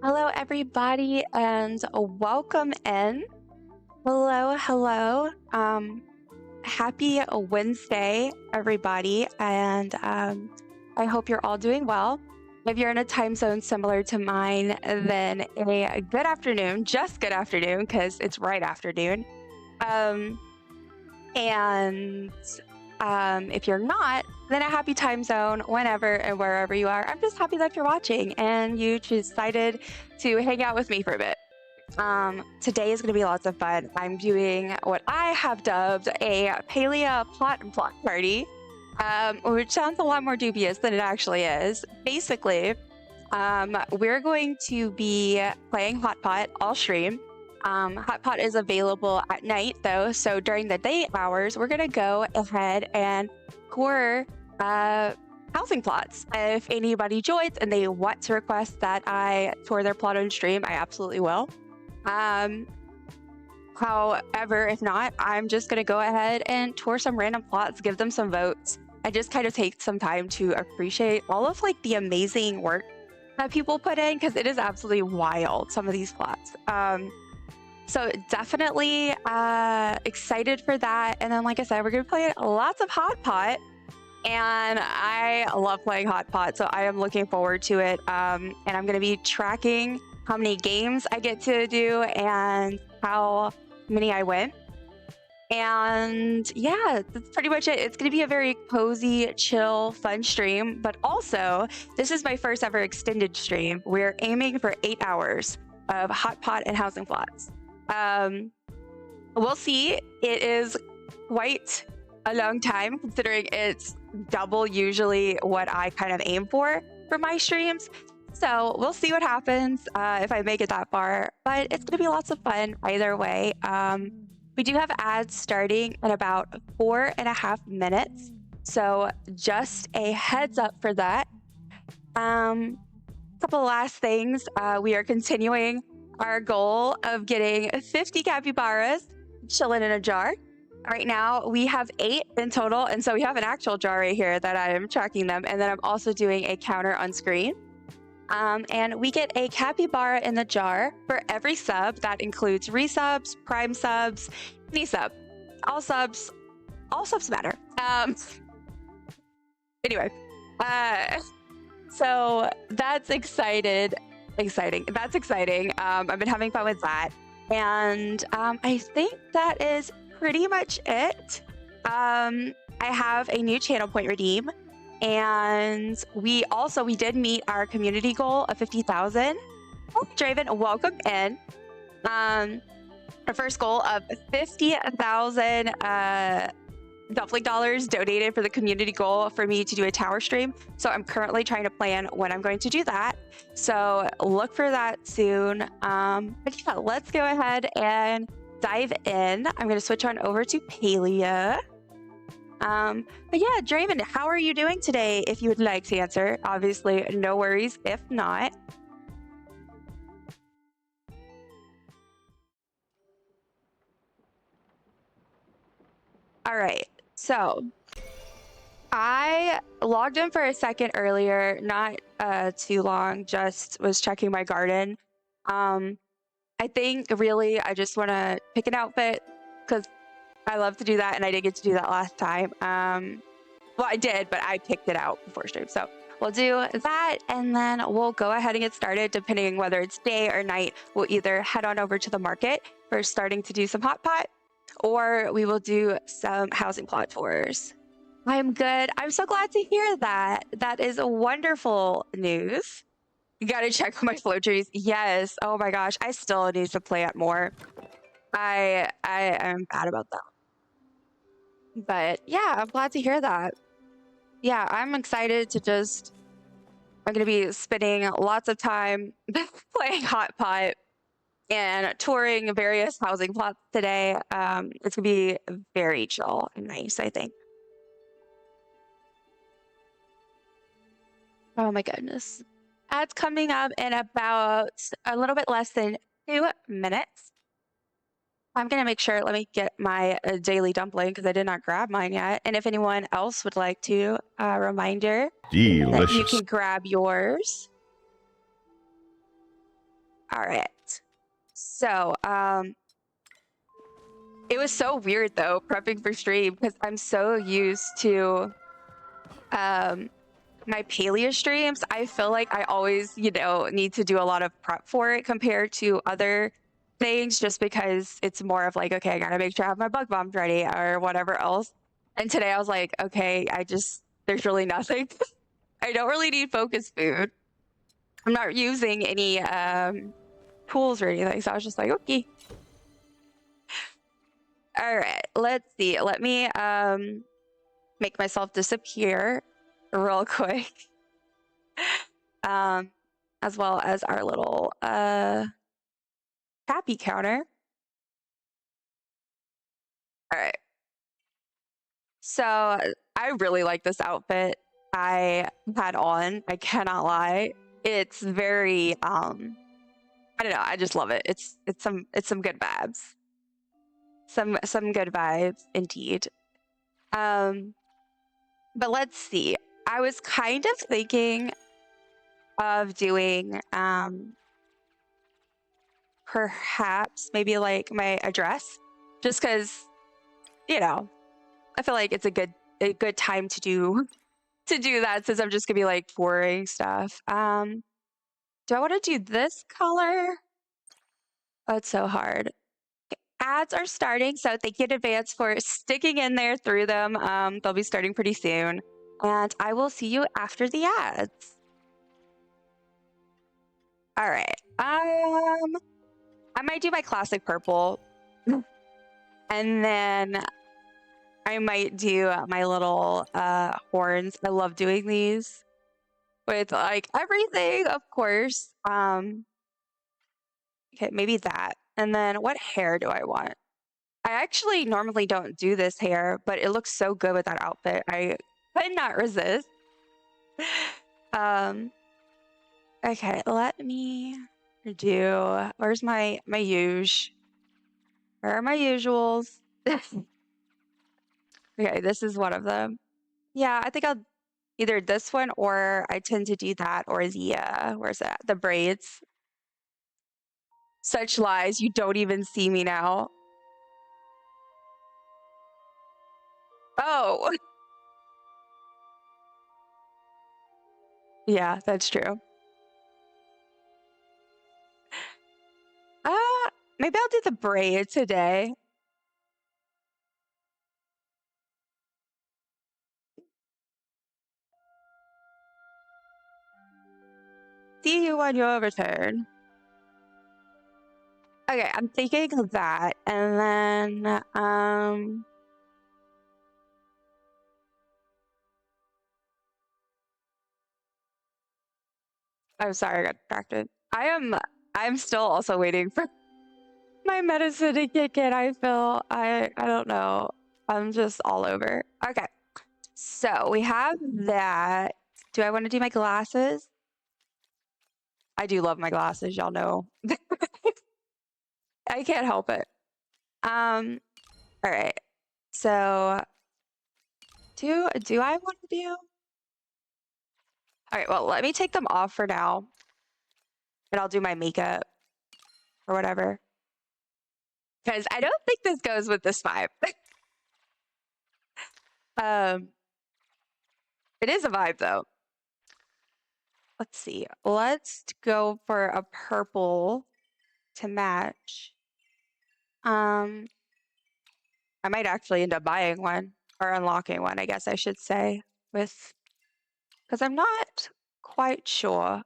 Hello, everybody, and welcome in. Hello, hello. Happy Wednesday, everybody, and I hope you're all doing well. If you're in a time zone similar to mine, then a good afternoon, just good afternoon, because it's right afternoon. And if you're not, then a happy time zone whenever and wherever you are. I'm just happy that you're watching and you decided to hang out with me for a bit. Today is going to be lots of fun. I'm doing what I have dubbed a Palia plot and plot party, which sounds a lot more dubious than it actually is. Basically, we're going to be playing Hot Pot all stream. Hot Pot is available at night though, so during the day hours, we're gonna go ahead and tour housing plots. If anybody joins and they want to request that I tour their plot on stream, I absolutely will. However, if not, I'm just gonna go ahead and tour some random plots, give them some votes, and just kind of take some time to appreciate all of like the amazing work that people put in, because it is absolutely wild, some of these plots. So definitely excited for that. And then, like I said, we're going to play lots of Hot Pot. And I love playing Hot Pot, so I am looking forward to it. And I'm going to be tracking how many games I get to do and how many I win. And yeah, that's pretty much it. It's going to be a very cozy, chill, fun stream. But also, this is my first ever extended stream. We're aiming for 8 hours of Hot Pot and housing plots. We'll see. It is quite a long time considering it's double usually what I kind of aim for my streams. So we'll see what happens if I make it that far, but it's gonna be lots of fun either way. We do have ads starting in about 4.5 minutes, so just a heads up for that. Couple last things. We are continuing our goal of getting 50 capybaras chilling in a jar. Right now, we have 8 in total, and so we have an actual jar right here that I am tracking them, and then I'm also doing a counter on screen. And we get a capybara in the jar for every sub. That includes resubs, prime subs, any sub. All subs matter. Anyway, so that's exciting. That's exciting. I've been having fun with that. And I think that is pretty much it. I have a new channel point redeem. And we did meet our community goal of 50,000. Oh, Draven, welcome in. Our first goal of 50,000 DumplingDollars donated for the community goal for me to do a tower stream. So I'm currently trying to plan when I'm going to do that. So look for that soon. But yeah, let's go ahead and dive in. I'm going to switch on over to Palia. But yeah, Draven, how are you doing today? If you would like to answer, obviously, no worries if not. All right. So I logged in for a second earlier, not too long, just was checking my garden. I think really I just want to pick an outfit because I love to do that and I didn't get to do that last time. Well, I did, but I picked it out before stream. So we'll do that and then we'll go ahead and get started. Depending whether it's day or night, we'll either head on over to the market for starting to do some Hot Pot, or we will do some housing plot tours. I'm good. I'm so glad to hear that. That is wonderful news. You gotta check my flow trees. Yes. Oh my gosh. I still need to plant more. I am bad about that. But yeah, I'm glad to hear that. Yeah, I'm excited to I'm gonna be spending lots of time playing Hot Pot and touring various housing plots today. It's gonna be very chill and nice, I think. Oh my goodness. Ads coming up in about a little bit less than 2 minutes. I'm gonna make sure, let me get my daily dumpling because I did not grab mine yet. And if anyone else would like to, reminder that you Delicious. can grab yours. All right. So, it was so weird though, prepping for stream, because I'm so used to my Palia streams. I feel like I always, need to do a lot of prep for it compared to other things, just because it's more of like, okay, I gotta make sure I have my bug bombs ready or whatever else. And today I was like, okay, there's really nothing. I don't really need focus food. I'm not using any tools or anything, so I was just like, okay. All right, let's see. Let me make myself disappear real quick. As well as our little happy counter. All right. So I really like this outfit I had on. I cannot lie. It's very I don't know, I just love it. It's some good vibes. Some good vibes indeed. But let's see. I was kind of thinking of doing perhaps maybe like my address, just because I feel like it's a good time to do that, since I'm just gonna be like pouring stuff. Do I want to do this color? Oh, it's so hard. Ads are starting, so thank you in advance for sticking in there through them. They'll be starting pretty soon, and I will see you after the ads. All right. I might do my classic purple, and then I might do my little horns. I love doing these with like everything, of course. Okay, maybe that. And then what hair do I want? I actually normally don't do this hair, but it looks so good with that outfit. I could not resist. Okay, let me do, where's my usual? Where are my usuals? Okay, this is one of them. Yeah, I think I'll either this one, or I tend to do that, or the where's that? The braids. Such lies, you don't even see me now. Oh. Yeah, that's true. Maybe I'll do the braid today. See you on your return. Okay, I'm thinking of that, and then I'm sorry, I got distracted. I'm still also waiting for my medicine to kick in. I don't know. I'm just all over. Okay. So we have that. Do I want to do my glasses? I do love my glasses, y'all know. I can't help it. All right. So do I want to do? All right, well, let me take them off for now, and I'll do my makeup or whatever. Because I don't think this goes with this vibe. It is a vibe though. Let's see. Let's go for a purple to match. I might actually end up buying one, or unlocking one, I guess I should say, because I'm not quite sure.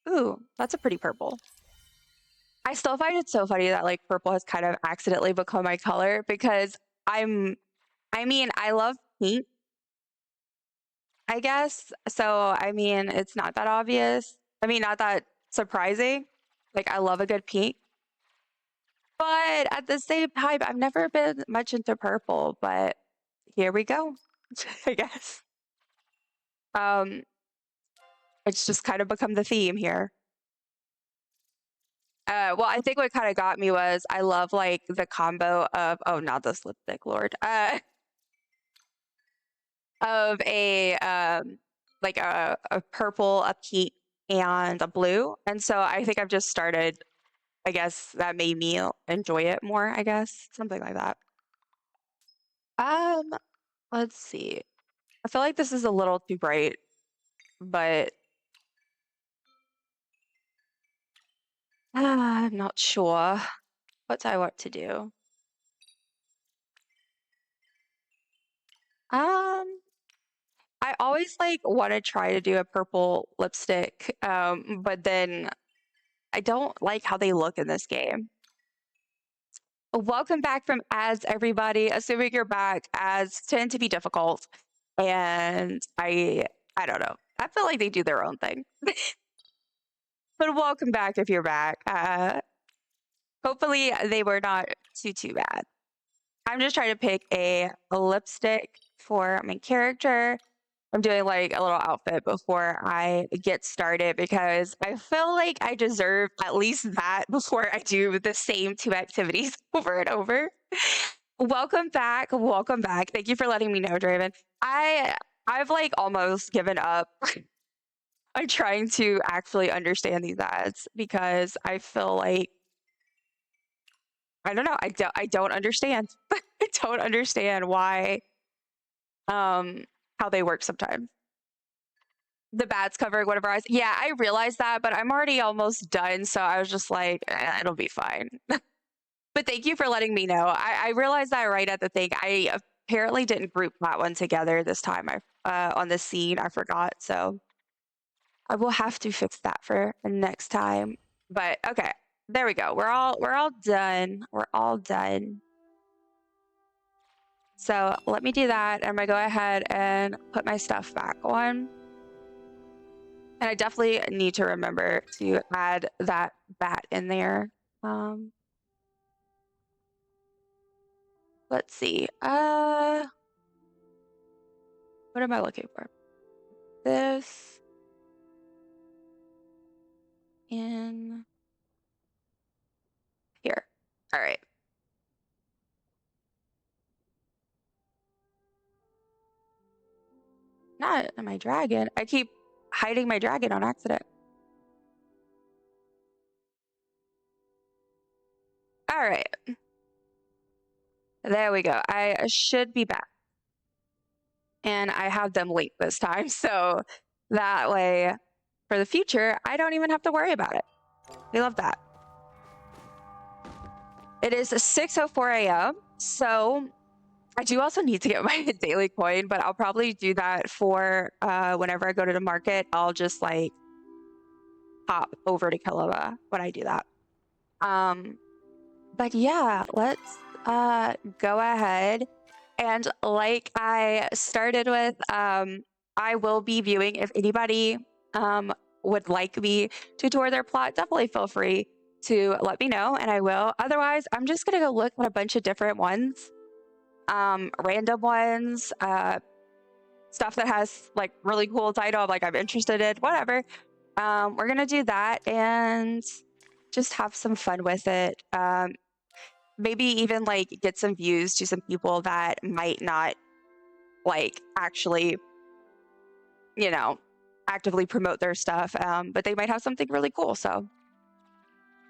Ooh, that's a pretty purple. I still find it so funny that like purple has kind of accidentally become my color, because I love pink, I guess. So, it's not that obvious. Not that surprising. Like, I love a good pink. But at the same time, I've never been much into purple, but here we go, I guess. It's just kind of become the theme here. Well, I think what kind of got me was I love like the combo of, oh, not this lipstick, Lord. Of a like a purple, a pink, and a blue. And so I think I've just started, I guess that made me enjoy it more, I guess. Something like that. Um, let's see. I feel like this is a little too bright, but I'm not sure what I want to do. I always like want to try to do a purple lipstick, but then I don't like how they look in this game. Welcome back from ads, everybody. Assuming you're back, ads tend to be difficult, and I don't know. I feel like they do their own thing. But welcome back if you're back. Hopefully they were not too bad. I'm just trying to pick a lipstick for my character. I'm doing like a little outfit before I get started because I feel like I deserve at least that before I do the same 2 activities over and over. Welcome back. Welcome back. Thank you for letting me know, Draven. I've like almost given up on trying to actually understand these ads because I feel like I don't know. I don't understand. I don't understand why how they work sometimes. The bats covering whatever eyes. Yeah, I realized that, but I'm already almost done, so I was just like, it'll be fine. But thank you for letting me know. I realized that right at the thing. I apparently didn't group that one together this time. On the scene, I forgot, so I will have to fix that for next time. But okay, there we go. We're all done. We're all done. So let me do that. I'm gonna go ahead and put my stuff back on. And I definitely need to remember to add that bat in there. Let's see. What am I looking for? This in here. All right. Not my dragon. I keep hiding my dragon on accident. All right. There we go. I should be back. And I have them linked this time. So that way, for the future, I don't even have to worry about it. We love that. It is 6:04 a.m. So I do also need to get my daily coin, but I'll probably do that for whenever I go to the market. I'll just like hop over to Kilova when I do that. But yeah, let's go ahead. And like I started with, I will be viewing. If anybody would like me to tour their plot, definitely feel free to let me know and I will. Otherwise, I'm just gonna go look at a bunch of different ones, random ones, stuff that has like really cool title, like I'm interested in, whatever. We're gonna do that and just have some fun with it. Maybe even like get some views to some people that might not like actually, you know, actively promote their stuff, but they might have something really cool. So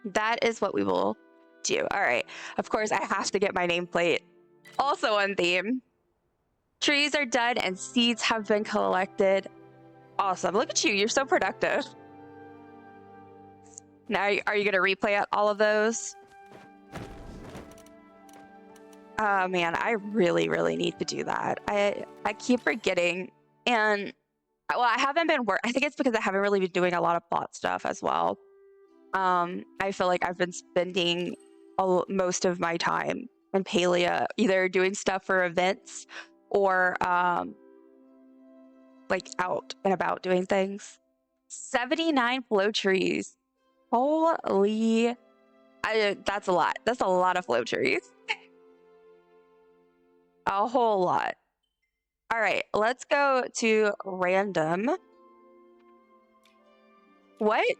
that is what we will do. All right. Of course, I have to get my nameplate also on theme. Trees are done and seeds have been collected. Awesome. Look at you. You're so productive. Now, are you going to replay all of those? Oh man, I really, really need to do that. I keep forgetting. And well, I haven't been I think it's because I haven't really been doing a lot of plot stuff as well. I feel like I've been spending most of my time in Palia either doing stuff for events or like out and about doing things. 79 flow trees. Holy, that's a lot. That's a lot of flow trees. A whole lot. All right, let's go to random. What?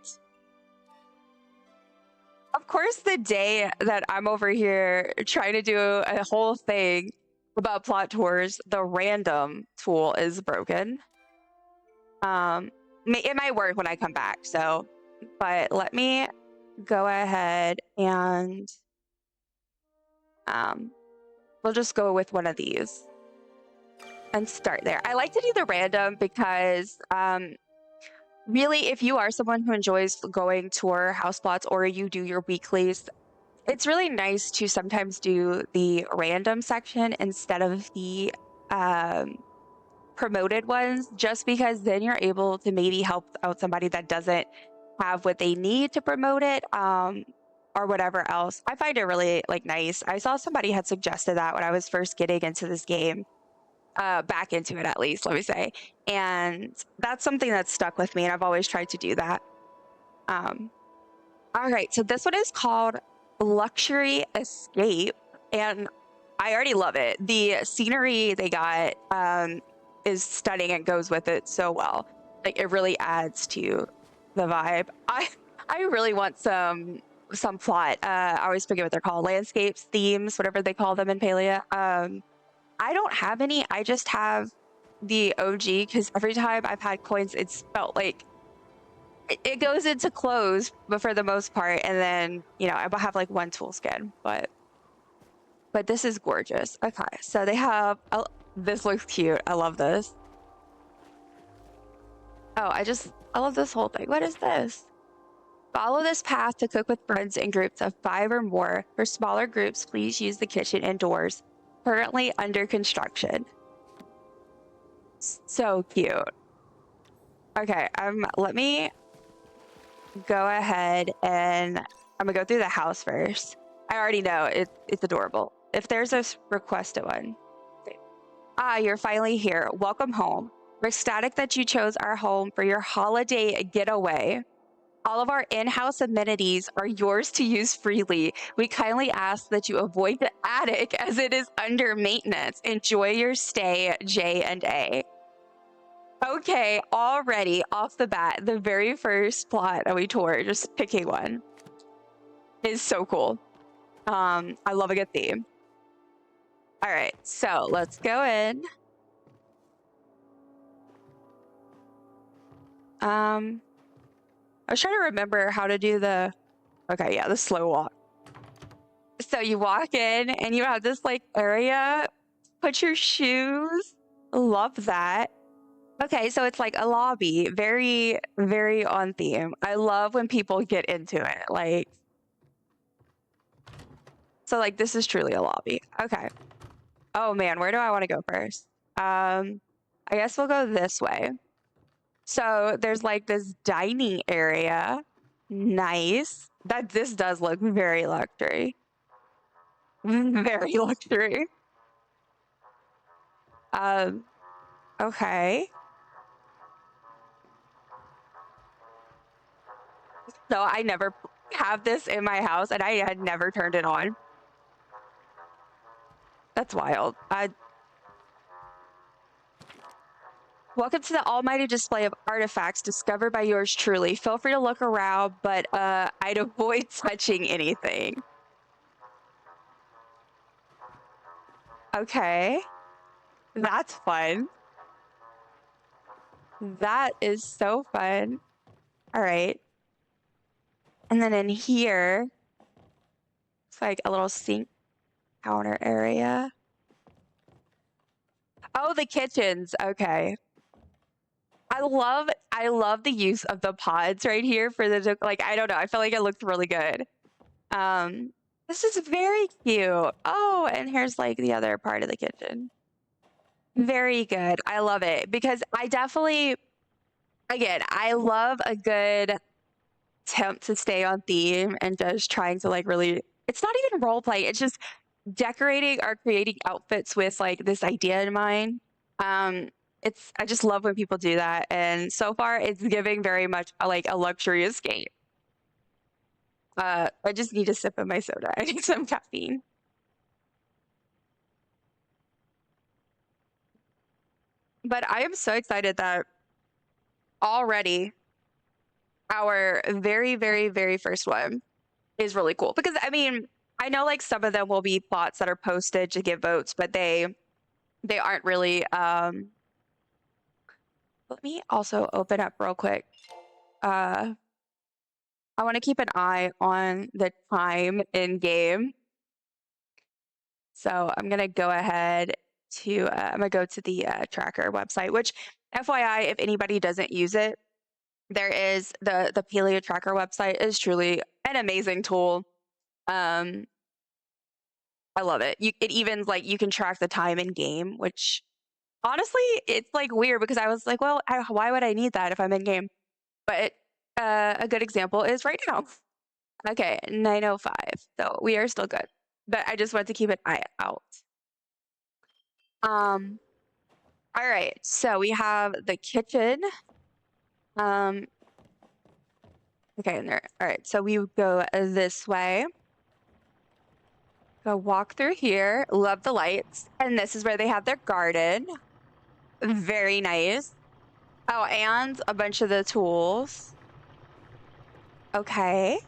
Of course, the day that I'm over here trying to do a whole thing about plot tours, the random tool is broken. It might work when I come back. So, but let me go ahead and we'll just go with one of these and start there. I like to do the random because really, if you are someone who enjoys going tour house plots or you do your weeklies, it's really nice to sometimes do the random section instead of the promoted ones, just because then you're able to maybe help out somebody that doesn't have what they need to promote it, or whatever else. I find it really like nice. I saw somebody had suggested that when I was first getting into this game, back into it at least, let me say. And that's something that's stuck with me, and I've always tried to do that. All right, so this one is called Luxury Escape, and I already love it. The scenery they got is stunning and goes with it so well. Like, it really adds to the vibe. I really want some plot. I always forget what they're called. Landscapes, themes, whatever they call them in Palia. I don't have any. I just have the OG, because every time I've had coins, it's felt like it goes into clothes, but for the most part, and then, you know, I have like one tool skin, but this is gorgeous. Okay, so they have, oh, this looks cute. I love this. Oh, I love this whole thing. What is this? Follow this path to cook with friends in groups of 5 or more. For smaller groups, please use the kitchen indoors. Currently under construction. So cute. Okay, let me go ahead and I'm gonna go through the house first. I already know it's adorable. If there's a requested one. Ah, you're finally here. Welcome home. We're ecstatic that you chose our home for your holiday getaway. All of our in-house amenities are yours to use freely. We kindly ask that you avoid the attic as it is under maintenance. Enjoy your stay, J&A. Okay, already off the bat, the very first plot that we toured, just picking one, is so cool. I love a good theme. All right, so let's go in. I was trying to remember how to do the, okay, yeah, the slow walk. So you walk in and you have this like area, put your shoes. Love that. Okay, so it's like a lobby, very, very on theme. I love when people get into it. Like, so like this is truly a lobby. Okay. Oh man, where do I want to go first? I guess we'll go this way. So there's like this dining area. Nice. This does look very luxury. Very luxury. Okay. So I never have this in my house, and I had never turned it on. That's wild. Welcome to the almighty display of artifacts discovered by yours truly. Feel free to look around, but I'd avoid touching anything. Okay. That's fun. That is so fun. All right. And then in here, it's like a little sink counter area. Oh, the kitchens. Okay. I love the use of the pods right here for the, like, I don't know. I feel like it looked really good. This is very cute. Oh, and here's like the other part of the kitchen. Very good. I love it because I definitely, again, I love a good attempt to stay on theme and just trying to like really, it's not even role play. It's just decorating or creating outfits with like this idea in mind. I just love when people do that. And so far it's giving very much like a luxury escape. I just need a sip of my soda. I need some caffeine. But I am so excited that already our very, very, very first one is really cool. Because I mean, I know like some of them will be plots that are posted to give votes, but they aren't really Let me also open up real quick. I want to keep an eye on the time in game. So I'm gonna go ahead to I'm gonna go to the tracker website, which FYI, if anybody doesn't use it, there is the Palia tracker website is truly an amazing tool. I love it. It even like you can track the time in game, which honestly, it's like weird because I was like, well, why would I need that if I'm in game? But a good example is right now. Okay, 9:05. So we are still good. But I just want to keep an eye out. All right, so we have the kitchen. Okay, and there. All right, so we go this way. Go walk through here. Love the lights. And this is where they have their garden. Very nice. Oh, and a bunch of the tools. Okay.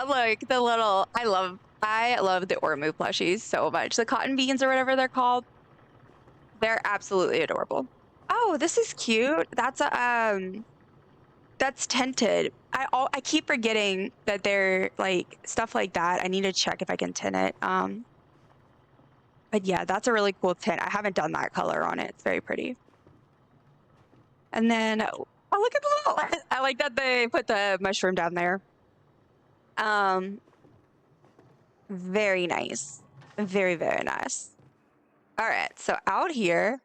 Look, the little I love the Ormu plushies so much. The cotton beans or whatever they're called. They're absolutely adorable. Oh, this is cute. That's tinted. I keep forgetting that they're like stuff like that. I need to check if I can tint it. But yeah, that's a really cool tint. I haven't done that color on it. It's very pretty. And then oh, look at the little I like that they put the mushroom down there. Very nice. Very, very nice. All right, so out here,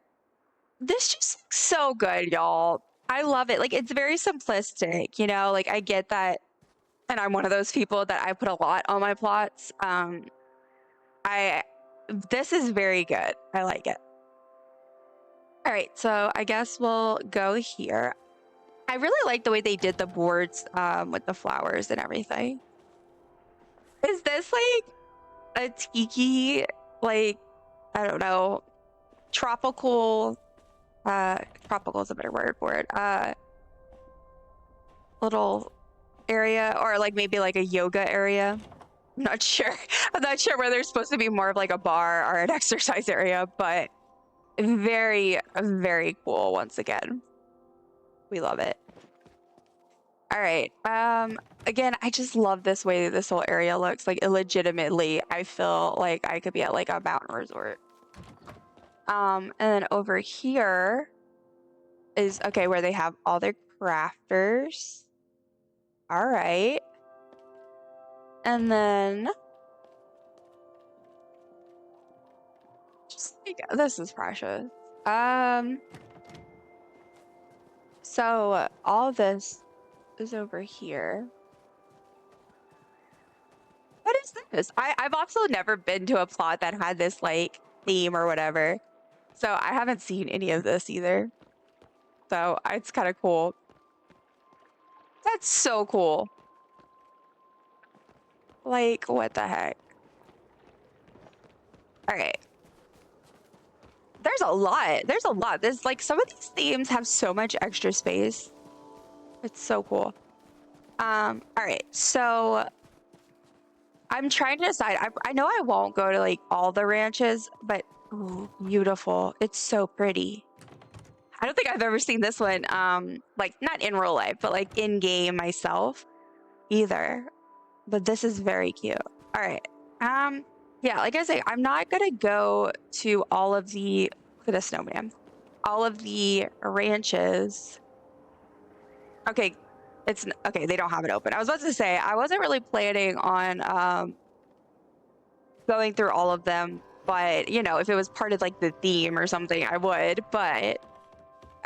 this just looks so good, y'all. I love it. Like it's very simplistic, you know, like I get that, and I'm one of those people that I put a lot on my plots. This is very good. I like it. All right, so I guess we'll go here. I really like the way they did the boards with the flowers and everything. Is this like a tiki, like, I don't know, tropical is a better word for it. Little area, or like maybe like a yoga area. I'm not sure. I'm not sure whether it's supposed to be more of like a bar or an exercise area, but very, very cool once again. We love it. All right. Again, I just love this way this whole area looks. Like illegitimately, I feel like I could be at like a mountain resort. And then over here is okay where they have all their crafters. All right. And then just like this is precious. So all this is over here. What is this? I've also never been to a plot that had this like theme or whatever. So I haven't seen any of this either. So it's kind of cool. That's so cool. Like, what the heck? All right. There's a lot. There's a lot. There's like some of these themes have so much extra space. It's so cool. All right. So I'm trying to decide. I know I won't go to like all the ranches, but ooh, beautiful. It's so pretty. I don't think I've ever seen this one, like not in real life, but like in game myself either. But this is very cute. All right. Yeah, like I say, I'm not gonna go to all of the look at the snowman, all of the ranches. Okay, it's okay. They don't have it open. I was about to say I wasn't really planning on going through all of them, but you know, if it was part of like the theme or something, I would. But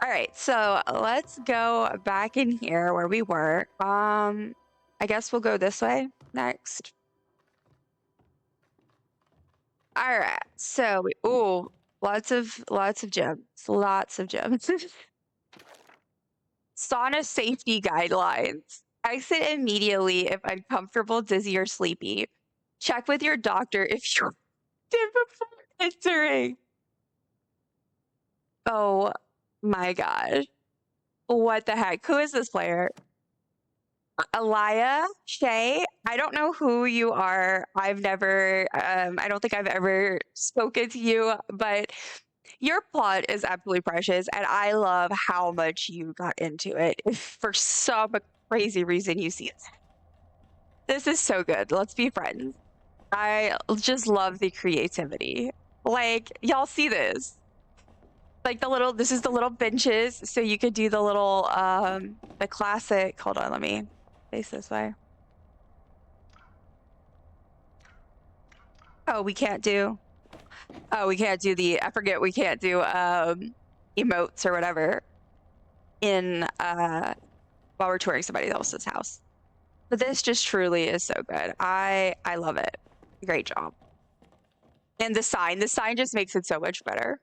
all right, so let's go back in here where we were. I guess we'll go this way next. All right, so ooh, lots of gems, lots of gems. Sauna safety guidelines. Exit immediately if uncomfortable, dizzy, or sleepy. Check with your doctor if you're before entering. Oh my gosh. What the heck? Who is this player? Alaya Shay, I don't know who you are. I've never, I don't think I've ever spoken to you, but Your plot is absolutely precious, and I love how much you got into it. If for some crazy reason you see it. This is so good. Let's be friends. I just love the creativity. Like, y'all see this. Like this is the little benches, so you could do the little, the classic, hold on, let me face this way. Oh, we can't do I forget we can't do, emotes or whatever in, while we're touring somebody else's house. But this just truly is so good. I love it. Great job. And the sign just makes it so much better.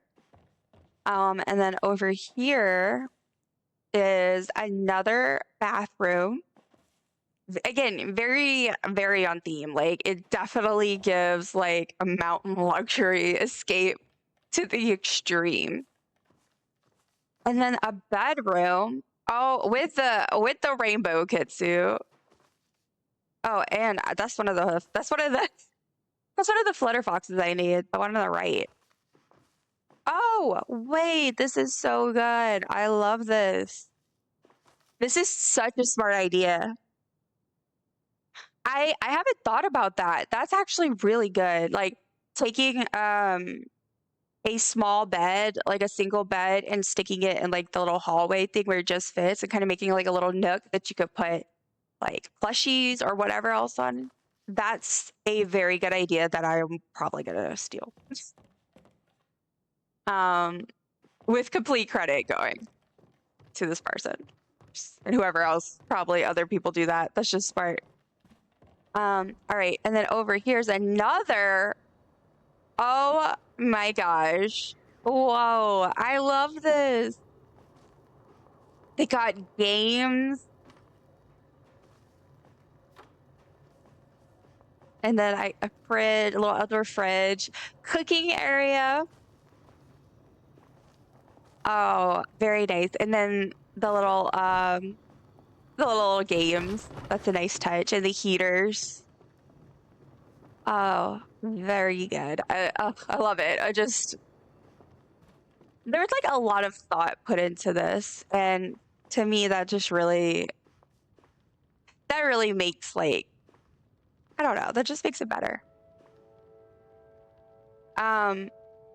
And then over here is another bathroom. Again, very, very on theme. Like, it definitely gives like a mountain luxury escape to the extreme. And then a bedroom. Oh, with the rainbow kitsu. Oh, and that's one of the flutter foxes I need. The one on the right. Oh, wait, this is so good. I love this. This is such a smart idea. I haven't thought about that. That's actually really good. Like taking a small bed, like a single bed, and sticking it in like the little hallway thing where it just fits, and kind of making like a little nook that you could put like plushies or whatever else on. That's a very good idea that I'm probably gonna steal. With complete credit going to this person and whoever else. Probably other people do that. That's just smart. All right, and then over here's another. Oh my gosh. Whoa, I love this. They got games. And then a fridge, a little outdoor fridge, cooking area. Oh, very nice. And then the little games. That's a nice touch. And the heaters. Oh, very good. I love it. There's like a lot of thought put into this, and to me that really makes, like, I don't know, that just makes it better.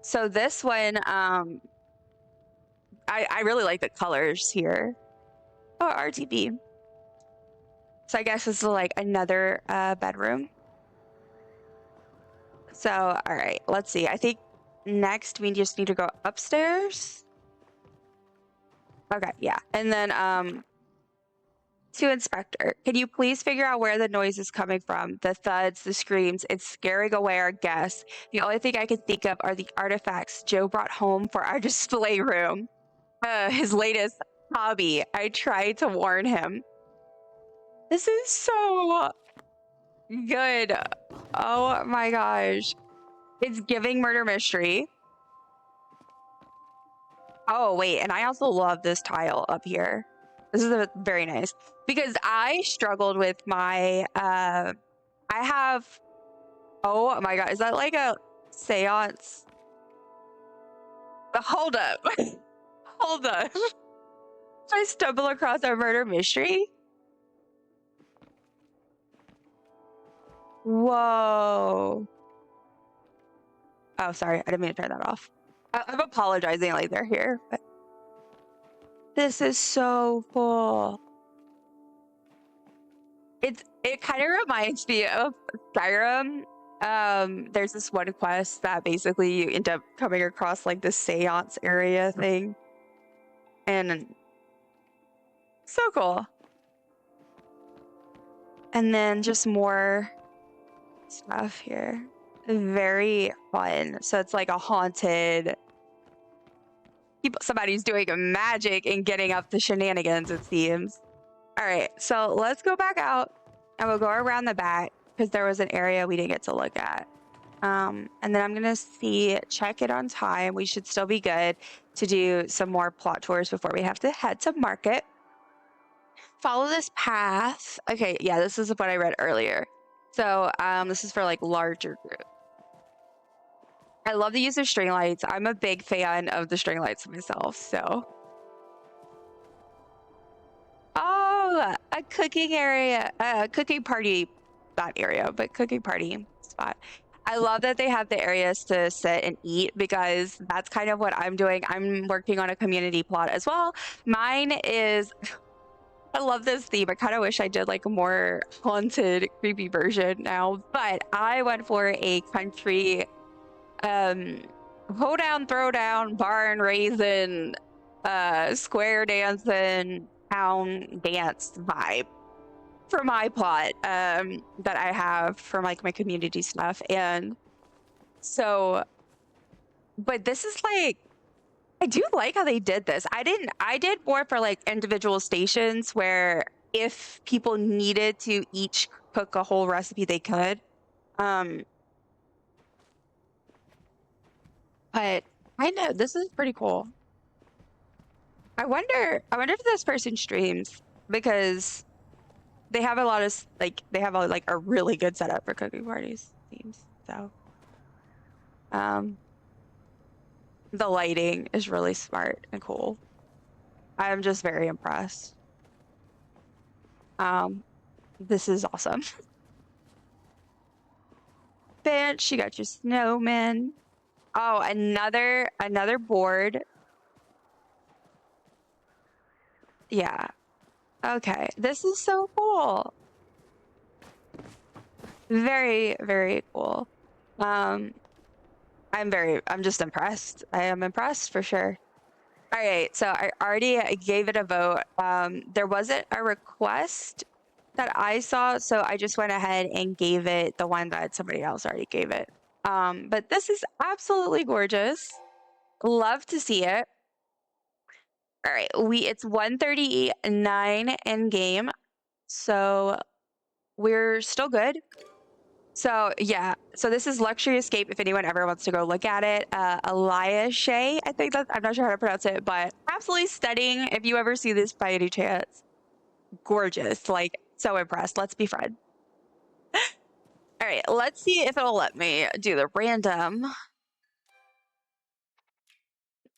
So this one, I really like the colors here. Oh, RGB. So I guess this is like another bedroom. So, all right, let's see. I think next we just need to go upstairs. Okay, yeah. And then to inspector, can you please figure out where the noise is coming from? The thuds, the screams, it's scaring away our guests. The only thing I can think of are the artifacts Joe brought home for our display room. His latest hobby. I tried to warn him. This is so good. Oh my gosh. It's giving murder mystery. Oh, wait. And I also love this tile up here. This is very nice because I struggled with my, I have, oh my God. Is that like a seance? Hold up. Hold up. Did I stumble across a murder mystery? Whoa. Oh, sorry. I didn't mean to turn that off. I'm apologizing like they're here, but this is so cool. It kind of reminds me of Skyrim. There's this one quest that basically you end up coming across like this seance area thing. And so cool. And then just more stuff here. Very fun. So it's like a haunted, somebody's doing magic and getting up the shenanigans, it seems. All right, so let's go back out and we'll go around the back because there was an area we didn't get to look at. And then I'm gonna check it on time. We should still be good to do some more plot tours before we have to head to market. Follow this path. Okay, yeah, this is what I read earlier. So this is for like larger groups. I love the use of string lights. I'm a big fan of the string lights myself, so. Oh, a cooking area, a cooking party, not area, but cooking party spot. I love that they have the areas to sit and eat because that's kind of what I'm doing. I'm working on a community plot as well. Mine is, I love this theme. I kind of wish I did like a more haunted, creepy version now, but I went for a country, hoe down, throw down, barn raisin, square dancing, town dance vibe for my plot that I have for like my community stuff. And so, but this is like, I do like how they did this. I did more for like individual stations where if people needed to each cook a whole recipe, they could. But I know this is pretty cool. I wonder if this person streams because they have a lot of they have a really good setup for cooking parties, seems. So the lighting is really smart and cool. I'm just very impressed. This is awesome. Bench, you got your snowman. Oh, another board. Yeah. Okay, this is so cool. Very, very cool. I'm just impressed. I am impressed for sure. All right, so I already gave it a vote. There wasn't a request that I saw, so I just went ahead and gave it the one that somebody else already gave it. But this is absolutely gorgeous. Love to see it. All right, it's 139 in game, so we're still good. So yeah, so this is Luxury Escape. If anyone ever wants to go look at it, Elias Shea, I think I'm not sure how to pronounce it, but absolutely stunning. If you ever see this by any chance, gorgeous. Like so impressed. Let's be friends. All right, let's see if it'll let me do the random.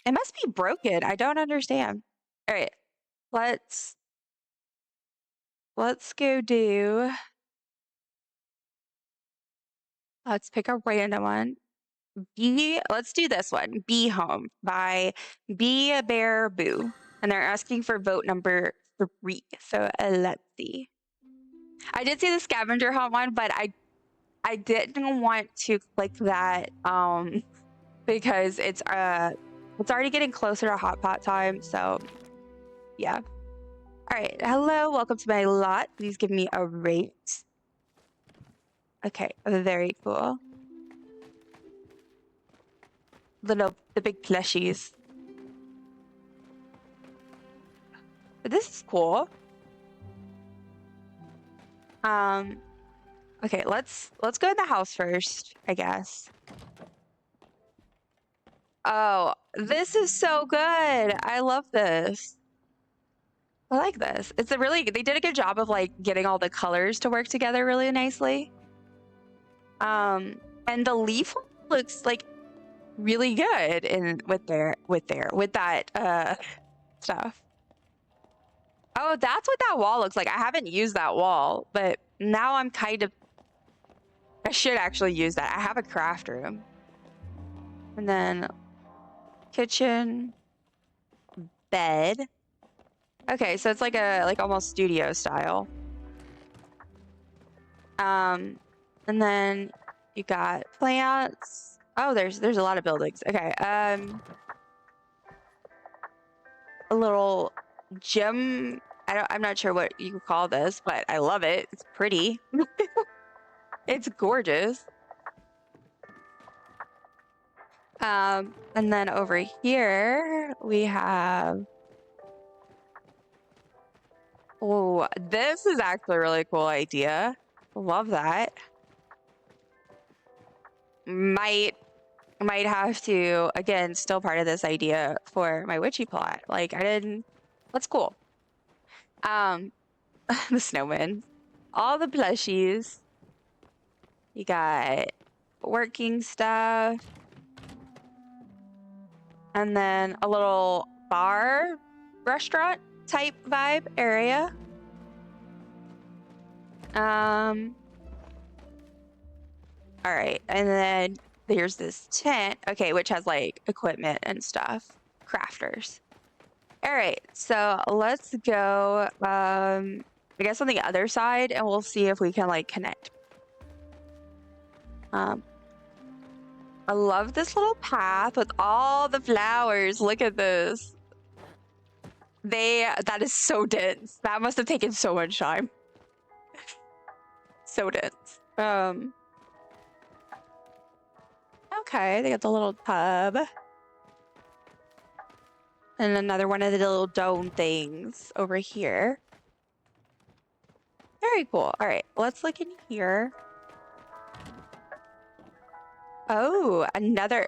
It must be broken. I don't understand. All right, let's go do. Let's pick a random one. Let's do this one. Bee Home by Bee Bear Boo. And they're asking for vote number 3. So let's see. I did see the scavenger hunt one, but I didn't want to click that because it's already getting closer to hot pot time. So yeah. All right. Hello, welcome to my lot. Please give me a rate. Okay, very cool. The big plushies. But this is cool. Okay, let's go in the house first, I guess. Oh, this is so good. I love this. I like this. They did a good job of like getting all the colors to work together really nicely. And the leaf looks like really good with that stuff. Oh, that's what that wall looks like. I haven't used that wall, but now I should actually use that. I have a craft room. And then kitchen, bed. Okay, so it's like almost studio style. And then you got plants. Oh, there's a lot of buildings. Okay. A little gym. I'm not sure what you call this, but I love it. It's pretty. It's gorgeous. And then over here we have. Oh, this is actually a really cool idea. Love that. Might have to, again, still part of this idea for my witchy plot. Like that's cool. The snowman, all the plushies. You got working stuff. And then a little bar, restaurant type vibe area. All right, and then there's this tent, okay, which has like equipment and stuff, crafters. All right, so let's go, I guess on the other side, and we'll see if we can like connect. I love this little path with all the flowers. Look at this. That is so dense. That must have taken so much time. So dense. Okay, they got the little tub. And another one of the little dome things over here. Very cool. All right, let's look in here. Oh,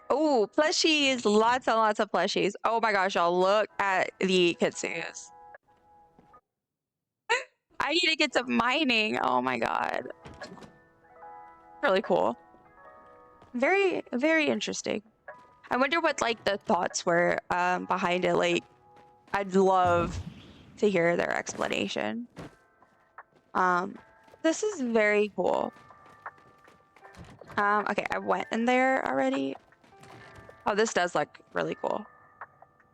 oh, plushies. Lots and lots of plushies. Oh my gosh, y'all, look at the kitsunes. I need to get some mining. Oh my god. Really cool. Very, very interesting. I wonder what like the thoughts were behind it. Like, I'd love to hear their explanation. This is very cool. Okay, I went in there already. Oh, this does look really cool.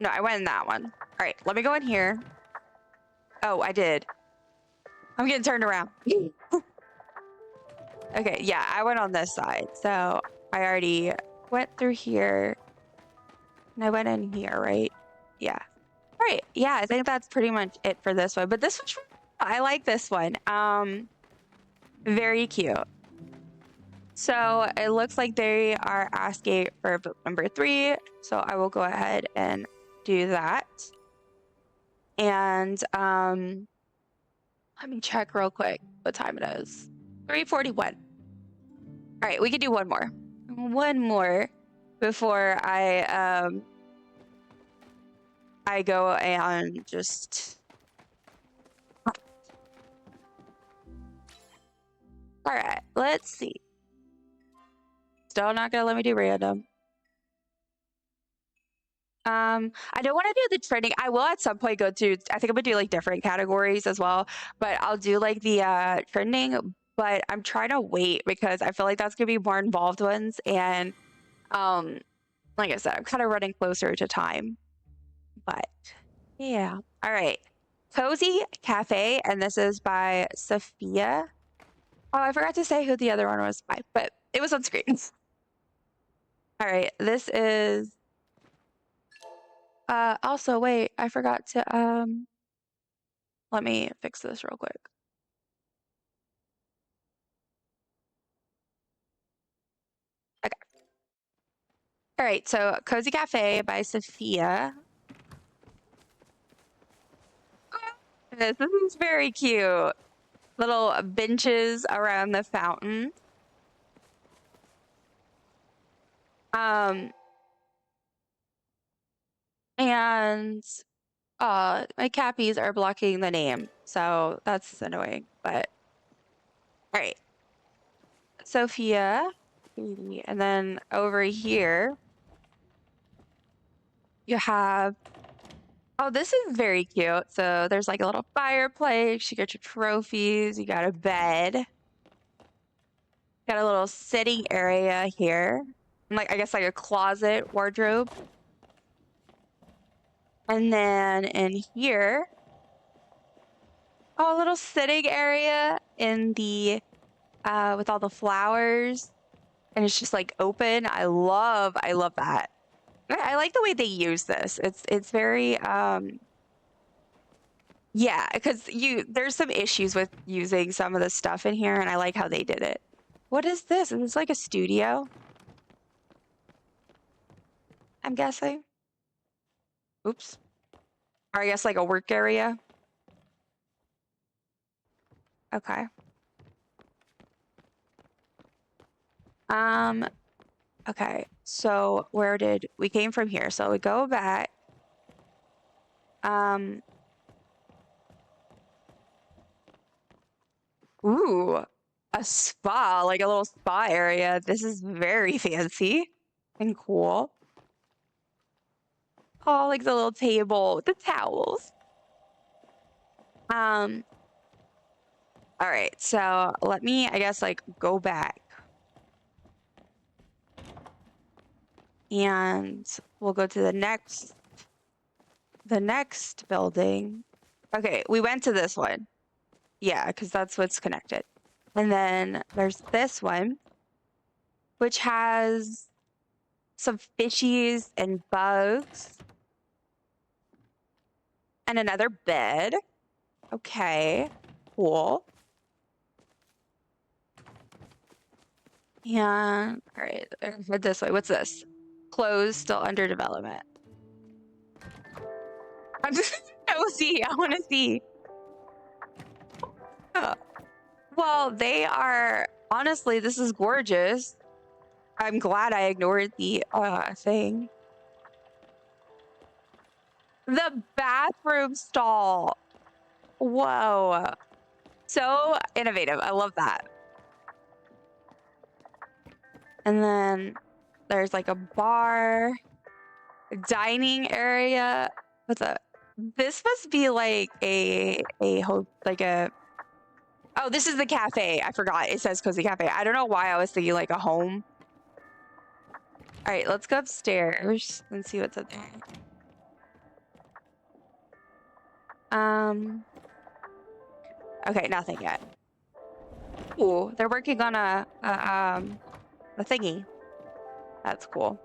No, I went in that one. All right, let me go in here. Oh, I did. I'm getting turned around. Okay, yeah, I went on this side. So I already went through here. And I went in here, right? Yeah. All right, yeah, I think that's pretty much it for this one. But this one, I like this one. Very cute. So it looks like they are asking for book number 3. So I will go ahead and do that. And let me check real quick what time it is. 3:41. All right, we can do one more. One more before I go and just... All right, let's see. Still not gonna let me do random. I don't want to do the trending. I will at some point go to, I think I'm gonna do like different categories as well, but I'll do like the trending, but I'm trying to wait because I feel like that's gonna be more involved ones. And like I said, I'm kind of running closer to time, but yeah. All right. Cozy Cafe, and this is by Sophia. Oh, I forgot to say who the other one was by, but it was on screen. All right, this is also wait, I forgot to let me fix this real quick. Okay. All right, so Cozy Cafe by Sophia. This is very cute. Little benches around the fountain. And my cappies are blocking the name, so that's annoying, but all right. Sophia, and then over here you have, oh, this is very cute. So there's like a little fireplace, you got your trophies, you got a bed, got a little sitting area here, and like I guess like a closet wardrobe. And then in here, oh, a little sitting area in the with all the flowers, and it's just like open. I love that. I like the way they use this. It's very yeah, because there's some issues with using some of the stuff in here, and I like how they did it. What is this? Is this like a studio? I'm guessing. Oops. Or I guess like a work area. Okay. Okay, so where did we came from here? So we go back. Ooh, a spa, like a little spa area. This is very fancy and cool. Oh, like the little table with the towels. All right, so let me, I guess, like go back. And we'll go to the next building. Okay, we went to this one. Yeah, because that's what's connected. And then there's this one, which has some fishies and bugs. And another bed. Okay, cool. And all right, head this way. What's this? Closed, still under development. I'm just I will see. I want to see. Well, they are honestly, this is gorgeous. I'm glad I ignored the thing. The bathroom stall. Whoa. So innovative. I love that. And then there's like a bar, dining area. What's up? This must be like oh, this is the cafe. I forgot. It says Cozy Cafe. I don't know why I was thinking like a home. All right, let's go upstairs and see what's up there. Okay, nothing yet. Ooh, they're working on a thingy. That's cool.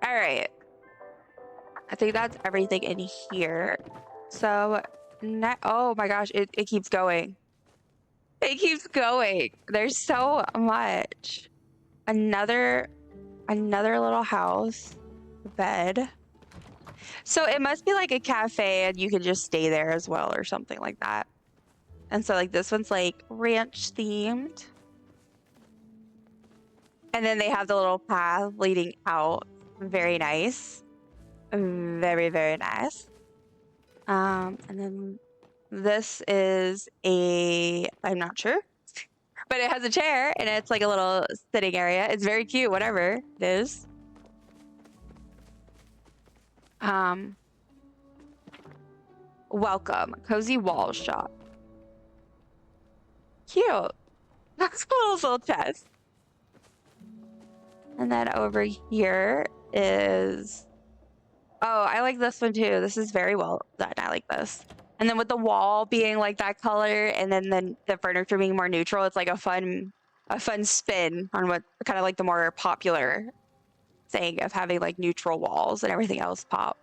All right. I think that's everything in here. So, oh my gosh, it keeps going. It keeps going. There's so much. Another little house, bed. So it must be like a cafe and you could just stay there as well or something like that. And so like this one's like ranch themed. And then they have the little path leading out. Very nice. Very, very nice. And then this is I'm not sure, but it has a chair and it's like a little sitting area. It's very cute, whatever it is. Welcome, cozy wall shop. Cute. That's cool, little chest. And then over here is, oh, I like this one too. This is very well done. I like this. And then with the wall being like that color, and then the furniture being more neutral, it's like a fun spin on what kind of like the more popular thing of having like neutral walls and everything else pop.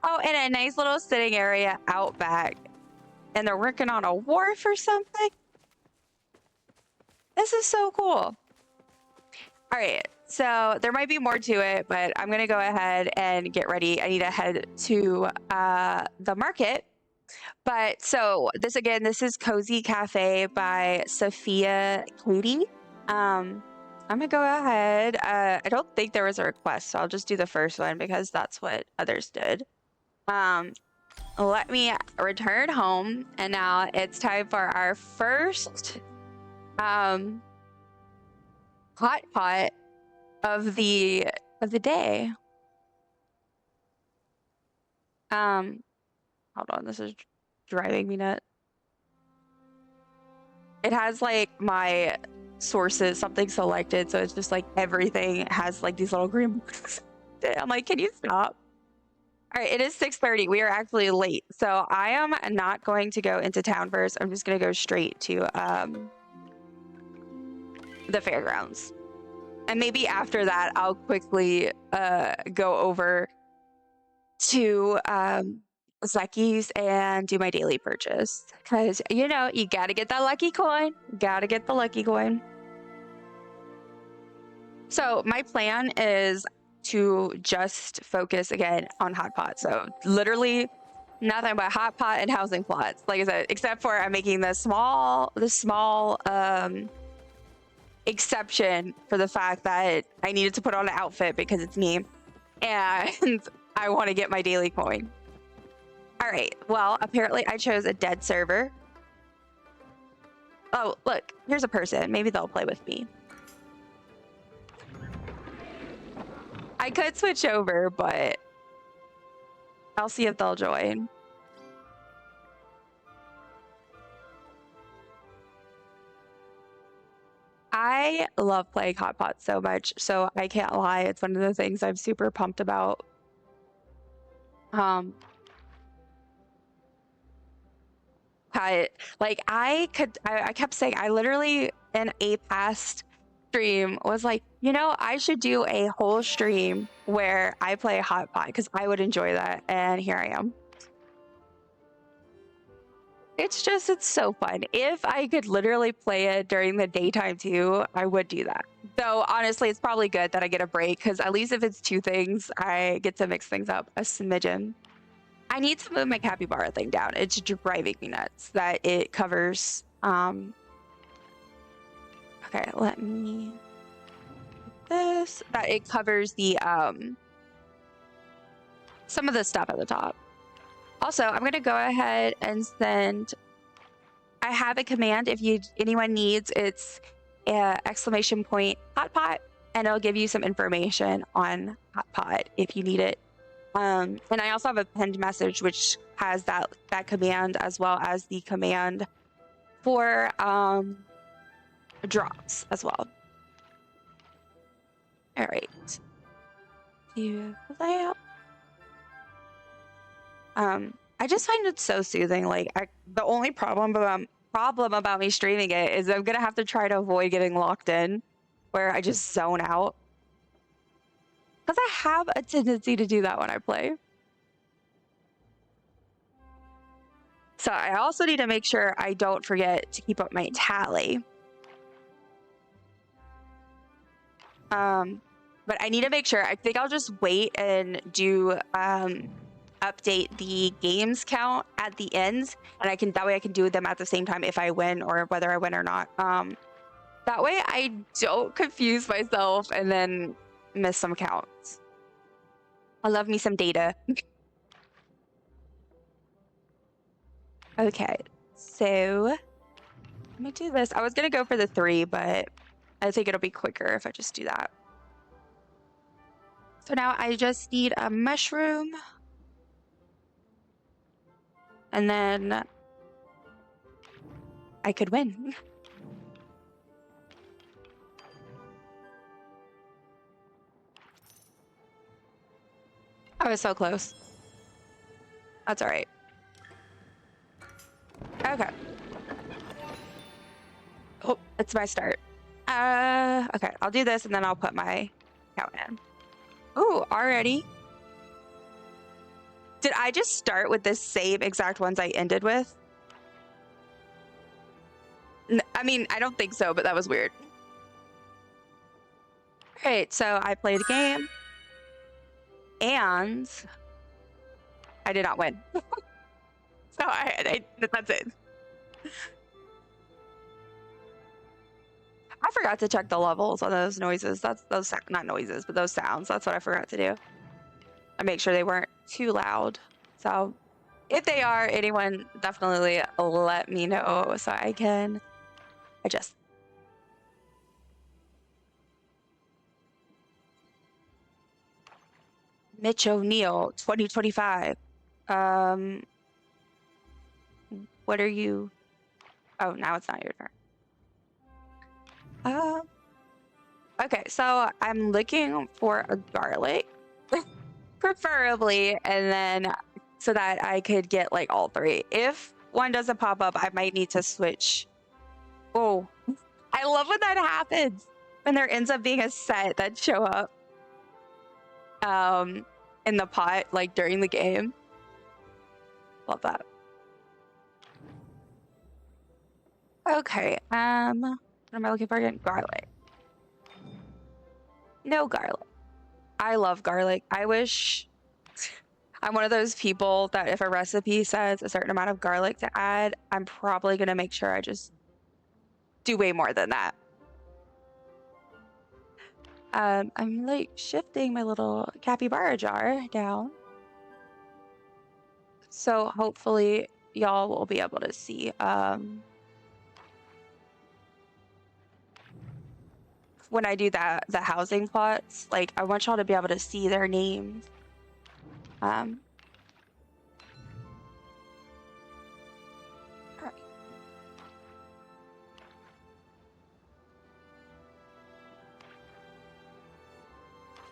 Oh, and a nice little sitting area out back. And they're working on a wharf or something. This is so cool. All right, so there might be more to it, but I'm gonna go ahead and get ready. I need to head to the market. But so this is Cozy Cafe by Sophia Katie. I'm gonna go ahead. I don't think there was a request, so I'll just do the first one because that's what others did. Let me return home, and now it's time for our first hot pot of the day. Hold on, this is driving me nuts. It has like my sources, something selected, so it's just like everything has like these little green books. I'm like, can you stop? All right, it is 6:30. We are actually late, so I am not going to go into town first. I'm just gonna go straight to the fairgrounds, and maybe after that I'll quickly go over to Sqwd and do my daily purchase, because you know you gotta get that lucky coin. Gotta get the lucky coin. So my plan is to just focus again on hot pot. So literally nothing but hot pot and housing plots, like I said, except for I'm making the small exception for the fact that I needed to put on an outfit because it's me and I want to get my daily coin. All right, well, apparently I chose a dead server. Oh, look, here's a person. Maybe they'll play with me. I could switch over, but I'll see if they'll join. I love playing Hot Pot so much, so I can't lie. It's one of the things I'm super pumped about. I kept saying, I literally in a past stream was like, I should do a whole stream where I play Hot Pot because I would enjoy that. And here I am. It's so fun. If I could literally play it during the daytime too, I would do that. Though honestly, it's probably good that I get a break because at least if it's two things, I get to mix things up a smidgen. I need to move my capybara thing down. It's driving me nuts that it covers. Okay, let me this that it covers the some of the stuff at the top. Also, I'm gonna go ahead and send. I have a command if anyone needs. It's exclamation point hot pot, and it'll give you some information on hot pot if you need it. And I also have a pinned message which has that command as well as the command for drops as well. All right. I just find it so soothing. Like the only problem about me streaming it is I'm gonna have to try to avoid getting locked in where I just zone out. Because I have a tendency to do that when I play. So I also need to make sure I don't forget to keep up my tally. But I need to make sure. I think I'll just wait and do update the games count at the end, and that way I can do them at the same time if I win or whether I win or not. That way I don't confuse myself and then miss some counts. I love me some data. Okay, so let me do this. I was gonna go for the 3, but I think it'll be quicker if I just do that. So now I just need a mushroom. And then I could win. I was so close. That's all right. Okay. Oh, it's my start. Okay, I'll do this and then I'll put my count in. Ooh, already. Did I just start with the same exact ones I ended with? I mean, I don't think so, but that was weird. Great, so I played a game. And I did not win. So that's it. I forgot to check the levels on those noises. Those not noises, but those sounds. That's what I forgot to do. I make sure they weren't too loud. So if they are, anyone definitely let me know so I can adjust. Mitch O'Neill, 2025. What are you? Oh, now it's not your turn. Okay, so I'm looking for a garlic, preferably, and then so that I could get like all 3. If one doesn't pop up, I might need to switch. Oh, I love when that happens, when there ends up being a set that show up in the pot, like during the game. Love that. Okay, what am I looking for again? Garlic. No garlic. I love garlic. I wish I'm one of those people that if a recipe says a certain amount of garlic to add, I'm probably gonna make sure I just do way more than that. I'm like shifting my little capybara jar down. So hopefully y'all will be able to see. when I do that, the housing plots, like I want y'all to be able to see their names. All right.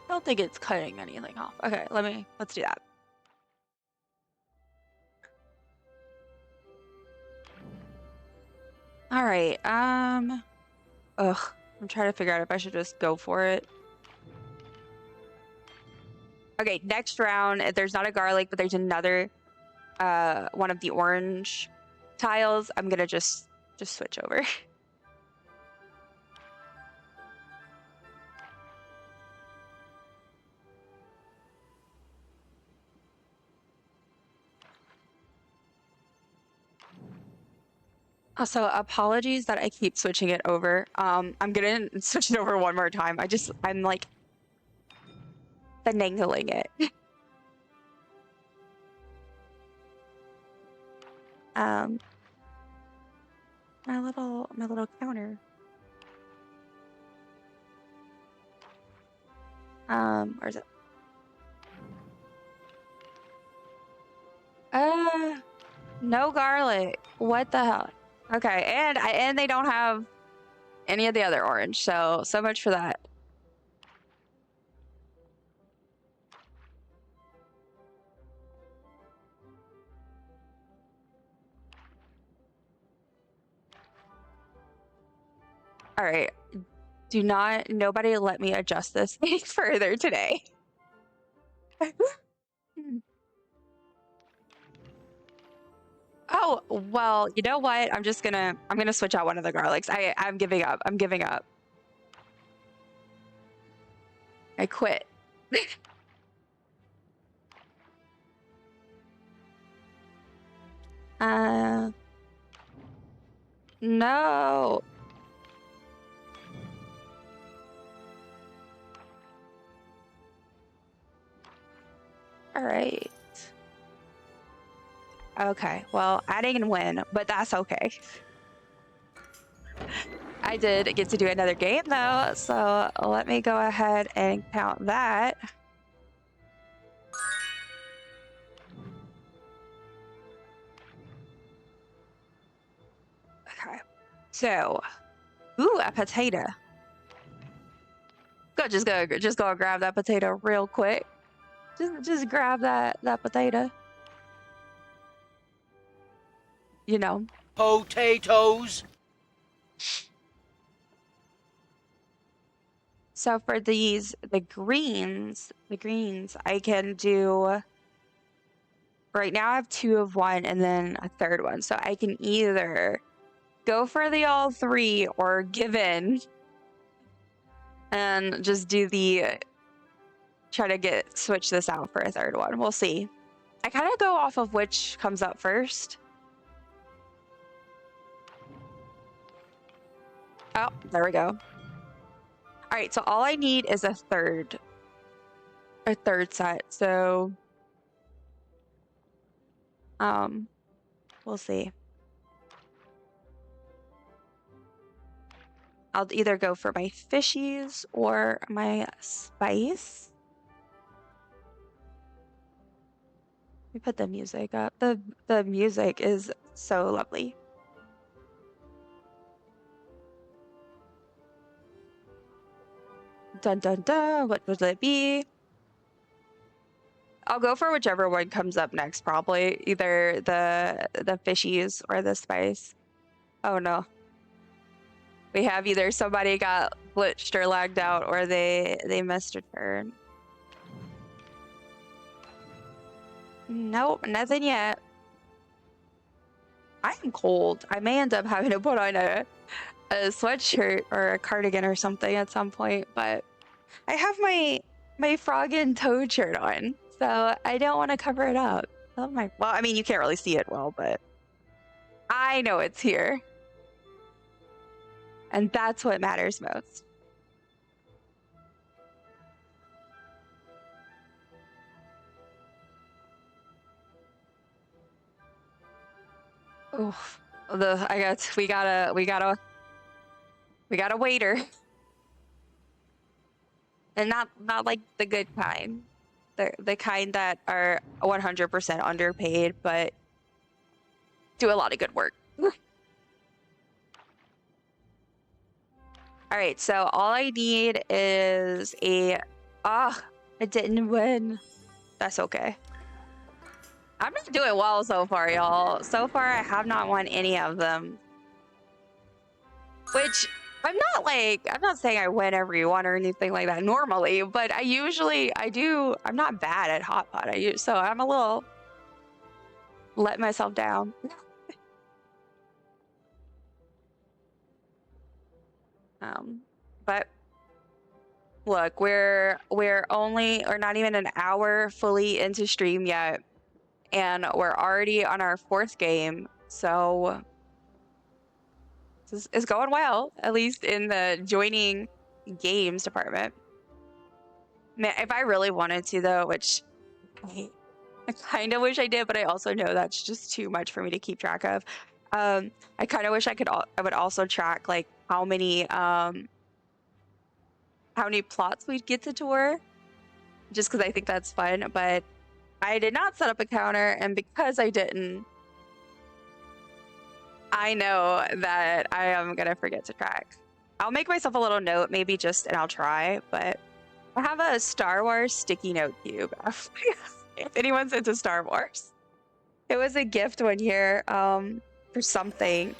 I don't think it's cutting anything off. Okay, let's do that. All right. Ugh, I'm trying to figure out if I should just go for it. Okay, next round, there's not a garlic, but there's another one of the orange tiles. I'm gonna just switch over. Also, apologies that I keep switching it over. I'm gonna switch it over one more time. I'm like finagling it. My little counter. Where's it? No garlic. What the hell? Okay, and they don't have any of the other orange, so much for that. All right. Nobody let me adjust this any further today. Oh, well, you know what? I'm gonna switch out one of the garlics. I'm giving up. I'm giving up. I quit. No. All right. Okay, well, I didn't win, but that's okay. I did get to do another game though, so let me go ahead and count that. Okay, so, ooh, a potato. Just go grab that potato real quick. Just grab that potato. You know. Potatoes. So for the greens, I can do. Right now I have 2 of one and then a third one. So I can either go for the all 3 or give in and just do try to switch this out for a third one. We'll see. I kind of go off of which comes up first. Oh, there we go. All right, so all I need is a third set. So we'll see. I'll either go for my fishies or my spice. Let me put the music up. The music is so lovely. Dun dun dun, what would it be? I'll go for whichever one comes up next, probably. Either the fishies or the spice. Oh no. We have either somebody got glitched or lagged out or they missed a turn. Nope, nothing yet. I am cold. I may end up having to put on a sweatshirt or a cardigan or something at some point, but I have my frog and toad shirt on, so I don't want to cover it up. Well, I mean, you can't really see it well, but I know it's here. And that's what matters most. Oof. We got a waiter. And not like the good kind. The kind that are 100% underpaid, but do a lot of good work. All right, so all I need is a... Ah, I didn't win. That's okay. I'm not doing well so far, y'all. So far, I have not won any of them. Which, I'm not saying I win every one or anything like that normally, but I do. I'm not bad at Hot Pot. So I'm a little... let myself down. But look, we're only or not even an hour fully into stream yet, and we're already on our 4th game, so it's going well, at least in the joining games department. Man, if I really wanted to though, which I kind of wish I did, but I also know that's just too much for me to keep track of. I kind of wish I would also track like how many plots we'd get to tour, just because I think that's fun. But I did not set up a counter, and because I didn't, I know that I am gonna forget to track. I'll make myself a little note, maybe and I'll try, but I have a Star Wars sticky note cube. If anyone's into Star Wars. It was a gift one year for something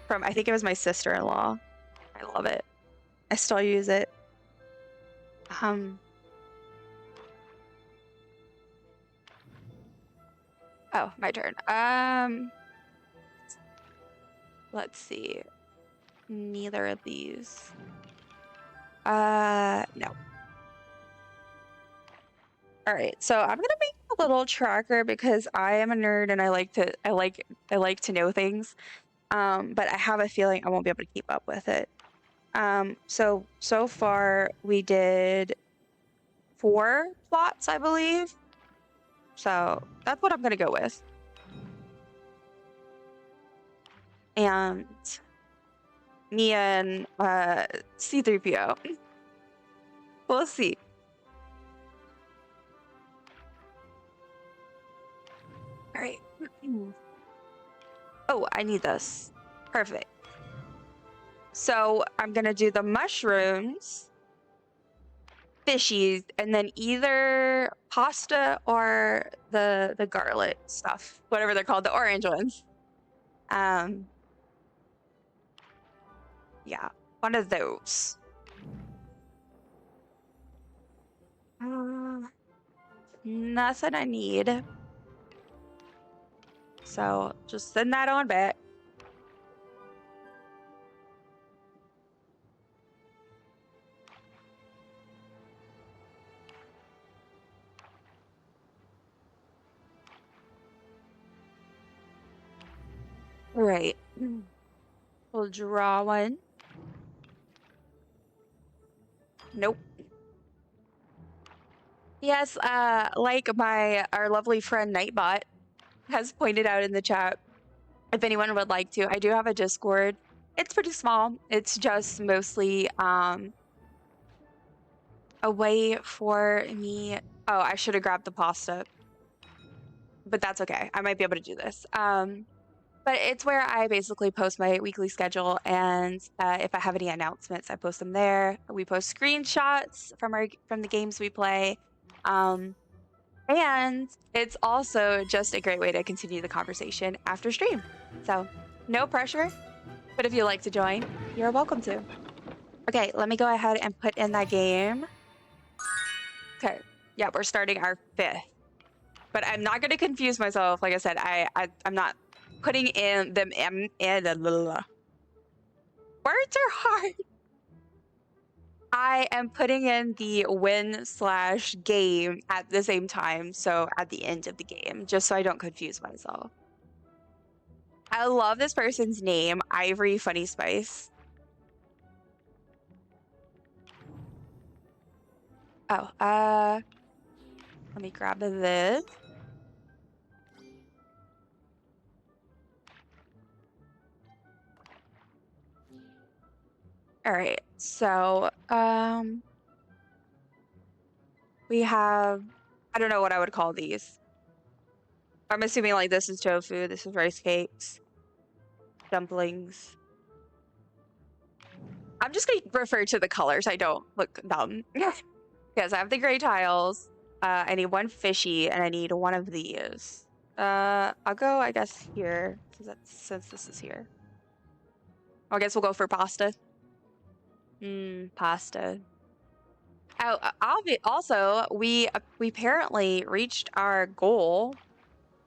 from, I think it was my sister-in-law. I love it. I still use it. Oh, my turn. Let's see. Neither of these. No. All right, so I'm gonna make a little tracker because I am a nerd and I like to know things. But I have a feeling I won't be able to keep up with it. So far we did 4 plots, I believe. So that's what I'm gonna go with. And me and C3PO. We'll see. All right. Oh, I need this. Perfect. So I'm gonna do the mushrooms, fishies, and then either pasta or the garlic stuff, whatever they're called, the orange ones. Yeah, one of those. Nothing I need. So just send that on back. Right. We'll draw one. Nope. Yes, like our lovely friend Nightbot has pointed out in the chat, if anyone would like to, I do have a Discord. It's pretty small. It's just mostly a way for me. Oh, I should have grabbed the pasta, but that's okay. I might be able to do this. But it's where I basically post my weekly schedule, and if I have any announcements, I post them there. We post screenshots from the games we play, and it's also just a great way to continue the conversation after stream. So no pressure, but if you'd like to join, you're welcome to. Okay, let me go ahead and put in that game. Okay, yeah, we're starting our 5th, but I'm not going to confuse myself. Like I said, I'm not putting in them in words are hard. I am putting in the win/game at the same time, so at the end of the game, just so I don't confuse myself. I love this person's name, Ivory Funny Spice. Oh, let me grab this. All right, so We have, I don't know what I would call these. I'm assuming like this is tofu, this is rice cakes, dumplings. I'm just going to refer to the colors. I don't look dumb. Yes, I have the gray tiles. I need one fishy, and I need one of these. I'll go, I guess, here, since this is here. I guess we'll go for pasta. Pasta. Oh, also, we apparently reached our goal.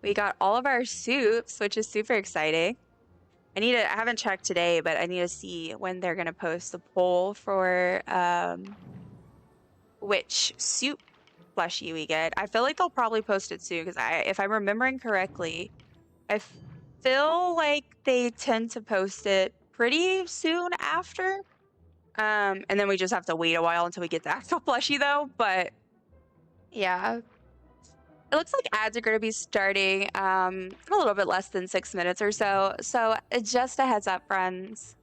We got all of our soups, which is super exciting. I haven't checked today, but I need to see when they're gonna post the poll for which soup plushie we get. I feel like they'll probably post it soon because if I'm remembering correctly, I feel like they tend to post it pretty soon after. And then we just have to wait a while until we get the actual plushie though. But yeah, it looks like ads are going to be starting a little bit less than 6 minutes or so. So just a heads up, friends.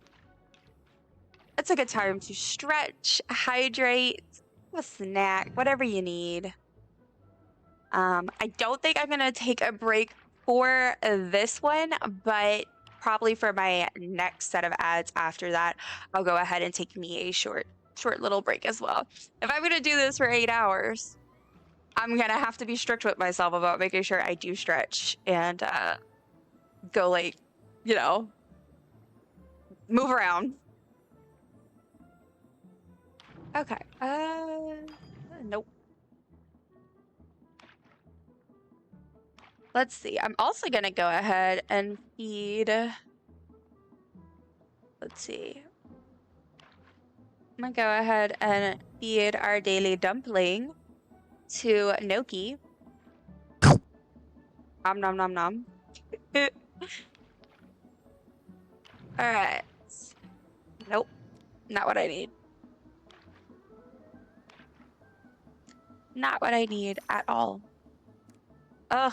It's a good time to stretch, hydrate, a snack, whatever you need. I don't think I'm going to take a break for this one, but probably for my next set of ads after that, I'll go ahead and take me a short little break as well. If I'm going to do this for 8 hours, I'm going to have to be strict with myself about making sure I do stretch and go like, you know, move around. Okay. Nope. Let's see. I'm also going to go ahead and feed. Let's see. I'm going to go ahead and feed our daily dumpling to Noki. Nom nom nom nom. All right. Nope. Not what I need. Not what I need at all. Ugh.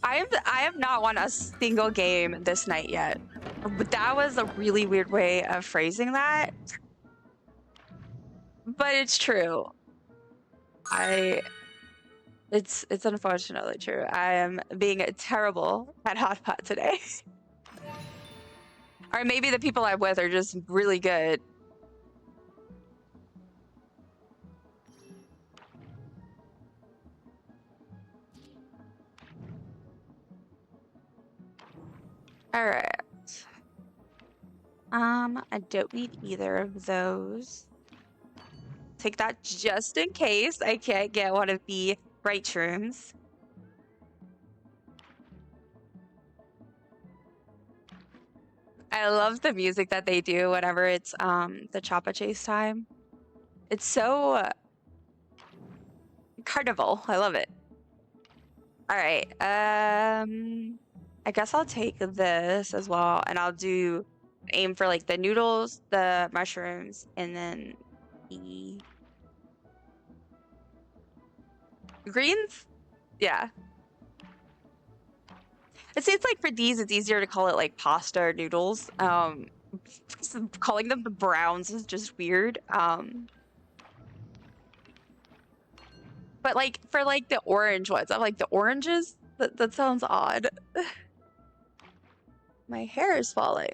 I have not won a single game this night yet. But that was a really weird way of phrasing that. But it's true. It's unfortunately true. I am being terrible at hot pot today. Or maybe the people I'm with are just really good. All right. I don't need either of those. Take that just in case I can't get one of the bright shrooms. I love the music that they do whenever it's the Choppa Chase time. It's so carnival. I love it. All right. I guess I'll take this as well, and I'll aim for like the noodles, the mushrooms, and then the greens. Yeah. It seems like for these, it's easier to call it like pasta or noodles. Calling them the browns is just weird. But like for like the orange ones, I'm like the oranges. That sounds odd. My hair is falling.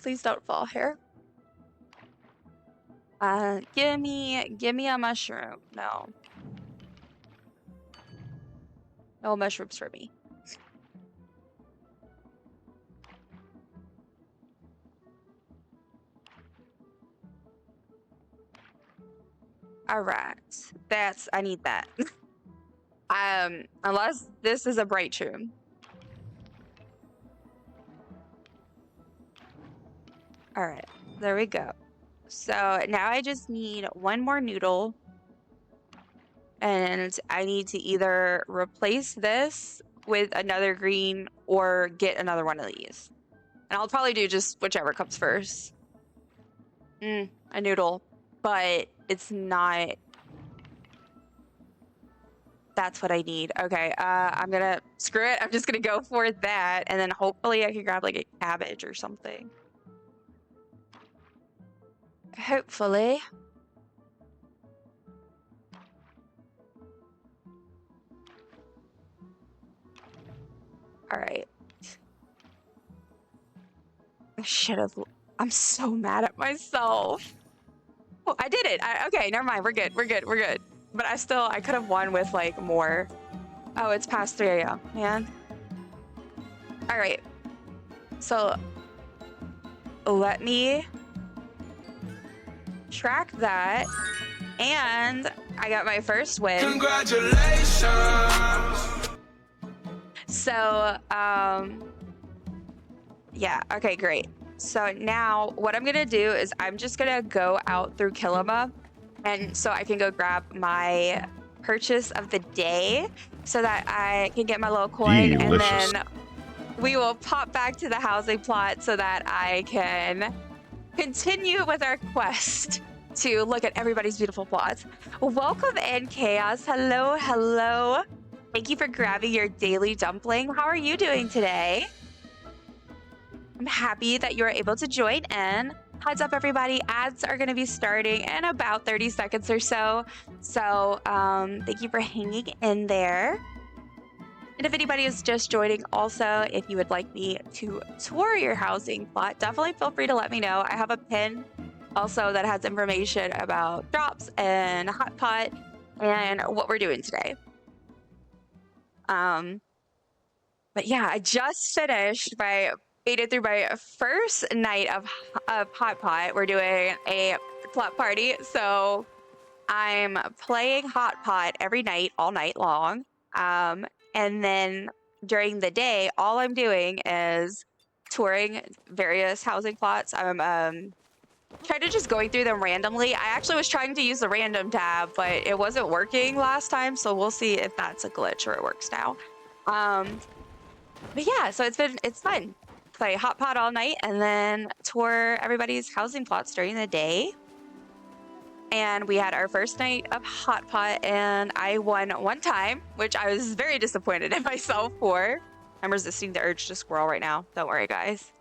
Please don't fall, hair. Give me a mushroom. No. No mushrooms for me. All right. I need that. Unless this is a bright shroom. All right, there we go. So now I just need one more noodle, and I need to either replace this with another green or get another one of these. And I'll probably do just whichever comes first. A noodle, but it's not. That's what I need. Okay, I'm gonna screw it. I'm just gonna go for that, and then hopefully I can grab like a cabbage or something. Hopefully. All right. I should have. I'm so mad at myself. Oh, I did it. Okay, never mind. We're good. We're good. We're good. But I could have won with like more. Oh, it's past 3 a.m. Man. All right. So let me track that. And I got my first win. Congratulations. So, yeah. Okay, great. So now what I'm going to do is I'm just going to go out through Kilima. And so I can go grab my purchase of the day so that I can get my little coin. Delicious. And then we will pop back to the housing plot so that I can continue with our quest to look at everybody's beautiful plots. Welcome in, Chaos. Hello, hello. Thank you for grabbing your daily dumpling. How are you doing today? I'm happy that you were able to join in. Heads up, everybody, ads are going to be starting in about 30 seconds or so. So thank you for hanging in there. And if anybody is just joining also, if you would like me to tour your housing plot, definitely feel free to let me know. I have a pin also that has information about drops and hot pot and what we're doing today. But yeah, I just finished made it through my first night of hot pot. We're doing a plot party, so I'm playing hot pot every night, all night long. And then during the day, all I'm doing is touring various housing plots. I'm kind of just going through them randomly. I actually was trying to use the random tab, but it wasn't working last time, so we'll see if that's a glitch or it works now. But yeah, so it's fun. Play hot pot all night and then tour everybody's housing plots during the day. And we had our first night of hot pot and I won one time, which I was very disappointed in myself for. I'm resisting the urge to squirrel right now. Don't worry, guys.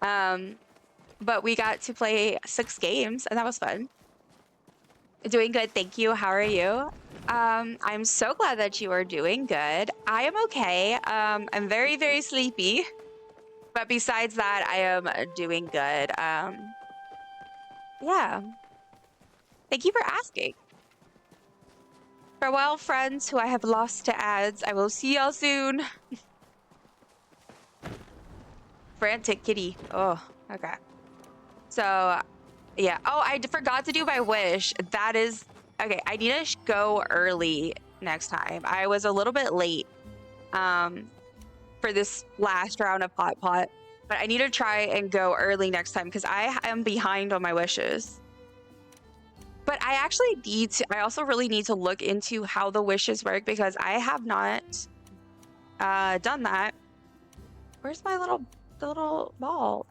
But we got to play 6 games and that was fun. Doing good, thank you. How are you? I'm so glad that you are doing good. I am okay. I'm very, very sleepy. But besides that, I am doing good. Yeah. Thank you for asking. Farewell, friends who I have lost to ads. I will see y'all soon. Frantic kitty. Oh, okay. So, yeah. Oh, I forgot to do my wish. That is... Okay, I need to go early next time. I was a little bit late for this last round of hot pot. But I need to try and go early next time because I am behind on my wishes. But I actually I also really need to look into how the wishes work because I have not done that. Where's my the little ball?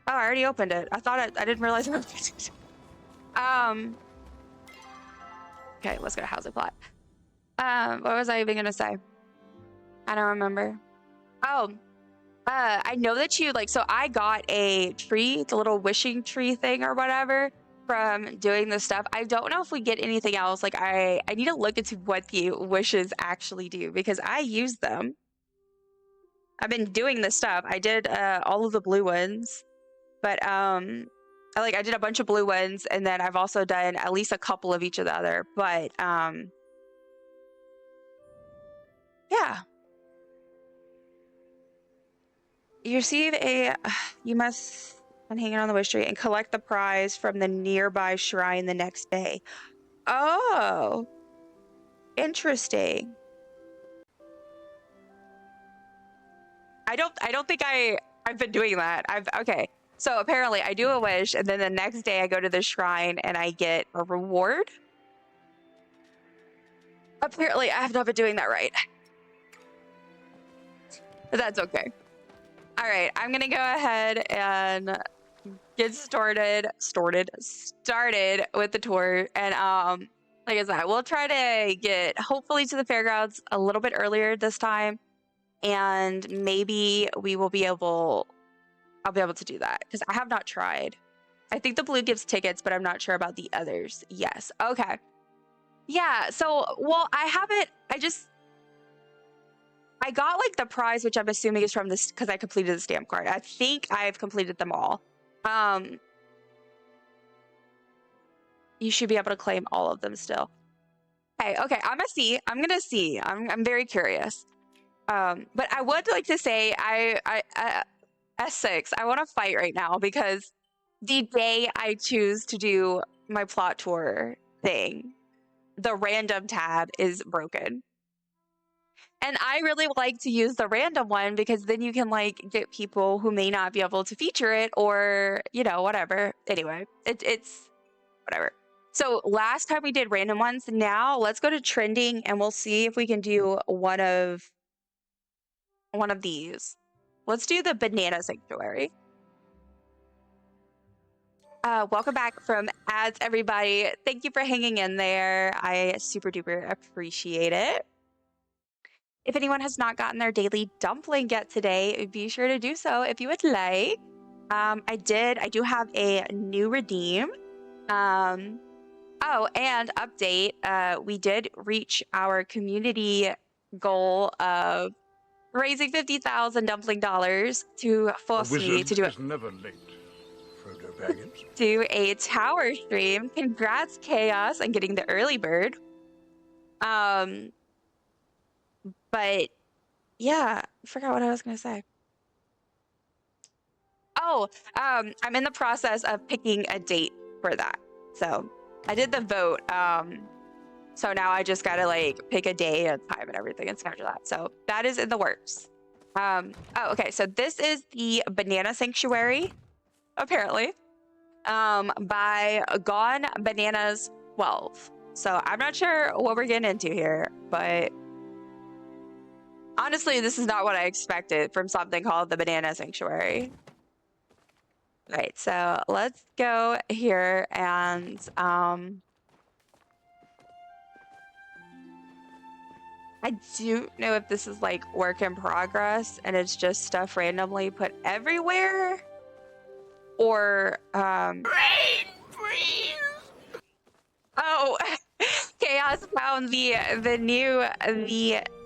Oh, I already opened it. I didn't realize I opened it. Okay, let's go to housing plot. What was I even gonna say? I don't remember. Oh, I know that you so I got a tree, the little wishing tree thing or whatever from doing this stuff. I don't know if we get anything else. Like I need to look into what the wishes actually do because I use them. I've been doing this stuff. I did all of the blue ones, but I did a bunch of blue ones and then I've also done at least a couple of each of the other, but yeah. You must hang it on the wish tree and collect the prize from the nearby shrine the next day. Oh, interesting. I don't think I've been doing that. Okay. So apparently I do a wish and then the next day I go to the shrine and I get a reward. Apparently I have not been doing that right. But that's okay. All right, I'm gonna go ahead and get started with the tour. And like I said, we'll try to get hopefully to the fairgrounds a little bit earlier this time. And maybe I'll be able to do that because I have not tried. I think the blue gives tickets, but I'm not sure about the others. Yes. Okay. Yeah. So, well, I I got like the prize, which I'm assuming is from this because I completed the stamp card. I think I've completed them all. You should be able to claim all of them still. Okay, I'm gonna see. I'm very curious. But I would like to say S6, I want to fight right now because the day I choose to do my plot tour thing, the random tab is broken. And I really like to use the random one because then you can like get people who may not be able to feature it or, you know, whatever. Anyway, it's whatever. So last time we did random ones. Now let's go to trending and we'll see if we can do one of these. Let's do the banana sanctuary. Welcome back from ads, everybody. Thank you for hanging in there. I super duper appreciate it. If anyone has not gotten their daily dumpling yet today, be sure to do so if you would like. I do have a new redeem. Oh, and update, we did reach our community goal of raising 50,000 dumpling dollars to force me to do it. Never late. Frodo Baggins. Do a tower stream. Congrats, Chaos, on getting the early bird. But yeah, I forgot what I was gonna say. Oh, I'm in the process of picking a date for that. So I did the vote. So now I just gotta like pick a day and time and everything and schedule that. So that is in the works. Oh, okay. So this is the Banana Sanctuary, apparently, by Gone Bananas 12. So I'm not sure what we're getting into here, but honestly, this is not what I expected from something called the Banana Sanctuary. Right, so let's go here and I don't know if this is like work in progress and it's just stuff randomly put everywhere or oh, Chaos found the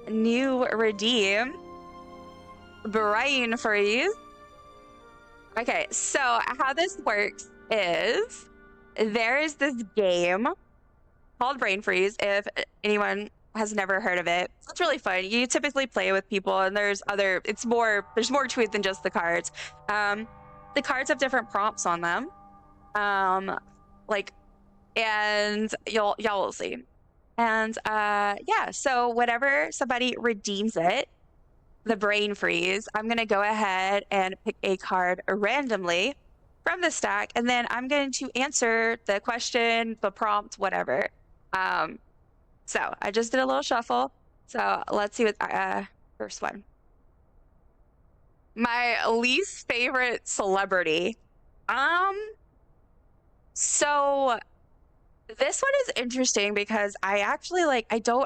new redeem, brain freeze. Okay, so how this works is there is this game called Brain Freeze. If anyone has never heard of it, it's really fun. You typically play with people, and there's more to it than just the cards. The cards have different prompts on them, and y'all will see. And yeah, so whenever somebody redeems it, the brain freeze, I'm going to go ahead and pick a card randomly from the stack, and then I'm going to answer the question, the prompt, whatever. So I just did a little shuffle. So let's see what first one. My least favorite celebrity. So this one is interesting because I actually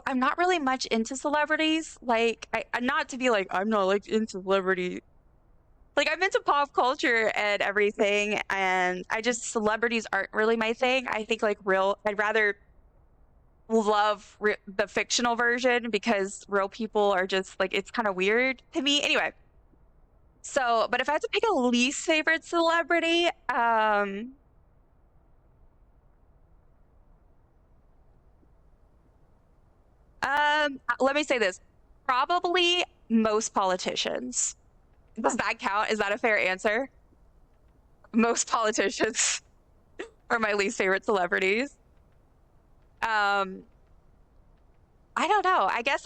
I'm not really much into celebrities. Like, I'm not to be like, I'm not like into celebrity. Like, I'm into pop culture and everything, and celebrities aren't really my thing. I think I'd rather love the fictional version because real people are just like, it's kind of weird to me. Anyway, so, but if I had to pick a least favorite celebrity, let me say this. Probably most politicians. Does that count? Is that a fair answer? Most politicians are my least favorite celebrities. I don't know. I guess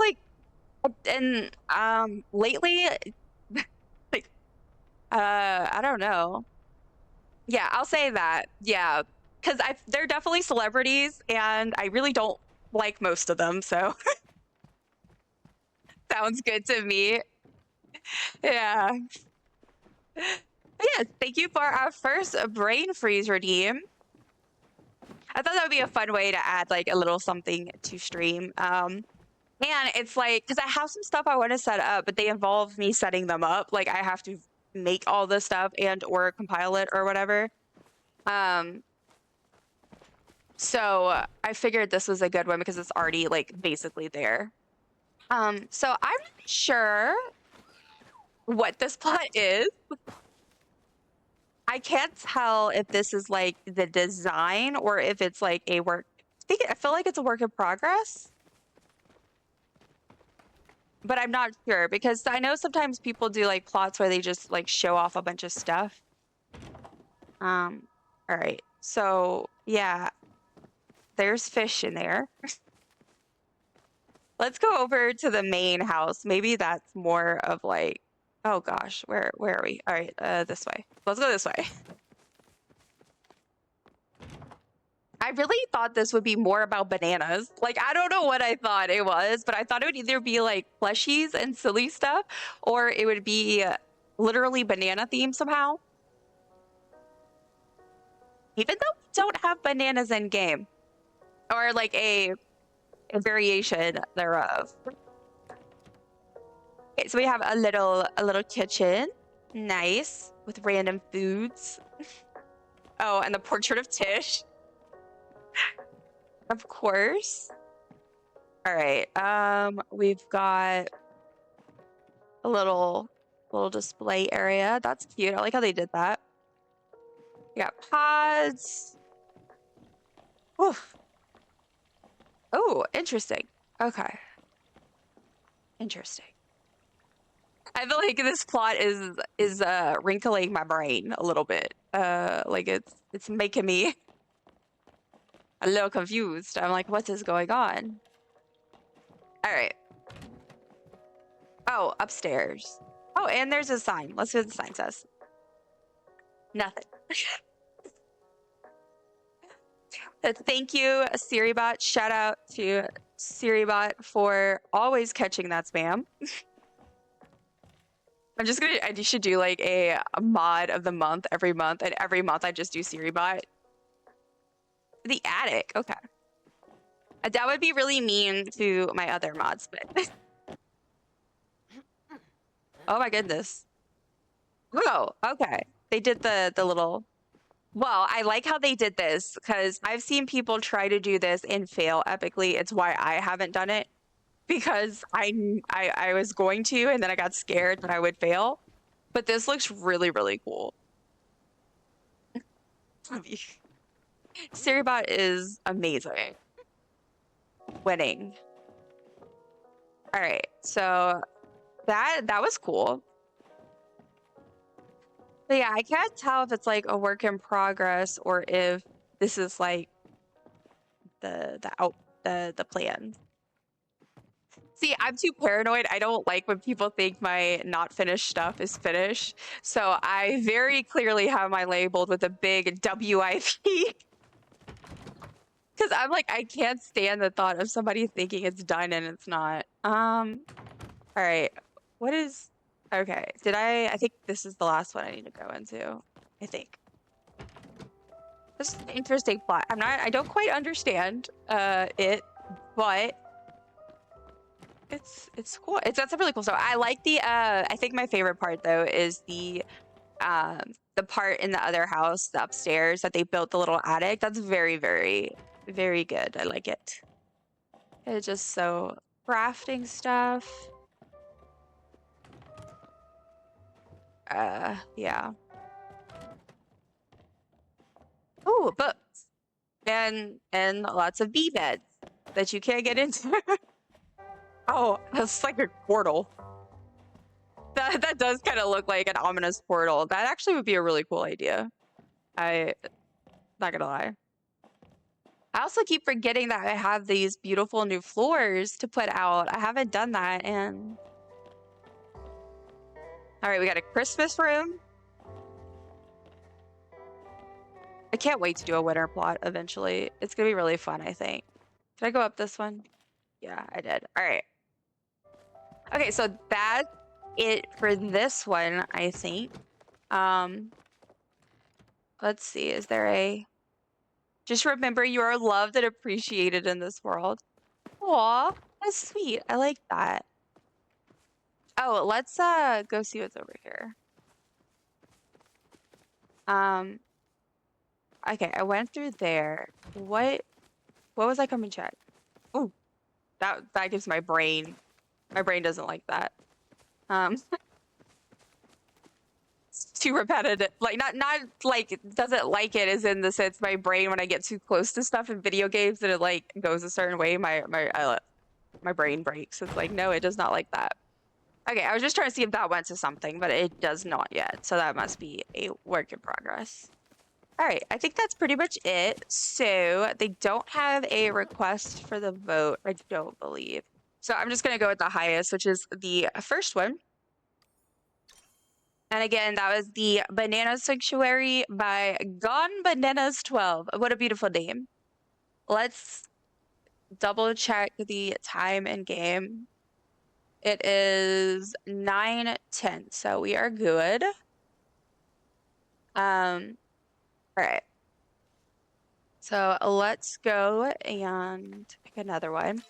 lately I don't know. Yeah, I'll say that. Yeah, because they're definitely celebrities and I really don't like most of them, so sounds good to me. Yeah. But yeah, thank you for our first brain freeze redeem. I thought that would be a fun way to add like a little something to stream. And it's like, because I have some stuff I want to set up, but they involve me setting them up. Like I have to make all this stuff and or compile it or whatever. So I figured this was a good one because it's already like basically there. So I'm not sure what this plot is. I can't tell if this is like the design or if it's like a work. I feel like it's a work in progress, but I'm not sure because I know sometimes people do like plots where they just like show off a bunch of stuff. All right. So yeah, there's fish in there. Let's go over to the main house. Maybe that's more of like, oh gosh, where are we? All right, this way. Let's go this way. I really thought this would be more about bananas. Like, I don't know what I thought it was, but I thought it would either be like plushies and silly stuff, or it would be literally banana themed somehow. Even though we don't have bananas in game, or like a variation thereof. Okay, so we have a little kitchen, nice, with random foods. Oh, and the portrait of Tish. Of course. All right. We've got a little display area. That's cute. I like how they did that. We got pods. Oof. Oh, interesting. Okay. Interesting. I feel like this plot is wrinkling my brain a little bit. Like it's making me a little confused. I'm like, what is going on? All right. Oh, upstairs. Oh, and there's a sign. Let's see what the sign says. Nothing. Thank you, SiriBot. Shout out to SiriBot for always catching that spam. I should do like a mod of the month every month, and every month I just do SiriBot. The attic, okay. That would be really mean to my other mods, but oh my goodness. Oh, okay. They did the little. Well, I like how they did this because I've seen people try to do this and fail epically. It's why I haven't done it because I was going to, and then I got scared that I would fail. But this looks really, really cool. SiriBot is amazing. Winning. All right, so that was cool. But yeah, I can't tell if it's like a work in progress or if this is like the plan. See, I'm too paranoid. I don't like when people think my not finished stuff is finished. So I very clearly have mine labeled with a big WIP. Because I'm like, I can't stand the thought of somebody thinking it's done and it's not. All right. What is... Okay. I think this is the last one I need to go into. I think. This is an interesting plot. I don't quite understand it, but it's cool. It's got some really cool stuff. I like the I think my favorite part though is the part in the other house, the upstairs, that they built the little attic. That's very, very, very good. I like it. It's just so crafting stuff. Yeah. Oh, books. And lots of bee beds that you can't get into. Oh, that's like a portal. That does kind of look like an ominous portal. That actually would be a really cool idea. Not gonna lie. I also keep forgetting that I have these beautiful new floors to put out. I haven't done that, and... All right, we got a Christmas room. I can't wait to do a winter plot eventually. It's gonna be really fun, I think. Did I go up this one? Yeah, I did. All right. Okay, so that's it for this one, I think. Let's see, is there a... Just remember you are loved and appreciated in this world. Aw, that's sweet. I like that. Oh, let's go see what's over here. Okay, I went through there. What was I coming to check? Oh, that gives my brain My brain doesn't like that. It's too repetitive. Like not like it doesn't like it as in the sense my brain when I get too close to stuff in video games and it like goes a certain way, my brain breaks. It's like, no, it does not like that. Okay, I was just trying to see if that went to something, but it does not yet. So that must be a work in progress. All right, I think that's pretty much it. So they don't have a request for the vote, I don't believe. So I'm just gonna go with the highest, which is the first one. And again, that was the Banana Sanctuary by Gone Bananas 12. What a beautiful name. Let's double check the time and game. It is 9:10, so we are good. All right. So let's go and pick another one.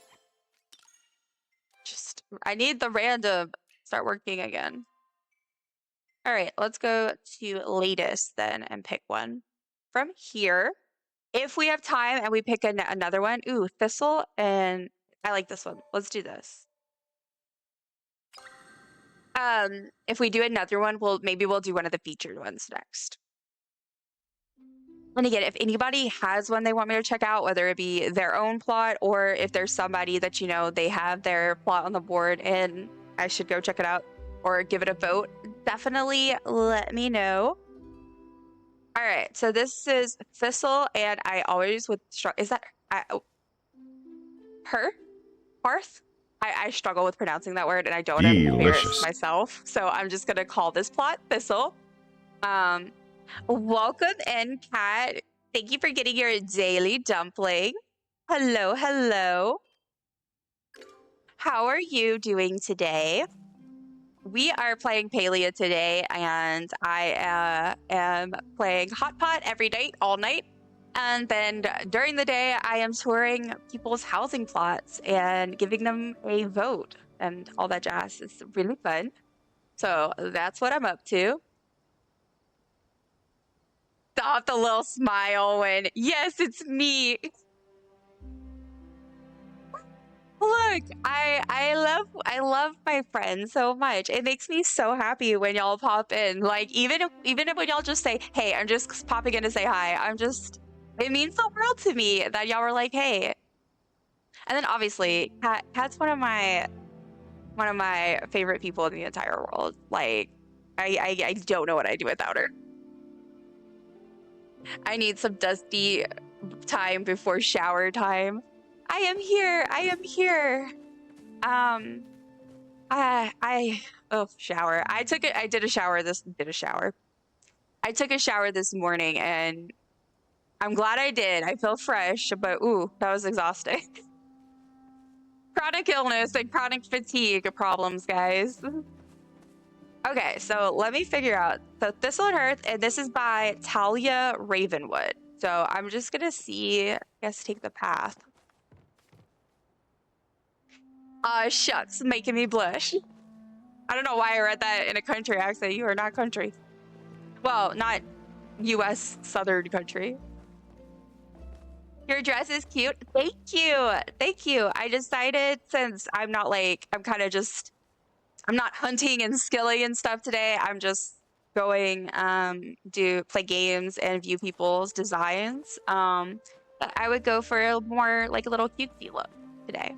I need the random start working again. All right, let's go to latest then and pick one from here. If we have time and we pick another one, ooh, thistle, and I like this one. Let's do this. If we do another one, maybe we'll do one of the featured ones next. And again, if anybody has one they want me to check out, whether it be their own plot or if there's somebody that you know they have their plot on the board and I should go check it out or give it a vote, definitely let me know. All right, so this is Thistle, and I always would struggle. Is that her? Parth? I struggle with pronouncing that word, and I don't embarrass myself, so I'm just gonna call this plot Thistle. Welcome in, Kat. Thank you for getting your daily dumpling. Hello, hello. How are you doing today? We are playing Palia today, and I am playing Hot Pot every night, all night. And then during the day, I am touring people's housing plots and giving them a vote and all that jazz. It's really fun. So that's what I'm up to. Stop the little smile when, yes, it's me. Look, I love my friends so much. It makes me so happy when y'all pop in. Like even if when y'all just say, "Hey, I'm just popping in to say hi." It means the world to me that y'all were like, "Hey." And then obviously, Kat's one of my favorite people in the entire world. Like I don't know what I'd do without her. I need some dusty time before shower time. I am here. I am here. Shower. I took a shower this morning and I'm glad I did. I feel fresh, but ooh, that was exhausting. Chronic illness and chronic fatigue problems, guys. Okay, so let me figure out. So Thistle and Hearth, and this is by Talia Ravenwood. So I'm just gonna see, I guess take the path. Shucks, making me blush. I don't know why I read that in a country accent. You are not country. Well, not U.S. Southern country. Your dress is cute. Thank you. Thank you. I decided since I'm not like, I'm not hunting and skilling and stuff today. I'm just going play games and view people's designs. I would go for a more like a little cutesy look today.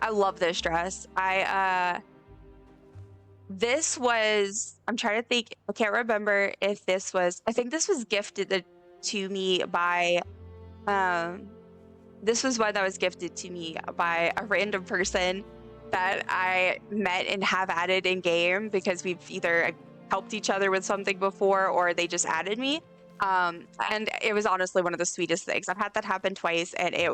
I love this dress. This was, I'm trying to think, I can't remember if I think this was gifted to me by, this was one that was gifted to me by a random person that I met and have added in game because we've either helped each other with something before or they just added me. And it was honestly one of the sweetest things. I've had that happen twice and it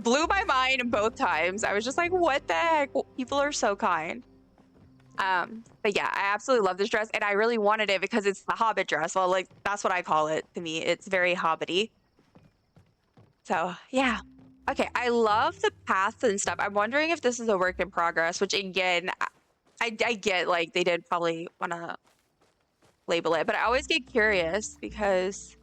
blew my mind both times. I was just like, what the heck? People are so kind. But yeah, I absolutely love this dress and I really wanted it because it's the Hobbit dress. Well, like that's what I call it to me. It's very Hobbity. So yeah. Okay, I love the paths and stuff. I'm wondering if this is a work in progress, which again, I get like they did probably want to label it, but I always get curious because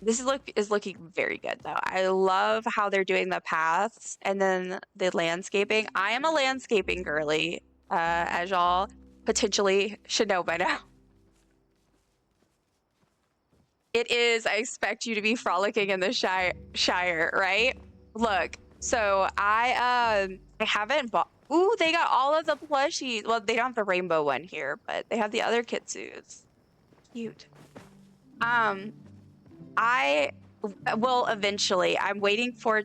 This is looking very good though. I love how they're doing the paths and then the landscaping. I am a landscaping girly, as y'all potentially should know by now. It is. I expect you to be frolicking in the Shire, right? Look, so I haven't bought. Ooh, they got all of the plushies. Well, they don't have the rainbow one here, but they have the other kitsus. Cute. I will eventually. I'm waiting for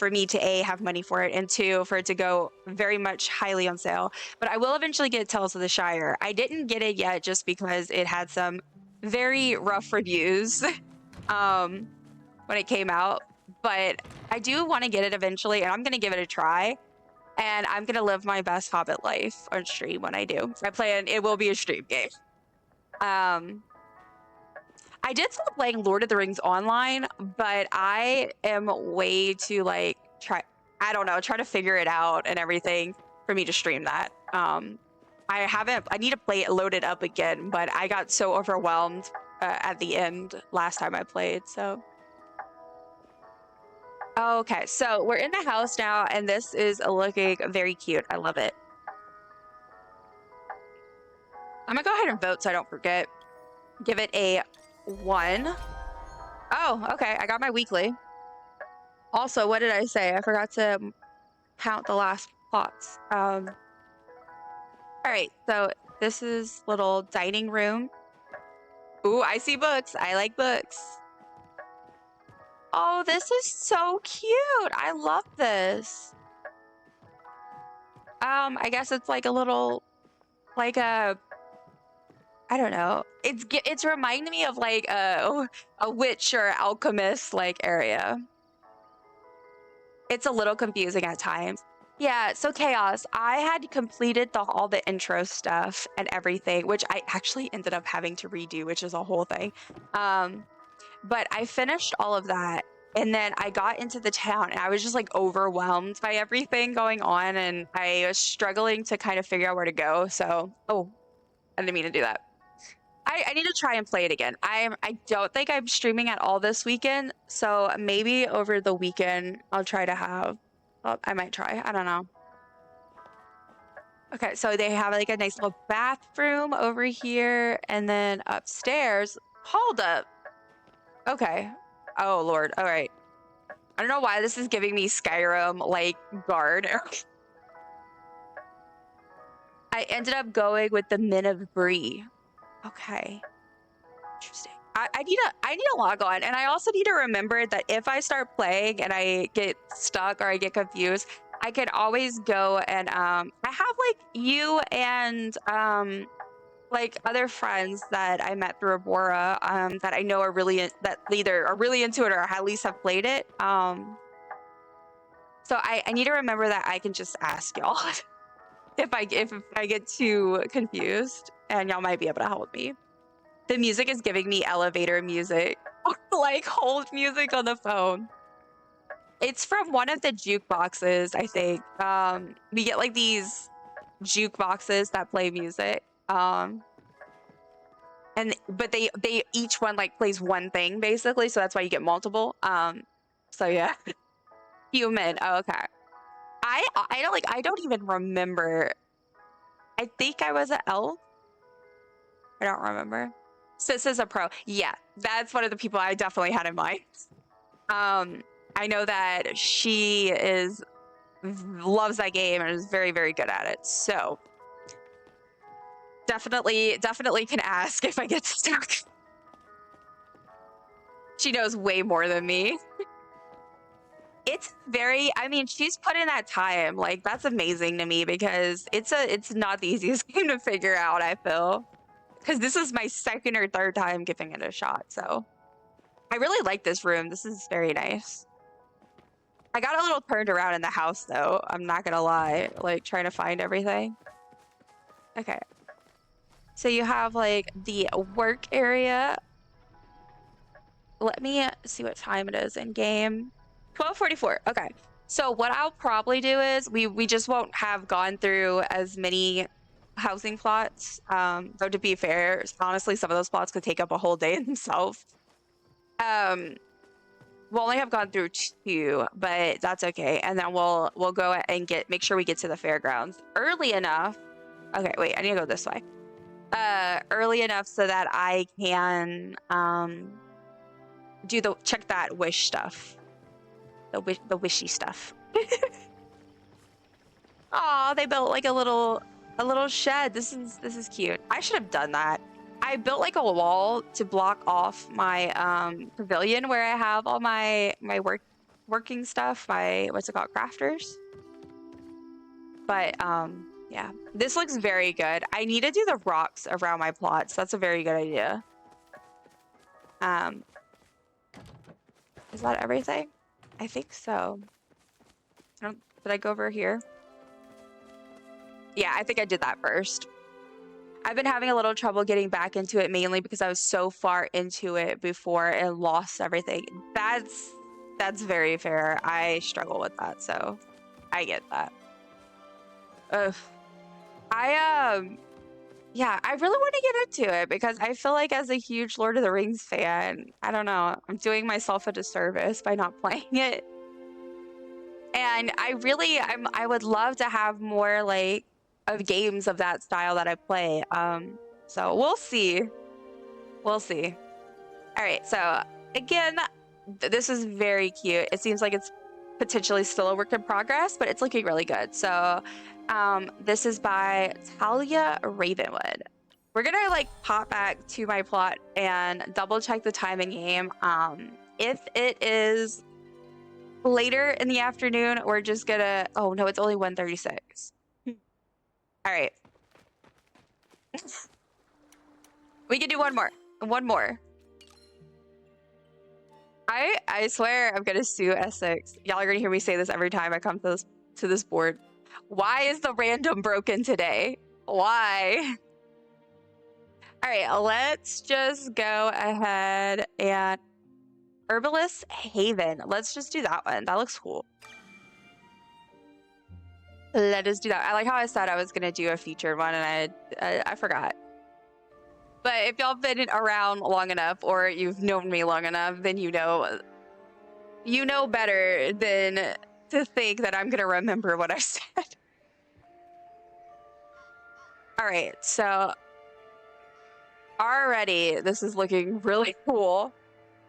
me to A, have money for it, and 2, for it to go very much highly on sale. But I will eventually get Tales of the Shire. I didn't get it yet just because it had some very rough reviews when it came out. But I do want to get it eventually, and I'm going to give it a try. And I'm going to live my best Hobbit life on stream when I do. I plan it will be a stream game. I did start playing Lord of the Rings online, but I am way too like try to figure it out and everything for me to stream that. I need to play it loaded up again, but I got so overwhelmed at the end last time I played, so. Okay, so we're in the house now, and this is looking very cute. I love it. I'm gonna go ahead and vote so I don't forget. Give it a 1. Oh, okay. I got my weekly. Also, what did I say? I forgot to count the last plots. All right. So this is little dining room. Ooh, I see books. I like books. Oh, this is so cute. I love this. I guess it's like a little, like a, I don't know. It's reminding me of like a witch or alchemist like area. It's a little confusing at times. Yeah, so Chaos, I had completed all the intro stuff and everything, which I actually ended up having to redo, which is a whole thing. But I finished all of that, and then I got into the town, and I was just like overwhelmed by everything going on, and I was struggling to kind of figure out where to go. So, oh, I didn't mean to do that. I need to try and play it again. I don't think I'm streaming at all this weekend, so maybe over the weekend I'll try to have. Well, I might try. I don't know. Okay, so they have like a nice little bathroom over here, and then upstairs. Hold up. Okay. Oh Lord. All right. I don't know why this is giving me Skyrim like guard. I ended up going with the Men of Bree. Okay. Interesting. I need to log on, and I also need to remember that if I start playing and I get stuck or I get confused, I can always go and I have like you and like other friends that I met through Abora that I know are that either are really into it or at least have played it. So I need to remember that I can just ask y'all if I get too confused, and y'all might be able to help me. The music is giving me elevator music, like hold music on the phone. It's from one of the jukeboxes, I think. We get like these jukeboxes that play music. But they each one like plays one thing basically, so that's why you get multiple. So yeah. Human. Oh, okay. I don't even remember. I think I was an elf. I don't remember. Sis is a pro. Yeah, that's one of the people I definitely had in mind. I know that she loves that game and is very, very good at it. So definitely can ask if I get stuck. She knows way more than me. It's I mean, she's put in that time. Like, that's amazing to me because it's not the easiest game to figure out, I feel. Because this is my second or third time giving it a shot, so. I really like this room. This is very nice. I got a little turned around in the house, though. I'm not gonna lie. Like, trying to find everything. Okay. So you have, like, the work area. Let me see what time it is in game. 12:44. Okay. So what I'll probably do is we just won't have gone through as many housing plots. Though to be fair, honestly, some of those plots could take up a whole day in themselves. We'll only have gone through 2, but that's okay. And then we'll go and make sure we get to the fairgrounds early enough. Okay, wait, I need to go this way. Early enough so that I can check that wish stuff. The wishy stuff. Oh, they built like a little shed. This is cute. I should have done that. I built like a wall to block off my pavilion where I have all my working stuff, my what's it called, crafters. But yeah, this looks very good. I need to do the rocks around my plots. That's a very good idea. Is that everything? I think so. Did I go over here? Yeah, I think I did that first. I've been having a little trouble getting back into it, mainly because I was so far into it before and lost everything. That's very fair. I struggle with that, so I get that. Ugh. Yeah, I really want to get into it because I feel like as a huge Lord of the Rings fan, I don't know, I'm doing myself a disservice by not playing it. And I would love to have more like of games of that style that I play. So we'll see. We'll see. All right, so again, this is very cute. It seems like it's potentially still a work in progress, but it's looking really good. So this is by Palia Ravenwood. We're gonna like pop back to my plot and double check the time in game. If it is later in the afternoon, we're just gonna, oh no, it's only 1:36. All right. We can do one more. I swear I'm gonna sue Essex. Y'all are gonna hear me say this every time I come to this board. Why is the random broken today? Why? All right, let's just go ahead and Herbalist Haven. Let's just do that one. That looks cool. Let us do that. I like how I said I was gonna do a featured one and I forgot. But if y'all been around long enough or you've known me long enough, then you know better than to think that I'm gonna remember what I said. All right, so already this is looking really cool.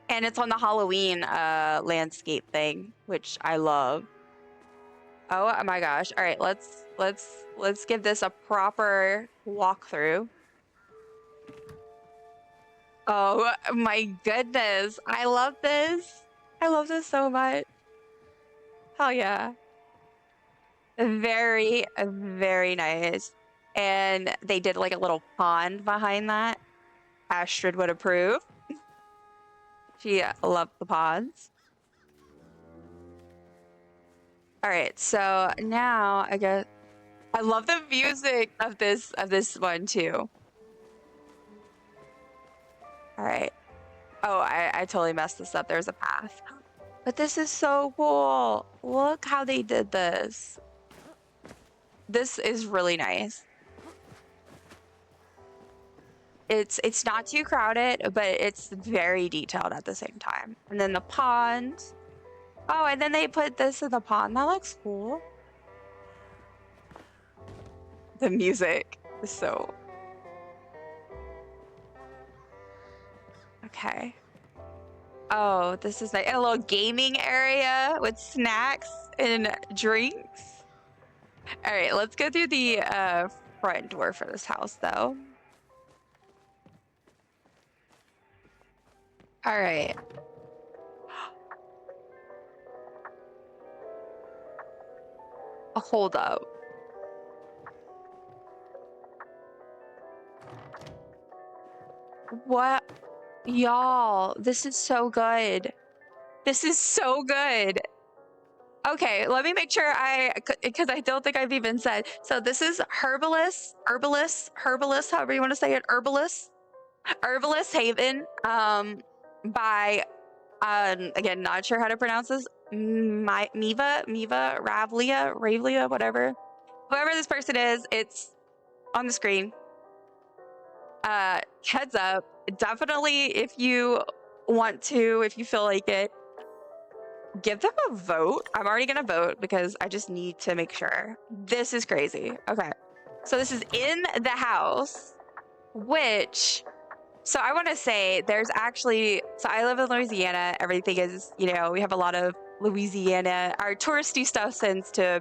And it's on the Halloween landscape thing, which I love. Oh my gosh. All right, let's give this a proper walkthrough. Oh my goodness. I love this. I love this so much. Hell yeah. Very, very nice. And they did like a little pond behind that. Astrid would approve. She loved the ponds. All right, so now I guess I love the music of this one too. All right. Oh, I totally messed this up. There's a path. But this is so cool. Look how they did this. This is really nice. It's not too crowded, but it's very detailed at the same time. And then the pond. Oh, and then they put this in the pond. That looks cool. The music is so... Okay. Oh, this is like a little gaming area with snacks and drinks. All right, let's go through the front door for this house, though. All right. Hold up. What? Y'all, this is so good. This is so good. Okay, let me make sure because I don't think I've even said. So this is Herbalist, however you want to say it, Herbalist Haven, by, again, not sure how to pronounce this, Miva, Ravlia, whatever. Whoever this person is, it's on the screen. Heads up, definitely if you want to, if you feel like it, give them a vote. I'm already gonna vote because I just need to make sure. This is crazy. Okay. So this is in the house, which, so I want to say there's actually, so I live in Louisiana. Everything is, you know, we have a lot of Louisiana, our touristy stuff tends to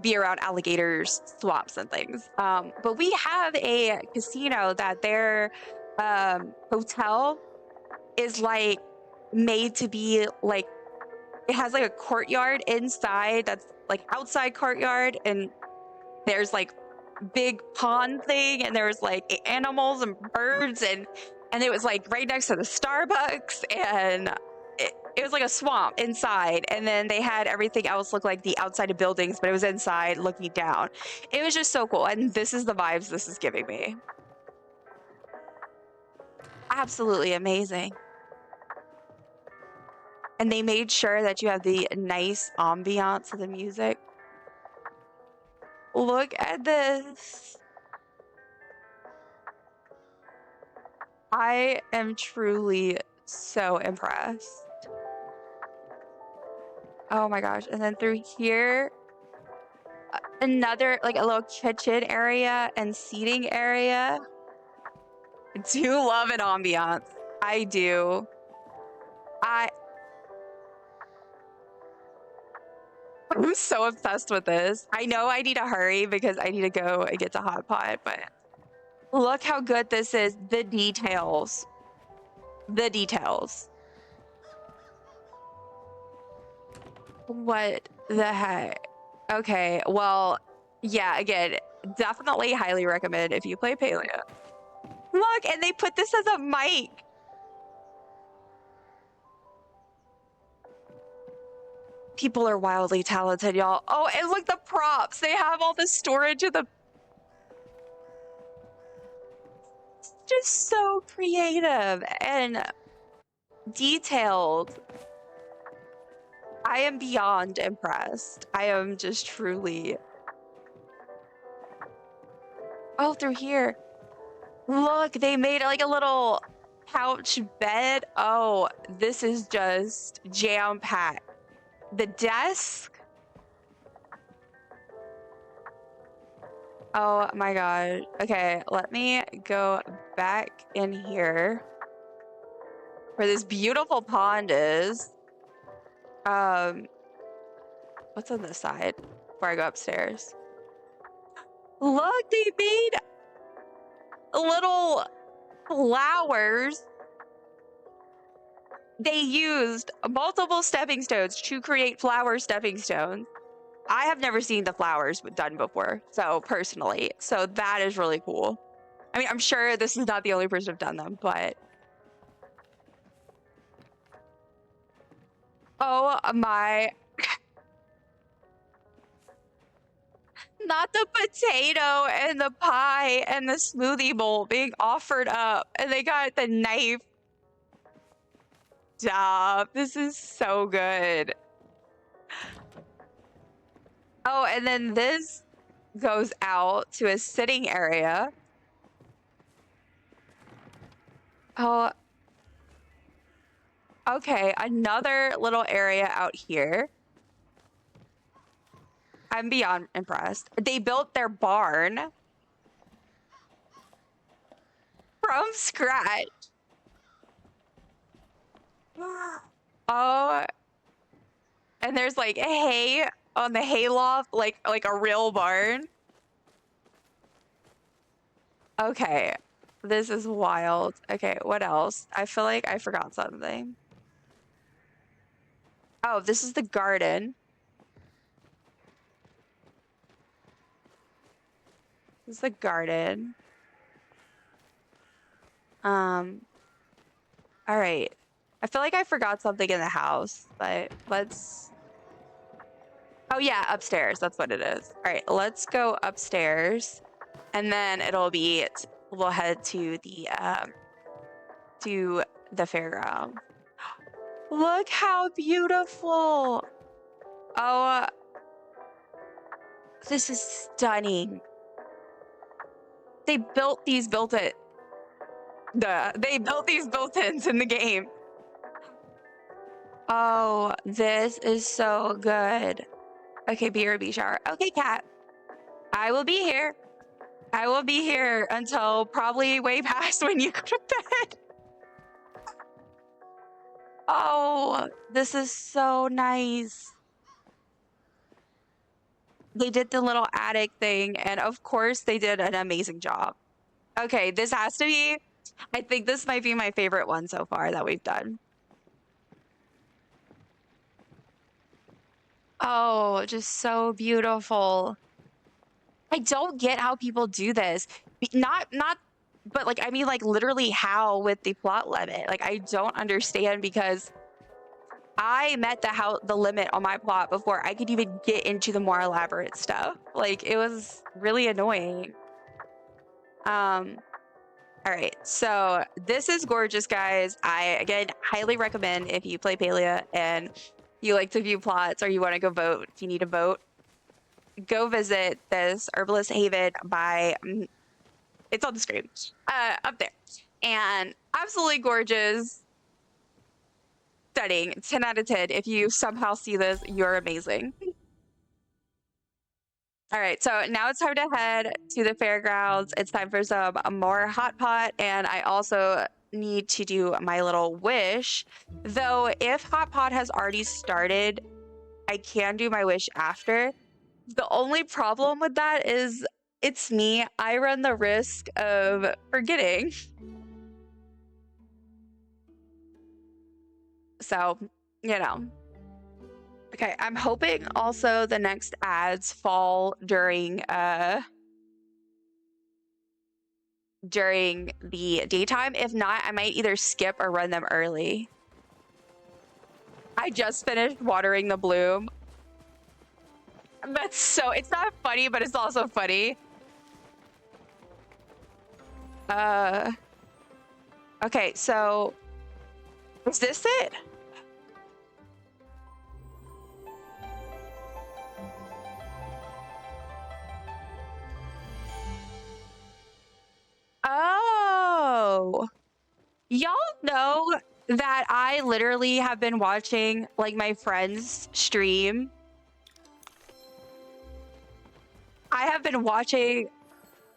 be around alligators, swamps, and things. But we have a casino that their hotel is like made to be like, it has like a courtyard inside that's like outside courtyard, and there's like big pond thing, and there's like animals and birds, and it was like right next to the Starbucks, and it was like a swamp inside, and then they had everything else look like the outside of buildings, but it was inside looking down. It was just so cool, and this is the vibes this is giving me. Absolutely amazing. And they made sure that you have the nice ambiance of the music. Look at this. I am truly so impressed. Oh my gosh. And then through here, another, like a little kitchen area and seating area. I do love an ambiance. I do. I'm so obsessed with this. I know I need to hurry because I need to go and get to Hot Pot, but look how good this is. The details. The details. What the heck? Okay, well, yeah, again, definitely highly recommend if you play Palia. Look, and they put this as a mic. People are wildly talented, y'all. Oh, and look, the props. They have all the storage of the... It's just so creative and detailed. I am beyond impressed. I am just truly... Oh, through here. Look, they made like a little couch bed. Oh, this is just jam-packed. The desk. Oh my god. Okay, let me go back in here where this beautiful pond is. What's on this side before I go upstairs? Look, they made little flowers. They used multiple stepping stones to create flower stepping stones. I have never seen the flowers done before, so personally. So that is really cool. I mean, I'm sure this is not the only person who've done them, but... Oh my... Not the potato and the pie and the smoothie bowl being offered up, and they got the knife. Stop. This is so good. Oh, and then this goes out to a sitting area. Oh. Okay, another little area out here. I'm beyond impressed. They built their barn from scratch. Oh, and there's like hay on the hayloft, like a real barn. Okay, this is wild. Okay, what else? I feel like I forgot something. Oh, this is the garden. This is the garden. All right. I feel like I forgot something in the house, but let's... Oh yeah, upstairs. That's what it is. All right, let's go upstairs, and then it'll be... We'll head to the fairground. Look how beautiful! Oh, this is stunning. They built these built-ins in the game. Oh, this is so good. Okay, BRB shower. Okay, cat. I will be here. I will be here until probably way past when you go to bed. Oh, this is so nice. They did the little attic thing, and of course they did an amazing job. Okay, this has to be, I think this might be my favorite one so far that we've done. Oh, just so beautiful. I don't get how people do this. Not, but like, I mean, like literally how with the plot limit. Like, I don't understand because I met the limit on my plot before I could even get into the more elaborate stuff. Like, it was really annoying. All right, so this is gorgeous, guys. I, again, highly recommend if you play Palia and you like to view plots or you want to go vote, if you need a vote, go visit this Herbalist Haven by, it's on the screen, up there. And absolutely gorgeous. Stunning. 10 out of 10. If you somehow see this, you're amazing. All right, so now it's time to head to the fairgrounds. It's time for some more hot pot, and I also need to do my little wish. Though if hot pot has already started, I can do my wish after. The only problem with that is it's me. I run the risk of forgetting. So, you know. Okay, I'm hoping also the next ads fall during the daytime. If not, I might either skip or run them early. I just finished watering the bloom. That's so, it's not funny, but it's also funny. Okay, so is this it? Oh, y'all know that I literally have been watching like my friends stream. I have been watching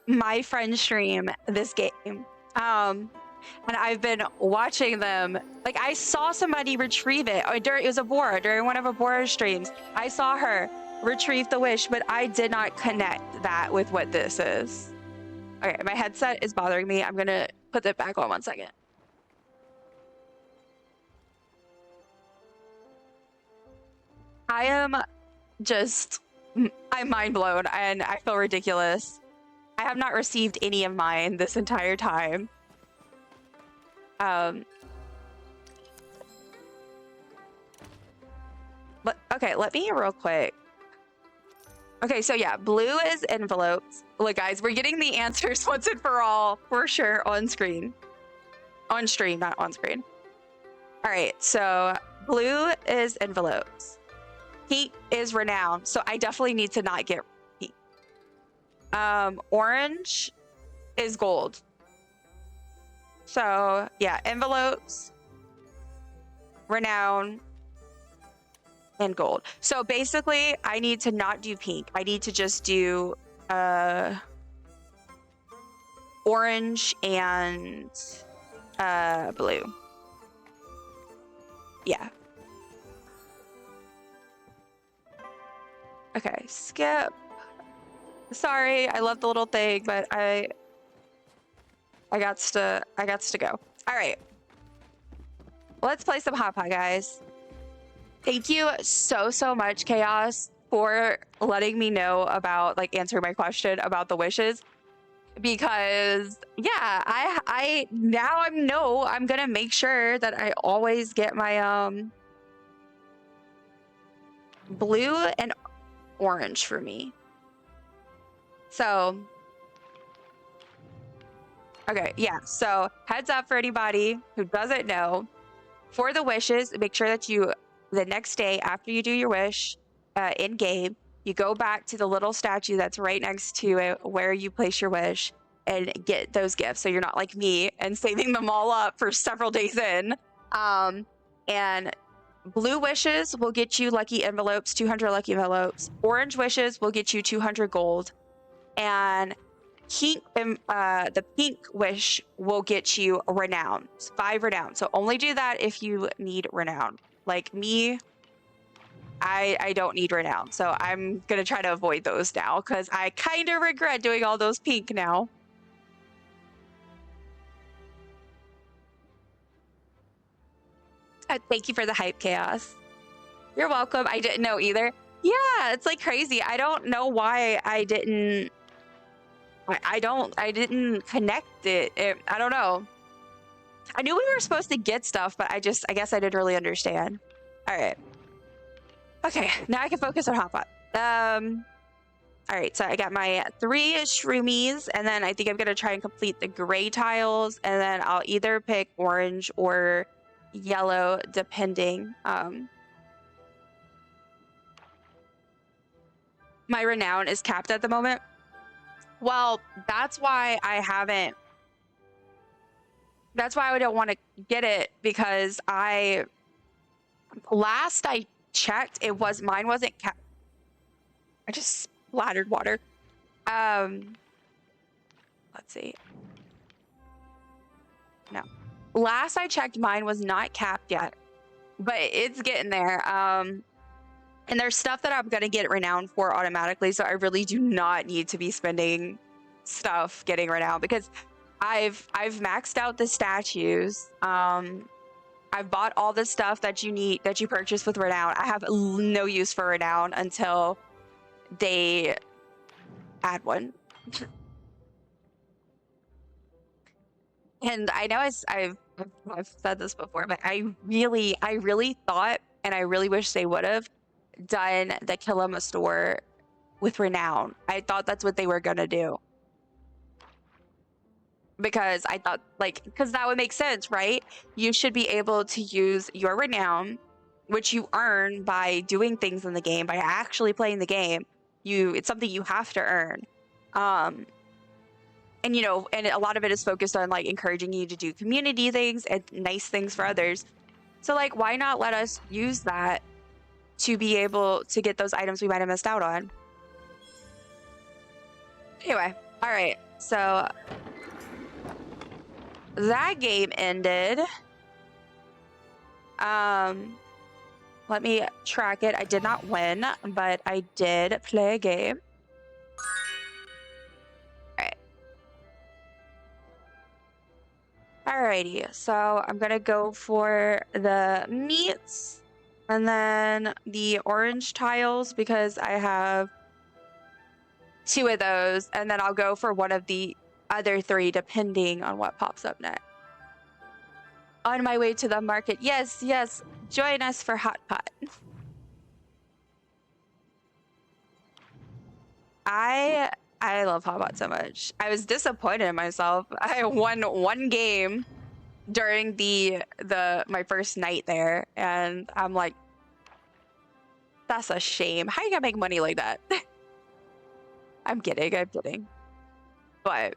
my friends stream this game. And I've been watching them. Like, I saw somebody retrieve it. It was Abora, during one of Abora's streams. I saw her retrieve the wish, but I did not connect that with what this is. Okay, my headset is bothering me. I'm gonna put it back on 1 second. I am just, I'm mind blown and I feel ridiculous. I have not received any of mine this entire time. Okay, let me real quick. Okay, so yeah, blue is envelopes. Look, guys, we're getting the answers once and for all, for sure, on screen. On stream, not on screen. All right, so blue is envelopes. Pink is renown, so I definitely need to not get pink. Orange is gold. So yeah, envelopes, renown, and gold. So basically, I need to not do pink. I need to just do orange and blue. Yeah. Okay, skip. Sorry, I love the little thing, but I got to go. All right. Let's play some Hot Pot, guys. Thank you so much, Chaos, for letting me know about, like, answering my question about the wishes. Because yeah, I now I'm gonna make sure that I always get my blue and orange for me. So okay, yeah, so heads up for anybody who doesn't know, for the wishes, make sure that you, the next day after you do your wish in game, you go back to the little statue that's right next to it where you place your wish and get those gifts, so you're not like me and saving them all up for several days in. And Blue wishes will get you lucky envelopes, 200 lucky envelopes. Orange wishes will get you 200 gold. And the pink wish will get you renown, 5 renown. So only do that if you need renown. Like me, I don't need renown. So I'm going to try to avoid those now because I kind of regret doing all those pink now. Thank you for the hype, Chaos. You're welcome. I didn't know either. Yeah, it's like crazy. I don't know why I didn't didn't connect it. I don't know. I knew we were supposed to get stuff, but I guess I didn't really understand. All right. Okay, now I can focus on Hotpot. All right, so I got my 3 shroomies, and then I think I'm gonna try and complete the gray tiles, and then I'll either pick orange or yellow, depending. My renown is capped at the moment. Well, that's why I don't want to get it, because last I checked, mine wasn't capped. I just splattered water. Let's see. No. Last I checked, mine was not capped yet, but it's getting there. And there's stuff that I'm gonna get renowned for automatically, so I really do not need to be spending stuff getting renowned, because I've maxed out the statues. I've bought all the stuff that you purchase with renown. I have no use for renown until they add one. And I know I've said this before, but I really thought, and I really wish they would have done the Kilima store with renown. I thought that's what they were gonna do, because I thought, because that would make sense, right? You should be able to use your renown, which you earn by doing things in the game, by actually playing the game. It's something you have to earn. And and a lot of it is focused on encouraging you to do community things and nice things for others. So why not let us use that to be able to get those items we might have missed out on? Anyway, all right, so that game ended. Let me track it. I did not win, but I did play a game. Alrighty, so I'm gonna go for the meats and then the orange tiles, because I have 2 of those, and then I'll go for one of the other 3 depending on what pops up next. On my way to the market. Yes, join us for Hot Pot. I love Hot Pot so much. I was disappointed in myself. I won 1 game during my first night there, and I'm like, that's a shame. How you gonna make money like that? I'm kidding. But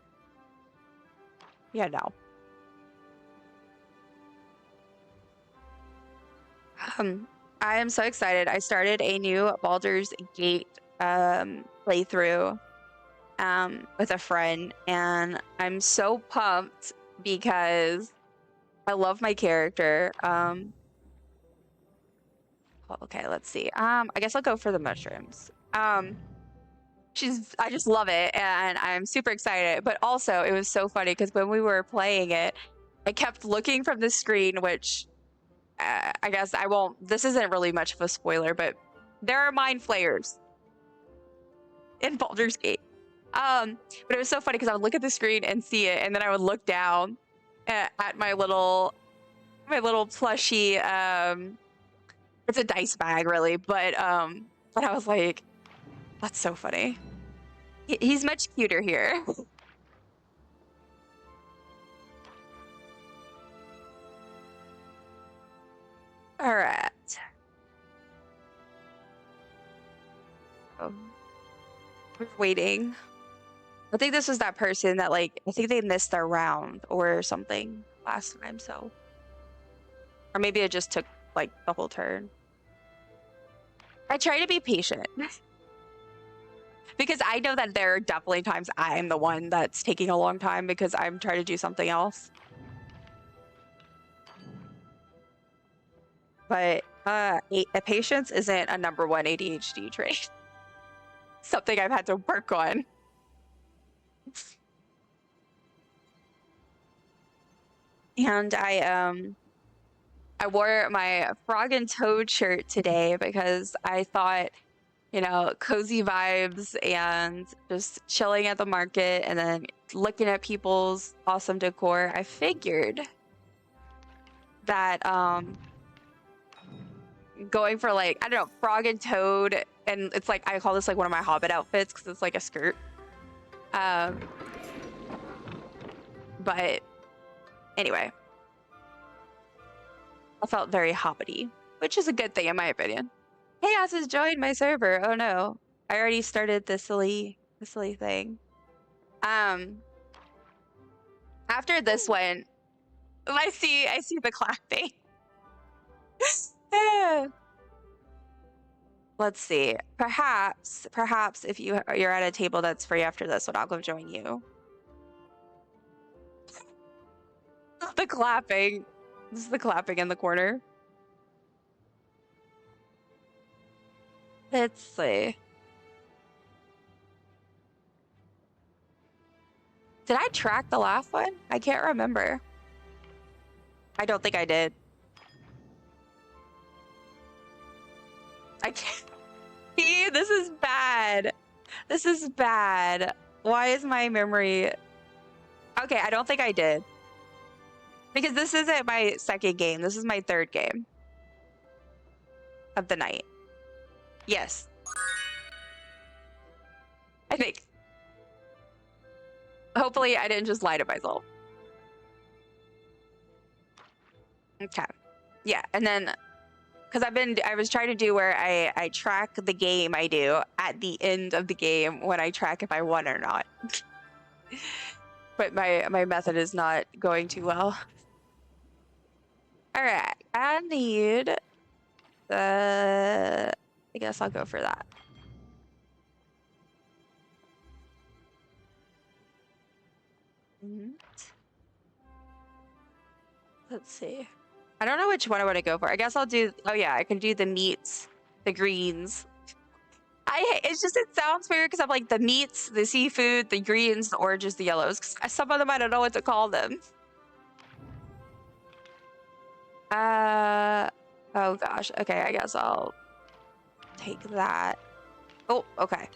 yeah, no. I am so excited. I started a new Baldur's Gate playthrough with a friend, and I'm so pumped because I love my character. Okay, let's see. I guess I'll go for the mushrooms. I just love it, and I'm super excited. But also, it was so funny because when we were playing it, I kept looking from the screen, which I guess I won't. This isn't really much of a spoiler, but there are mind flayers in Baldur's Gate. But it was so funny because I would look at the screen and see it, and then I would look down at my little plushie. It's a dice bag, really, but I was like, that's so funny. He's much cuter here. All right. We're waiting. I think this was that person that I think they missed their round or something last time, so. Or maybe it just took like the whole turn. I try to be patient. Because I know that there are definitely times I'm the one that's taking a long time because I'm trying to do something else. But patience isn't a #1 ADHD trait. Something I've had to work on. And I wore my Frog and Toad shirt today because I thought, you know, cozy vibes and just chilling at the market and then looking at people's awesome decor. I figured that going for like, I don't know, Frog and Toad, and it's like, I call this like one of my Hobbit outfits because it's like a skirt. But anyway, I felt very hobbity, which is a good thing in my opinion. Chaos has joined my server. Oh no, I already started the silly thing. After this one, I see the clapping. Let's see. Perhaps if you're at a table that's free after this one, I'll go join you. The clapping. This is the clapping in the corner. Let's see. Did I track the last one? I can't remember. I don't think I did. I can't. See, this is bad. This is bad. Why is my memory... Okay, I don't think I did. Because this isn't my second game. This is my third game of the night. Yes. I think. Hopefully I didn't just lie to myself. Okay. Yeah, and then because I was trying to do where I track the game I do at the end of the game when I track if I won or not. But my method is not going too well. All right, I need I guess I'll go for that. Let's see. I don't know which one I want to go for. I guess I'll do, oh yeah, I can do the meats, the greens. It sounds weird because I'm like the meats, the seafood, the greens, the oranges, the yellows. 'Cause some of them I don't know what to call them. Oh gosh. Okay, I guess I'll take that. Oh, okay.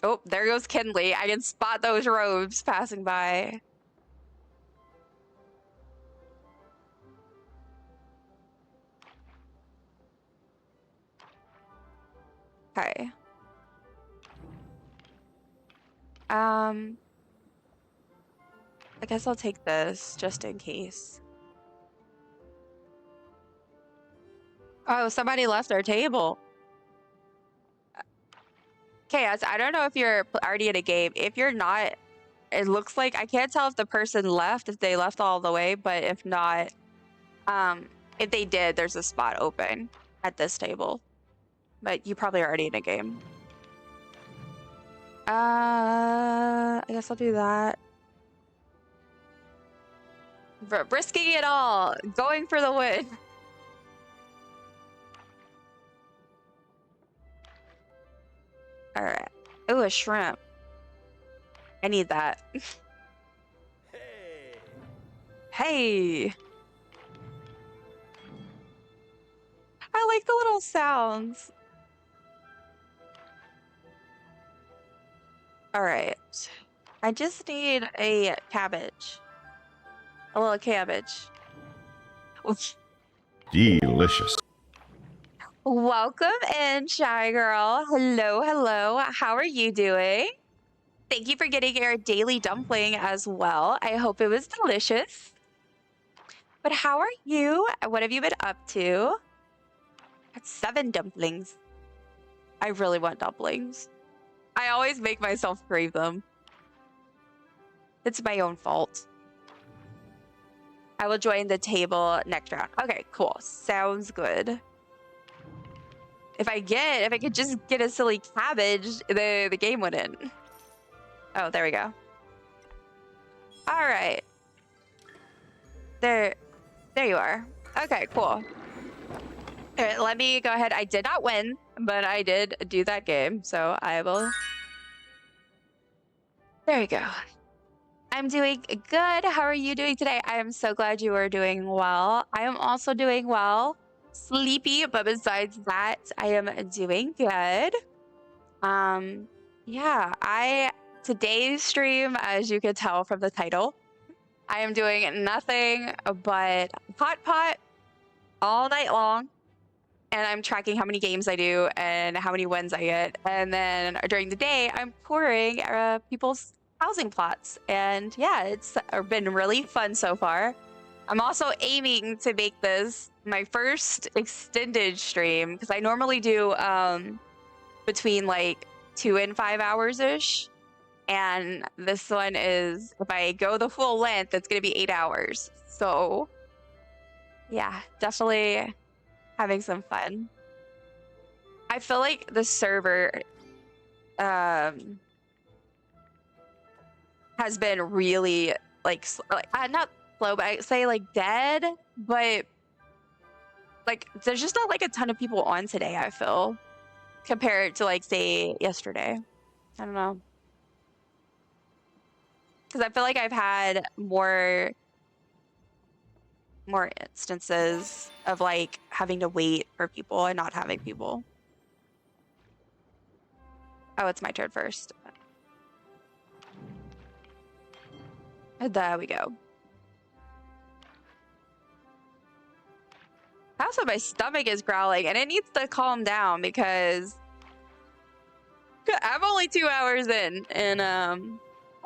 Oh, there goes Kinley. I can spot those robes passing by. Okay. I guess I'll take this just in case. Oh, somebody left our table. Chaos, I don't know if you're already in a game. If you're not, it looks like, I can't tell if the person left, if they left all the way, but if not, if they did, there's a spot open at this table. But you probably are already in a game. I guess I'll do that. Risking it all, going for the win. All right. Oh, a shrimp. I need that. Hey. Hey. I like the little sounds. All right. I just need a cabbage. A little cabbage. Delicious. Welcome in, Shy Girl. Hello, hello. How are you doing? Thank you for getting your daily dumpling as well. I hope it was delicious. But how are you? What have you been up to? That's 7 dumplings. I really want dumplings. I always make myself crave them. It's my own fault. I will join the table next round. Okay, cool. Sounds good. If I could just get a silly cabbage, the game would end. Oh, there we go. All right. There you are. Okay, cool. All right, let me go ahead. I did not win, but I did do that game, so I will. There we go. I'm doing good. How are you doing today? I am so glad you are doing well. I am also doing well. Sleepy, but besides that, I am doing good. Yeah, today's stream, as you could tell from the title, I am doing nothing but pot all night long. And I'm tracking how many games I do and how many wins I get. And then during the day, I'm touring people's housing plots. And yeah, it's been really fun so far. I'm also aiming to make this my first extended stream because I normally do between like 2 and 5 hours-ish. And this one is, if I go the full length, it's going to be 8 hours. So yeah, definitely having some fun. I feel like the server has been really like not slow, but I say like dead, but like there's just not like a ton of people on today, I feel, compared to like say yesterday. I don't know. Because I feel like I've had more instances of like having to wait for people and not having people. Oh, it's my turn first. There we go. Also, my stomach is growling and it needs to calm down because I'm only 2 hours in and I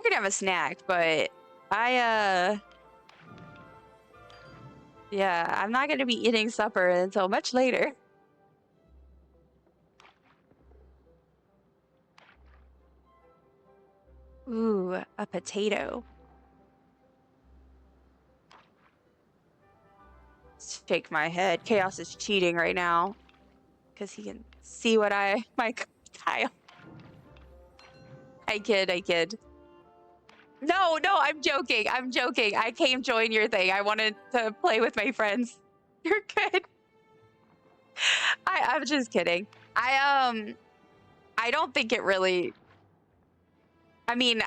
could have a snack, but yeah, I'm not gonna be eating supper until much later. Ooh, a potato. Shake my head. Chaos is cheating right now because he can see what my tile. I kid. No, I'm joking. I came join your thing. I wanted to play with my friends. You're good. I'm just kidding. I don't think it really. I mean,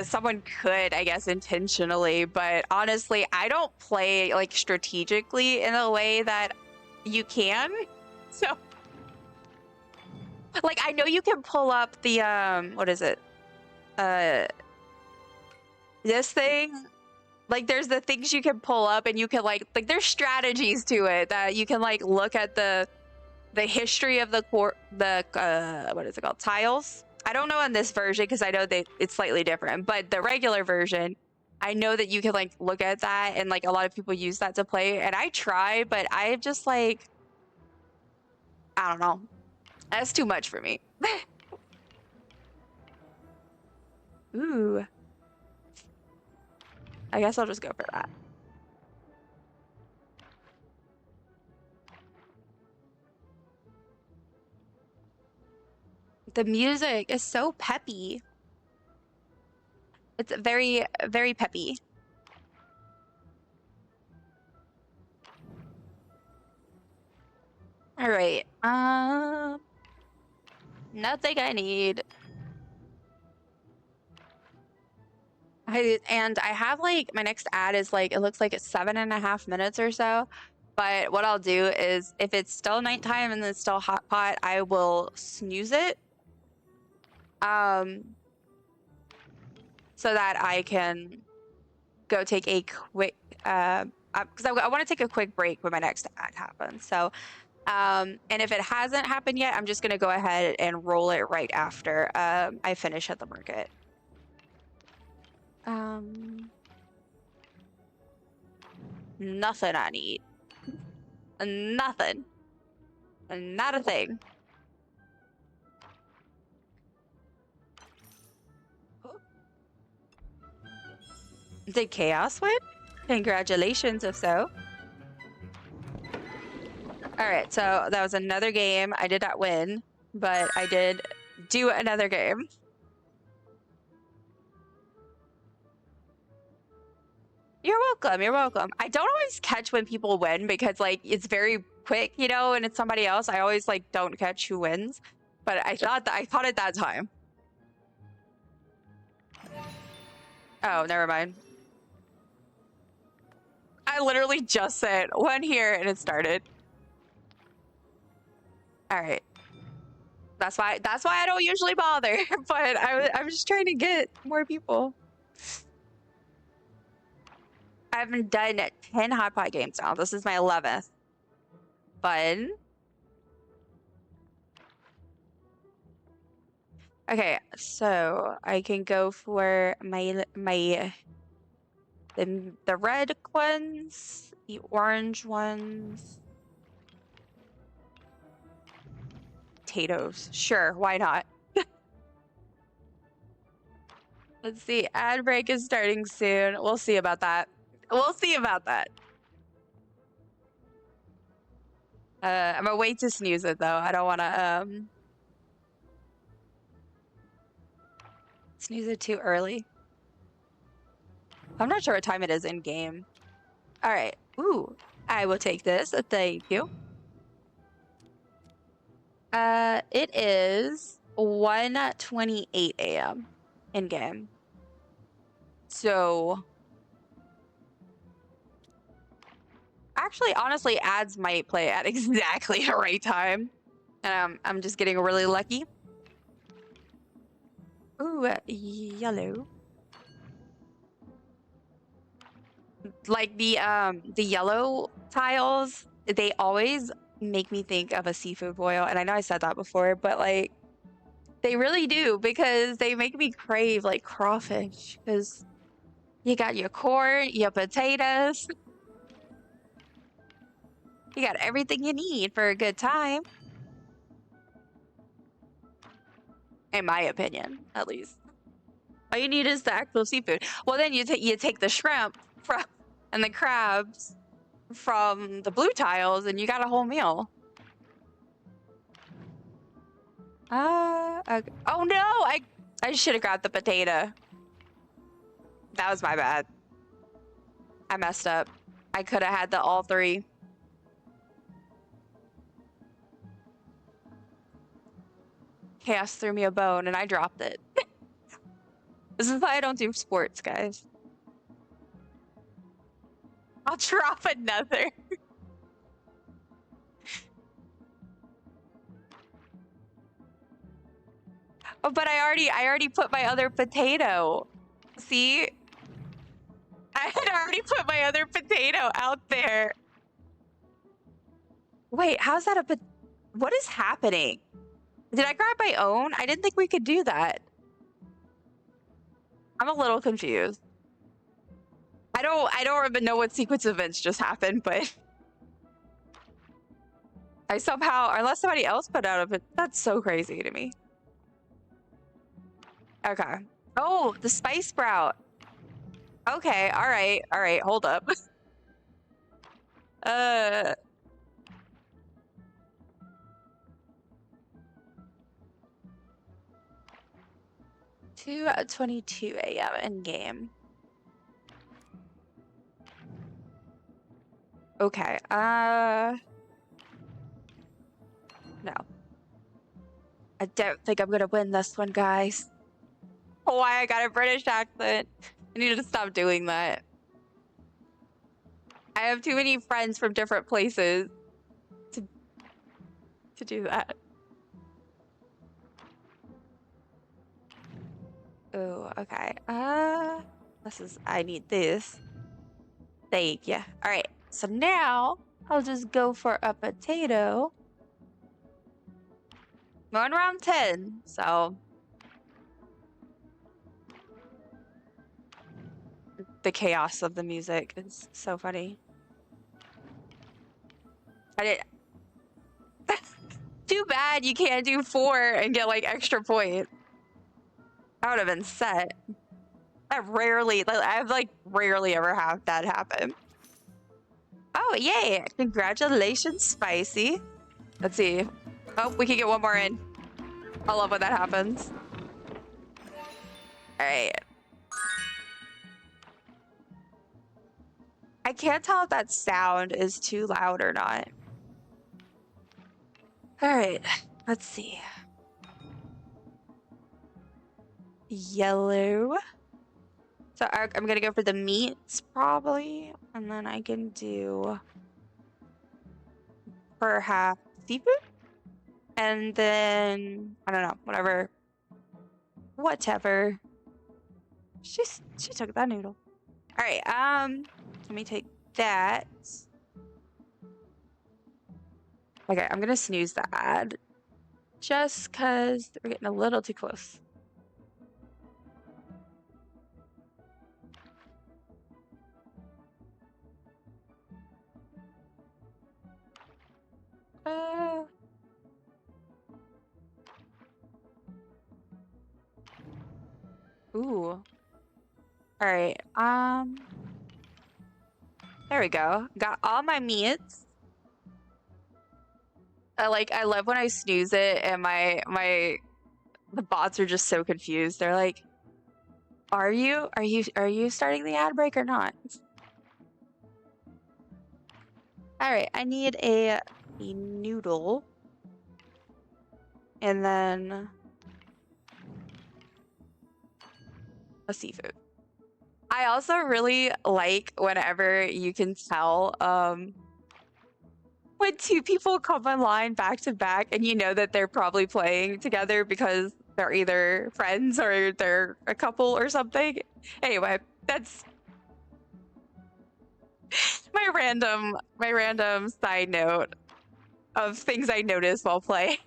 someone could, I guess, intentionally, but honestly, I don't play like strategically in a way that you can. So, like, I know you can pull up the what is it? This thing. Like, there's the things you can pull up, and you can like there's strategies to it that you can like look at the history of the what is it called, tiles. I don't know on this version because I know that it's slightly different, but the regular version, I know that you can like look at that, and like a lot of people use that to play. And I try, but I just like, I don't know, that's too much for me. Ooh, I guess I'll just go for that. The music is so peppy. It's very, very peppy. All right. Nothing I need. I have like my next ad is like, it looks like it's 7.5 minutes or so. But what I'll do is if it's still nighttime and it's still hot pot, I will snooze it. So that I can go take a quick because I want to take a quick break when my next ad happens. So and if it hasn't happened yet, I'm just gonna go ahead and roll it right after I finish at the market. Nothing I need. Nothing. Not a thing. Did Chaos win? Congratulations, if so. All right, so that was another game. I did not win, but I did do another game. You're welcome. You're welcome. I don't always catch when people win because like it's very quick, you know, and it's somebody else. I always like don't catch who wins, but I caught it that time. Oh, never mind. I literally just said one here and it started. All right. That's why I don't usually bother, but I'm just trying to get more people. I haven't done 10 hot pot games now. This is my 11th. Fun. Okay, so I can go for the red ones, the orange ones. Potatoes. Sure, why not? Let's see. Ad break is starting soon. We'll see about that. We'll see about that. I'm gonna wait to snooze it though. I don't want to snooze it too early. I'm not sure what time it is in game. All right. Ooh, I will take this. Thank you. It is 1:28 a.m. in game. So actually, honestly, ads might play at exactly the right time. And I'm just getting really lucky. Ooh, yellow. Like the yellow tiles, they always make me think of a seafood boil. And I know I said that before, but like they really do because they make me crave like crawfish because you got your corn, your potatoes. You got everything you need for a good time. In my opinion, at least. All you need is the actual seafood. Well, then you take the shrimp from and the crabs from the blue tiles, and you got a whole meal. Okay. Oh no! I should have grabbed the potato. That was my bad. I messed up. I could have had all three. Chaos threw me a bone, and I dropped it. This is why I don't do sports, guys. I'll drop another. Oh, but I already put my other potato. See? I had already put my other potato out there. Wait, how's that what is happening? Did I grab my own? I didn't think we could do that. I'm a little confused. I don't even know what sequence of events just happened, but I somehow, unless somebody else put out of it, that's so crazy to me. Okay. Oh, the spice sprout. Okay, all right, hold up. 2:22 a.m. in game. Okay, no. I don't think I'm gonna win this one, guys. Oh, why I got a British accent. I need to stop doing that. I have too many friends from different places to do that. Oh, okay. I need this. Thank you. All right, so now I'll just go for a potato. We're on round 10, so the chaos of the music is so funny. Too bad you can't do 4 and get like extra points. I would have been set. I've like rarely ever have that happen. Oh, yay. Congratulations, Spicy. Let's see. Oh, we can get one more in. I love when that happens. All right. I can't tell if that sound is too loud or not. All right, let's see. Yellow. So I'm gonna go for the meats probably, and then I can do perhaps seafood, and then I don't know, whatever. She took that noodle. All right, let me take that. Okay, I'm gonna snooze the ad just because we're getting a little too close. Ooh. All right. There we go. Got all my meats. I love when I snooze it and the bots are just so confused. They're like, are you starting the ad break or not? All right, I need a noodle. And then a seafood. I also really like whenever you can tell when two people come online back to back and you know that they're probably playing together because they're either friends or they're a couple or something. Anyway, that's my random side note of things I notice while playing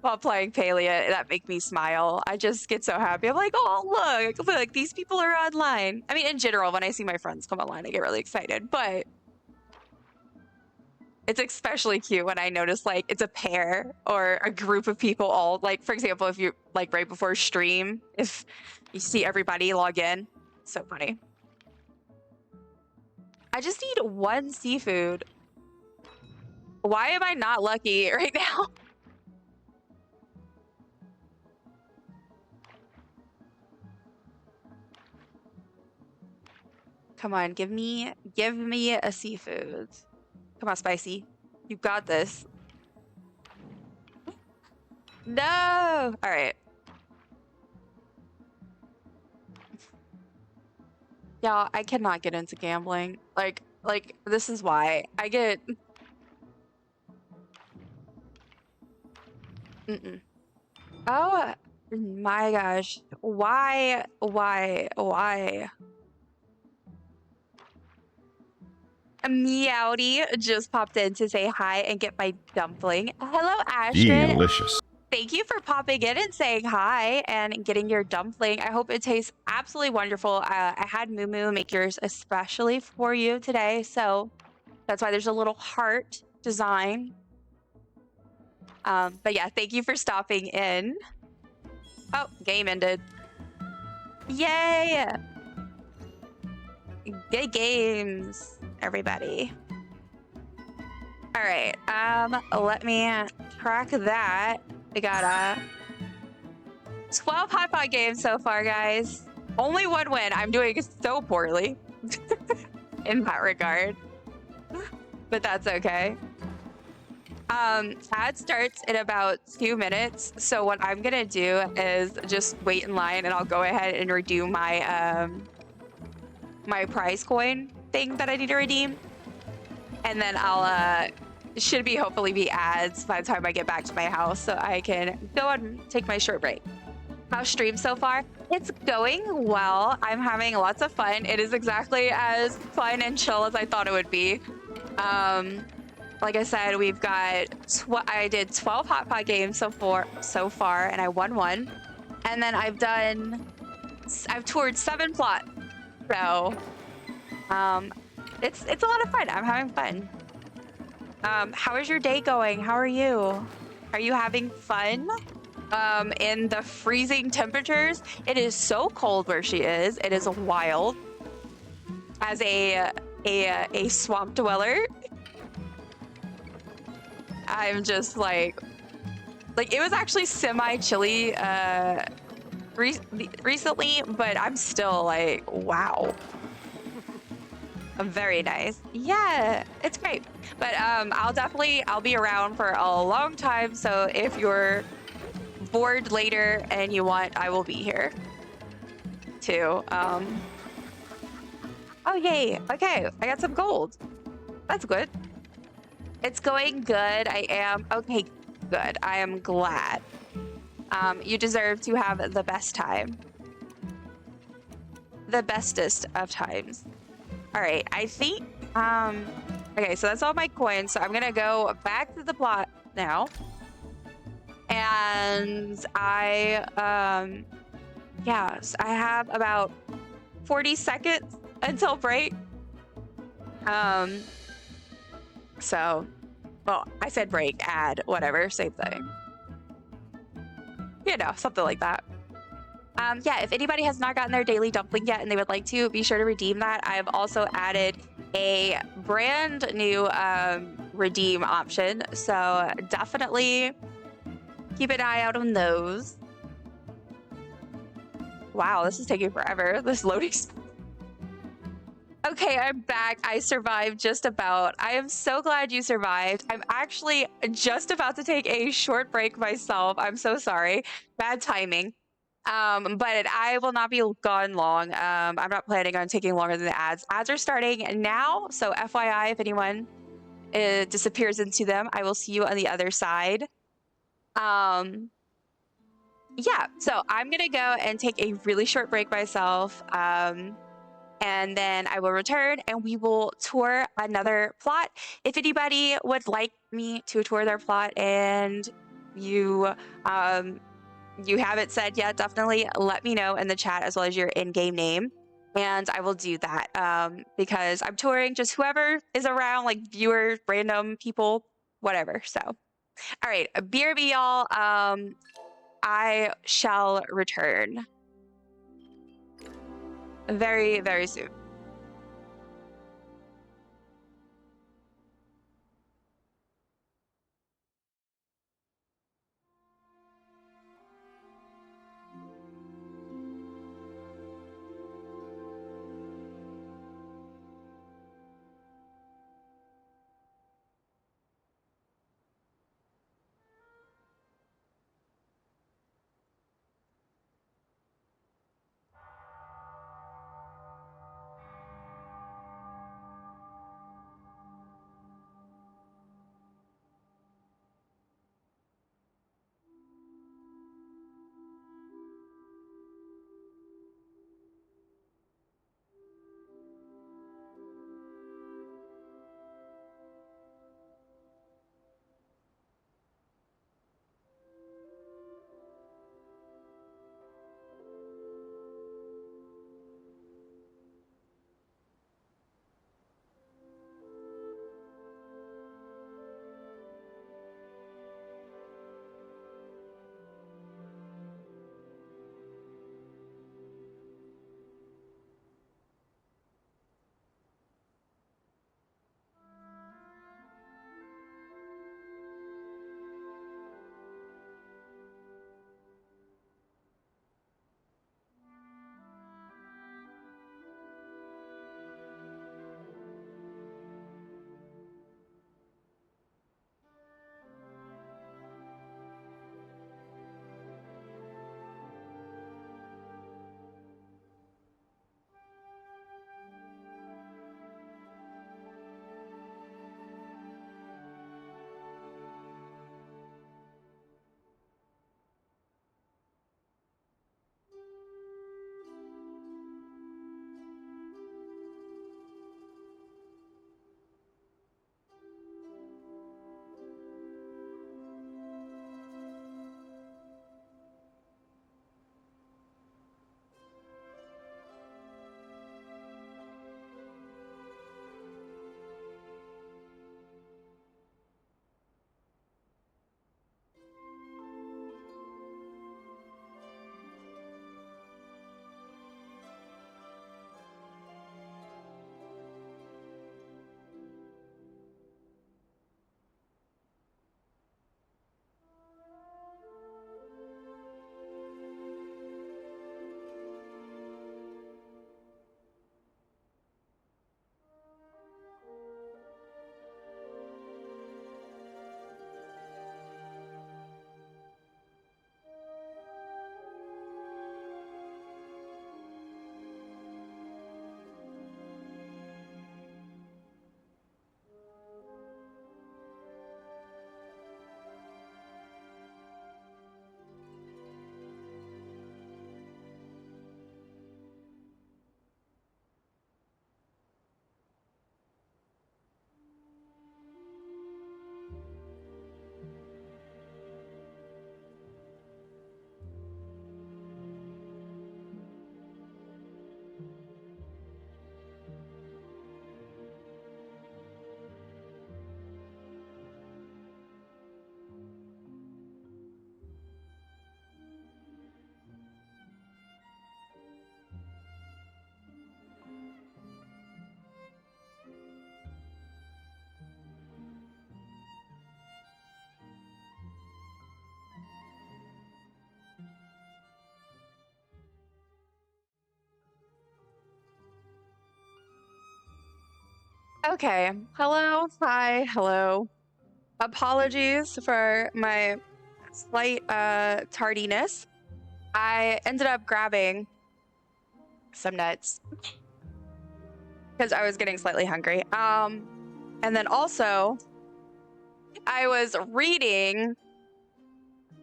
Palia that make me smile. I just get so happy. I'm like, oh, look, these people are online. I mean, in general, when I see my friends come online, I get really excited, but it's especially cute when I notice like it's a pair or a group of people all like, for example, if you like right before stream, if you see everybody log in, so funny. I just need one seafood. Why am I not lucky right now? Come on, give me a seafood. Come on, Spicy. You got this. No! All right. Yeah, I cannot get into gambling. Like this is why I get. Oh my gosh. Why? Meowdy just popped in to say hi and get my dumpling. Hello, Ashton. Delicious. Thank you for popping in and saying hi and getting your dumpling. I hope it tastes absolutely wonderful. I had Moo Moo make yours especially for you today, so that's why there's a little heart design. But yeah, thank you for stopping in. Oh, game ended. Yay! Good games, everybody. All right, let me track that. We got 12 hot pot games so far, guys. Only one win. I'm doing so poorly in that regard, but that's okay. Ad starts in about 2 minutes, so what I'm gonna do is just wait in line, and I'll go ahead and redeem my my prize coin thing that I need to redeem, and then I'll should be hopefully be ads by the time I get back to my house, so I can go and take my short break. How's stream so far? It's going well. I'm having lots of fun. It is exactly as fun and chill as I thought it would be. Like I said, we've got I did 12 hot pot games so far, and I won one. And then I've toured 7 plots. So, it's a lot of fun. I'm having fun. How is your day going? How are you? Are you having fun? in the freezing temperatures. It is so cold where she is. It is wild. As a swamp dweller, I'm just like it was actually semi-chilly recently, but I'm still like, wow. Very nice. Yeah, it's great. But I'll be around for a long time. So if you're bored later and you want, I will be here too. Oh yay. Okay, I got some gold. That's good. It's going good. I am okay, good. I am glad. You deserve to have the best time. The bestest of times. All right, I think okay, so that's all my coins. So I'm gonna go back to the plot now. And yes, I have about 40 seconds until break. So well, I said break, add, whatever, same thing. You know, something like that. Yeah, if anybody has not gotten their daily dumpling yet and they would like to, be sure to redeem that. I've also added a brand new redeem option, so definitely keep an eye out on those. Wow, this is taking forever. This loading. Okay, I'm back. I survived just about. I am so glad you survived. I'm actually just about to take a short break myself. I'm so sorry. Bad timing. But I will not be gone long. I'm not planning on taking longer than the ads. Ads are starting now, so FYI, if anyone disappears into them, I will see you on the other side. Yeah, so I'm gonna go and take a really short break myself. And then I will return and we will tour another plot. If anybody would like me to tour their plot and you haven't said yet, definitely let me know in the chat as well as your in-game name. And I will do that because I'm touring just whoever is around, like viewers, random people, whatever. So, all right, BRB y'all. I shall return very, very soon. Okay. Hello. Hi. Hello. Apologies for my slight tardiness. I ended up grabbing some nuts because I was getting slightly hungry. And then also I was reading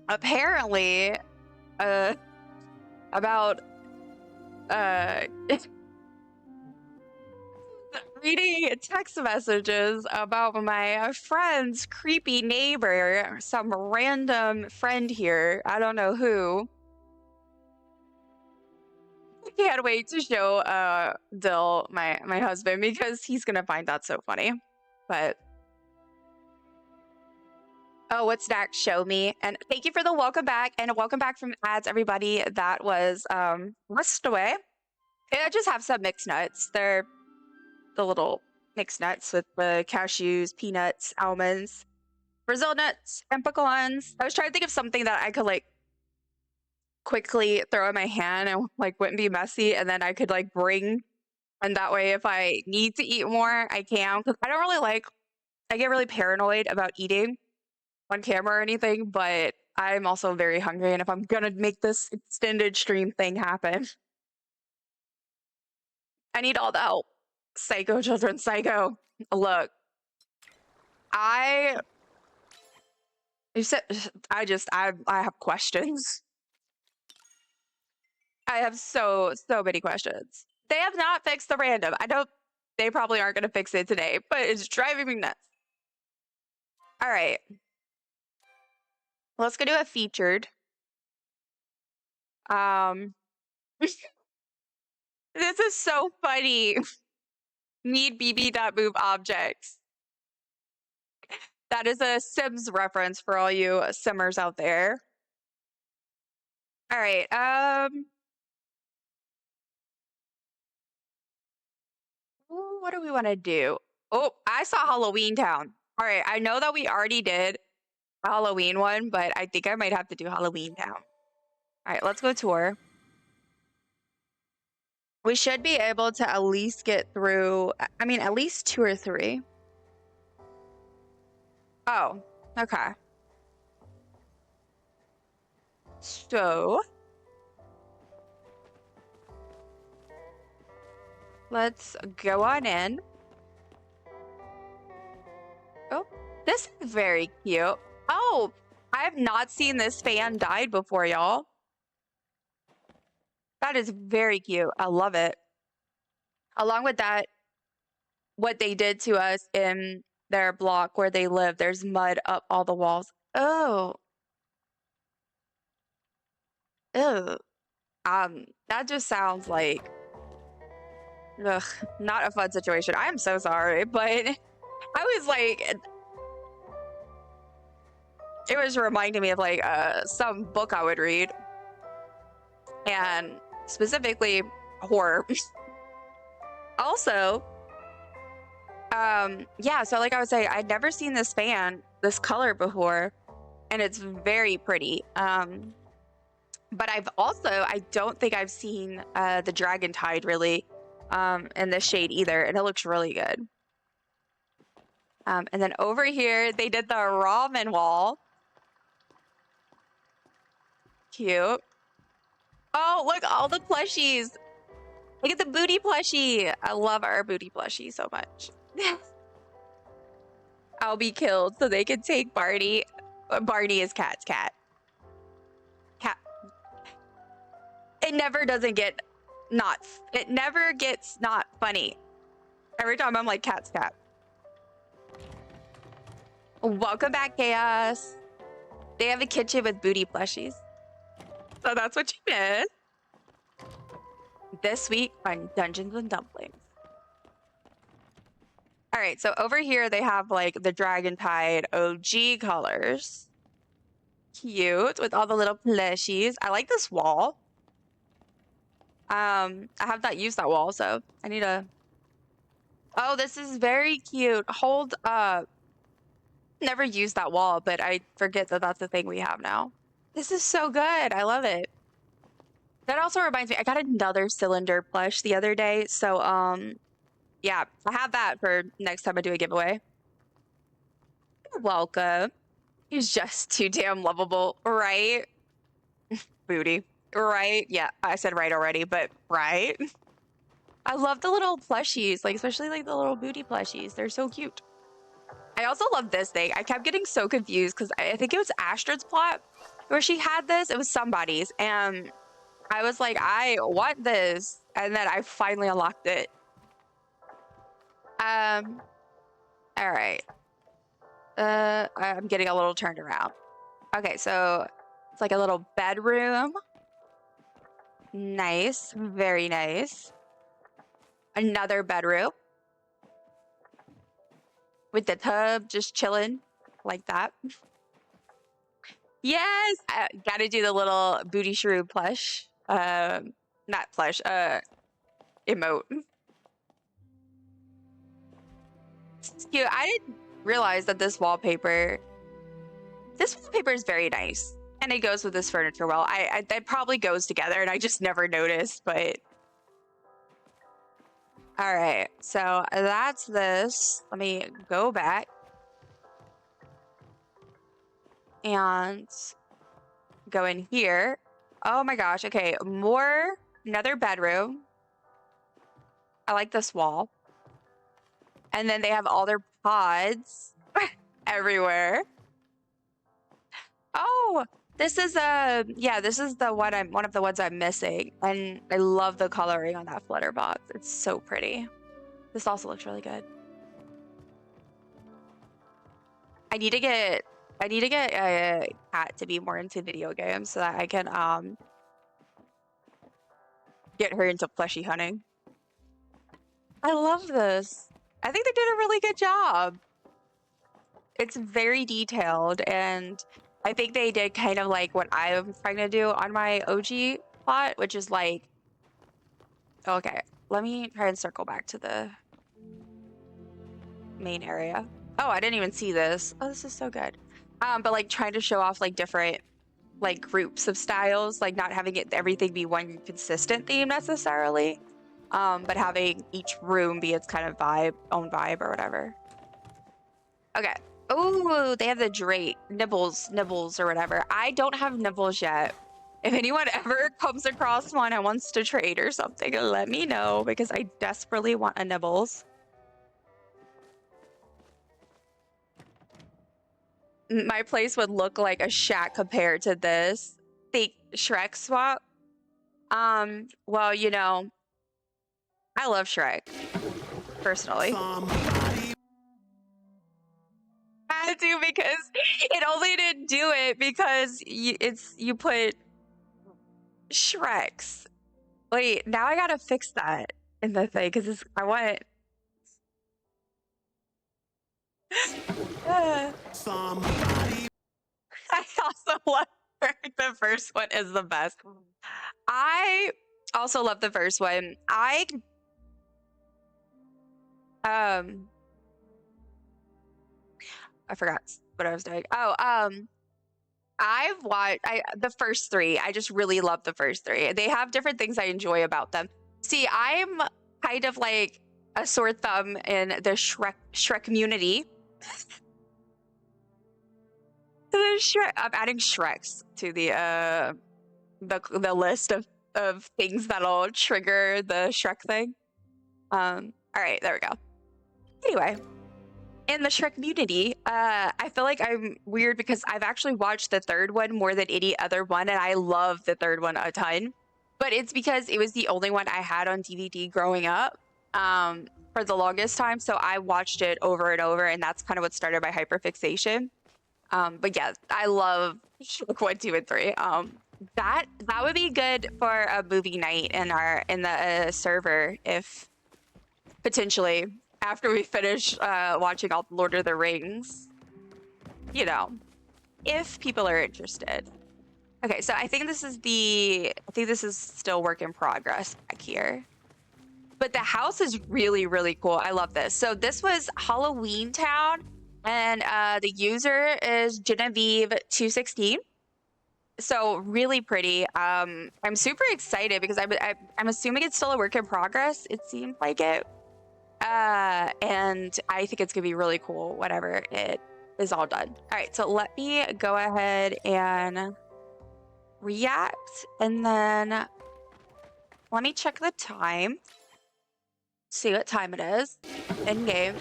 apparently about reading text messages about my friend's creepy neighbor, some random friend here. I don't know who. I can't wait to show Dill, my husband, because he's gonna find that so funny. But oh, what's next? Show me. And thank you for the welcome back, and welcome back from ads, everybody. That was whisked away. And I just have some mixed nuts. They're the little mixed nuts with the cashews, peanuts, almonds, Brazil nuts, and pecans. I was trying to think of something that I could like quickly throw in my hand and like wouldn't be messy, and then I could like bring, and that way if I need to eat more, I can. Because I don't really like, I get really paranoid about eating on camera or anything, but I'm also very hungry, and if I'm gonna make this extended stream thing happen, I need all the help. Psycho children, psycho. Look, I have questions. I have so many questions. They have not fixed the random. They probably aren't gonna fix it today, but it's driving me nuts. All right. Let's go do a featured. This is so funny. Need bb.move objects. That is a Sims reference for all you Simmers out there. All right. What do we want to do? Oh, I saw Halloween Town. All right. I know that we already did a Halloween one, but I think I might have to do Halloween Town. All right, let's go tour. We should be able to at least get through, I mean, at least 2 or 3. Oh, okay. So let's go on in. Oh, this is very cute. Oh, I have not seen this fan dyed before, y'all. That is very cute. I love it. Along with that, what they did to us in their block where they live, there's mud up all the walls. Oh. Ew. That just sounds like, ugh, not a fun situation. I am so sorry, but I was like, it was reminding me of like some book I would read, and specifically horror. Also, yeah, so like I was saying, I'd never seen this fan, this color before, and it's very pretty. But I don't think I've seen the Dragon Tide really in this shade either, and it looks really good. And then over here, they did the ramen wall. Cute. Oh, look, all the plushies. Look at the booty plushie. I love our booty plushie so much. I'll be killed so they can take Barney. Barney is Cat's cat. Cat. It never gets not funny. Every time I'm like, Cat's cat. Welcome back, Chaos. They have a kitchen with booty plushies. So that's what you did. This week on Dungeons and Dumplings. All right, so over here they have like the Dragon Tide OG colors. Cute, with all the little plushies. I like this wall. I have not used that wall, so I need to... Oh, this is very cute. Hold up. Never used that wall, but I forget that that's the thing we have now. This is so good. I love it. That also reminds me, I got another cylinder plush the other day. So, Yeah, I have that for next time I do a giveaway. You're welcome. He's just too damn lovable, right? Booty. Right? Yeah, I said right already, but right? I love the little plushies, like especially like the little booty plushies. They're so cute. I also love this thing. I kept getting so confused because I think it was Astrid's plot where she had this. It was somebody's, and I was like, I want this, and then I finally unlocked it. All right. I'm getting a little turned around. Okay, so it's like a little bedroom. Nice, very nice. Another bedroom with the tub just chilling like that. Yes, I gotta do the little booty shrew plush. Not plush, emote. It's cute. I didn't realize that this wallpaper is very nice. And it goes with this furniture well. That probably goes together and I just never noticed, but. All right, so that's this. Let me go back. And go in here. Oh my gosh, okay, another bedroom. I like this wall. And then they have all their pods everywhere. Oh, this is this is the one of the ones I'm missing. And I love the coloring on that flutter box. It's so pretty. This also looks really good. I need to get a cat to be more into video games so that I can get her into plushie hunting. I love this. I think they did a really good job. It's very detailed, and I think they did kind of like what I'm trying to do on my OG plot, which is like, okay, let me try and circle back to the main area. Oh, I didn't even see this. Oh, this is so good. But like trying to show off like different like groups of styles, like not having everything be one consistent theme necessarily, but having each room be its kind of own vibe or whatever. Okay. Oh, they have the Drake nibbles or whatever. I don't have nibbles yet. If anyone ever comes across one and wants to trade or something, let me know because I desperately want a nibbles. My place would look like a shack compared to this. The Shrek swap. Well, you know, I love Shrek, personally. I do because it only didn't do it because you put Shreks. Wait, now I gotta fix that in the thing because I want. Somebody. I also love the first one is the best. I also love the first one. I forgot what I was doing. Oh, I've watched the first three. I just really love the first three. They have different things I enjoy about them. See, I'm kind of like a sore thumb in the Shrek community. I'm adding Shreks to the list of things that'll trigger the Shrek thing. All right, there we go. Anyway, in the Shrek community, I feel like I'm weird because I've actually watched the third one more than any other one, and I love the third one a ton. But it's because it was the only one I had on DVD growing up for the longest time, so I watched it over and over, and that's kind of what started my hyperfixation. But yeah, I love Shrek 1, 2, and 3. That would be good for a movie night in the server if potentially after we finish watching all Lord of the Rings, you know, if people are interested. Okay, so I think this is still work in progress back here. But the house is really, really cool. I love this. So this was Halloween Town, and the user is Genevieve216. So really pretty. I'm super excited because I'm assuming it's still a work in progress. It seems like it. And I think it's gonna be really cool whenever it is all done. All right, so let me go ahead and react, and then let me check the time. See what time it is in game.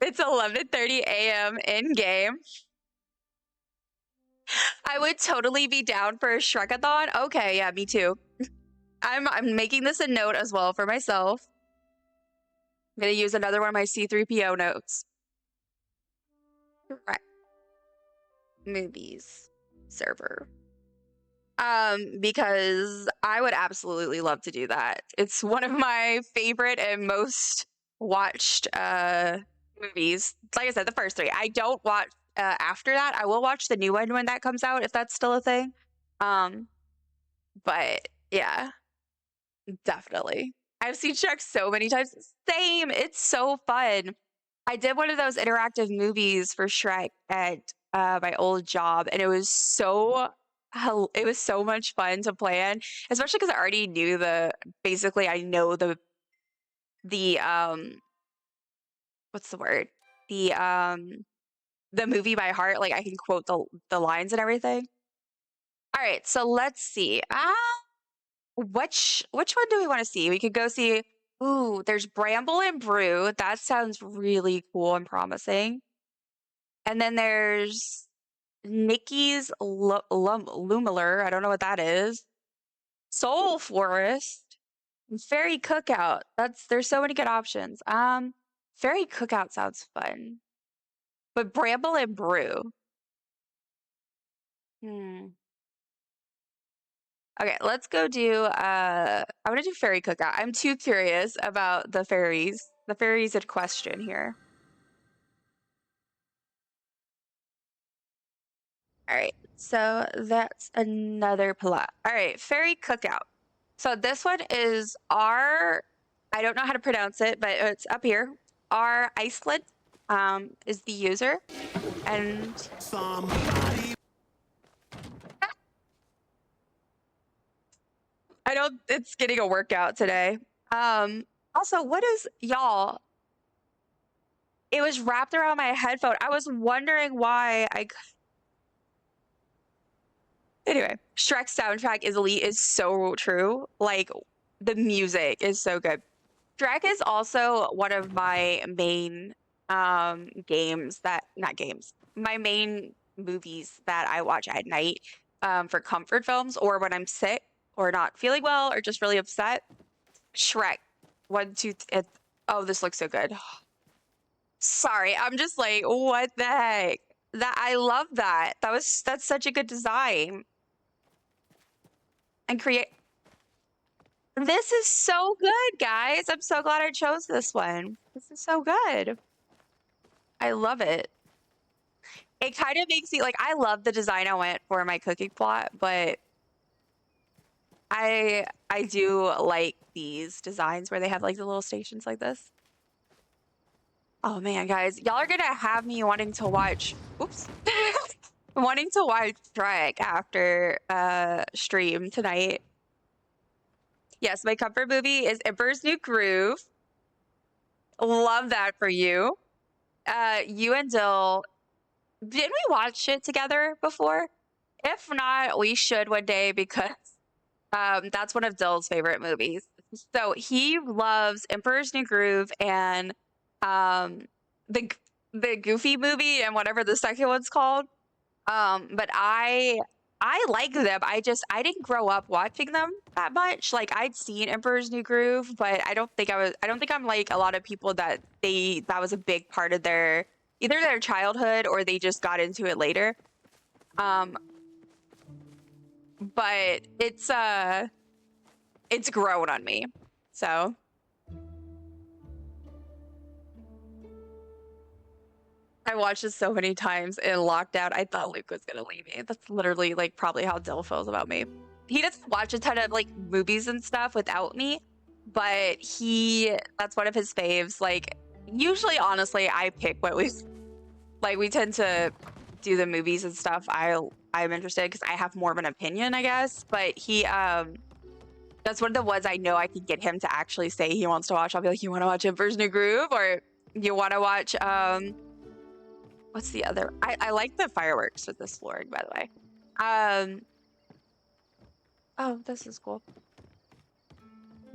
It's 11:30 a.m. in game. I would totally be down for a Shrekathon. Okay, yeah, me too. I'm making this a note as well for myself. I'm gonna use another one of my C3PO notes. Right. Movies server. Because I would absolutely love to do that. It's one of my favorite and most watched movies. Like I said, the first three. I don't watch after that. I will watch the new one when that comes out, if that's still a thing. But yeah, definitely. I've seen Shrek so many times. Same. It's so fun. I did one of those interactive movies for Shrek at my old job, and it was so much fun to plan, especially because I already knew basically I know the what's the word? The movie by heart. Like I can quote the lines and everything. All right, so let's see. Which one do we want to see? We could go see. Ooh, there's Bramble and Brew. That sounds really cool and promising. And then there's Nikki's Lumiler. I don't know what that is. Soul Forest. And Fairy Cookout. There's so many good options. Fairy Cookout sounds fun. But Bramble and Brew. Okay, let's go do I want to do Fairy Cookout. I'm too curious about the fairies. The fairies in question here. All right, so that's another plot. All right, Fairy Cookout. So this one is I don't know how to pronounce it, but it's up here. R Iceland is the user. And it's getting a workout today. Also, what is y'all? It was wrapped around my headphone. I was wondering why Anyway, Shrek's soundtrack is elite is so true. Like the music is so good. Shrek is also one of my main my main movies that I watch at night for comfort films or when I'm sick or not feeling well or just really upset. Shrek. Oh, this looks so good. Sorry, I'm just like, what the heck? I love that. That's such a good design. And this is so good, guys. I'm so glad I chose this one. This is so good. I love it. It kind of makes me like, I love the design I went for my cooking plot, but I do like these designs where they have like the little stations like this. Oh man, guys, y'all are gonna have me wanting to watch, wanting to watch Shrek after stream tonight. Yes, my comfort movie is Emperor's New Groove. Love that for you. You and Dill, didn't we watch it together before? If not, we should one day because that's one of Dill's favorite movies. So he loves Emperor's New Groove and the Goofy movie and whatever the second one's called. But I like them. I didn't grow up watching them that much. Like I'd seen Emperor's New Groove, but I don't think I'm like a lot of people that was a big part of either their childhood or they just got into it later. But it's grown on me. So I watched this so many times in lockdown. I thought Luke was gonna leave me. That's literally like probably how Dill feels about me. He doesn't watch a ton of like movies and stuff without me, but that's one of his faves. Like usually, honestly, I pick what we tend to do the movies and stuff. I'm interested because I have more of an opinion, I guess. But he That's one of the ones I know I can get him to actually say he wants to watch. I'll be like, you want to watch Emperor's New Groove, or you want to watch what's the other? I like the fireworks with this flooring, by the way. Oh, this is cool.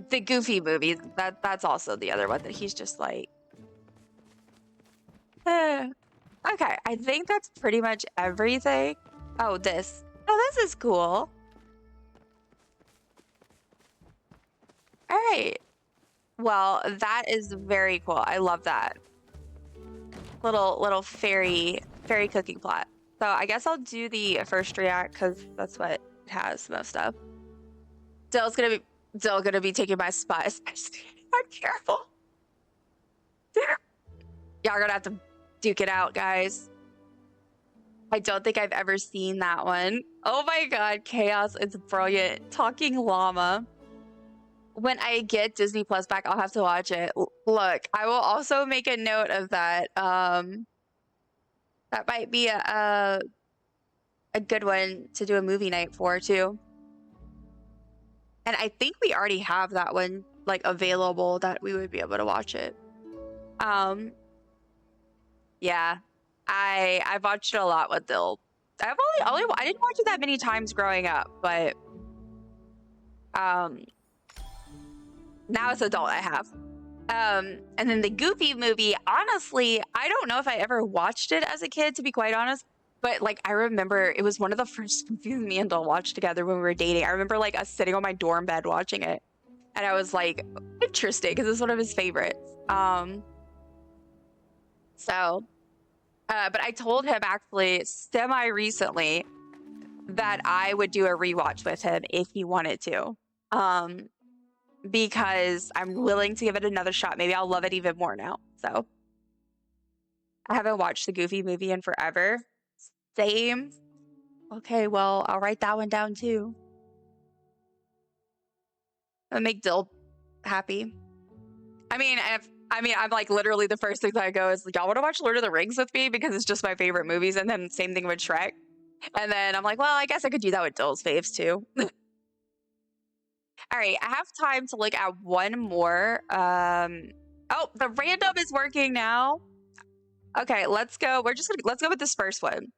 The Goofy movie. That's also the other one that he's just like. Okay, I think that's pretty much everything. Oh, this. Oh, this is cool. All right. Well, that is very cool. I love that. Little fairy cooking plot. So I guess I'll do the first react because that's what it has most of. Dill's gonna be taking my spot, especially if I'm careful. Y'all are gonna have to duke it out, guys. I don't think I've ever seen that one. Oh my god, Chaos, it's brilliant. Talking llama. When I get Disney Plus back, I'll have to watch it. Look, I will also make a note of that. That might be a good one to do a movie night for too. And I think we already have that one like available that we would be able to watch it. Yeah, I've watched it a lot with Dill. I didn't watch it that many times growing up, but now as an adult I have. And then the Goofy movie, honestly, I don't know if I ever watched it as a kid, to be quite honest. But like, I remember it was one of the first movies me and Dill watched together when we were dating. I remember like us sitting on my dorm bed watching it, and I was like, interesting, because it's one of his favorites. But I told him actually semi-recently that I would do a rewatch with him if he wanted to. Because I'm willing to give it another shot. Maybe I'll love it even more now. So I haven't watched the Goofy movie in forever. Same. Okay, well, I'll write that one down too. That'll make Dill happy. I mean, I'm like literally the first thing that I go is, y'all want to watch Lord of the Rings with me because it's just my favorite movies, and then same thing with Shrek. And then I'm like, well, I guess I could do that with Dill's faves too. All right, I have time to look at one more. Oh, the random is working now. Okay, let's go. Let's go with this first one.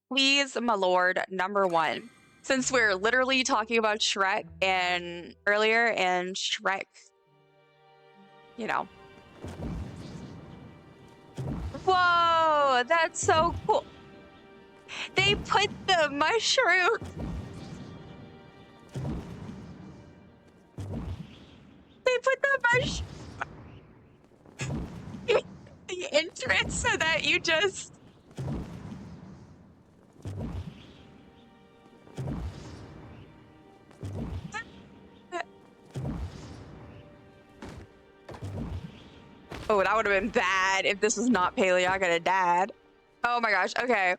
Please, my lord, number one. Since we're literally talking about Shrek and earlier, and Shrek, you know. Whoa, that's so cool. They put the mushroom. They put the mushroom in the entrance so that you just. Oh, that would have been bad if this was not Palia. I could have died. Oh my gosh. Okay.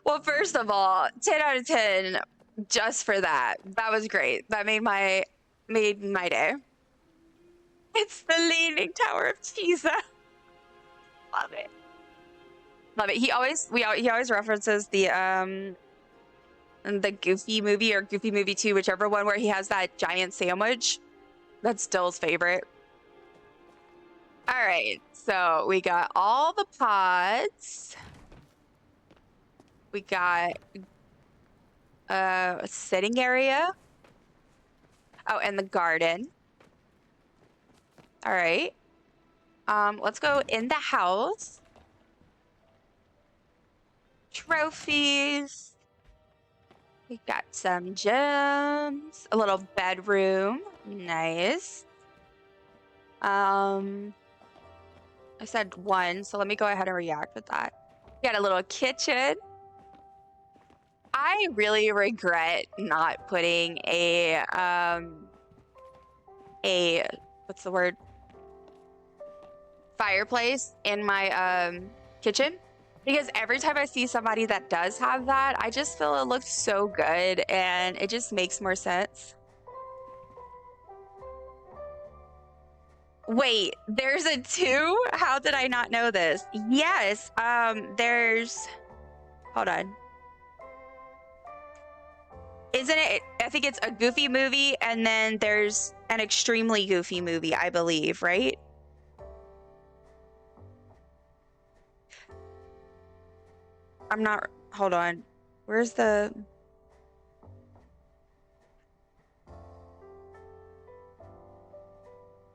Well, first of all, 10 out of 10 just for that. That was great. That made my day. It's the Leaning Tower of Pisa. Love it. Love it. He always references the Goofy movie or Goofy movie 2, whichever one, where he has that giant sandwich. That's Dill's favorite. All right, so we got all the pods. We got a sitting area. Oh, and the garden. All right. Let's go in the house. Trophies. We got some gems. A little bedroom. Nice. I said one, so let me go ahead and react with that. We got a little kitchen. I really regret not putting a what's the word? Fireplace in my kitchen, because every time I see somebody that does have that, I just feel it looks so good and it just makes more sense. Wait, there's a 2? How did I not know this? Yes, hold on. Isn't it? I think it's a Goofy movie, and then there's an extremely Goofy movie, I believe, right? I'm not. Hold on. Where's the?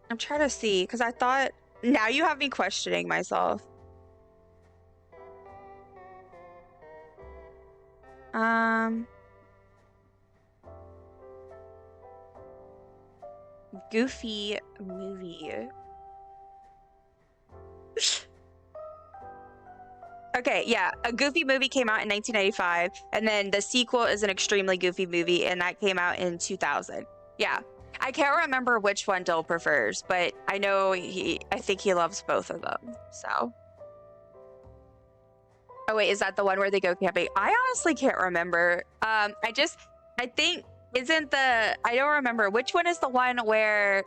I'm trying to see because I thought. Now you have me questioning myself. Goofy movie. Okay, yeah, a Goofy movie came out in 1995, and then the sequel is an extremely Goofy movie, and that came out in 2000. Yeah, I can't remember which one Dill prefers, but I know I think he loves both of them, so. Oh wait, is that the one where they go camping? I honestly can't remember. I think, I don't remember. Which one is the one where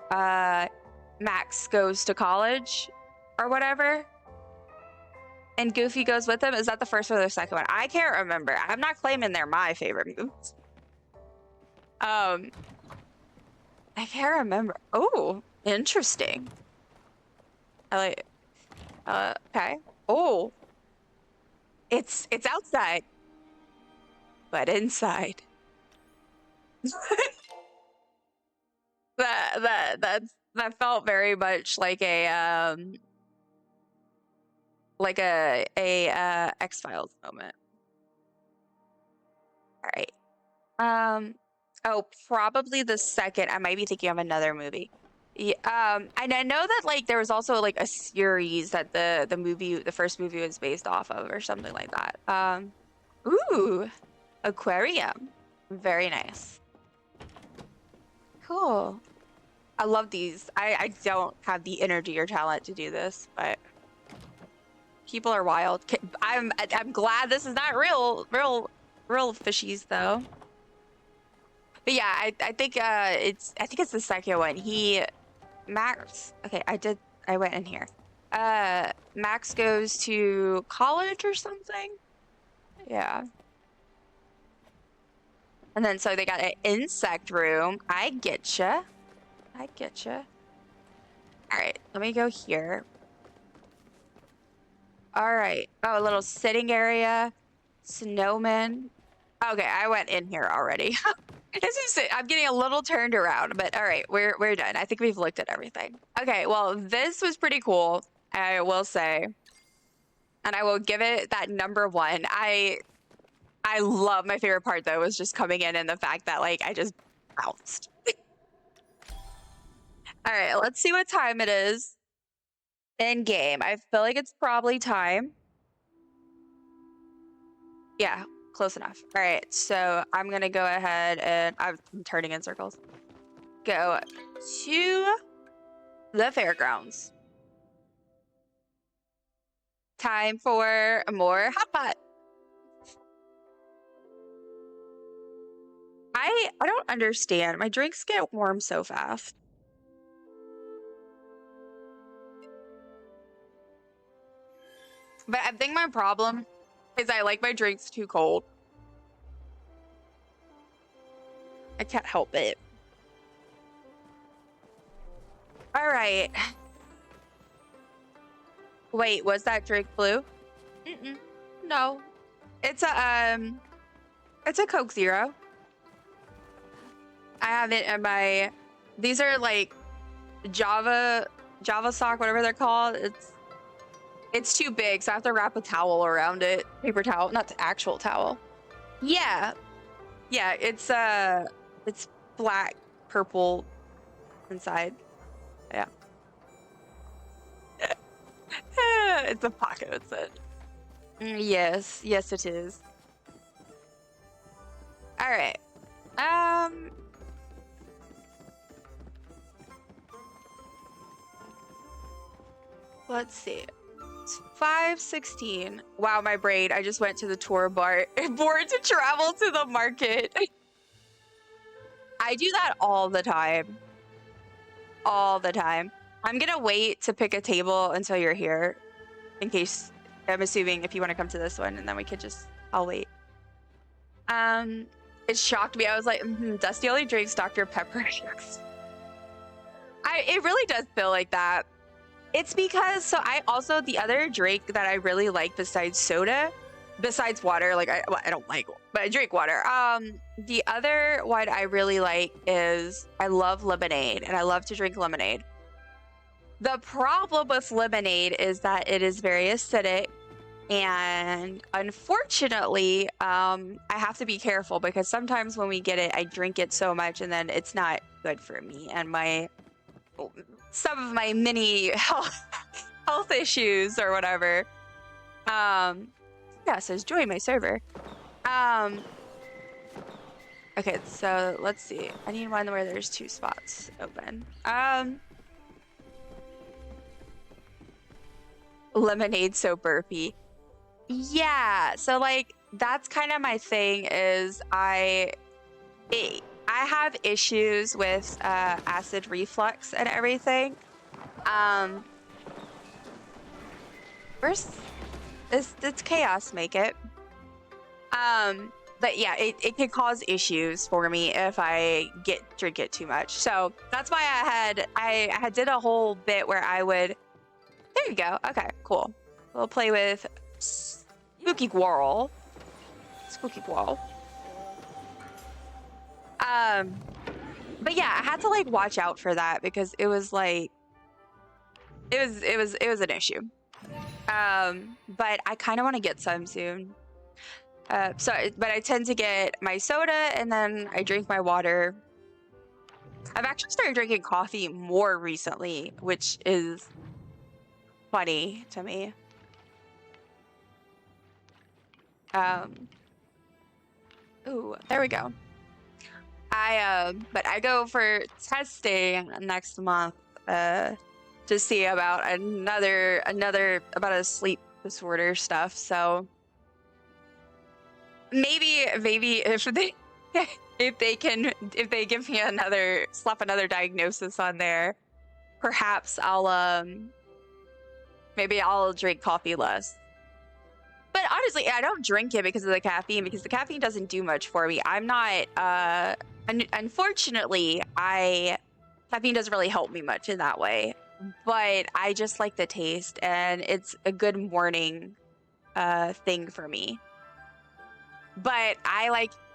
Max goes to college or whatever? And Goofy goes with him? Is that the first or the second one? I can't remember. I'm not claiming they're my favorite movies. I can't remember. Oh, interesting. I like okay. Oh. It's outside. But inside. that felt very much like a X-Files moment. All right. Oh, probably the second. I might be thinking of another movie. Yeah, and I know that like there was also like a series that the first movie was based off of or something like that. Ooh, aquarium. Very nice. Cool. I love these. I don't have the energy or talent to do this, but people are wild. I'm glad this is not real fishies though. But yeah, I think it's the second one. Max. Okay, I went in here. Max goes to college or something. Yeah. And then so they got an insect room. I getcha. All right, let me go here. All right. Oh, a little sitting area. Snowman. Okay, I went in here already. I'm getting a little turned around, but all right, we're done. I think we've looked at everything. Okay, well, this was pretty cool, I will say. And I will give it that #1. I love my favorite part though was just coming in and the fact that like I just bounced. All right, let's see what time it is in game. I feel like it's probably time. Yeah, close enough. All right, so I'm gonna go ahead and I'm turning in circles. Go to the fairgrounds. Time for more hot pot. I don't understand. My drinks get warm so fast. But I think my problem is I like my drinks too cold. I can't help it. All right. Wait, was that drink blue? No. It's a Coke Zero. I have it in my, these are like Java sock, whatever they're called. It's too big, so I have to wrap a towel around it. Paper towel, not the actual towel. Yeah. Yeah, it's black, purple inside. Yeah. It's a pocket, it's it. Yes, it is. All right. Let's see. It's 5:16. Wow, my brain. I just went to the tour board to travel to the market. I do that all the time. All the time. I'm gonna wait to pick a table until you're here. In case, I'm assuming if you want to come to this one, and then we could just, I'll wait. It shocked me. I was like, Dusty only drinks Dr. Pepper. It really does feel like that. It's because, so I also, the other drink that I really like besides soda, besides water, like I don't like, but I drink water. The other one I really like is, I love lemonade, and I love to drink lemonade. The problem with lemonade is that it is very acidic, and unfortunately, I have to be careful because sometimes when we get it, I drink it so much and then it's not good for me and some of my many health issues or whatever. Yeah, it says join my server. Okay, so let's see. I need one where there's 2 spots open. Lemonade so burpy. Yeah, so like that's kind of my thing is I have issues with acid reflux and everything. Where's it's chaos make it. But yeah, it can cause issues for me if I drink it too much. So that's why I had did a whole bit where I would. There you go. Okay, cool. We'll play with Spooky Quarrel. But yeah, I had to like watch out for that because it was like it was an issue. But I kind of want to get some soon. But I tend to get my soda and then I drink my water. I've actually started drinking coffee more recently, which is funny to me. Ooh, there we go. But I go for testing next month to see about another about a sleep disorder stuff. So maybe if they give me slap another diagnosis on there, perhaps maybe I'll drink coffee less. But honestly, I don't drink it because of the caffeine, because the caffeine doesn't do much for me. I'm not, unfortunately, caffeine doesn't really help me much in that way. But I just like the taste, and it's a good morning thing for me. But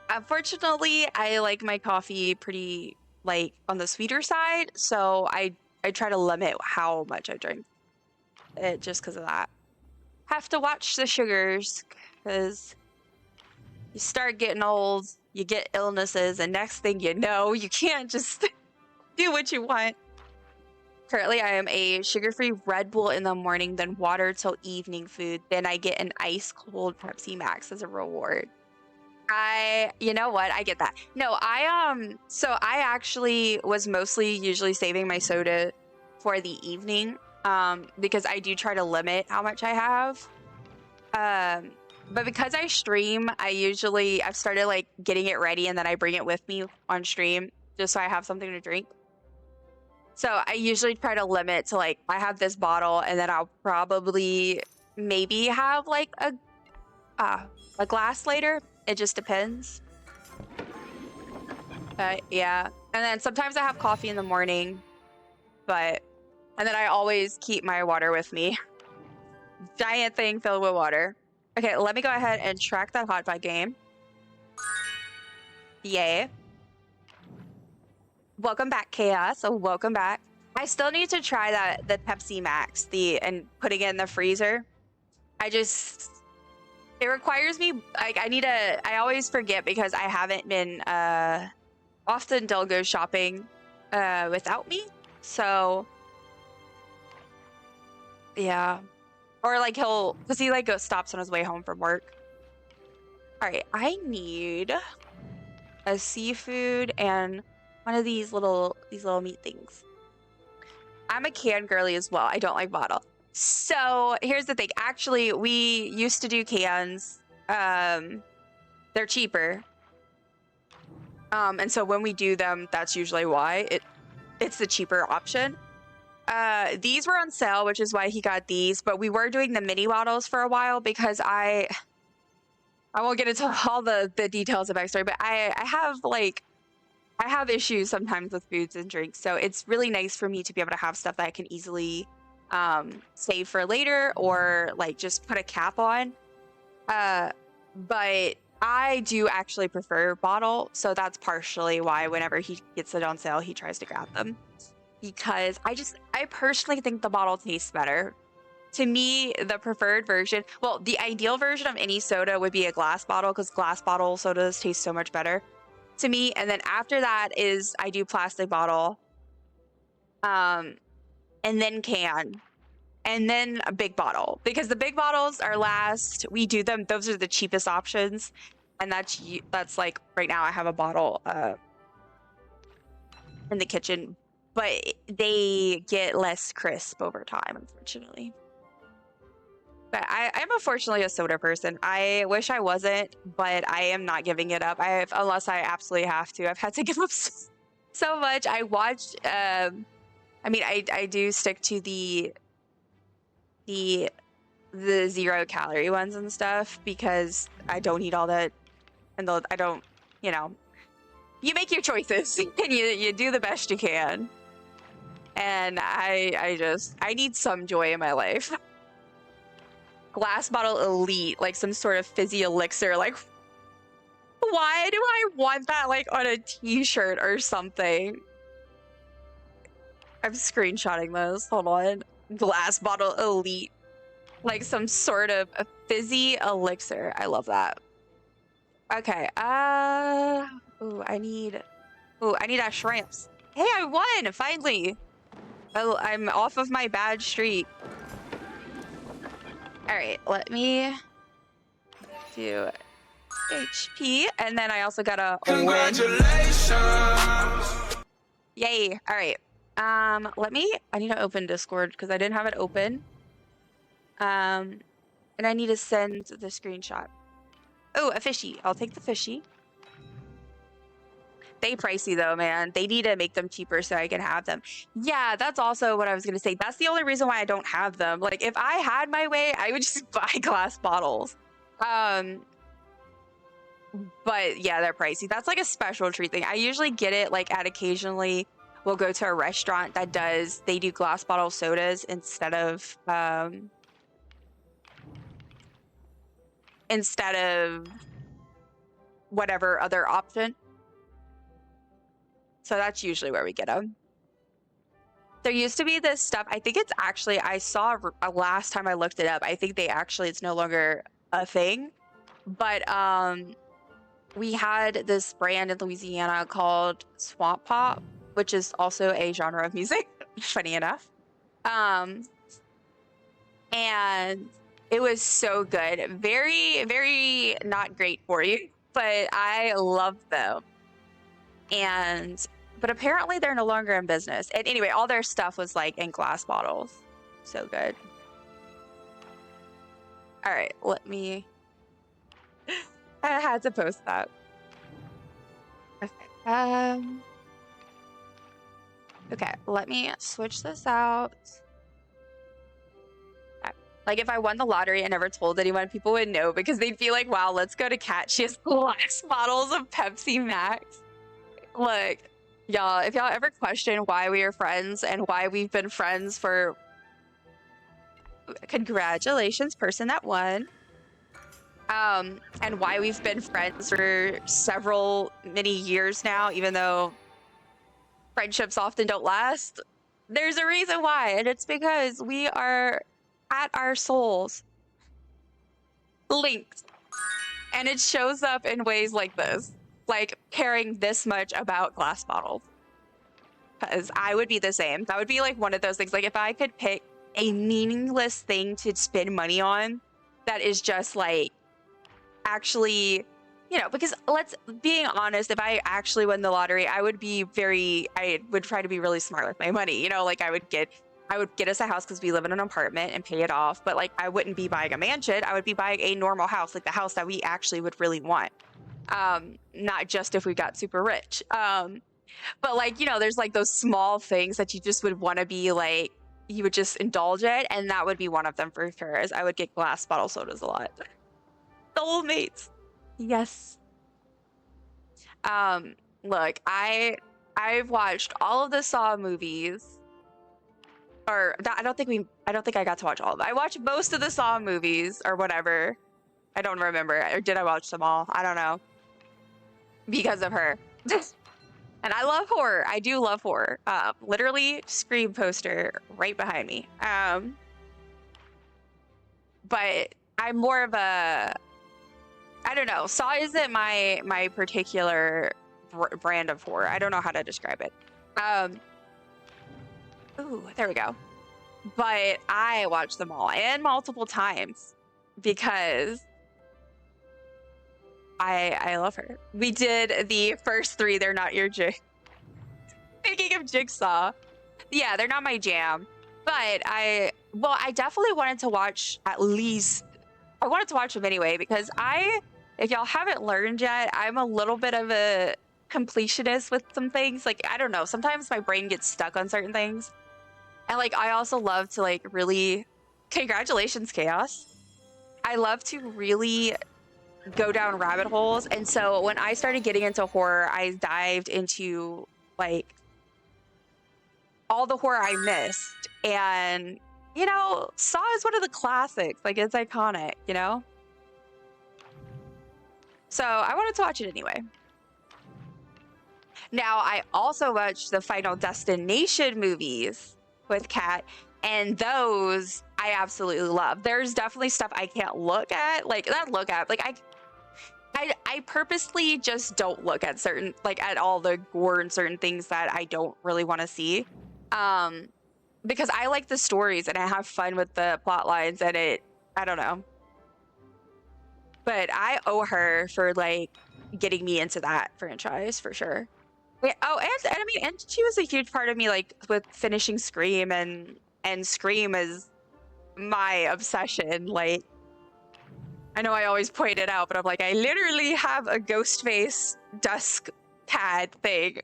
unfortunately, I like my coffee pretty, like, on the sweeter side. So I try to limit how much I drink it just because of that. Have to watch the sugars because you start getting old, you get illnesses, and next thing you know, you can't just do what you want. Currently, I am a sugar-free Red Bull in the morning, then water till evening food. Then I get an ice-cold Pepsi Max as a reward. You know what? I get that. No, so I actually was mostly usually saving my soda for the evening. Because I do try to limit how much I have. But because I stream, I've started like getting it ready and then I bring it with me on stream just so I have something to drink. So I usually try to limit to like, I have this bottle and then I'll probably maybe have like a glass later. It just depends. Yeah. And then sometimes I have coffee in the morning, and then I always keep my water with me. Giant thing filled with water. Okay, let me go ahead and track that hotbar game. Yay. Welcome back, Chaos. Oh, welcome back. I still need to try the Pepsi Max, and putting it in the freezer. It requires me, like, I always forget because I haven't been, often Del goes shopping, without me. So, yeah. Or like because he like stops on his way home from work. All right, I need a seafood and one of these little meat things. I'm a can girly as well. I don't like bottle. So here's the thing. Actually, we used to do cans. They're cheaper. And so when we do them, that's usually why it's the cheaper option. These were on sale, which is why he got these, but we were doing the mini bottles for a while because I won't get into all the details of backstory, but I have issues sometimes with foods and drinks, so it's really nice for me to be able to have stuff that I can easily save for later or like just put a cap on. But I do actually prefer bottle, so that's partially why whenever he gets it on sale, he tries to grab them. Because I personally think the bottle tastes better. To me, the preferred version, well, the ideal version of any soda would be a glass bottle because glass bottle sodas taste so much better to me. And then after that is I do plastic bottle, and then can, and then a big bottle because the big bottles are last. We do them; those are the cheapest options, and that's like right now I have a bottle in the kitchen, but they get less crisp over time, unfortunately. But I'm unfortunately a soda person. I wish I wasn't, but I am not giving it up. Unless I absolutely have to. I've had to give up so much. I watched. I mean, I do stick to the 0-calorie ones and stuff because I don't eat all that, and I don't. You know, you make your choices and you do the best you can. And I need some joy in my life. Glass bottle elite, like some sort of fizzy elixir. Like, why do I want that like on a t-shirt or something? I'm screenshotting those. Hold on. Glass bottle elite, like some sort of a fizzy elixir. I love that. Okay. Ooh, I need that shrimps. Hey, I won finally. I'm off of my bad streak. All right, let me do HP, and then I also got a congratulations. Yay! All right. I need to open Discord because I didn't have it open. And I need to send the screenshot. Oh, a fishy. I'll take the fishy. They pricey though, man. They need to make them cheaper so I can have them. Yeah, that's also what I was gonna say. That's the only reason why I don't have them. Like, if I had my way, I would just buy glass bottles. But yeah, they're pricey. That's like a special treat thing. I usually get it like at occasionally we'll go to a restaurant that they do glass bottle sodas instead of whatever other option. So that's usually where we get them. There used to be this stuff. I think it's actually, I saw last time I looked it up. I think it's no longer a thing. But we had this brand in Louisiana called Swamp Pop, which is also a genre of music, funny enough. And it was so good. Very, very not great for you, but I love them. But apparently they're no longer in business. And anyway, all their stuff was like in glass bottles. So good. All right, let me. I had to post that. Okay. Okay, let me switch this out. Okay. Like if I won the lottery and never told anyone, people would know because they'd be like, "Wow, let's go to Cat. She has glass bottles of Pepsi Max." Look, y'all, if y'all ever question why we are friends and why we've been friends for... Congratulations, person that won. And why we've been friends for many years now, even though friendships often don't last. There's a reason why, and it's because we are at our souls linked. And it shows up in ways like this. Like caring this much about glass bottles, because I would be the same. That would be like one of those things. Like if I could pick a meaningless thing to spend money on, that is just like actually, because being honest, if I actually win the lottery, I would try to be really smart with my money. Like I would get us a house because we live in an apartment and pay it off. But like I wouldn't be buying a mansion. I would be buying a normal house, like the house that we actually would really want. Not just if we got super rich. But like, there's like those small things that you just would want to be like, you would just indulge it. And that would be one of them for sure, is I would get glass bottle sodas a lot. Soulmates. Yes. Look, I've watched all of the Saw movies. I don't think I got to watch all of them. I watched most of the Saw movies or whatever. I don't remember. Or did I watch them all? I don't know. Because of her. And I love horror. I do love horror. Literally Scream poster right behind me. But I'm more of a, I don't know. Saw isn't my particular brand of horror. I don't know how to describe it. Ooh, there we go. But I watched them all and multiple times because I love her. We did the first 3. They're not your jig. Thinking of Jigsaw. Yeah, they're not my jam. But I definitely wanted to watch I wanted to watch them anyway because if y'all haven't learned yet, I'm a little bit of a completionist with some things. Like, I don't know, sometimes my brain gets stuck on certain things. And like, I also love to like really, congratulations, Chaos. I love to really go down rabbit holes. And so when I started getting into horror, I dived into like all the horror I missed. And, you know, Saw is one of the classics. Like, it's iconic, you know? So I wanted to watch it anyway. Now, I also watched the Final Destination movies with Kat, and those I absolutely love. There's definitely stuff I can't look at. Like, not look at, like, I purposely just don't look at certain, like, at all the gore and certain things that I don't really want to see. Because I like the stories and I have fun with the plot lines and I don't know. But I owe her for like getting me into that franchise for sure. Yeah, oh, and I mean, and she was a huge part of me like with finishing Scream and Scream is my obsession. Like, I know I always point it out, but I'm like, I literally have a ghost face dusk pad thing.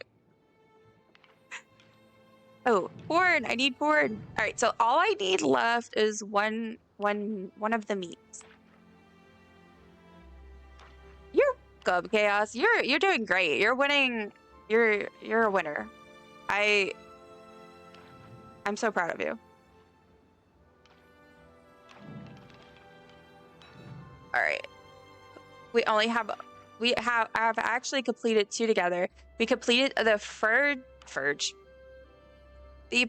Oh, corn! I need corn. All right, so all I need left is one of the meats. You're good, Chaos. You're doing great. You're winning. You're a winner. I'm so proud of you. All right. I've actually completed 2 together. We completed the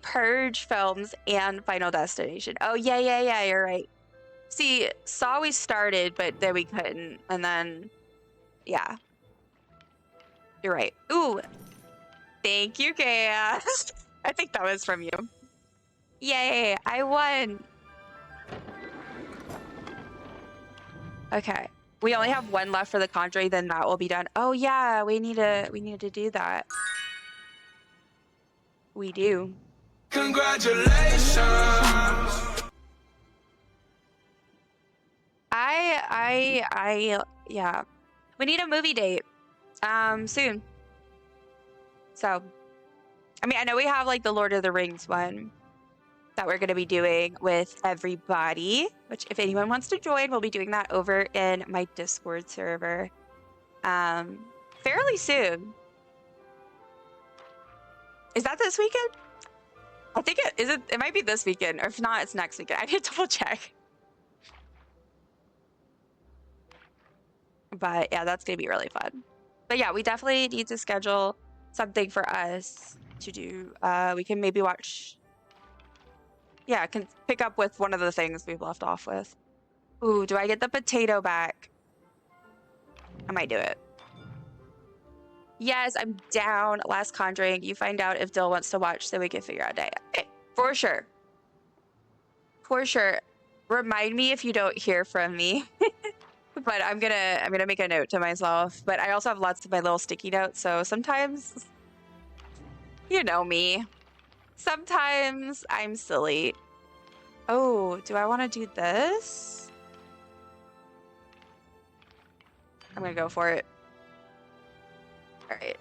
Purge films and Final Destination. Oh yeah, you're right. See, Saw we started, but then we couldn't, and then yeah. You're right. Ooh, thank you, Chaos. I think that was from you. Yay, I won. Okay. We only have 1 left for the Conjuring, then that will be done. Oh yeah, we need to do that. We do. Congratulations. Yeah. We need a movie date. Soon. So, I mean, I know we have like the Lord of the Rings one that we're going to be doing with everybody, which if anyone wants to join, we'll be doing that over in my Discord server fairly soon. Is that this weekend? I think it might be this weekend, or if not, it's next weekend. I need to double check. But yeah, that's going to be really fun. But yeah, we definitely need to schedule something for us to do. We can maybe watch. Yeah, can pick up with one of the things we've left off with. Ooh, do I get the potato back? I might do it. Yes, I'm down. Last Conjuring. You find out if Dill wants to watch so we can figure out a day. Okay, for sure. For sure. Remind me if you don't hear from me. But I'm gonna make a note to myself. But I also have lots of my little sticky notes, so sometimes, you know me. Sometimes I'm silly. Oh, do I want to do this? I'm gonna go for it. All right.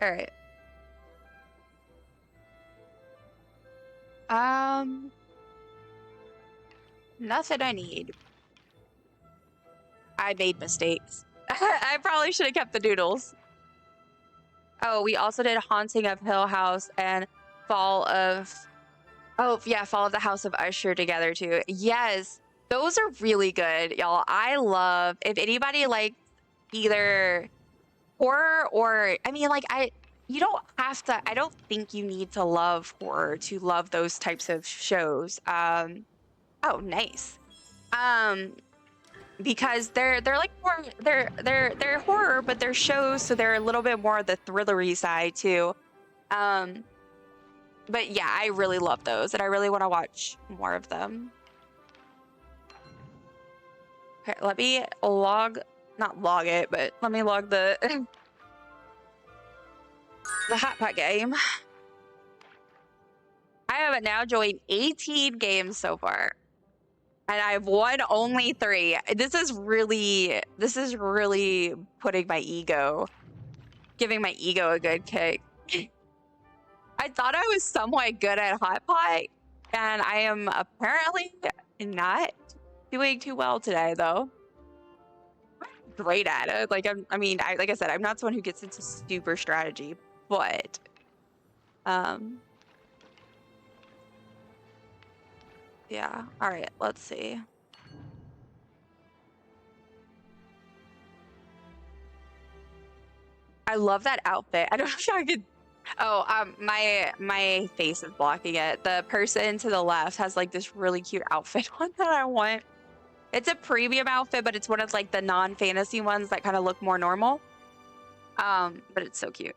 All right. Nothing I need. I made mistakes. I probably should have kept the doodles. Oh, we also did Haunting of Hill House and Fall of... Oh, yeah, Fall of the House of Usher together, too. Yes, those are really good, y'all. I love... If anybody likes either horror or... I mean, like, you don't have to... I don't think you need to love horror to love those types of shows. Oh, nice. Because they're like more they're horror, but they're shows, so they're a little bit more the thrillery side too. But yeah, I really love those, and I really want to watch more of them. Okay, let me not log it, but let me log the the hot pot game. I have now joined 18 games so far. And I've won only 3. This is really putting my ego, giving my ego a good kick. I thought I was somewhat good at hot pot, and I am apparently not doing too well today, though. I'm great at it. Like like I said, I'm not someone who gets into super strategy, but yeah. All right, let's see. I love that outfit. I don't know if I could... Oh, my face is blocking it. The person to the left has like this really cute outfit on that I want. It's a premium outfit, but it's one of like the non-fantasy ones that kind of look more normal. But it's so cute.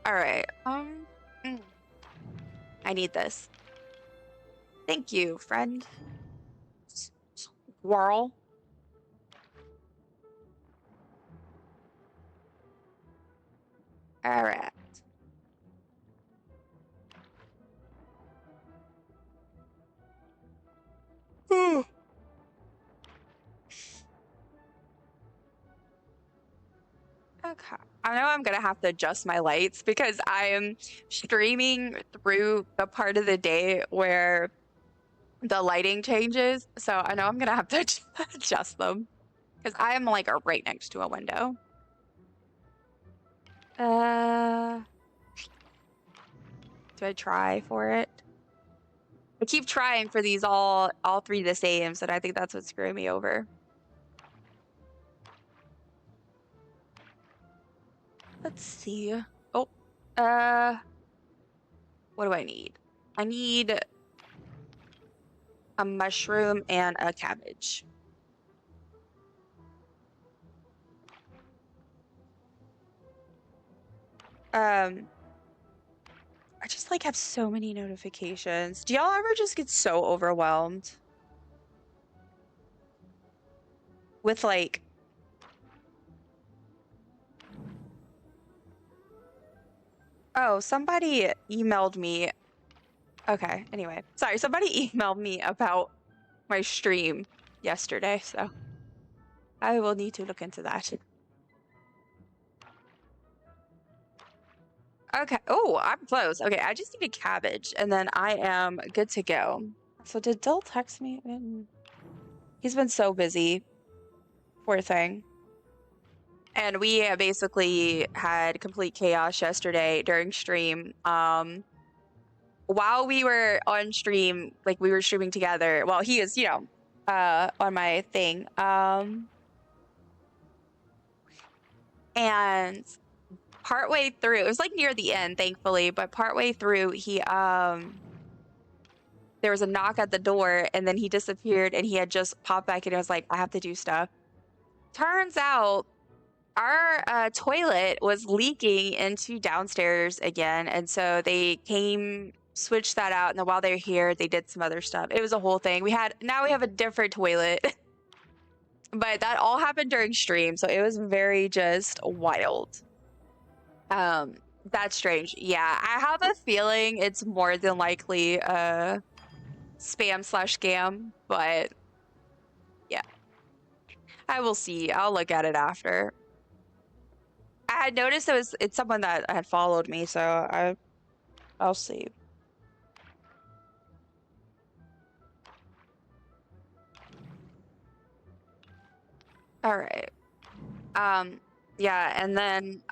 All right. I need this. Thank you, friend. Squirrel. All right. Okay. I know I'm gonna have to adjust my lights because I am streaming through the part of the day where the lighting changes. So I know I'm gonna have to adjust them because I am like right next to a window. Do I try for it? I keep trying for these all 3 the same, so I think that's what's screwing me over. Let's see. Oh, what do I need? I need a mushroom and a cabbage. I just like have so many notifications. Do y'all ever just get so overwhelmed with like... Oh, somebody emailed me. Okay, anyway. Sorry, somebody emailed me about my stream yesterday, so I will need to look into that. Okay. Oh, I'm close. Okay, I just need a cabbage, and then I am good to go. So did Dill text me? He's been so busy. Poor thing. And we basically had complete chaos yesterday during stream. While we were on stream, like we were streaming together. Well, he is, on my thing. And partway through, it was like near the end, thankfully, but partway through, there was a knock at the door, and then he disappeared, and he had just popped back, and I was like, I have to do stuff. Turns out our toilet was leaking into downstairs again, and so they came, switched that out, and then while they were here, they did some other stuff. It was a whole thing. Now we have a different toilet. But that all happened during stream, so it was very just wild. That's strange. Yeah, I have a feeling it's more than likely spam/scam, but yeah. I will see. I'll look at it after. I I had noticed it's someone that had followed me, so I'll see. All right. Yeah, and then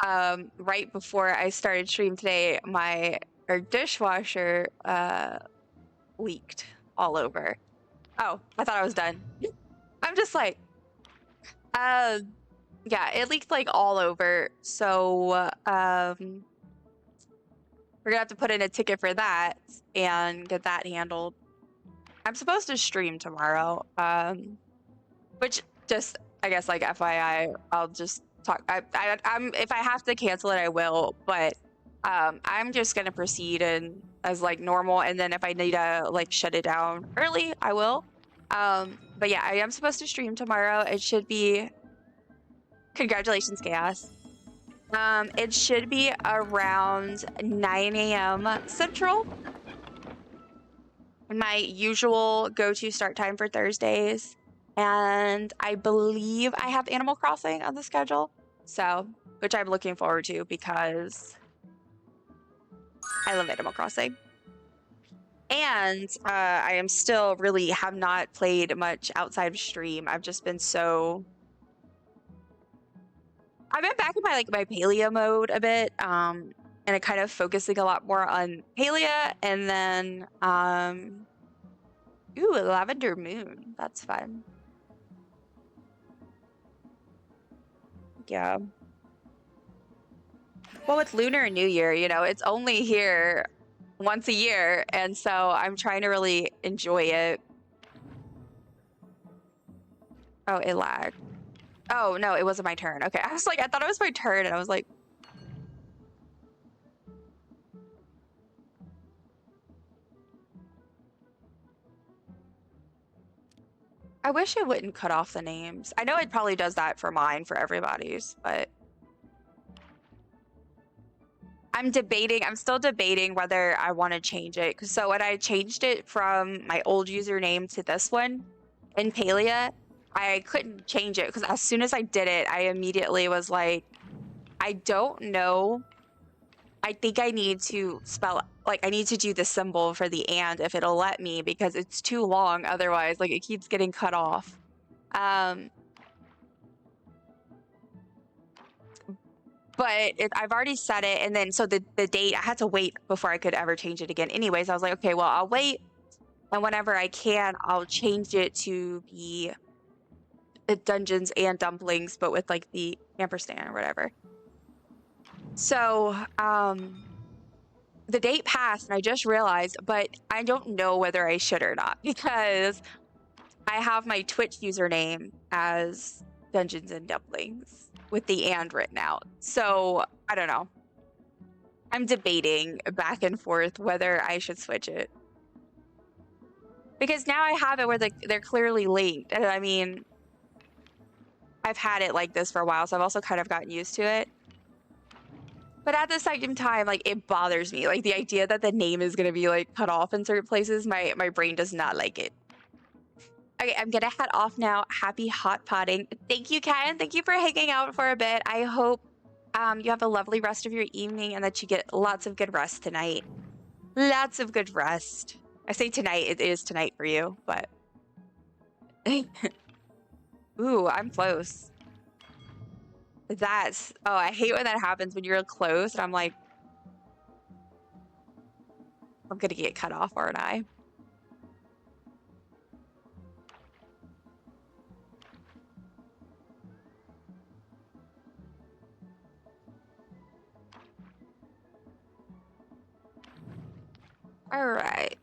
right before I started stream today, our dishwasher leaked all over. Oh, I thought I was done. I'm just like, yeah, it leaked like all over. So we're gonna have to put in a ticket for that and get that handled. I'm supposed to stream tomorrow, which just, I guess, like FYI, I'll just talk. I'm if I have to cancel it, I will. But I'm just gonna proceed and as like normal, and then if I need to like shut it down early, I will. But yeah, I am supposed to stream tomorrow. It should be. Congratulations, Chaos. It should be around 9 a.m. Central. My usual go-to start time for Thursdays. And I believe I have Animal Crossing on the schedule. So, which I'm looking forward to because I love Animal Crossing. And I am still really have not played much outside of stream. I've just been so... I've been back in my Palia mode a bit, and I kind of focusing a lot more on Palia, and then ooh, a Lavender Moon. That's fun. Yeah. Well, with Lunar New Year, you know, it's only here once a year, and so I'm trying to really enjoy it. Oh, it lagged. Oh, no, it wasn't my turn. Okay, I was like, I thought it was my turn, and I was like... I wish it wouldn't cut off the names. I know it probably does that for mine, for everybody's, but... I'm still debating whether I want to change it. So when I changed it from my old username to this one, in Palia, I couldn't change it because as soon as I did it, I immediately was like, I don't know. I think I need to I need to do the symbol for the and if it'll let me because it's too long otherwise. Like it keeps getting cut off. But I've already set it, and then so the date, I had to wait before I could ever change it again. Anyways, I was like, okay, well, I'll wait, and whenever I can, I'll change it to be Dungeons and Dumplings, but with like the ampersand or whatever. So the date passed, and I just realized, but I don't know whether I should or not because I have my Twitch username as Dungeons and Dumplings with the and written out. So I don't know. I'm debating back and forth whether I should switch it. Because now I have it where they're clearly linked. And I mean, I've had it like this for a while, so I've also kind of gotten used to it. But at the same time, like it bothers me. Like the idea that the name is gonna be like cut off in certain places, my brain does not like it. Okay, I'm gonna head off now. Happy hot potting. Thank you, Ken. Thank you for hanging out for a bit. I hope you have a lovely rest of your evening and that you get lots of good rest tonight. Lots of good rest. I say tonight, it is tonight for you, but... Ooh, I'm close. Oh, I hate when that happens when you're close and I'm like... I'm gonna get cut off, aren't I? All right.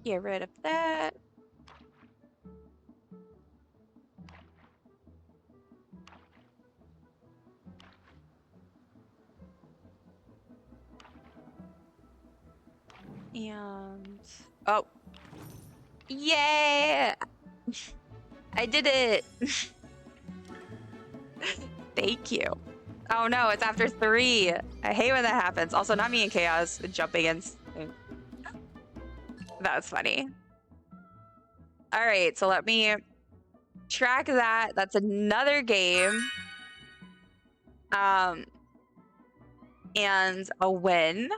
Get rid of that. And oh, yeah! I did it. Thank you. Oh no, it's after 3. I hate when that happens. Also, not me and Chaos jumping in. That's funny. All right, so let me track that. That's another game. And a win.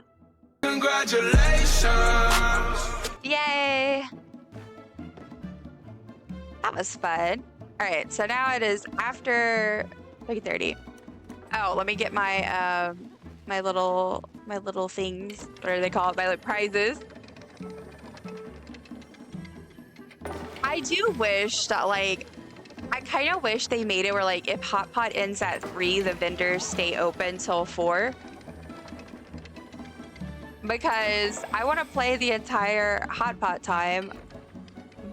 Congratulations. Yay! That was fun. All right, so now it is after 30. Oh, let me get my my little things. What do they call it? My like prizes. I do wish that like I kind of wish they made it where like if Hot Pot ends at 3, the vendors stay open till 4. Because I want to play the entire Hot Pot time,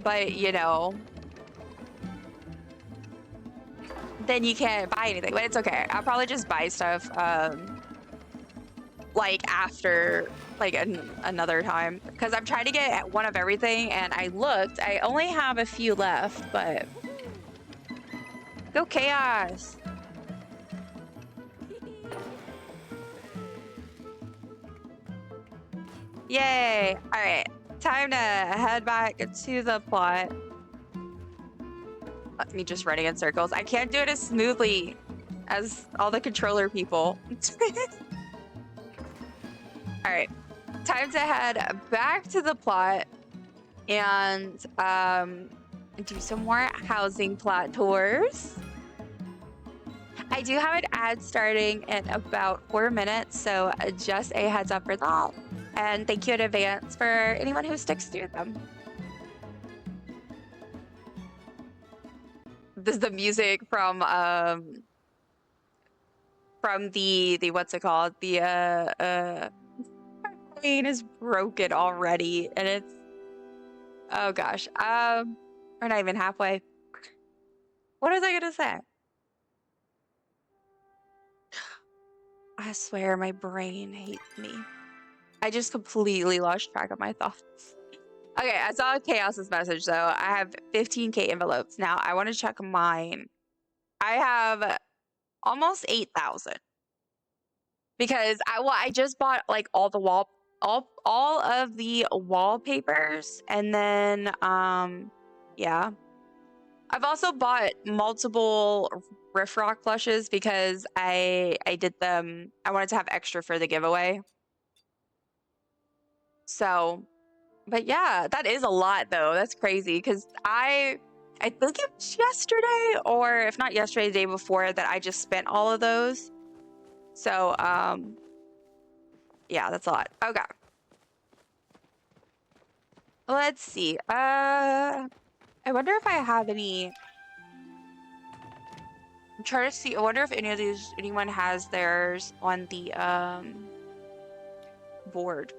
but you know, then you can't buy anything. But it's okay. I'll probably just buy stuff like after like another time, because I'm trying to get one of everything, and I looked, I only have a few left, but go Chaos. Yay. All right, time to head back to the plot. Let me just running in circles. I can't do it as smoothly as all the controller people. All right, time to head back to the plot and do some more housing plot tours. I do have an ad starting in about 4 minutes, so just a heads up for that. And thank you in advance for anyone who sticks through them. This is the music from the what's it called? The plane is broken already, and it's, oh gosh. We're not even halfway. What was I gonna say? I swear my brain hates me. I just completely lost track of my thoughts. Okay, I saw Chaos's message though. I have 15K envelopes. Now I want to check mine. I have almost 8,000. Because I just bought like all of the wallpapers, and then yeah. I've also bought multiple Riff Rock plushes because I did them. I wanted to have extra for the giveaway. So, but yeah, that is a lot though. That's crazy because I think it was yesterday, or if not yesterday, the day before, that I just spent all of those. So, yeah, that's a lot. Okay. Let's see. I wonder if I have any. I'm trying to see. I wonder if anyone has theirs on the board.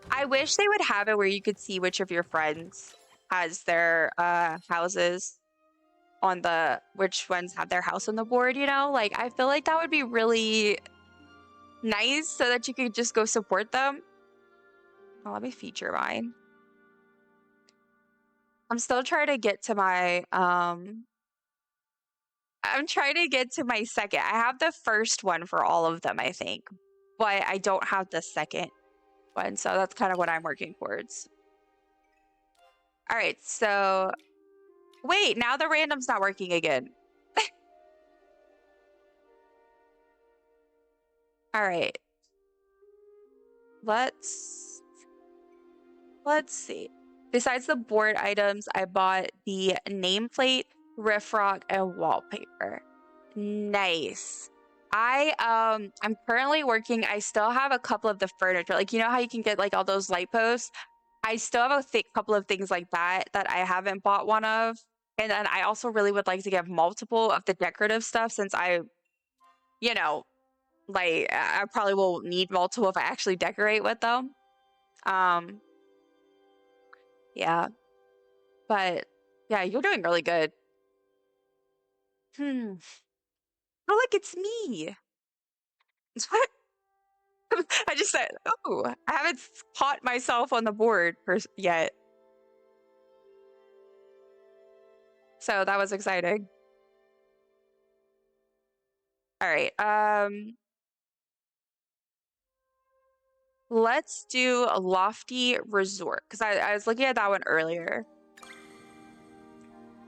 I wish they would have it where you could see which of your friends has their houses on the, which ones have their house on the board, you know? Like, I feel like that would be really nice so that you could just go support them. Oh, let me feature mine. I'm still trying to get to my I'm trying to get to my second. I have the first one for all of them, I think, but I don't have the second one, so that's kind of what I'm working towards. All right, so wait, now the random's not working again. All right, let's see. Besides the board items, I bought the nameplate, riff rock, and wallpaper. Nice. I'm currently working. I still have a couple of the furniture. Like, you know how you can get like all those light posts? I still have a couple of things like that I haven't bought one of. And then I also really would like to get multiple of the decorative stuff, since I, you know, like I probably will need multiple if I actually decorate with them. Yeah. But yeah, you're doing really good. Oh, look, it's me. I just said, oh, I haven't caught myself on the board yet. So that was exciting. All right. Let's do a Lofty Resort, because I was looking at that one earlier.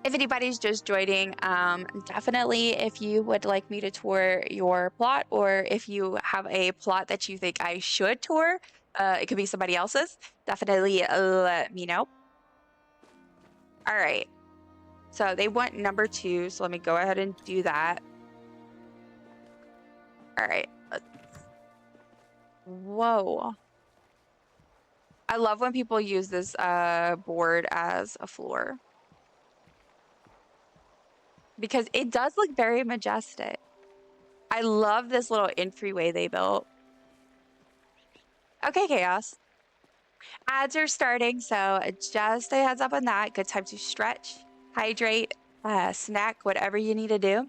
If anybody's just joining, definitely if you would like me to tour your plot, or if you have a plot that you think I should tour, it could be somebody else's, definitely let me know. All right. So they want number 2, so let me go ahead and do that. All right. Whoa. I love when people use this board as a floor, because it does look very majestic. I love this little entryway they built. Okay, Chaos. Ads are starting, so just a heads up on that. Good time to stretch, hydrate, snack, whatever you need to do.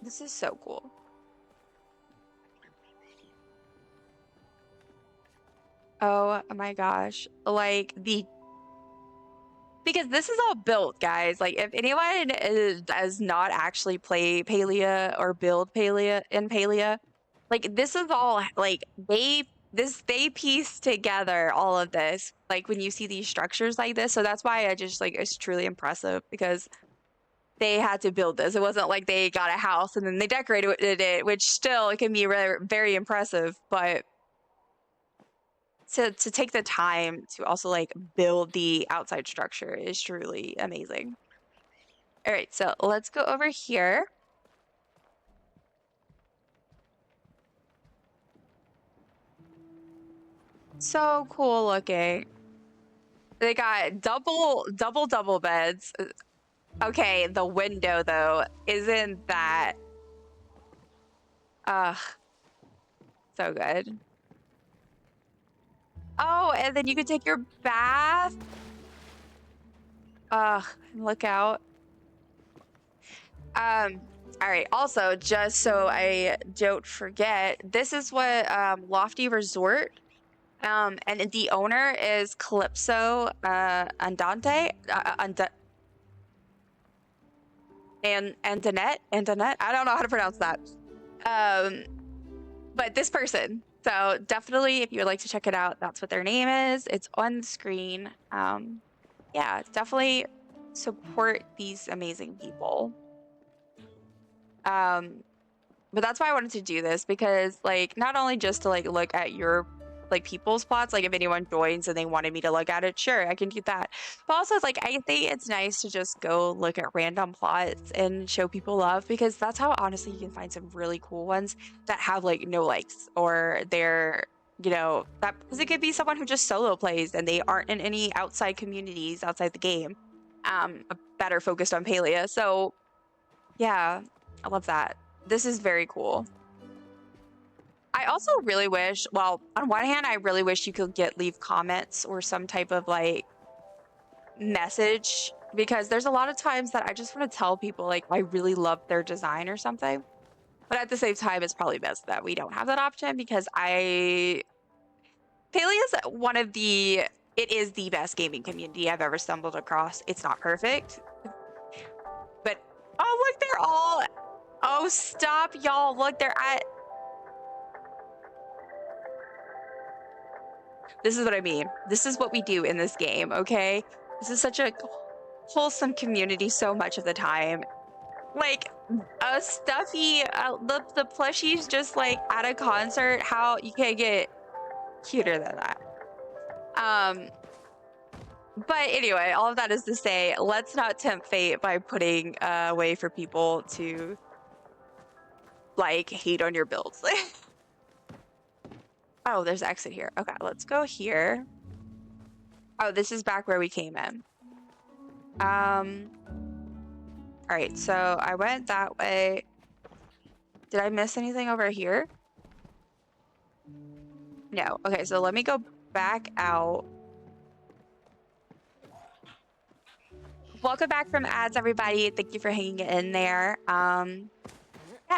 This is so cool. Oh my gosh. Like because this is all built, guys. Like if anyone does not actually play Palia or build Palia in Palia, like this is all like they piece together all of this. Like when you see these structures like this, so that's why I just like it's truly impressive, because they had to build this. It wasn't like they got a house and then they decorated it, which still it can be very impressive, but to take the time to also like build the outside structure is truly amazing. All right, so let's go over here. So cool looking. They got double beds. Okay, the window though, isn't that so good. Oh, and then you could take your bath. Look out. All right, also, just so I don't forget, this is what Lofty Resort, and the owner is Calypso Andante, and Danette, I don't know how to pronounce that. But this person. So definitely, if you would like to check it out, that's what their name is. It's on the screen. Yeah, definitely support these amazing people. But that's why I wanted to do this, because like not only just to like look at your like people's plots, like if anyone joins and they wanted me to look at it, sure, I can do that. But also it's like I think it's nice to just go look at random plots and show people love, because that's how honestly you can find some really cool ones that have like no likes, or they're, you know, that, because it could be someone who just solo plays and they aren't in any outside communities outside the game, that are focused on Palia. So yeah, I love that. This is very cool. I also really wish, well, on one hand, I really wish you could leave comments or some type of like message, because there's a lot of times that I just want to tell people like I really love their design or something. But at the same time, it's probably best that we don't have that option, because Palia is it is the best gaming community I've ever stumbled across. It's not perfect, but oh look, they're all, oh stop y'all, look, they're at, this is what I mean. This is what we do in this game, okay? This is such a wholesome community so much of the time. Like, a stuffy, the plushies just like at a concert, how you can't get cuter than that. But anyway, all of that is to say, let's not tempt fate by putting a way for people to like hate on your builds. Oh, there's an exit here. Okay, let's go here. Oh, this is back where we came in. All right, so I went that way. Did I miss anything over here? No. Okay, so let me go back out. Welcome back from ads, everybody. Thank you for hanging in there. Yeah,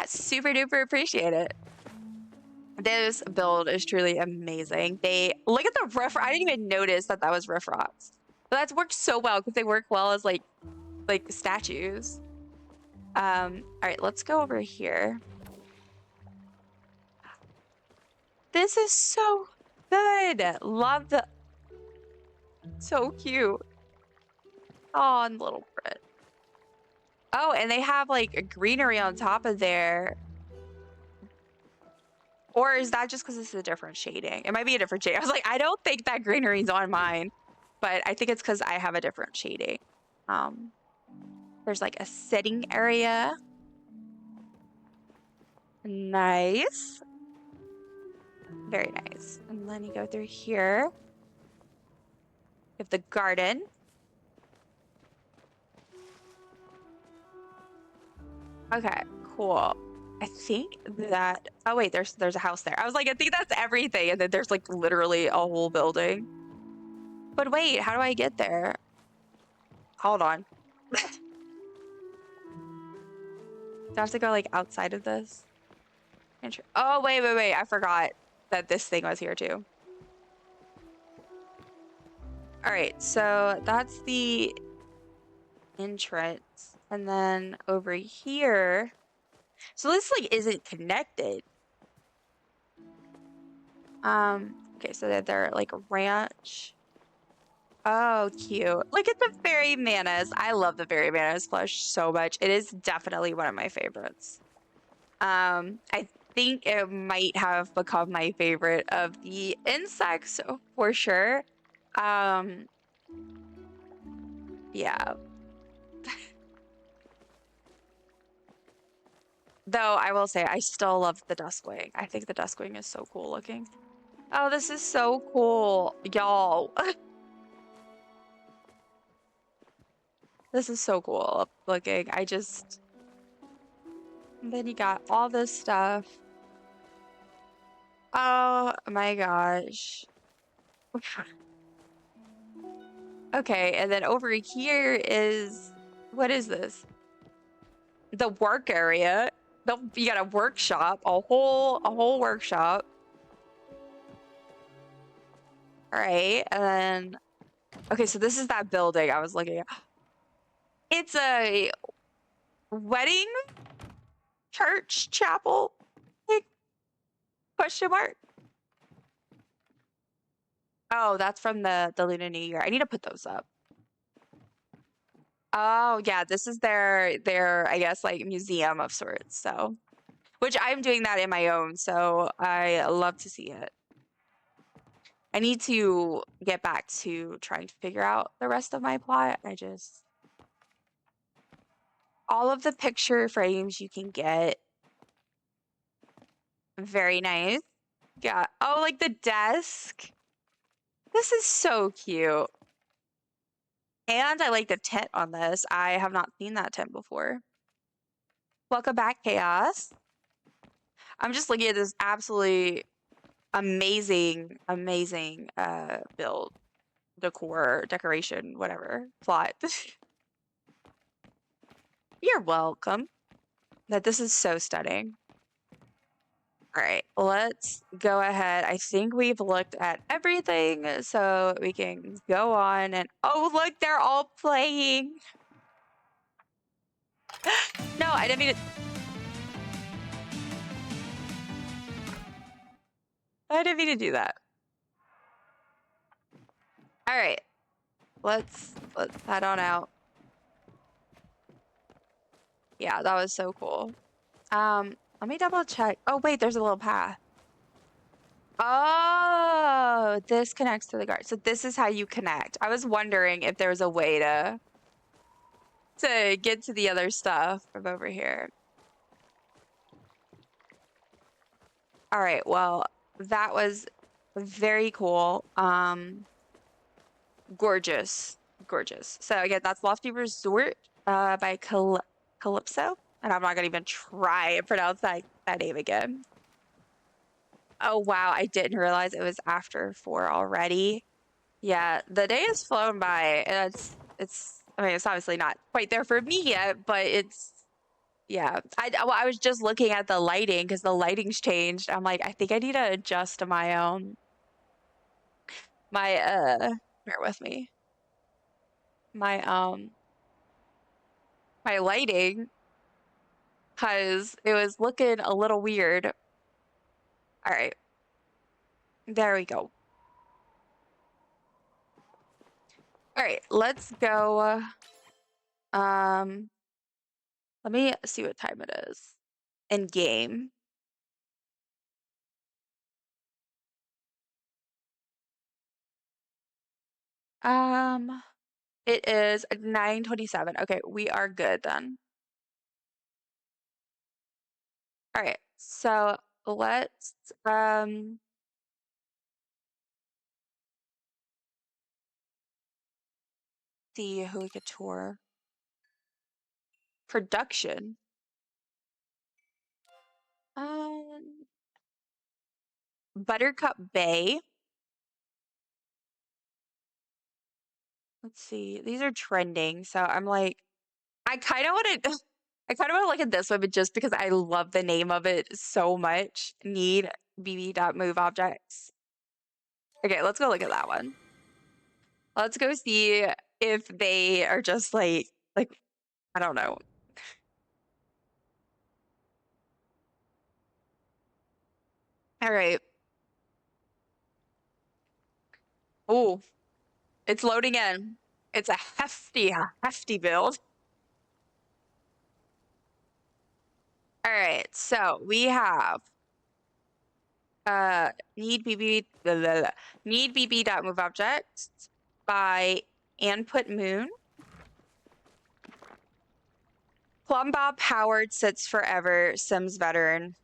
super duper appreciate it. This build is truly amazing. They look at the riff. I didn't even notice that was riff rots, but that's worked so well because they work well as like statues. All right, let's go over here. This is so Good. Love the. So cute. Oh, and little Brit. Oh, and they have like a greenery on top of there. Or is that just because it's a different shading? It might be a different shade. I was like, I don't think that greenery's on mine, but I think it's because I have a different shading. There's like a sitting area. Nice. Very nice. And then you go through here. You have the garden. Okay, cool. I think that, oh wait, there's a house there. I was like, I think that's everything. And then there's like literally a whole building. But wait, how do I get there? Hold on. Do I have to go like outside of this? Oh, wait. I forgot that this thing was here too. All right, so that's the entrance. And then over here, so this like isn't connected. Okay, so they're like a ranch. Oh, cute. Look at the fairy manas. I love the fairy manas plush so much. It is definitely one of my favorites. I think it might have become my favorite of the insects for sure. Yeah. Though I will say I still love the Duskwing. I think the Duskwing is so cool looking. Oh, this is so cool, y'all. This is so cool looking. And then you got all this stuff. Oh my gosh. Okay, and then over here is, what is this? The work area. You got a workshop, a whole workshop. All right, and then, okay, so this is that building I was looking at. It's a wedding church chapel, like, question mark. Oh, that's from the Lunar New Year. I need to put those up. Oh yeah, this is their I guess like museum of sorts. So, which I'm doing that in my own, so I love to see it. I need to get back to trying to figure out the rest of my plot. All of the picture frames you can get. Very nice. Yeah. Oh, like the desk. This is so cute. And I like the tent on this. I have not seen that tent before. Welcome back, Chaos. I'm just looking at this absolutely amazing build, decor, decoration, whatever, plot. You're welcome. This is so stunning. All right, let's go ahead. I think we've looked at everything, so we can go on and, oh, look, they're all playing. No, I didn't mean to. I didn't mean to do that. All right, let's head on out. Yeah, that was so cool. Let me double check. Oh, wait, there's a little path. Oh, this connects to the guard. So this is how you connect. I was wondering if there was a way to get to the other stuff from over here. All right, well, that was very cool. Gorgeous. So again, that's Lofty Resort by Calypso. And I'm not gonna even try and pronounce that name again. Oh wow, I didn't realize it was after 4 already. Yeah, the day has flown by, and I mean, it's obviously not quite there for me yet, but yeah. I was just looking at the lighting because the lighting's changed. I'm like, I think I need to adjust my bear with me. My my lighting, because it was looking a little weird. All right. There we go. All right, let's go. Let me see what time it is in game. It is 9:27. Okay, we are good then. All right, so let's see who we could tour. Production. Buttercup Bay. Let's see. These are trending, so I'm like, I kind of want to. I kind of want to look at this one, but just because I love the name of it so much. Need bb.move objects. Okay, let's go look at that one. Let's go see if they are just like I don't know. All right. Oh, it's loading in. It's a hefty build. All right, so we have need bb.move objects by Anput Moon. Plumbob Howard sits forever, Sims veteran.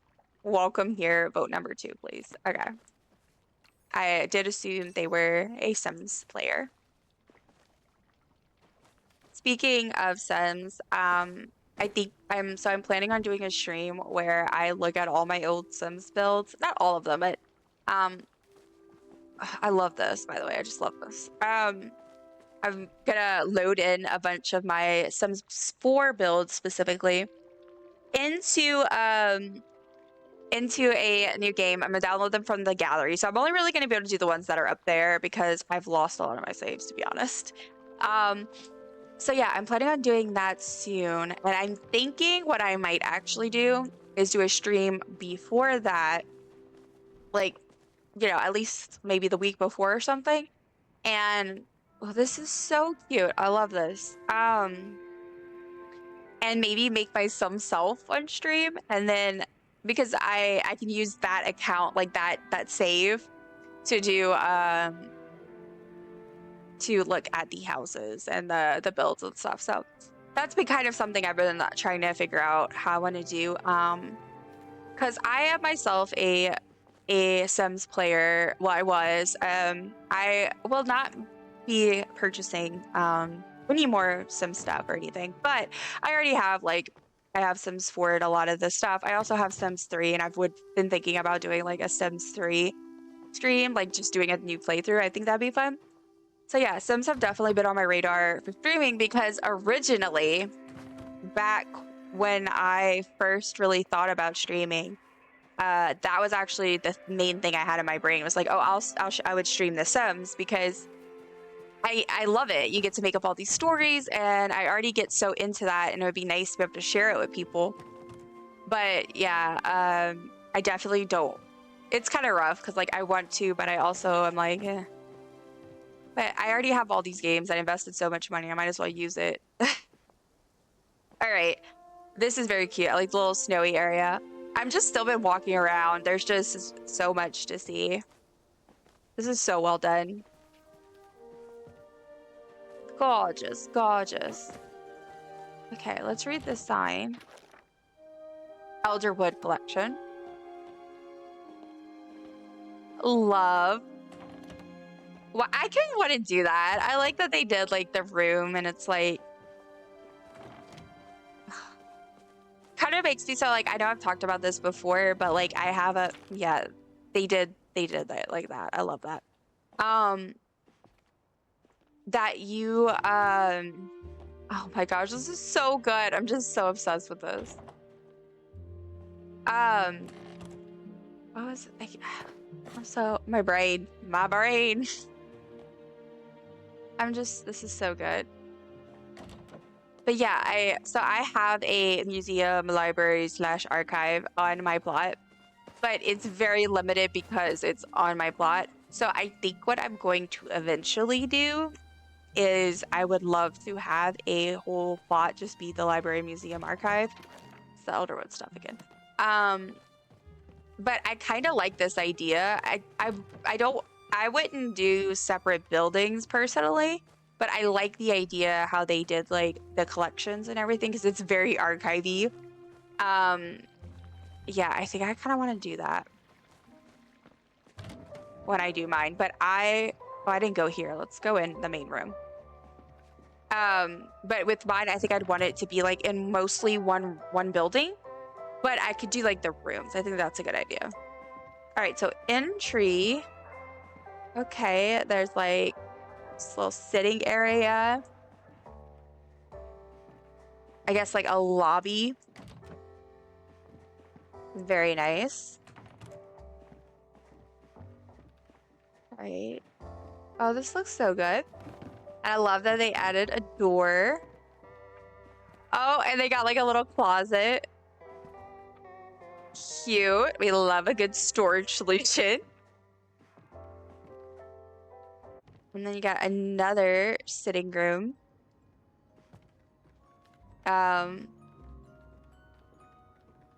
Welcome here. Vote number 2, please. Okay. I did assume they were a Sims player. Speaking of Sims, I think I'm planning on doing a stream where I look at all my old Sims builds. Not all of them, but I love this, by the way. I just love this. I'm gonna load in a bunch of my Sims 4 builds specifically into a new game. I'm gonna download them from the gallery. So I'm only really gonna be able to do the ones that are up there because I've lost a lot of my saves, to be honest. So yeah, I'm planning on doing that soon. And I'm thinking what I might actually do is do a stream before that, like, you know, at least maybe the week before or something. And oh, this is so cute. I love this. And maybe make my Sim self on stream, and then because I can use that account, like that save, to do to look at the houses and the builds and stuff. So that's been kind of something I've been trying to figure out how I want to do. Because I am myself a Sims player. Well, I was. I will not be purchasing any more Sims stuff or anything, but I already have I have Sims 4 and a lot of this stuff. I also have Sims 3, and I've been thinking about doing like a Sims 3 stream, like just doing a new playthrough. I think that'd be fun. So yeah, Sims have definitely been on my radar for streaming because originally, back when I first really thought about streaming, that was actually the main thing I had in my brain. It was like, oh, I would stream The Sims because I love it. You get to make up all these stories, and I already get so into that, and it would be nice to be able to share it with people. But yeah, I definitely don't. It's kind of rough because like I want to, but I also am like, eh. But I already have all these games. I invested so much money. I might as well use it. All right. This is very cute. I like the little snowy area. I'm just still been walking around. There's just so much to see. This is so well done. Gorgeous, gorgeous. Okay, let's read this sign. Elderwood Collection. Love. Well, I kind of want to do that. I like that they did like the room, and it's like kind of makes me so like I know I've talked about this before, but like I have a they did that like that. I love that. That you oh my gosh, this is so good. I'm just so obsessed with this. What was it? So my brain. This is so good. But yeah, I have a museum, library / archive on my plot, but it's very limited because it's on my plot. So I think what I'm going to eventually do is I would love to have a whole plot just be the library, museum, archive. It's the Elderwood stuff again. But I kind of like this idea. I wouldn't do separate buildings personally, but I like the idea how they did like the collections and everything because it's very archivey. Yeah, I think I kind of want to do that when I do mine. But I didn't go here. Let's go in the main room. But with mine, I think I'd want it to be like in mostly one building, but I could do like the rooms. I think that's a good idea. All right, so entry. Okay, there's like this little sitting area. I guess like a lobby. Very nice. All right. Oh, this looks so good. And I love that they added a door. Oh, and they got like a little closet. Cute. We love a good storage solution. And then you got another sitting room.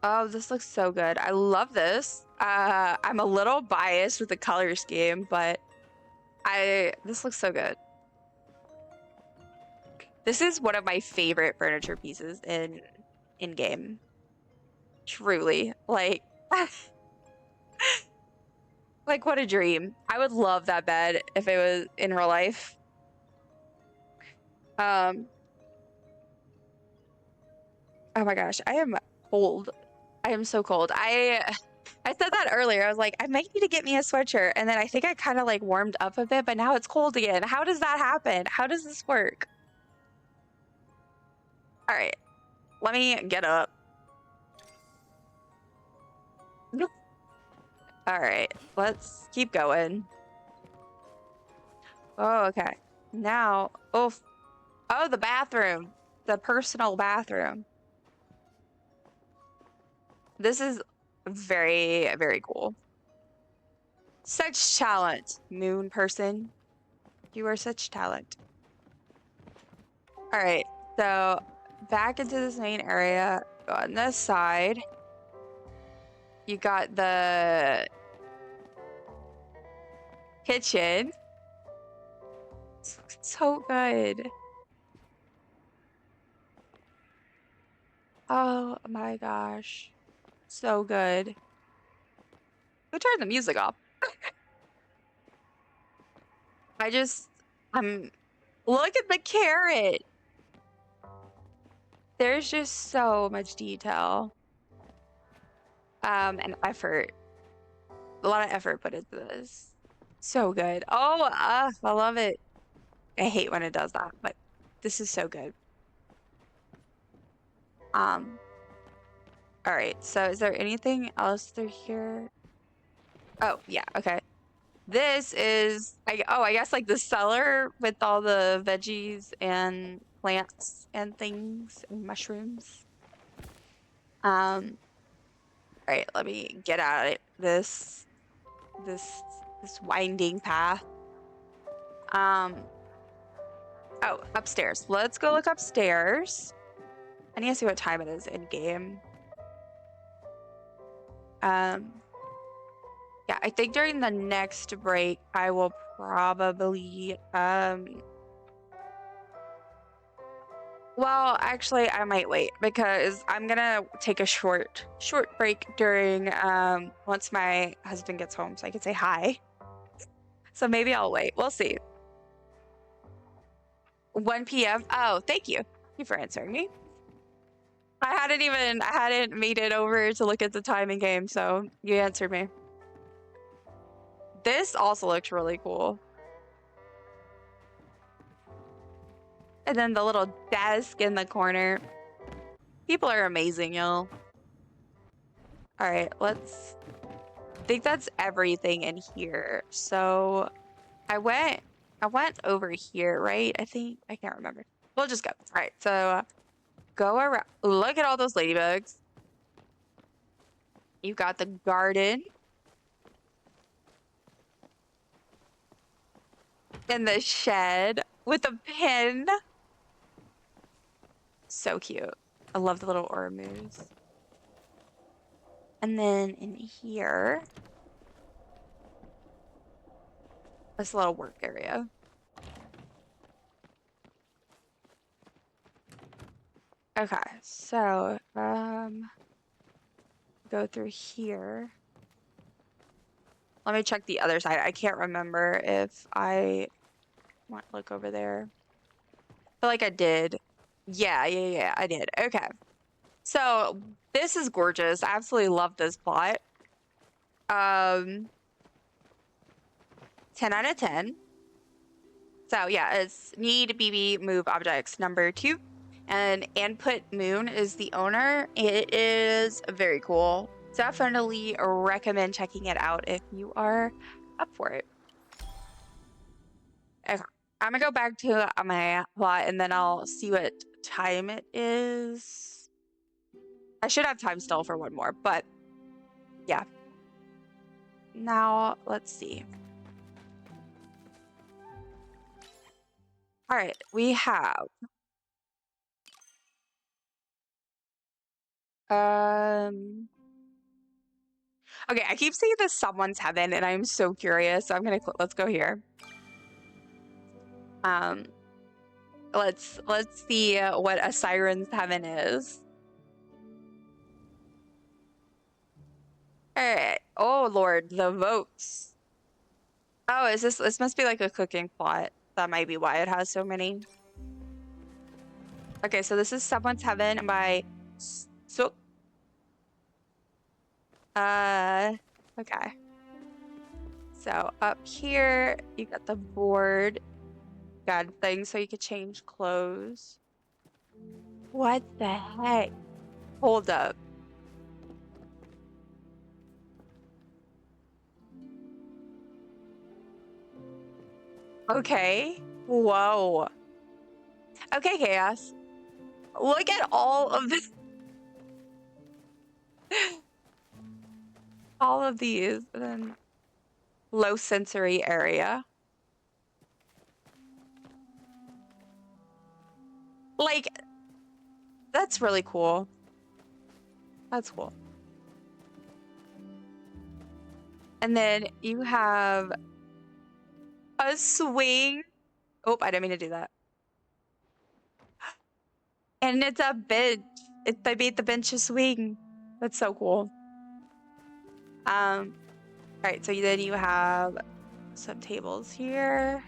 Oh, this looks so good. I love this. I'm a little biased with the color scheme, but this looks so good. This is one of my favorite furniture pieces in game. Truly. Like like what a dream. I would love that bed if it was in real life. Oh my gosh, I am cold. I am so cold. I said that earlier. I was like, I might need to get me a sweatshirt. And then I think I kind of like warmed up a bit, but now it's cold again. How does that happen? How does this work? All right, let me get up. All right, let's keep going. Oh, okay. Now, oh, the bathroom, the personal bathroom. This is very, very cool. Such talent, moon person. You are such talent. All right, so back into this main area. Go on this side. You got the kitchen. This looks so good. Oh my gosh. So good. Who turned the music off? Look at the carrot. There's just so much detail. And effort. A lot of effort put into this. So good. Oh, I love it. I hate when it does that, but this is so good. All right, so is there anything else through here? Oh, yeah, okay. This is, I guess like the cellar with all the veggies and plants and things and mushrooms. All right, let me get out of this winding path. Oh, upstairs. Let's go look upstairs. I need to see what time it is in game. Yeah, I think during the next break I will probably well, actually I might wait because I'm gonna take a short break during once my husband gets home so I can say hi. So maybe I'll wait. We'll see. 1 p.m. Oh, thank you. Thank you for answering me. I hadn't made it over to look at the time in game, so you answered me. This also looks really cool. And then the little desk in the corner. People are amazing, y'all. All right, I think that's everything in here. So I went over here, right? I can't remember. We'll just go. All right, so go around. Look at all those ladybugs. You've got the garden. And the shed. with a pin. So cute. I love the little Oramus. And then in here, this little work area. Okay, so go through here. Let me check the other side. I can't remember if I want to look over there. I feel like I did. Yeah, I did. Okay. So this is gorgeous. I absolutely love this plot. 10 out of 10. So yeah, it's need BB move objects number 2. And Put Moon is the owner. It is very cool. Definitely recommend checking it out if you are up for it. Okay. I'm gonna go back to my plot and then I'll see what time it is. I should have time still for one more, but yeah. Now let's see. All right, we have okay, I keep seeing this someone's heaven and I'm so curious. So I'm gonna let's go here. Let's see what a siren's heaven is. All right. Oh Lord, the votes. Oh, is this must be like a cooking plot. That might be why it has so many. Okay, so this is Someone's Heaven by so okay. So up here you got the board. Got things so you could change clothes. What the heck? Hold up. Okay. Whoa. Okay, Chaos. Look at all of this. All of these. And then low sensory area. Like, that's really cool. That's cool. And then you have a swing. Oh, I didn't mean to do that. And it's a bench. They made the bench a swing. That's so cool. All right, so then you have some tables here.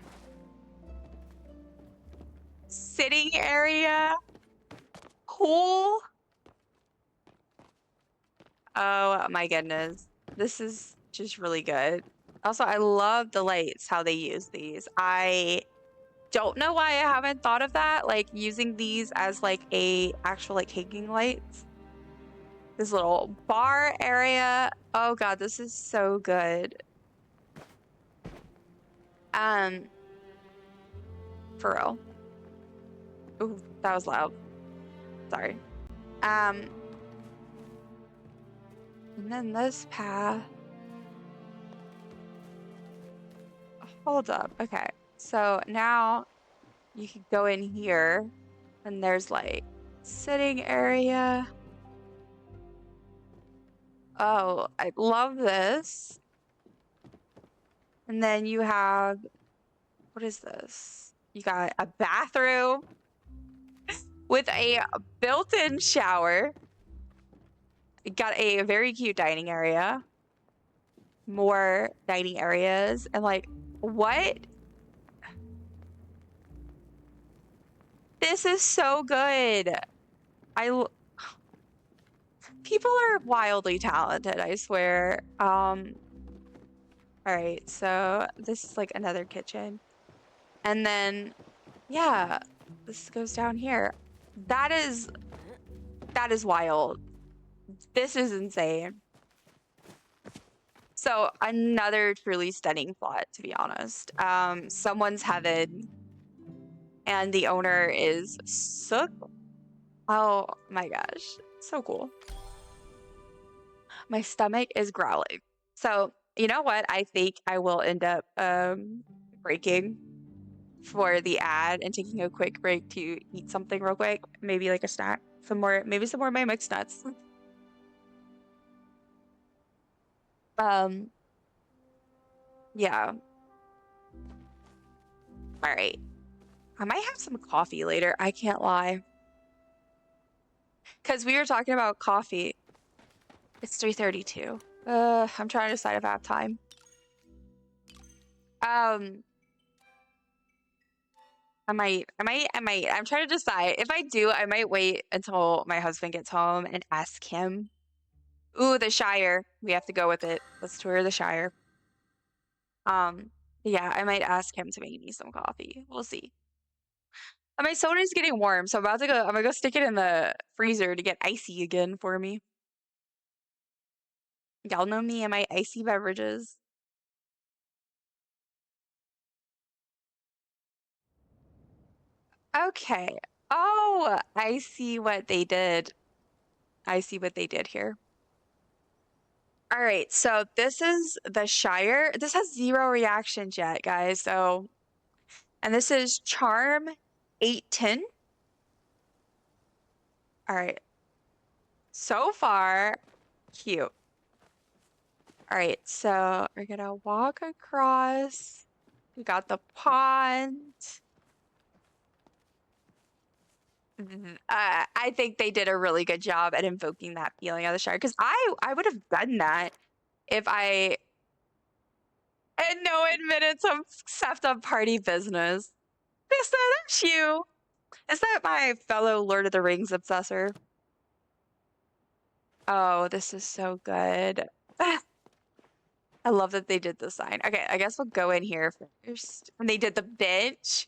Sitting area. Cool. Oh my goodness. This is just really good. Also, I love the lights, how they use these. I don't know why I haven't thought of that, like using these as like a actual like hanging lights. This little bar area. Oh god, this is so good. For real. Ooh, that was loud. Sorry. And then this path. Hold up. Okay. So now you can go in here and there's like sitting area. Oh, I love this. And then you have, what is this? You got a bathroom with a built-in shower. You got a very cute dining area. More dining areas. And like, what? This is so good. People are wildly talented, I swear. All right, so this is like another kitchen. And then, yeah, this goes down here. That is wild. This is insane. So another truly stunning plot, to be honest. Someone's heaven, and the owner is Sqwd. Oh my gosh, so cool. My stomach is growling. So you know what? I think I will end up breaking for the ad and taking a quick break to eat something real quick. Maybe like a snack. Maybe some more of my mixed nuts. Yeah. All right. I might have some coffee later. I can't lie. Because we were talking about coffee. It's 3:32. I'm trying to decide if I have time. I might. I'm trying to decide. If I do, I might wait until my husband gets home and ask him. Ooh, the Shire. We have to go with it. Let's tour the Shire. Yeah, I might ask him to make me some coffee. We'll see. And my soda is getting warm, so I'm gonna go stick it in the freezer to get icy again for me. Y'all know me and my icy beverages. Okay. Oh, I see what they did. I see what they did here. All right, so this is the Shire. This has 0 reactions yet, guys. So, and this is Charm 810. All right. So far, cute. All right, so we're gonna walk across. We got the pond. I think they did a really good job at invoking that feeling of the Shire, because I would have done that if I had no admitted some stuffed up party business. Krista, that's you. Is that my fellow Lord of the Rings obsessor? Oh, this is so good. I love that they did the sign. Okay, I guess we'll go in here first. And they did the bench,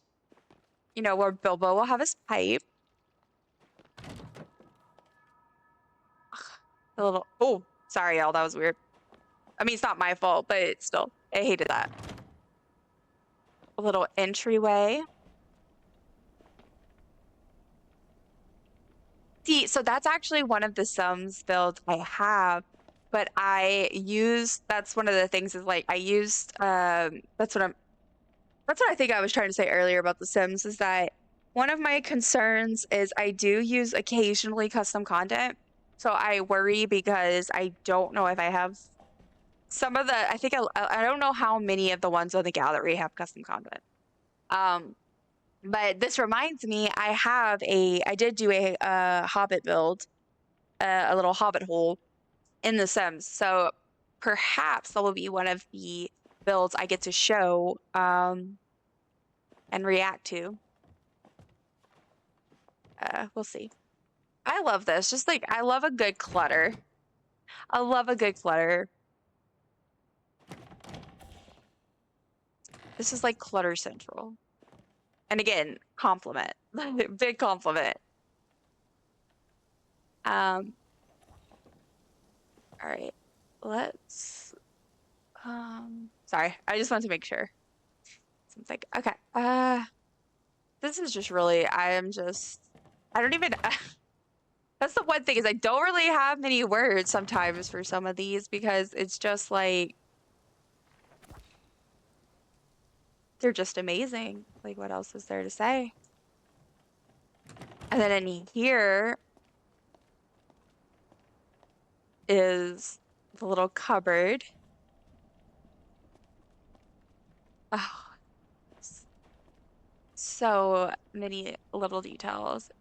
you know, where Bilbo will have his pipe. A little, oh, sorry, y'all, that was weird. I mean, it's not my fault, but still, I hated that. A little entryway. See, so that's actually one of the sums builds I have, but that's one of the things is like I used, that's what I think I was trying to say earlier about the Sims, is that one of my concerns is I do use occasionally custom content. So I worry because I don't know if I have some of the, I don't know how many of the ones on the gallery have custom content. But this reminds me, I did do a Hobbit build, a little Hobbit hole in The Sims. So perhaps that will be one of the builds I get to show and react to. We'll see. I love this. Just like, I love a good clutter. I love a good clutter. This is like clutter central. And again, compliment. Big compliment. All right. Let's sorry, I just want to make sure. Seems like okay. This is just really I don't even that's the one thing is I don't really have many words sometimes for some of these because it's just like they're just amazing. Like what else is there to say? And then in here is the little cupboard. Oh, so many little details.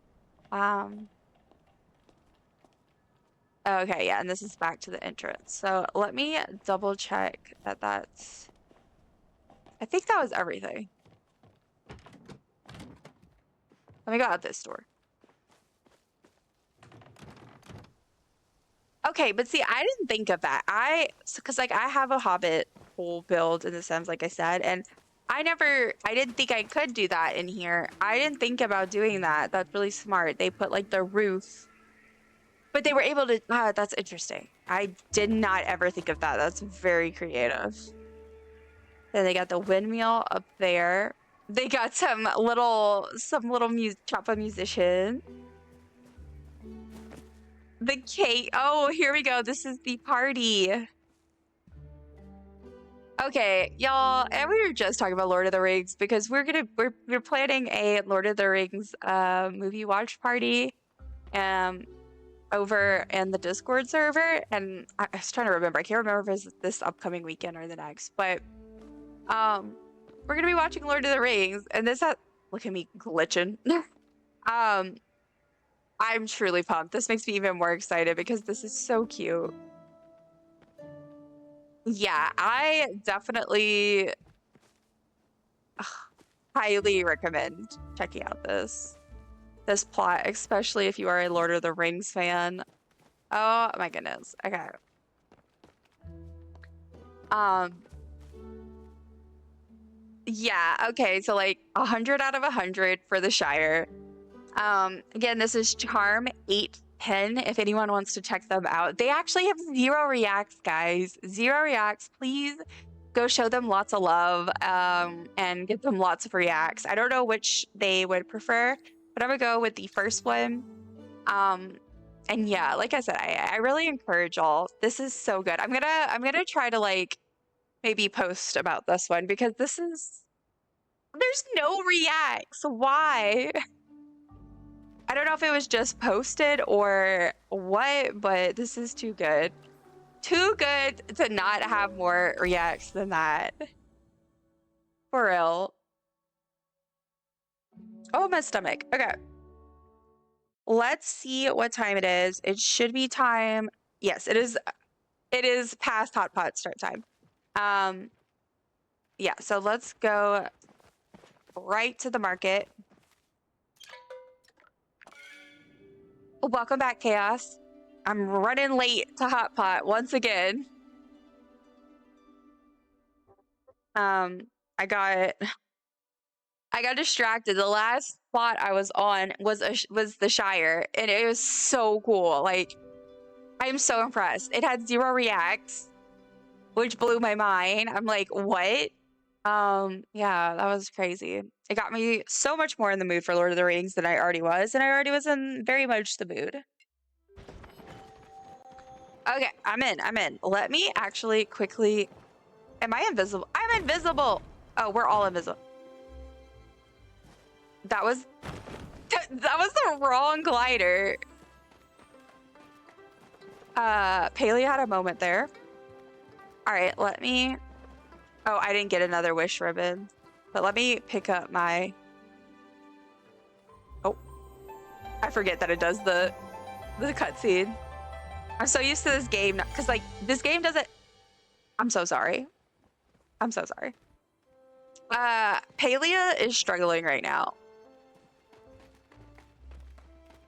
Okay, yeah, and this is back to the entrance. So let me double check that that's... I think that was everything. Let me go out this door. Okay, but see, I didn't think of that. Because like I have a Hobbit hole build in The Sims, like I said, and I didn't think I could do that in here. I didn't think about doing that. That's really smart. They put like the roof, but they were able to, that's interesting. I did not ever think of that. That's very creative. Then they got the windmill up there. They got some little choppa musician. The cake. Oh, here we go. This is the party. Okay, y'all, and we were just talking about Lord of the Rings because we're planning a Lord of the Rings movie watch party over in the Discord server, and I was trying to remember. I can't remember if it's this upcoming weekend or the next, but we're gonna be watching Lord of the Rings, and look at me glitching. I'm truly pumped. This makes me even more excited because this is so cute. Yeah, I definitely highly recommend checking out this plot, especially if you are a Lord of the Rings fan. Oh my goodness. Okay. Yeah, okay, so like 100 out of 100 for the Shire. Again, this is Charm 810 if anyone wants to check them out. They actually have 0 reacts, guys. 0 reacts. Please go show them lots of love and get them lots of reacts. I don't know which they would prefer, but I'm gonna go with the first one. And yeah, like I said, I really encourage y'all. This is so good. I'm gonna try to like maybe post about this one because there's no reacts. Why? I don't know if it was just posted or what, but this is too good. Too good to not have more reacts than that. For real. Oh, my stomach. Okay. Let's see what time it is. It should be time. Yes, it is. It is past hot pot start time. Yeah, so let's go right to the market. Welcome back, Chaos. I'm running late to hot pot once again. I got distracted. The last spot I was on was the Shire, and it was so cool. Like, I am so impressed. It had 0 reacts, which blew my mind. I'm like, what? Yeah, that was crazy. It got me so much more in the mood for Lord of the Rings than I already was, and I already was in very much the mood. Okay, I'm in. Let me actually quickly... Am I invisible? I'm invisible! Oh, we're all invisible. That was the wrong glider. Palia had a moment there. All right, let me... Oh, I didn't get another wish ribbon. But let me pick up my... Oh. I forget that it does the cutscene. I'm so used to this game, because, like, this game doesn't... I'm so sorry. I'm so sorry. Palia is struggling right now.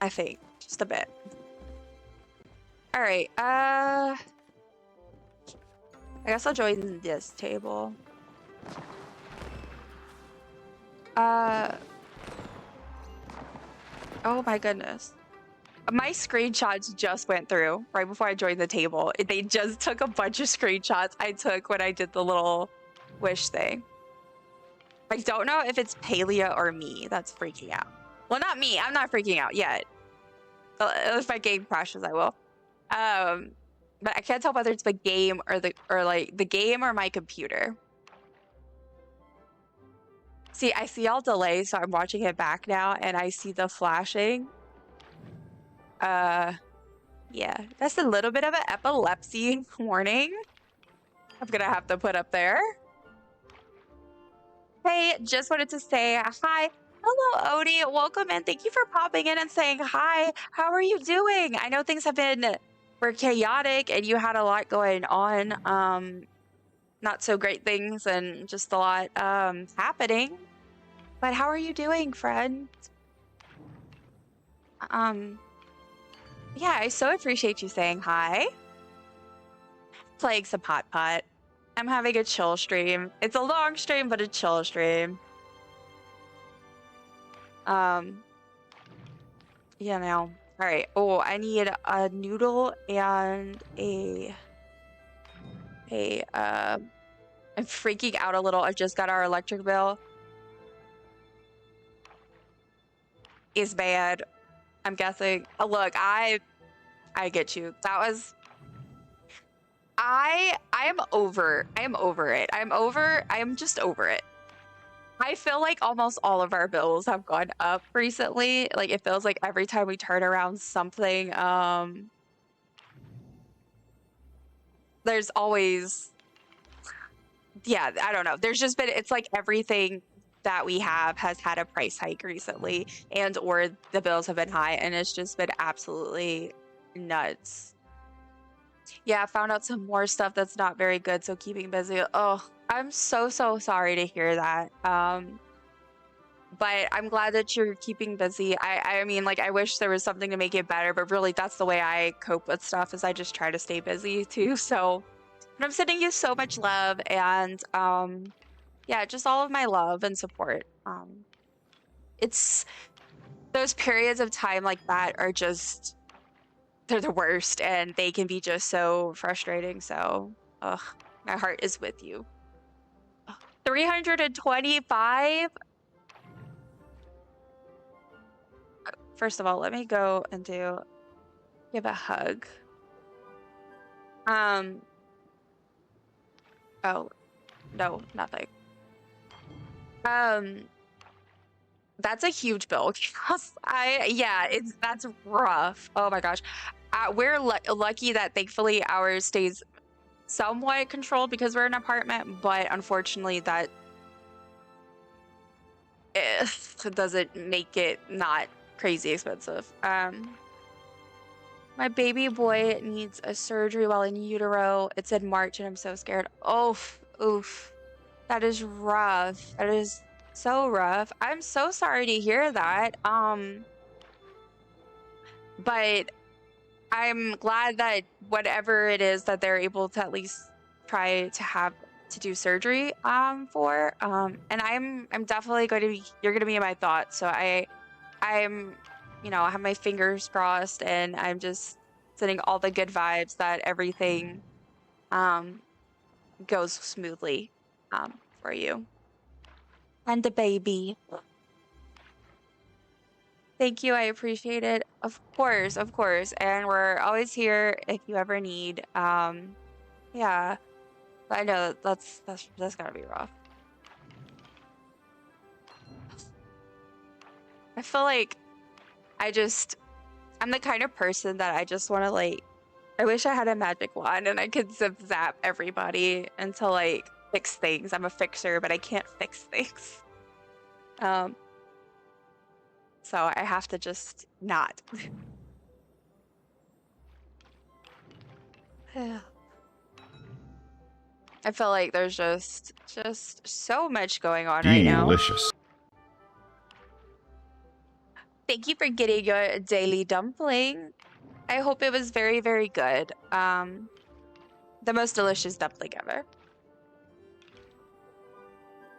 I think. Just a bit. All right. I guess I'll join this table. Oh my goodness. My screenshots just went through right before I joined the table. They just took a bunch of screenshots I took when I did the little wish thing. I don't know if it's Palia or me that's freaking out. Well, not me. I'm not freaking out yet. If my game crashes, I will. But I can't tell whether it's the game or the game or my computer. See, I see all delay, so I'm watching it back now, and I see the flashing. Yeah, that's a little bit of an epilepsy warning. I'm gonna have to put up there. Hey, just wanted to say hi. Hello, Odie. Welcome in. Thank you for popping in and saying hi. How are you doing? I know things were chaotic and you had a lot going on. Not so great things and just a lot happening. But how are you doing, friend? Yeah, I so appreciate you saying hi. Playing some hot pot. I'm having a chill stream. It's a long stream, but a chill stream. Yeah, now. All right. Oh, I need a noodle and I'm freaking out a little. I just got our electric bill. Is bad. I'm guessing. Oh, look, I get you. That was I am over it. I'm just over it. I feel like almost all of our bills have gone up recently. Like it feels like every time we turn around something, there's always, yeah, I don't know. There's just been, it's like everything that we have has had a price hike recently, and or the bills have been high, and it's just been absolutely nuts. Yeah, I found out some more stuff that's not very good, so keeping busy. Oh, I'm so sorry to hear that. But I'm glad that you're keeping busy. I mean, like, I wish there was something to make it better, but really that's the way I cope with stuff, is I just try to stay busy too. So, but I'm sending you so much love, and yeah, just all of my love and support. It's those periods of time like that are just, they're the worst, and they can be just so frustrating. So, ugh, my heart is with you. 325. First of all, let me go and give a hug. Oh, no, nothing. That's a huge bill. That's rough. Oh my gosh. We're lucky that thankfully ours stays somewhat controlled because we're an apartment, but unfortunately that doesn't make it not crazy expensive. My baby boy needs a surgery while in utero. It's in March and I'm so scared. Oof. That is rough. That is so rough. I'm so sorry to hear that. But I'm glad that whatever it is that they're able to at least try to have to do surgery for. And I'm definitely you're gonna be in my thoughts. So I'm I have my fingers crossed, and I'm just sending all the good vibes that everything goes smoothly for you and the baby. Thank you. I appreciate it. Of course. And we're always here if you ever need. Yeah. But I know that's gotta be rough. I feel like I'm the kind of person that I just want to I wish I had a magic wand and I could zap everybody until fix things. I'm a fixer, but I can't fix things. So I have to just not. I feel like there's just so much going on right now. Delicious. Thank you for getting your daily dumpling. I hope it was very, very good. The most delicious dumpling ever.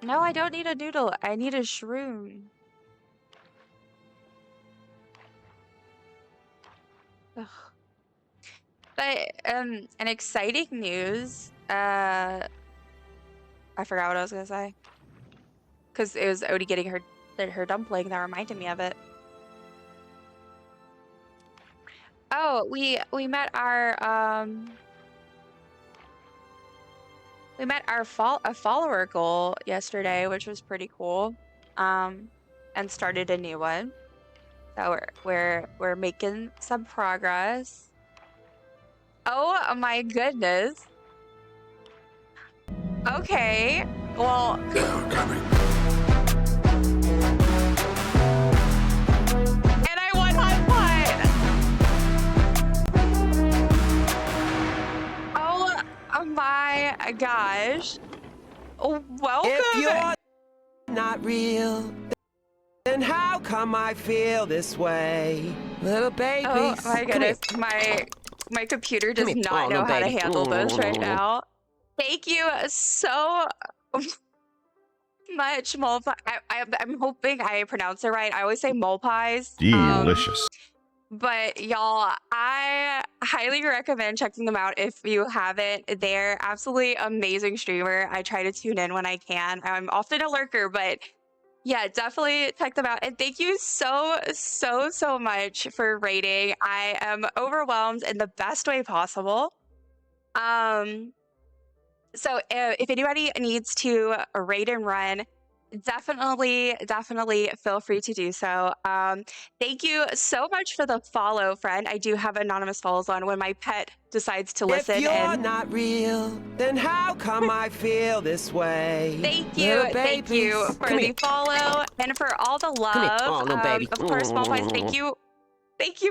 No, I don't need a noodle. I need a shroom. Ugh. But an exciting news. I forgot what I was gonna say. Because it was Odie getting her dumpling that reminded me of it. Oh, we met our a follower goal yesterday, which was pretty cool. And started a new one. So we're making some progress. Oh my goodness. Okay. Well, They're coming. and I won hot pot. Oh my gosh. Welcome. If you're not real, then how come I feel this way? Little baby. Oh my goodness. My computer does not know how to handle this right now. Thank you so much, Mulpie. I'm hoping I pronounce it right. I always say Mulpies. Delicious. But y'all, I highly recommend checking them out if you haven't. They're absolutely amazing streamer. I try to tune in when I can. I'm often a lurker, but yeah, definitely check them out. And thank you so much for rating. I am overwhelmed in the best way possible. So if anybody needs to raid and run, definitely feel free to do so. Thank you so much for the follow, friend. I do have anonymous follows on when my pet decides to listen. If you're and not real, then how come I feel this way? thank you for the follow and for all the love. Come here. Oh, no, baby. Of course, Small Pies, thank you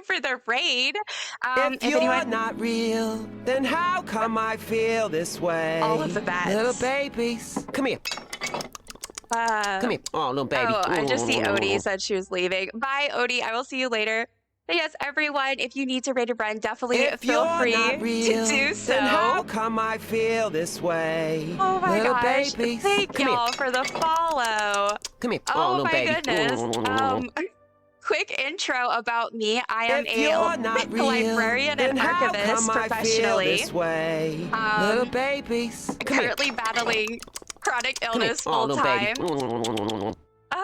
for the raid. If you're not real, then how come I feel this way? All of the bats. Little babies. Come here. Come here. Oh, little baby. Oh, I just see Odie said she was leaving. Bye, Odie. I will see you later. But yes, everyone, if you need to raid a run, definitely feel free to do so. Then how come I feel this way? Oh my little gosh. Babies. Thank y'all for the follow. Come here. Oh, little my baby. goodness. Quick intro about me. I am a librarian and archivist professionally. Little babies. Currently battling chronic illness full time.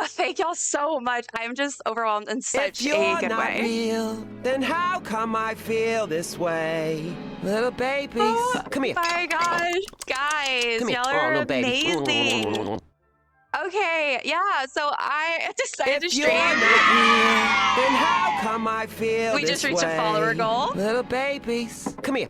Thank y'all so much. I'm just overwhelmed in such a good way. If you're not real, then how come I feel this way? Little babies. Oh, come here. My gosh, guys, y'all are amazing. Okay, yeah, so I decided to stream. If you're not real, then how come I feel we just reached a follower goal. Little babies. Come here.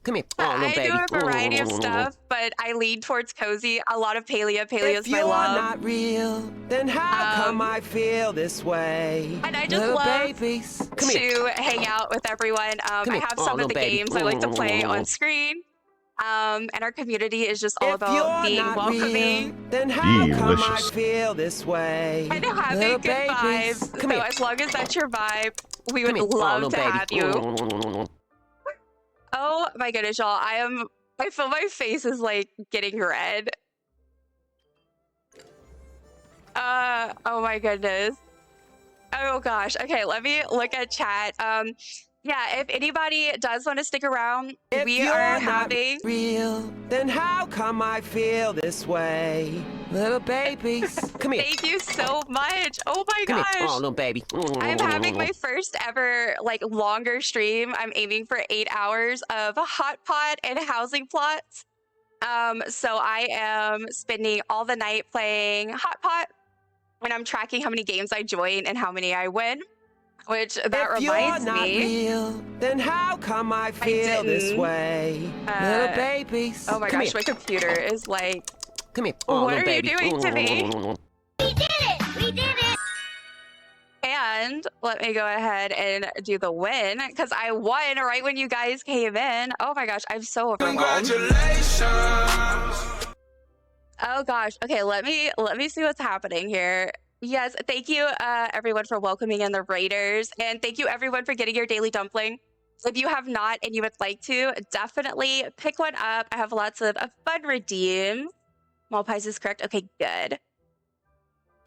Come here. I do a variety of stuff, but I lean towards cozy. A lot of Palia. Palia's my love. If you're not real, then how come I feel this way? And I just love to hang out with everyone. I have some of the games I like to play on screen. And our community is just all about being welcoming. Real, then how come I feel this way? And having good vibes. So as long as that's your vibe, we would love to have you. Oh my goodness, y'all. I feel my face is like getting red. Oh my goodness. Oh gosh. Okay, let me look at chat. Yeah, if anybody does want to stick around, we are having real. Then how come I feel this way? Little babies. Come here. Thank you so much. Oh my gosh. Here. Oh, little baby. I'm having my first ever like longer stream. I'm aiming for 8 hours of hot pot and housing plots. So I am spending all the night playing hot pot, and I'm tracking how many games I join and how many I win. Which that reminds me. Real, then how come I feel this way? Little babies. Oh my gosh, my computer is like. Come here. What are you doing to me? We did it! We did it! And let me go ahead and do the win because I won right when you guys came in. Oh my gosh, I'm so overwhelmed. Congratulations! Oh gosh. Okay, let me see what's happening here. Yes, thank you everyone for welcoming in the raiders, and thank you everyone for getting your daily dumpling. If you have not and you would like to, definitely pick one up. I have lots of fun redeems. Small Pies is correct. Okay, good.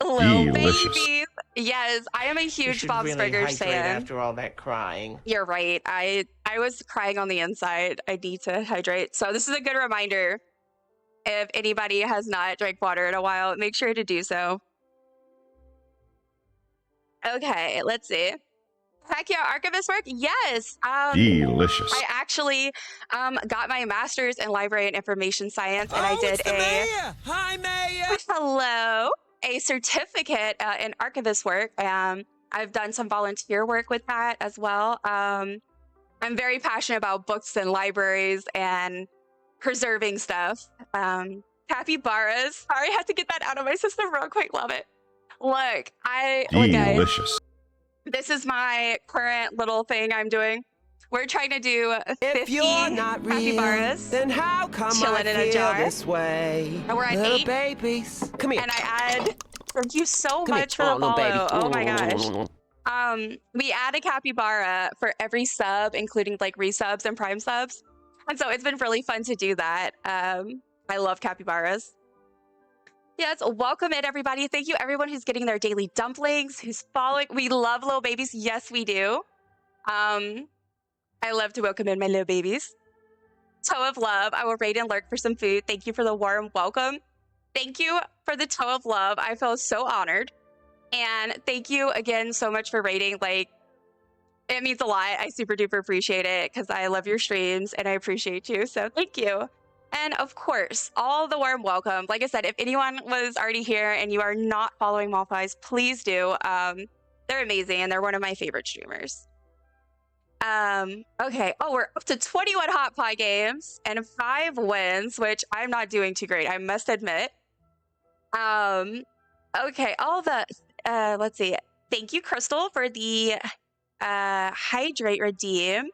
Little babies. Yes, I am a huge Bob's Burgers fan. After all that crying. You're right. I was crying on the inside. I need to hydrate. So this is a good reminder. If anybody has not drank water in a while, make sure to do so. Okay, let's see. Heck yeah, archivist work? Yes. Delicious. I actually got my master's in library and information science, and I did Hi, Mayor. Hello, a certificate in archivist work. I've done some volunteer work with that as well. I'm very passionate about books and libraries and preserving stuff. Capybaras. Sorry, I had to get that out of my system real quick. Love it. Look, Delicious. This is my current little thing I'm doing. We're trying to do 50 capybaras. Then how come chilling in a jar this way? And we're at little 8. Babies. Come here. And I add. Thank you so much for the follow. Oh my gosh. We add a capybara for every sub, including like resubs and prime subs. And so it's been really fun to do that. I love capybaras. Yes, welcome in everybody. Thank you everyone who's getting their daily dumplings, who's following. We love little babies. Yes, we do. I love to welcome in my little babies. Toe of love. I will raid and lurk for some food. Thank you for the warm welcome. Thank you for the toe of love. I feel so honored. And thank you again so much for raiding. Like, It means a lot. I super duper appreciate it because I love your streams and I appreciate you. So thank you. And of course, all the warm welcome. Like I said, if anyone was already here and you are not following Malphys, please do. They're amazing and they're one of my favorite streamers. Okay. Oh, we're up to 21 hot pot games and 5 wins, which I'm not doing too great, I must admit. Okay. All the let's see. Thank you, Crystal, for the hydrate redeem.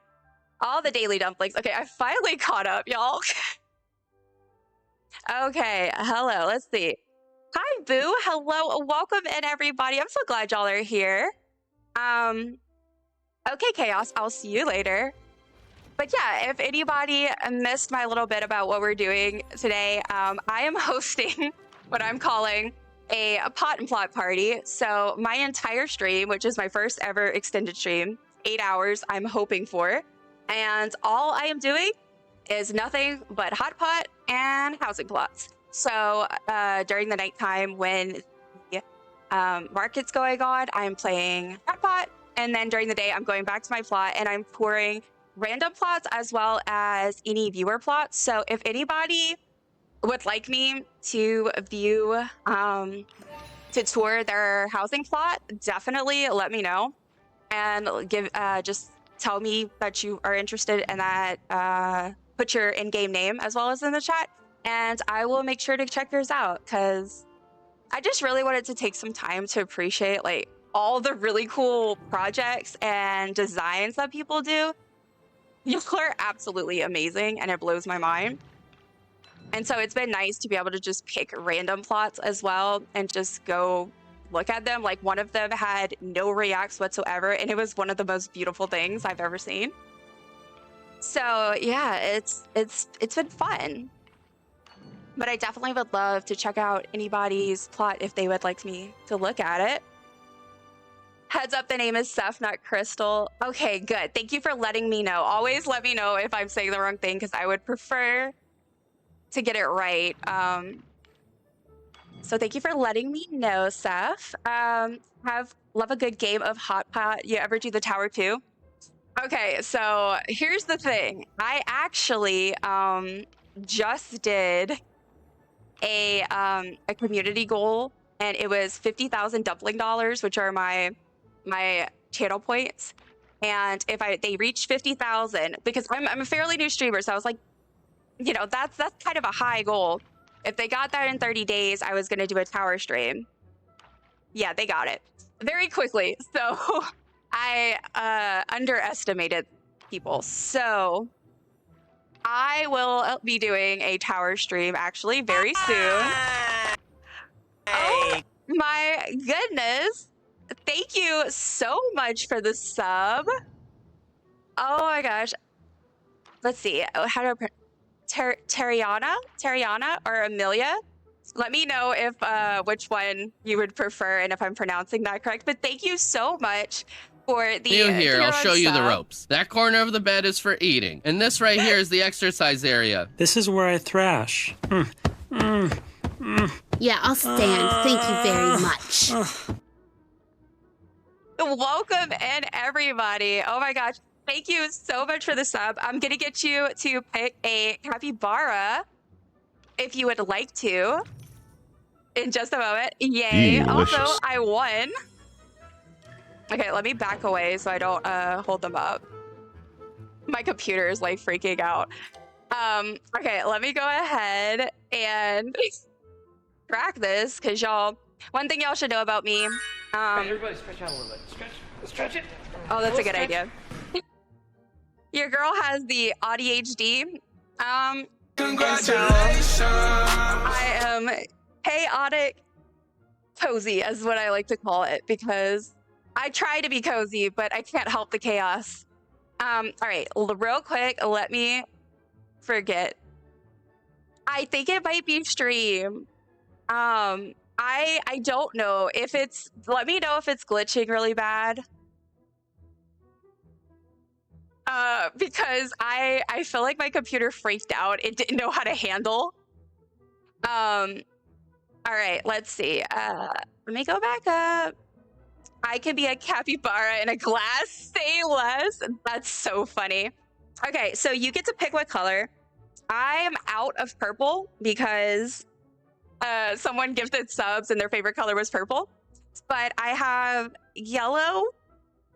All the daily dumplings. Okay, I finally caught up, y'all. Okay, hello. Let's see. Hi, Boo. Hello. Welcome in, everybody. I'm so glad y'all are here. Okay, Chaos. I'll see you later. But yeah, if anybody missed my little bit about what we're doing today, I am hosting what I'm calling a pot and plot party. So my entire stream, which is my first ever extended stream, 8 hours I'm hoping for, and all I am doing is nothing but hot pot and housing plots. So during the nighttime when the market's going on, I'm playing hot pot, and then during the day I'm going back to my plot and I'm pouring random plots as well as any viewer plots. So if anybody would like me to view, to tour their housing plot, definitely let me know and give, just tell me that you are interested in that, put your in-game name as well as in the chat, and I will make sure to check yours out because I just really wanted to take some time to appreciate like all the really cool projects and designs that people do. Y'all are absolutely amazing and it blows my mind. And so it's been nice to be able to just pick random plots as well and just go look at them. Like one of them had no reacts whatsoever and it was one of the most beautiful things I've ever seen. So yeah, it's been fun. But I definitely would love to check out anybody's plot if they would like me to look at it. Heads up, the name is Seth, not Crystal. Okay, good. Thank you for letting me know. Always let me know if I'm saying the wrong thing because I would prefer to get it right. So thank you for letting me know, Seth. Love a good game of hot pot. You ever do the tower too? Okay, so here's the thing. I actually just did a community goal, and it was 50,000 DumplingDollars, which are my channel points. And if they reached 50,000, because I'm a fairly new streamer, so I was like, you know, that's kind of a high goal. If they got that in 30 days, I was gonna do a tower stream. Yeah, they got it very quickly. So I underestimated people. So I will be doing a tower stream actually very soon. Oh my goodness. Thank you so much for the sub. Oh my gosh. Let's see. How do I Tariana or Amelia? Let me know if which one you would prefer and if I'm pronouncing that correct. But thank you so much for the here, I'll show you the sub. ropes. That corner of the bed is for eating. And this right here is the exercise area. This is where I thrash. Yeah, I'll stand. Thank you very much. Welcome in, everybody. Oh my gosh. Thank you so much for the sub. I'm going to get you to pick a capybara if you would like to in just a moment. Yay. Delicious. Also, I won. Okay, let me back away so I don't hold them up. My computer is like freaking out. Okay, let me go ahead and track this because y'all, one thing y'all should know about me. Everybody stretch out a little bit. Stretch it. Oh, that's a good idea. Your girl has the ADHD. Congratulations. I am chaotic cozy is what I like to call it because I try to be cozy, but I can't help the chaos. All right, real quick, let me forget. I think it might be stream. I don't know if it's, let me know if it's glitching really bad. Because I feel like my computer freaked out. It didn't know how to handle. All right, let's see. Let me go back up. I can be a capybara in a glass. Say less. That's so funny. Okay, so you get to pick what color. I am out of purple because someone gifted subs and their favorite color was purple. But I have yellow,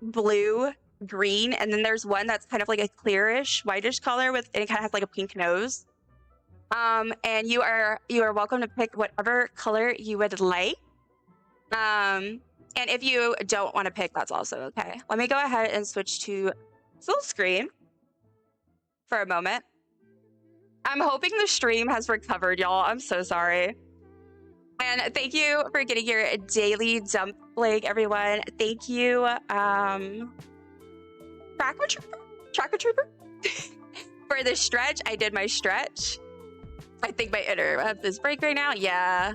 blue, green, and then there's one that's kind of like a clearish, whitish color and it kind of has like a pink nose. And you are welcome to pick whatever color you would like. And if you don't want to pick, that's also okay. Let me go ahead and switch to full screen for a moment. I'm hoping the stream has recovered, y'all. I'm so sorry. And thank you for getting your daily dumpling, everyone. Thank you, Tracker Trooper, for the stretch. I did my stretch. I think my internet is break right now. Yeah.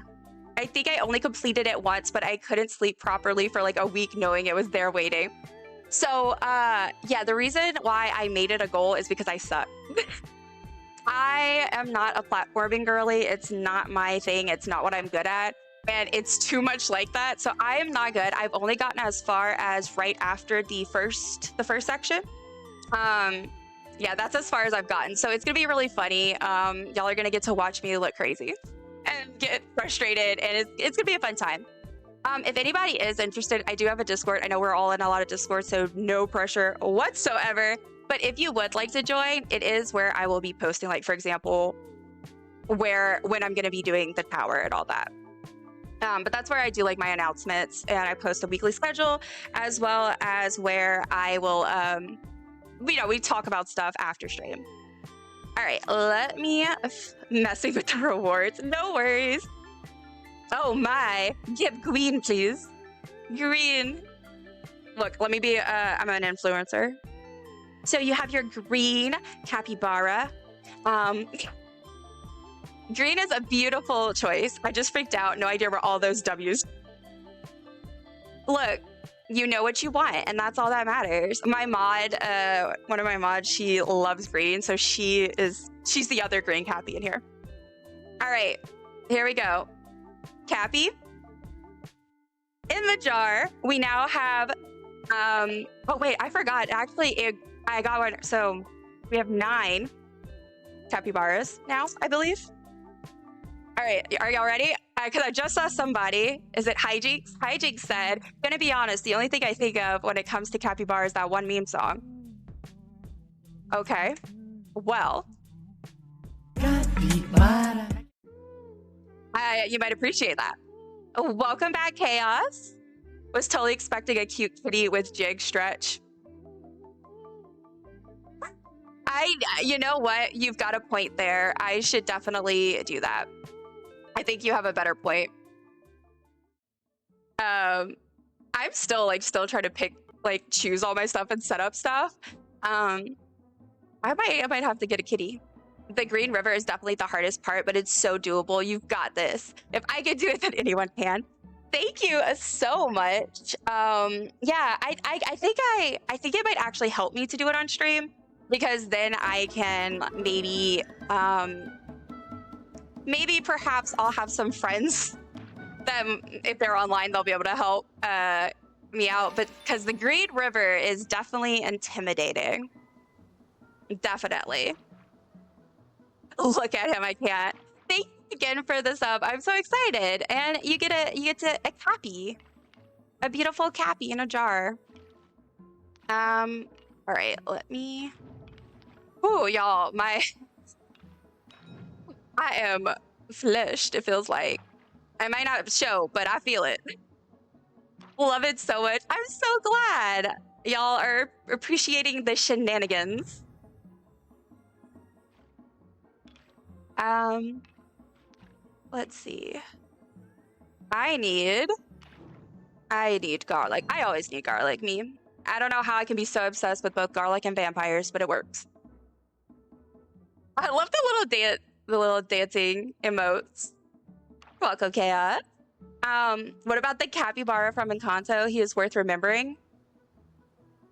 I think I only completed it once, but I couldn't sleep properly for like a week knowing it was there waiting. So, yeah, the reason why I made it a goal is because I suck. I am not a platforming girly. It's not my thing. It's not what I'm good at. And it's too much like that. So I am not good. I've only gotten as far as right after the first section. Yeah, that's as far as I've gotten. So it's going to be really funny. Y'all are going to get to watch me look crazy and get frustrated. And it's going to be a fun time. If anybody is interested, I do have a Discord. I know we're all in a lot of Discord, so no pressure whatsoever. But if you would like to join, it is where I will be posting, like, for example, when I'm going to be doing the tower and all that. But that's where I do like my announcements, and I post a weekly schedule, as well as where I will, we talk about stuff after stream. All right, let me messing with the rewards. No worries. Oh my, give green, please. Green. Look, let me be, I'm an influencer. So you have your green capybara. Green is a beautiful choice. I just freaked out. No idea where all those W's. Look, you know what you want, and that's all that matters. My mod, one of my mods, she loves green, so she's the other green cappy in here. All right, here we go. Cappy. In the jar, we now have, oh wait, I forgot. Actually, I got one. So we have 9 capybaras now, I believe. All right, are y'all ready? Because I just saw somebody, is it Hijinks? Hijinks said, gonna be honest, the only thing I think of when it comes to capybara is that one meme song. Okay, well. You might appreciate that. Welcome back, Chaos. Was totally expecting a cute kitty with jig stretch. You know what? You've got a point there. I should definitely do that. I think you have a better point. I'm still trying to pick, choose all my stuff and set up stuff. I might have to get a kitty. The Green River is definitely the hardest part, but it's so doable. You've got this. If I can do it, then anyone can. Thank you so much. Yeah, I think it might actually help me to do it on stream, because then I can maybe perhaps I'll have some friends that if they're online, they'll be able to help me out. But because the Green River is definitely intimidating. Definitely. Look at him, I can't. Thank you again for the sub. I'm so excited. And you get a cappy. A beautiful cappy in a jar. All right, let me. Ooh, y'all, I am flushed, it feels like. I might not show, but I feel it. Love it so much. I'm so glad y'all are appreciating the shenanigans. Let's see. I need garlic. I always need garlic, me. I don't know how I can be so obsessed with both garlic and vampires, but it works. I love the little dancing emotes. Welcome, Chaos. What about the capybara from Encanto? He is worth remembering.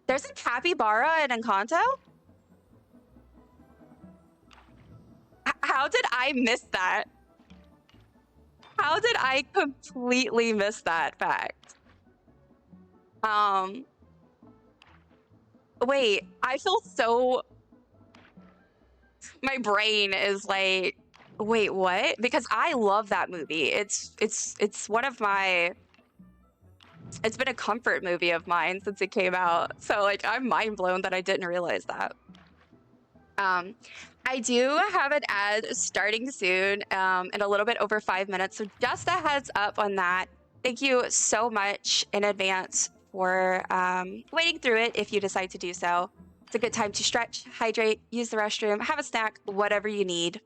There's a capybara in Encanto? How did I miss that? How did I completely miss that fact? Wait, I feel so... My brain is like, wait, what? Because I love that movie. It's one of my... It's been a comfort movie of mine since it came out. So like, I'm mind blown that I didn't realize that. I do have an ad starting soon, in a little bit over 5 minutes. So just a heads up on that. Thank you so much in advance for waiting through it if you decide to do so. It's a good time to stretch, hydrate, use the restroom, have a snack, whatever you need.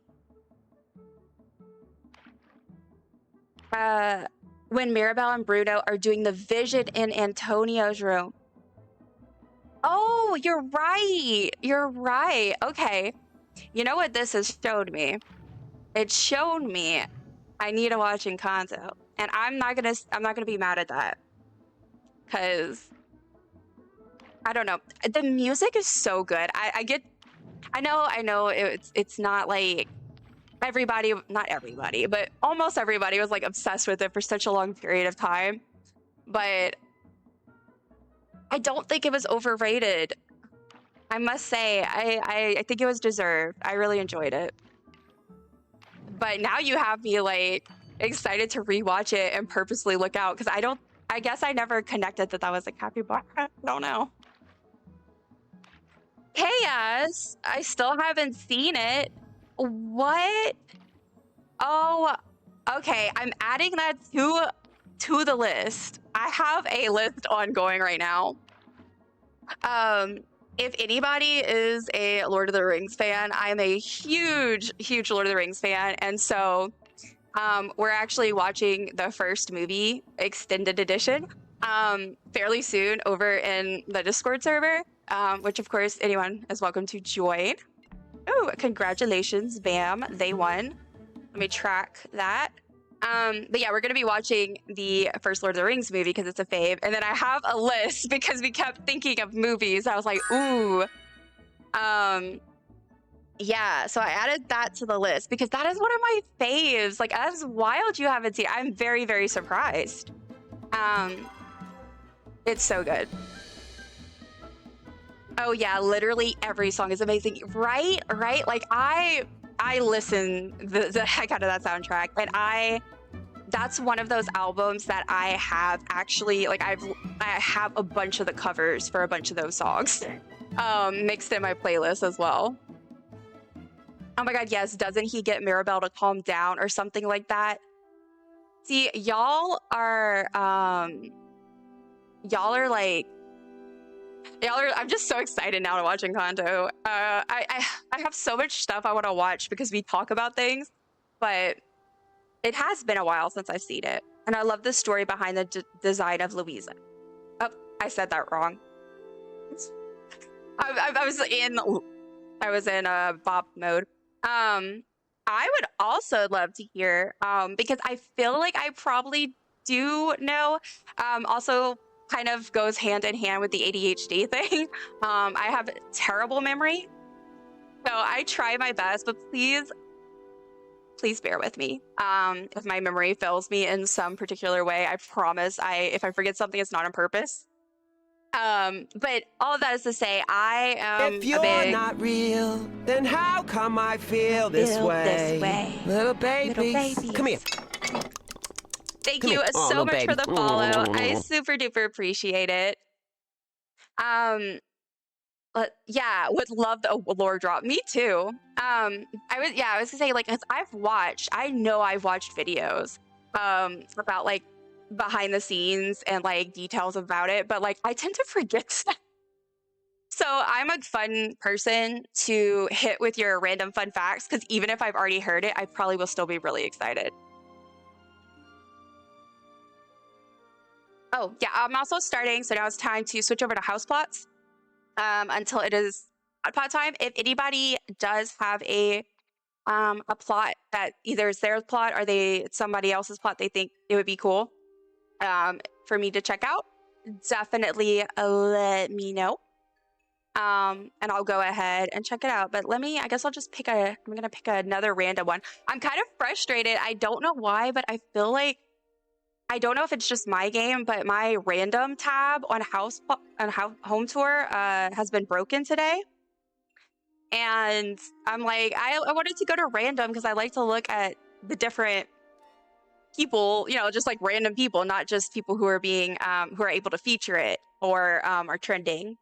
When Mirabelle and Bruno are doing the vision in Antonio's room. Oh, you're right. You're right. Okay. You know what this has showed me? It's shown me I need to watch Encanto. And I'm not gonna be mad at that. Cause I don't know. The music is so good. I know it's not like everybody, not everybody, but almost everybody was like obsessed with it for such a long period of time. But I don't think it was overrated. I must say, I think it was deserved. I really enjoyed it. But now you have me like excited to rewatch it and purposely look out because I guess I never connected that was a capybara. I don't know. Chaos, I still haven't seen it. What? Oh, okay. I'm adding that to the list. I have a list ongoing right now. If anybody is a Lord of the Rings fan, I'm a huge Lord of the Rings fan, and so we're actually watching the first movie extended edition fairly soon over in the Discord server, which of course anyone is welcome to join. Oh, congratulations, bam, they won. Let me track that. But yeah, we're gonna be watching the first Lord of the Rings movie because it's a fave. And then I have a list because we kept thinking of movies. I was like, ooh. Yeah, so I added that to the list because that is one of my faves. Like, as wild you haven't seen. I'm very, very surprised. It's so good. Oh yeah, literally every song is amazing. Right? Like I listen the heck out of that soundtrack, and that's one of those albums that I have actually, like I have a bunch of the covers for a bunch of those songs mixed in my playlist as well. Oh my god, yes, doesn't he get Mirabelle to calm down or something like that? See, y'all are I'm just so excited now to watch Encanto. I have so much stuff I want to watch because we talk about things, but it has been a while since I've seen it. And I love the story behind the design of Louisa. Oh, I said that wrong. I was in bop mode. I would also love to hear, because I feel like I probably do know, also kind of goes hand in hand with the ADHD thing. I have terrible memory, so I try my best, but please bear with me if my memory fails me in some particular way. I promise if I forget something, it's not on purpose. But all of that is to say, I am if you're not real, then how come I feel this way? Little babies. Come here. Thank you so much for the follow. I super duper appreciate it. Yeah, would love the lore drop. Me too. I was gonna say, like, I know I've watched videos about like behind the scenes and like details about it, but like I tend to forget stuff. So I'm a fun person to hit with your random fun facts, because even if I've already heard it, I probably will still be really excited. Oh yeah, I'm also starting, so now it's time to switch over to house plots until it is pot time. If anybody does have a plot that either is their plot or somebody else's plot they think it would be cool for me to check out, definitely let me know. And I'll go ahead and check it out. But I guess I'll just I'm gonna pick another random one. I'm kind of frustrated. I don't know why, but I feel like I don't know if it's just my game, but my random tab on home tour has been broken today. And I'm like, I wanted to go to random because I like to look at the different people, you know, just like random people, not just people who are being who are able to feature it or are trending.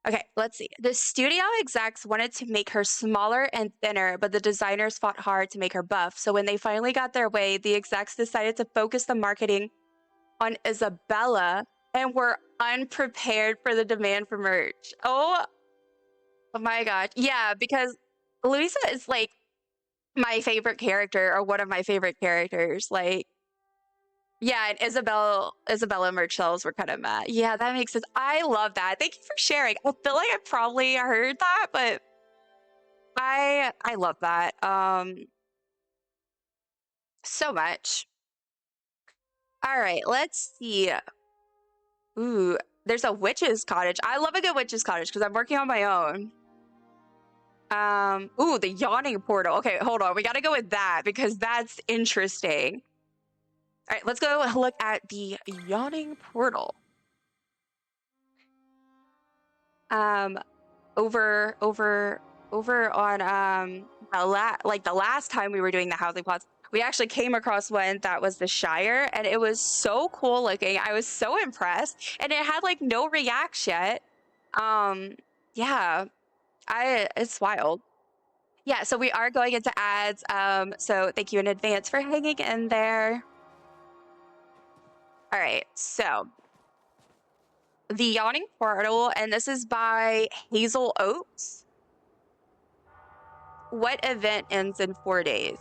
Okay, let's see. The studio execs wanted to make her smaller and thinner, but the designers fought hard to make her buff. So when they finally got their way, the execs decided to focus the marketing on Isabella and were unprepared for the demand for merch. Oh my gosh. Yeah, because Louisa is like my favorite character or one of my favorite characters. Like, yeah, and Isabella merch sales were kind of mad. Yeah, that makes sense. I love that. Thank you for sharing. I feel like I probably heard that, but I love that. So much. All right, let's see. Ooh, there's a witch's cottage. I love a good witch's cottage because I'm working on my own. Ooh, the yawning portal. Okay, hold on. We got to go with that because that's interesting. All right, let's go look at the yawning portal. Over on the last time we were doing the housing plots, we actually came across one that was the Shire, and it was so cool looking. I was so impressed, and it had like no reacts yet. Yeah, it's wild. Yeah, so we are going into ads. So thank you in advance for hanging in there. All right, so the Yawning Portal, and this is by Hazel Oaks. What event ends in 4 days?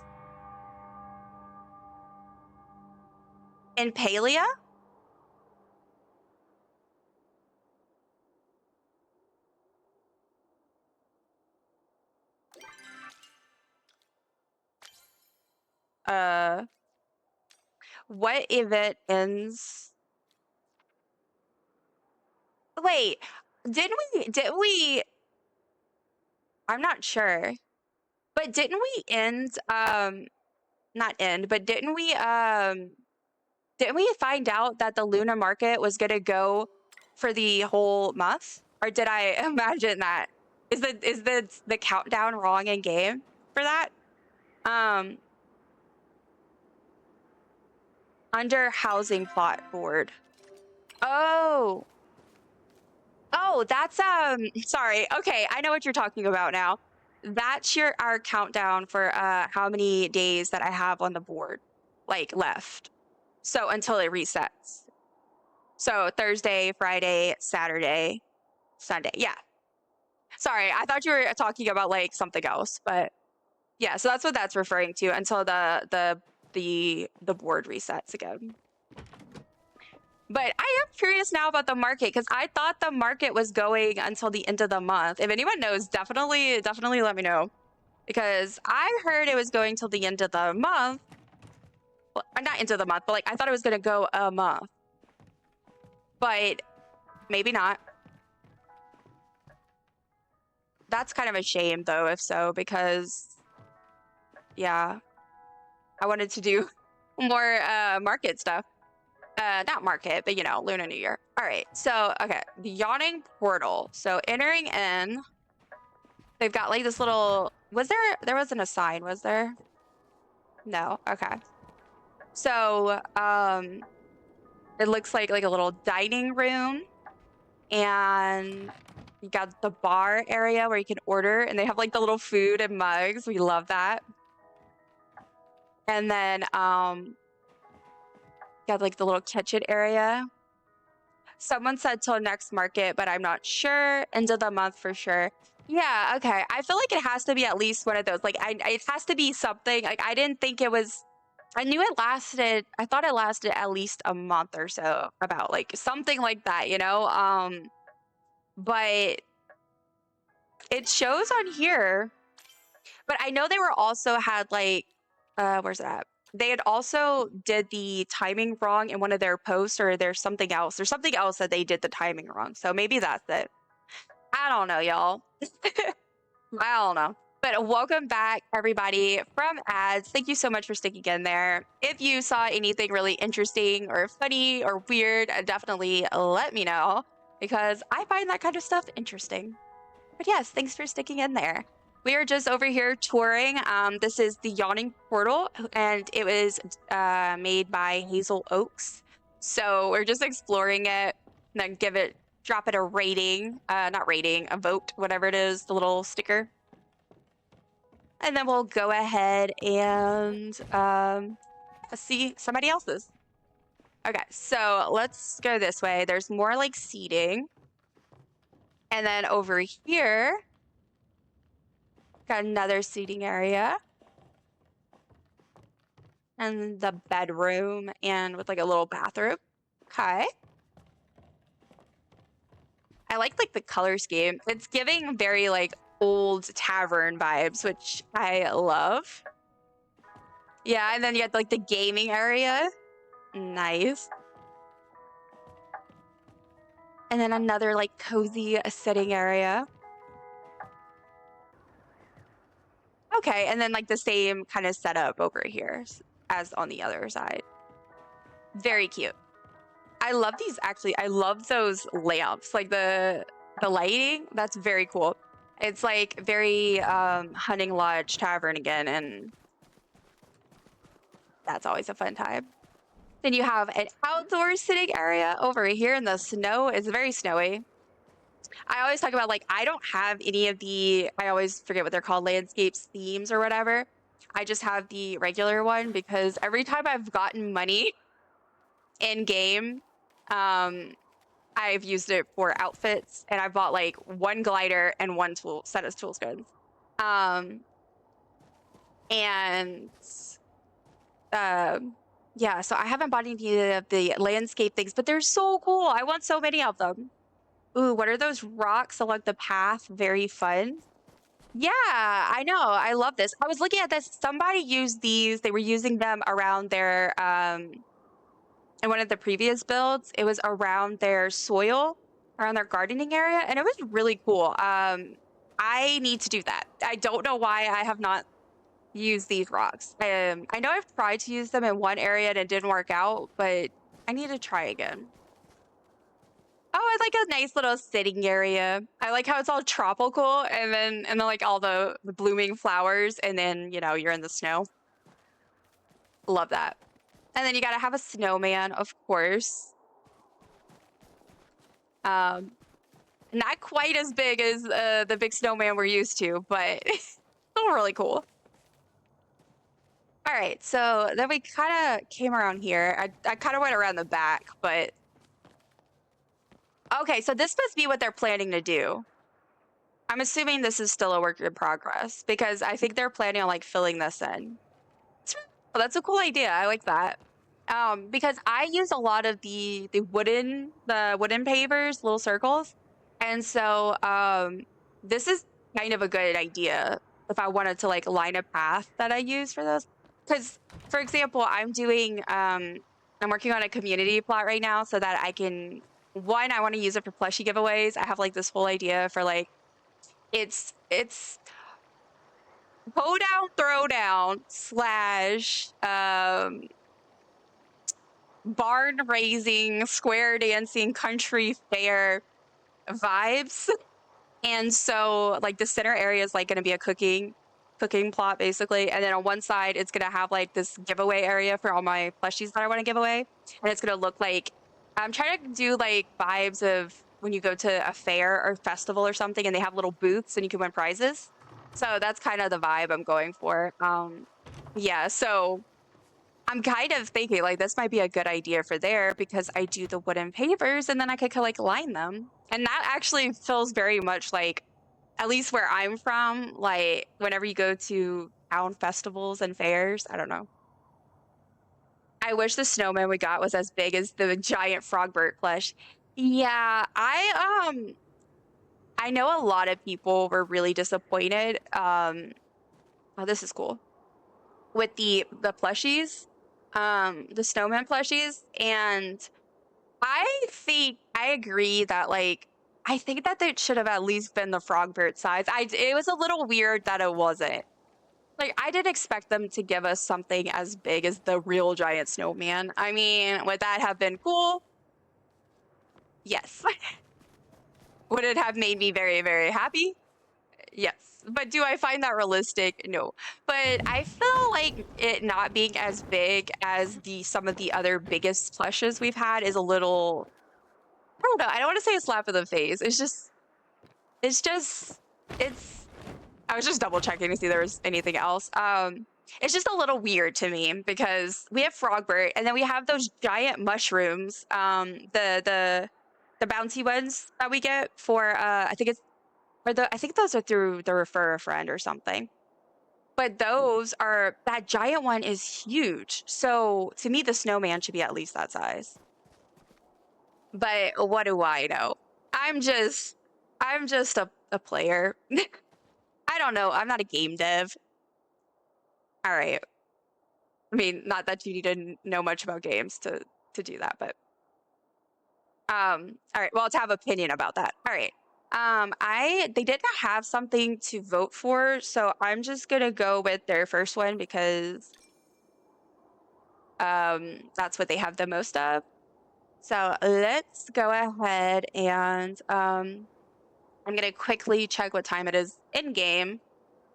In Palia? What event ends? Wait, did we? I'm not sure. But didn't we end, not end, but didn't we find out that the Luna Market was gonna go for the whole month? Or did I imagine that? Is the countdown wrong in game for that? Under housing plot board. Oh, that's sorry. Okay, I know what you're talking about now. That's our countdown for how many days that I have on the board, like, left. So until it resets. So Thursday, Friday, Saturday, Sunday. Yeah. Sorry, I thought you were talking about like something else, but yeah. So that's what that's referring to until the board resets again. But I am curious now about the market because I thought the market was going until the end of the month. If anyone knows, definitely let me know. Because I heard it was going till the end of the month. Well, not end of the month, but like I thought it was going to go a month. But maybe not. That's kind of a shame though, if so, because yeah, I wanted to do more market stuff. Not market, but you know, Lunar New Year. All right, so okay, the Yawning Portal. So entering in, they've got like this little. There wasn't a sign, was there? No. Okay. So it looks like a little dining room, and you got the bar area where you can order, and they have like the little food and mugs. We love that. And then got like the little kitchen area. Someone said till next market, but I'm not sure. End of the month for sure. Yeah, okay. I feel like it has to be at least one of those. Like, it has to be something. Like, I didn't think it was. I knew it lasted. I thought it lasted at least a month or so. About like something like that, you know. But it shows on here. But I know they were also had like, where's it at? They had also did the timing wrong in one of their posts, or there's something else. There's something else that they did the timing wrong. So maybe that's it. I don't know, y'all. I don't know. But welcome back, everybody, from ads. Thank you so much for sticking in there. If you saw anything really interesting or funny or weird, definitely let me know, because I find that kind of stuff interesting. But yes, thanks for sticking in there. We are just over here touring. This is the Yawning Portal, and it was made by Hazel Oaks. So we're just exploring it, and then drop it a rating, not rating, a vote, whatever it is, the little sticker. And then we'll go ahead and see somebody else's. Okay, so let's go this way. There's more like seating. And then over here, got another seating area. And the bedroom and with like a little bathroom. Okay. I like the color scheme. It's giving very like old tavern vibes, which I love. Yeah, and then you have like the gaming area. Nice. And then another like cozy sitting area. Okay, and then like the same kind of setup over here as on the other side. Very cute. I love these actually. I love those lamps, like the lighting. That's very cool. It's like very Hunting Lodge Tavern again, and that's always a fun time. Then you have an outdoor sitting area over here in the snow. It's very snowy. I always talk about like I don't have any of the, I always forget what they're called, landscapes themes or whatever. I just have the regular one because every time I've gotten money in game, I've used it for outfits, and I bought like one glider and one set of tool skins. Yeah, so I haven't bought any of the landscape things, but they're so cool. I want so many of them. Ooh, what are those rocks along the path? Very fun. Yeah, I know. I love this. I was looking at this. Somebody used these. They were using them around their in one of the previous builds. It was around their soil, around their gardening area, and it was really cool. I need to do that. I don't know why I have not used these rocks. I know I've tried to use them in one area and it didn't work out, but I need to try again. Oh, it's like a nice little sitting area. I like how it's all tropical, and then like all the blooming flowers, and then you're in the snow. Love that. And then you gotta have a snowman, of course. Not quite as big as the big snowman we're used to, but still really cool. All right, so then we kind of came around here. I kind of went around the back, but okay, so this must be what they're planning to do. I'm assuming this is still a work in progress because I think they're planning on like filling this in. Oh, that's a cool idea. I like that. Because I use a lot of the wooden pavers, little circles, and so this is kind of a good idea if I wanted to like line a path that I use for those. Because, for example, I'm working on a community plot right now so that I can, one, I want to use it for plushie giveaways. I have like this whole idea for like, it's Hoe Down Throwdown / barn raising, square dancing, country fair vibes. And so like the center area is like going to be a cooking plot basically, and then on one side it's gonna have like this giveaway area for all my plushies that I want to give away, and it's gonna look like I'm trying to do like vibes of when you go to a fair or festival or something and they have little booths and you can win prizes. So that's kind of the vibe I'm going for. Yeah, so I'm kind of thinking like this might be a good idea for there because I do the wooden pavers and then I could like line them, and that actually feels very much like, at least where I'm from, like whenever you go to town festivals and fairs, I don't know. I wish the snowman we got was as big as the giant Frogbert plush. Yeah, I know a lot of people were really disappointed. Oh, this is cool. With the plushies, the snowman plushies, and I think I agree that like I think that it should have at least been the Frogbert size. It was a little weird that it wasn't. Like, I didn't expect them to give us something as big as the real giant snowman. I mean, would that have been cool? Yes. Would it have made me very, very happy? Yes. But do I find that realistic? No. But I feel like it not being as big as some of the other biggest plushes we've had is a little, I don't know. I don't want to say a slap in the face. I was just double checking to see there was anything else. It's just a little weird to me because we have Frogbert and then we have those giant mushrooms, the bouncy ones that we get for I think those are through the refer a friend or something. But that giant one is huge. So to me, the snowman should be at least that size. But what do I know? I'm just a player. I don't know. I'm not a game dev. All right. I mean, not that you need to know much about games to do that, but all right. Well, to have opinion about that. All right. They didn't have something to vote for, so I'm just gonna go with their first one because that's what they have the most of. So let's go ahead and I'm gonna quickly check what time it is in game.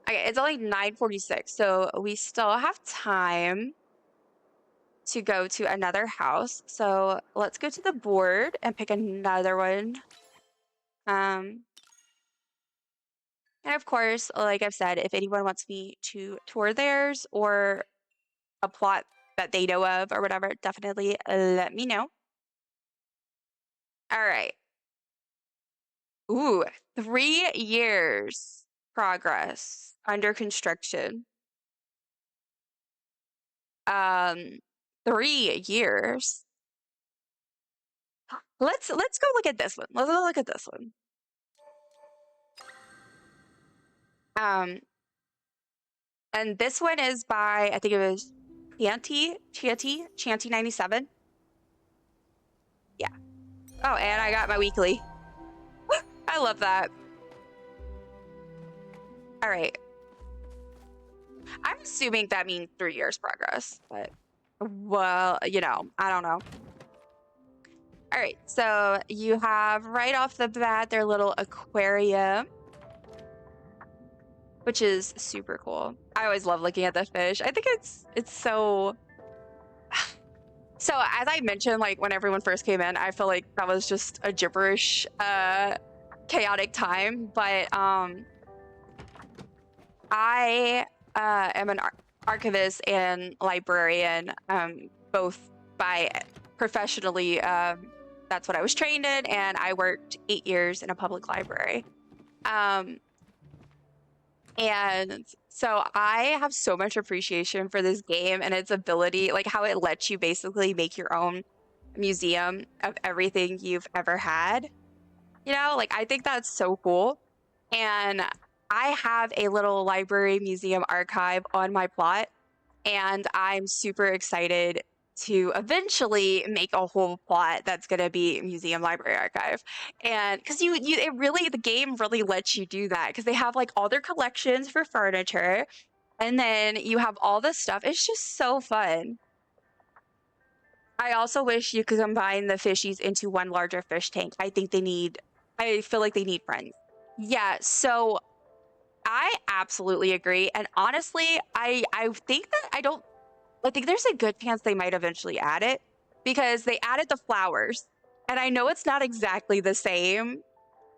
Okay, it's only 9:46, so we still have time to go to another house. So let's go to the board and pick another one. And of course, like I've said, if anyone wants me to tour theirs or a plot that they know of or whatever, definitely let me know. All right. Ooh, 3 years progress under construction. 3 years. Let's go look at this one. Let's go look at this one. And this one is by, I think it was Chanty 97. Yeah. Oh, and I got my weekly. I love that. All right. I'm assuming that means 3 years progress, but well, I don't know. All right, so you have right off the bat their little aquarium, which is super cool. I always love looking at the fish. I think it's so. So as I mentioned, like when everyone first came in, I feel like that was just a gibberish, chaotic time. But I am an archivist and librarian, both by professionally. That's what I was trained in, and I worked 8 years in a public library. And so I have so much appreciation for this game and its ability, like how it lets you basically make your own museum of everything you've ever had. Like I think that's so cool. And I have a little library museum archive on my plot, and I'm super excited to eventually make a whole plot that's going to be museum library archive. And because the game really lets you do that, because they have like all their collections for furniture, and then you have all this stuff. It's just so fun. I also wish you could combine the fishies into one larger fish tank. I feel like they need friends. Yeah, so I absolutely agree. And honestly, I think that I think there's a good chance they might eventually add it, because they added the flowers. And I know it's not exactly the same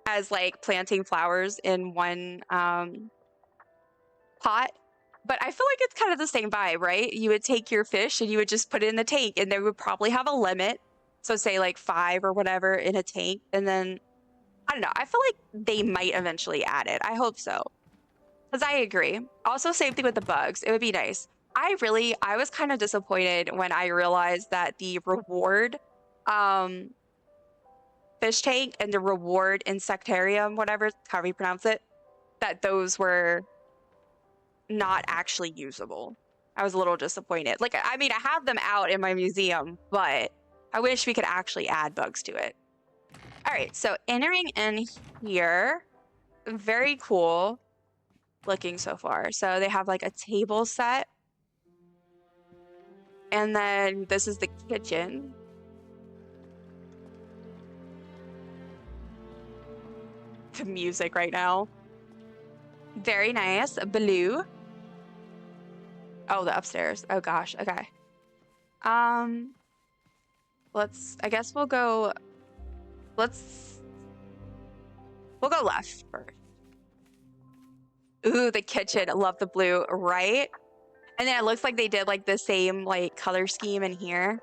as like planting flowers in one pot, but I feel like it's kind of the same vibe, right? You would take your fish and you would just put it in the tank, and they would probably have a limit. So say like 5 or whatever in a tank. And then, I don't know, I feel like they might eventually add it. I hope so. Because I agree. Also, same thing with the bugs. It would be nice. I was kind of disappointed when I realized that the reward fish tank and the reward insectarium, however you pronounce it, that those were not actually usable. I was a little disappointed. Like, I mean, I have them out in my museum, but I wish we could actually add bugs to it. All right, so entering in here, very cool looking so far. So they have like a table set. And then this is the kitchen. The music right now. Very nice. Blue. Oh, the upstairs. Oh gosh. Okay. I guess we'll go left first. Ooh, the kitchen. I love the blue, right? And then it looks like they did like the same like color scheme in here.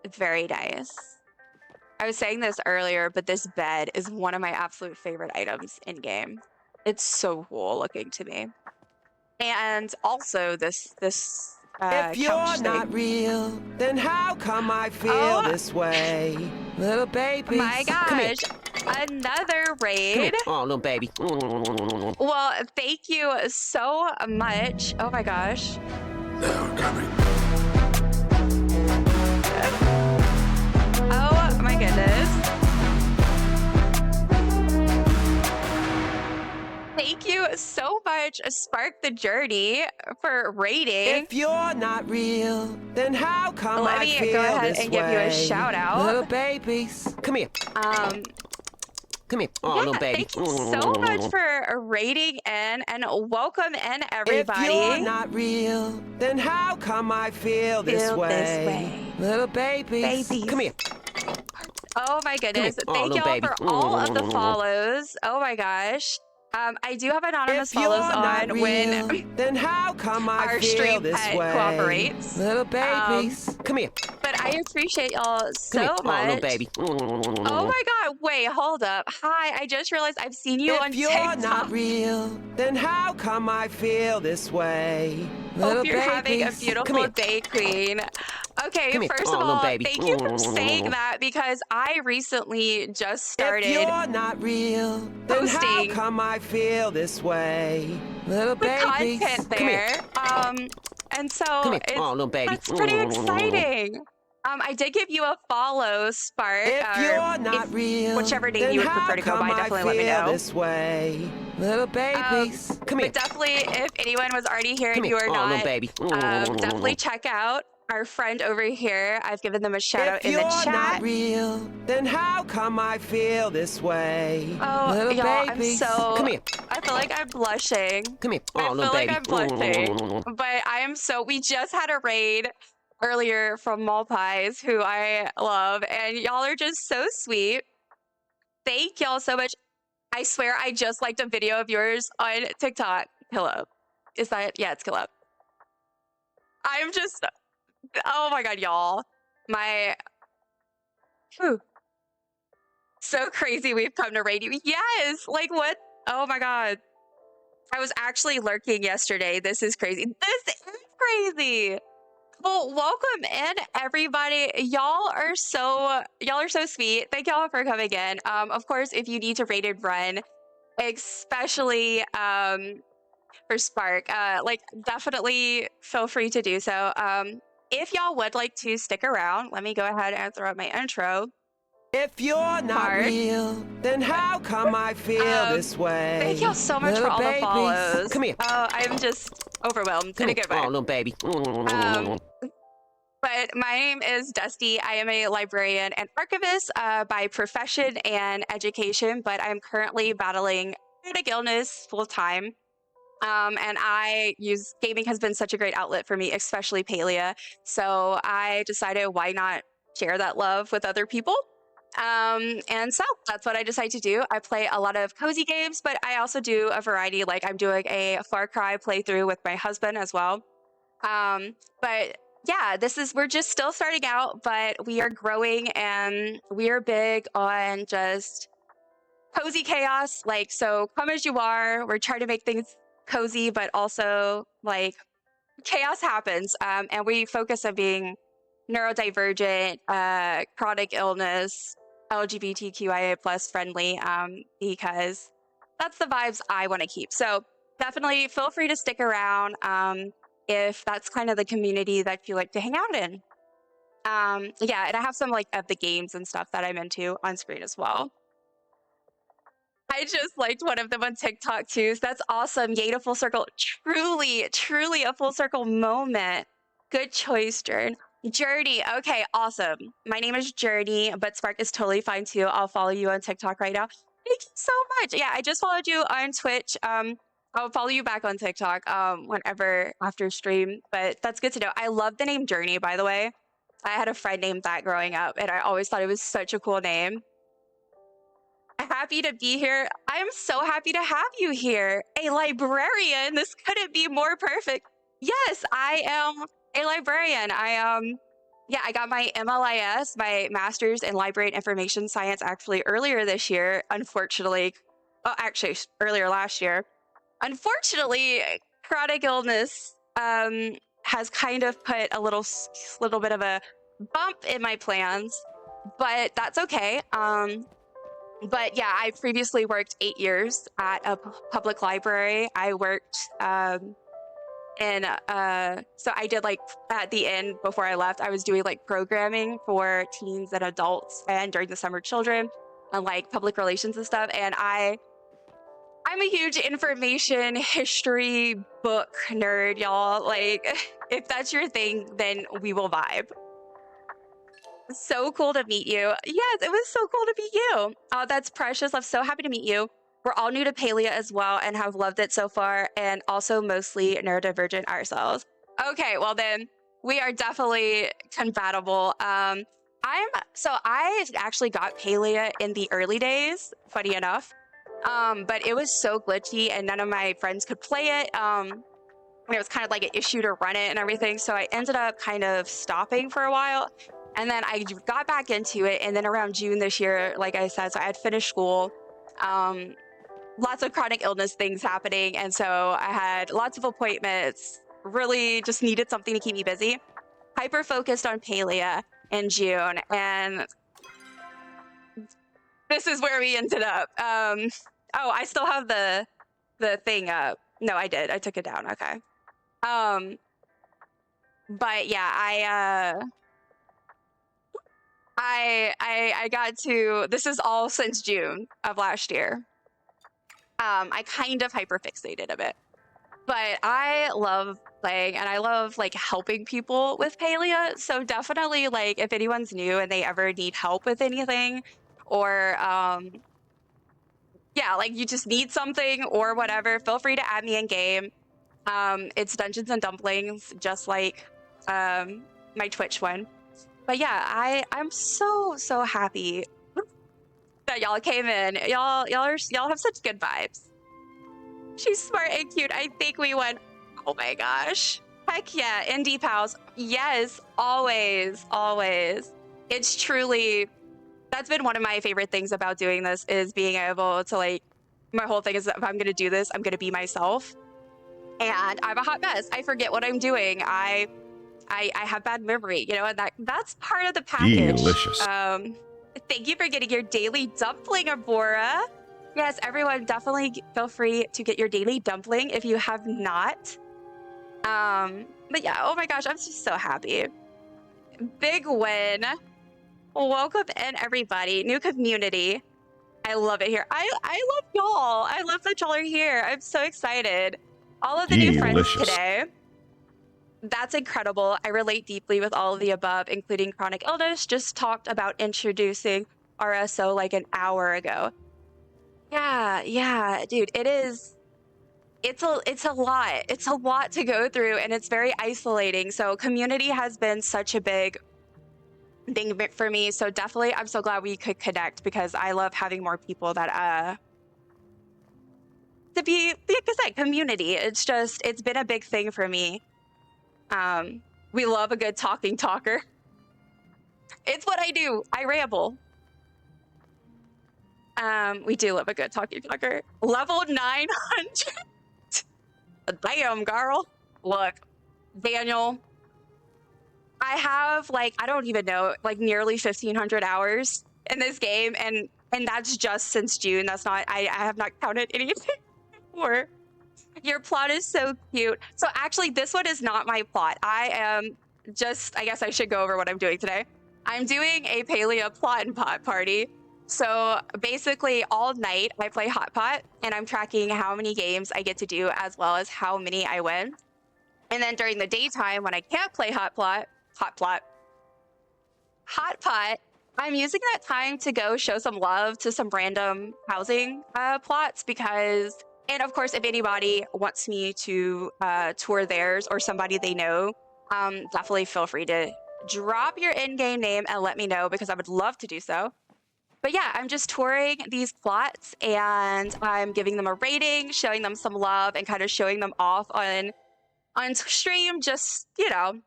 It's very nice. I was saying this earlier, but this bed is one of my absolute favorite items in game. It's so cool looking to me. And also this if you're couch not thing. real, then how come I feel this way? Little baby. My gosh, another raid. Oh, little baby. Well, thank you so much. Oh my gosh. Now coming. Oh my goodness. Thank you so much, Spark the Journey, for raiding. If you're not real, then how come Let I me feel go ahead this and give you a way? shout out. Little babies. Come here. Come here. Oh, Yeah, little baby. thank you so much for raiding in and welcome in, everybody. If you're not real, then how come I feel this way? Little babies. Come here. Oh my goodness. Thank little y'all baby. for all of the follows. Oh my gosh. I do have anonymous follows on when then how come I our feel stream this pet way? cooperates. Little babies. Come here. But I appreciate y'all so Come here. much. Oh, little baby. Oh my god, wait, hold up. Hi, I just realized I've seen you on If you're TikTok. not real, then how come I feel this way? Little Hope you're babies. having a Come beautiful here. day, Queen. Okay, Come here. first Oh, of little all, baby. thank you for saying that because I recently just started If you're not real, then how posting come I feel this way? Little the babies. content Come here. there. And so Come here. Oh, little baby. that's pretty exciting. I did give you a follow, Spark. If you're not real, whichever name then you would prefer to go how by, come definitely I let me feel know. This way, little babies. Come here. But definitely, if anyone was already here Come and you here. are Oh, not, little baby. definitely check out our friend over here. I've given them a shout out in the If chat. you're not real, then how come I feel this way? Oh, little y'all, babies. I'm so. Come here. I feel like I'm blushing. Come here. I Oh, feel little like baby. I'm blushing. But I am so. We just had a raid earlier from Mall Pies, who I love, and y'all are just so sweet. Thank y'all so much. I swear I just liked a video of yours on TikTok. Kill Up. Is that? Yeah, it's Kill Up. I'm just. Oh my god, y'all. Whew. So crazy we've come to raid you. Yes! Like what? Oh my god. I was actually lurking yesterday. This is crazy. This is crazy. Well, welcome in, everybody. Y'all are so sweet. Thank y'all for coming in. Of course, if you need to rated run, especially for Spark, like definitely feel free to do so. If y'all would like to stick around, let me go ahead and throw up my intro. If you're not real, then how come I feel this way? Thank y'all so much little for all babies. the follows. Come here. Oh, I'm just overwhelmed in a good way. Oh, little baby. But my name is Dusty. I am a librarian and archivist by profession and education, but I'm currently battling chronic illness full time. And gaming has been such a great outlet for me, especially Palia. So I decided why not share that love with other people? And so that's what I decided to do. I play a lot of cozy games, but I also do a variety. Like I'm doing a Far Cry playthrough with my husband as well. But yeah, we're just still starting out, but we are growing and we are big on just cozy chaos. Like, so come as you are. We're trying to make things cozy, but also like chaos happens. And we focus on being neurodivergent, chronic illness, LGBTQIA plus friendly, because that's the vibes I want to keep. So definitely feel free to stick around if that's kind of the community that you like to hang out in. Yeah, and I have some like of the games and stuff that I'm into on screen as well. I just liked one of them on TikTok too. So that's awesome. Yay to full circle. Truly, truly a full circle moment. Good choice, Journey. Okay, awesome. My name is Journey, but Spark is totally fine too. I'll follow you on TikTok right now. Thank you so much. Yeah, I just followed you on Twitch. I'll follow you back on TikTok whenever after stream, but that's good to know. I love the name Journey, by the way. I had a friend named that growing up, and I always thought it was such a cool name. Happy to be here. I am so happy to have you here. A librarian. This couldn't be more perfect. Yes, I am a librarian. Yeah, I got my MLIS, my Master's in Library and Information Science, actually earlier this year. Unfortunately, actually earlier last year. Unfortunately, chronic illness has kind of put a little bit of a bump in my plans, but that's okay. But yeah, I previously worked 8 years at a public library. I worked so I did like at the end before I left, I was doing like programming for teens and adults and during the summer children and like public relations and stuff. And I'm a huge information history book nerd, y'all. Like if that's your thing, then we will vibe. So cool to meet you. Yes, it was so cool to meet you. Oh, that's precious. I'm so happy to meet you. We're all new to Palia as well and have loved it so far, and also mostly neurodivergent ourselves. Okay, well then we are definitely compatible. I actually got Palia in the early days, funny enough. But it was so glitchy and none of my friends could play it. It was kind of like an issue to run it and everything. So I ended up kind of stopping for a while. And then I got back into it. And then around June this year, like I said, so I had finished school. Lots of chronic illness things happening. And so I had lots of appointments, really just needed something to keep me busy. Hyper focused on Palia in June. And this is where we ended up. Oh, I still have the thing up. No, I did. I took it down. Okay. But yeah, I got to, this is all since June of last year. I kind of hyperfixated a bit, but I love playing and I love like helping people with Palia. So definitely like if anyone's new and they ever need help with anything or, yeah, like you just need something or whatever, feel free to add me in game. It's Dungeons and Dumplings, just like my Twitch one. But yeah, I'm so happy that y'all came in. Y'all have such good vibes. She's smart and cute. I think we went. Oh my gosh. Heck yeah, indie pals. Yes, always. It's truly, that's been one of my favorite things about doing this is being able to like, my whole thing is that if I'm gonna do this, I'm gonna be myself. And I'm a hot mess. I forget what I'm doing. I have bad memory, you know, and that's part of the package. Delicious. Thank you for getting your daily dumpling, Abora. Yes, everyone, definitely feel free to get your daily dumpling if you have not. But yeah, oh my gosh, I'm just so happy. Big win. Welcome in, everybody. New community. I love it here. I love y'all. I love that y'all are here. I'm so excited. All of the new friends today. That's incredible. I relate deeply with all of the above, including chronic illness. Just talked about introducing RSO like an hour ago. Yeah, dude, it's a lot. It's a lot to go through and it's very isolating. So community has been such a big thing for me. So definitely I'm so glad we could connect because I love having more people that to be, like I said, community. It's been a big thing for me. We love a good talker. It's what I do. I ramble. We do love a good talker. Level 900. Damn, girl. Look, Daniel, I have like, I don't even know, like nearly 1,500 hours in this game. And that's just since June. That's not, I have not counted anything before. Your plot is so cute. So actually, this one is not my plot. I am I guess I should go over what I'm doing today. I'm doing a Palia plot and pot party. So basically all night I play hot pot and I'm tracking how many games I get to do as well as how many I win. And then during the daytime when I can't play hot pot, I'm using that time to go show some love to some random housing plots because, and of course, if anybody wants me to tour theirs or somebody they know, definitely feel free to drop your in-game name and let me know because I would love to do so. But yeah, I'm just touring these plots and I'm giving them a rating, showing them some love and kind of showing them off on stream. Just, you know,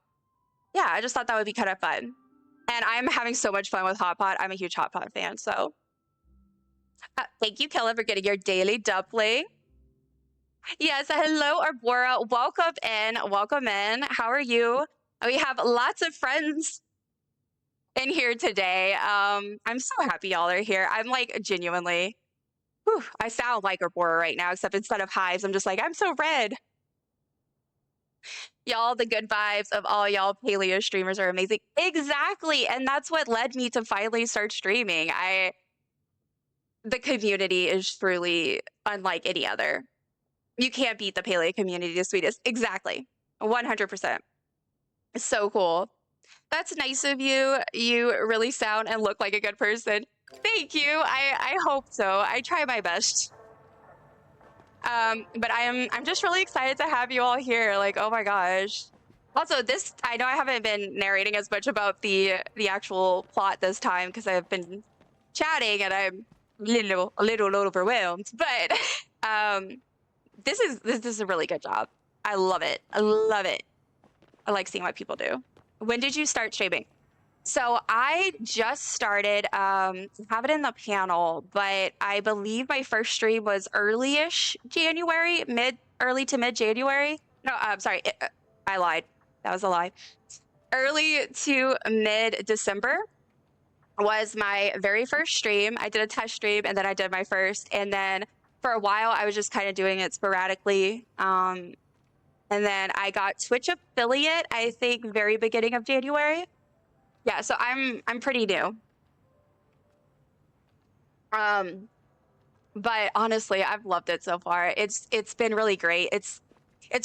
yeah, I just thought that would be kind of fun. And I'm having so much fun with Hot Pot. I'm a huge Hot Pot fan, so. Thank you, Kella, for getting your daily dumpling. Yes, hello, Arbora. Welcome in, welcome in. How are you? We have lots of friends in here today. I'm so happy y'all are here. I'm like genuinely, whew, I sound like Arbora right now, except instead of hives, I'm just like, I'm so red. Y'all, the good vibes of all y'all paleo streamers are amazing. Exactly. And that's what led me to finally start streaming. The community is truly unlike any other. You can't beat the paleo community the sweetest. Exactly. 100%. It's so cool. That's nice of you. You really sound and look like a good person. Thank you. I hope so. I try my best. But I'm just really excited to have you all here. Like, oh my gosh. Also, I know I haven't been narrating as much about the actual plot this time because I've been chatting and I'm a little overwhelmed. But this is a really good job. I love it. I love it. I like seeing what people do. When did you start streaming? So I just started, I have it in the panel, but I believe my first stream was early-ish January, early to mid-January. No, I'm sorry, I lied. That was a lie. Early to mid-December was my very first stream. I did a test stream and then I did my first. And then for a while, I was just kind of doing it sporadically. And then I got Twitch affiliate, I think, very beginning of January. Yeah, so I'm pretty new. But honestly, I've loved it so far. It's been really great. It's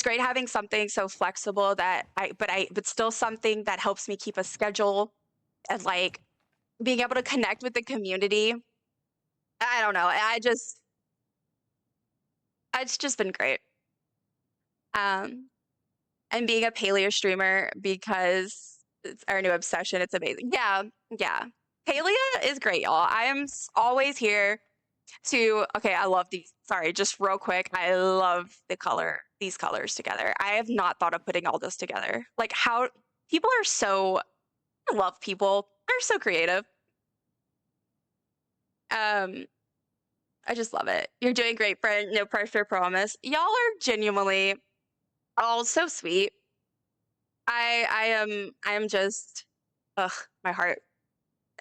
great having something so flexible that but still something that helps me keep a schedule and like being able to connect with the community. I don't know. It's just been great. And being a paleo streamer because it's our new obsession. It's amazing. Yeah. Palia is great, y'all. I am always here to, okay, I love these. Sorry, just real quick. I love these colors together. I have not thought of putting all this together. Like how people are so, I love people. They're so creative. I just love it. You're doing great, friend. No pressure, promise. Y'all are genuinely all so sweet. I am just, ugh, my heart.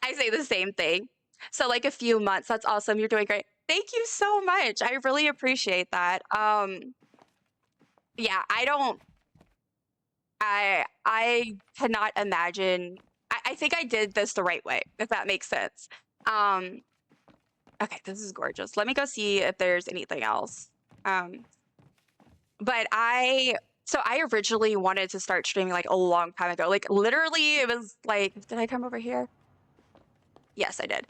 I say the same thing. So like a few months, that's awesome. You're doing great. Thank you so much. I really appreciate that. Yeah, I cannot imagine. I think I did this the right way, if that makes sense. Okay, this is gorgeous. Let me go see if there's anything else. But so I originally wanted to start streaming like a long time ago. Like literally it was like, did I come over here? Yes, I did.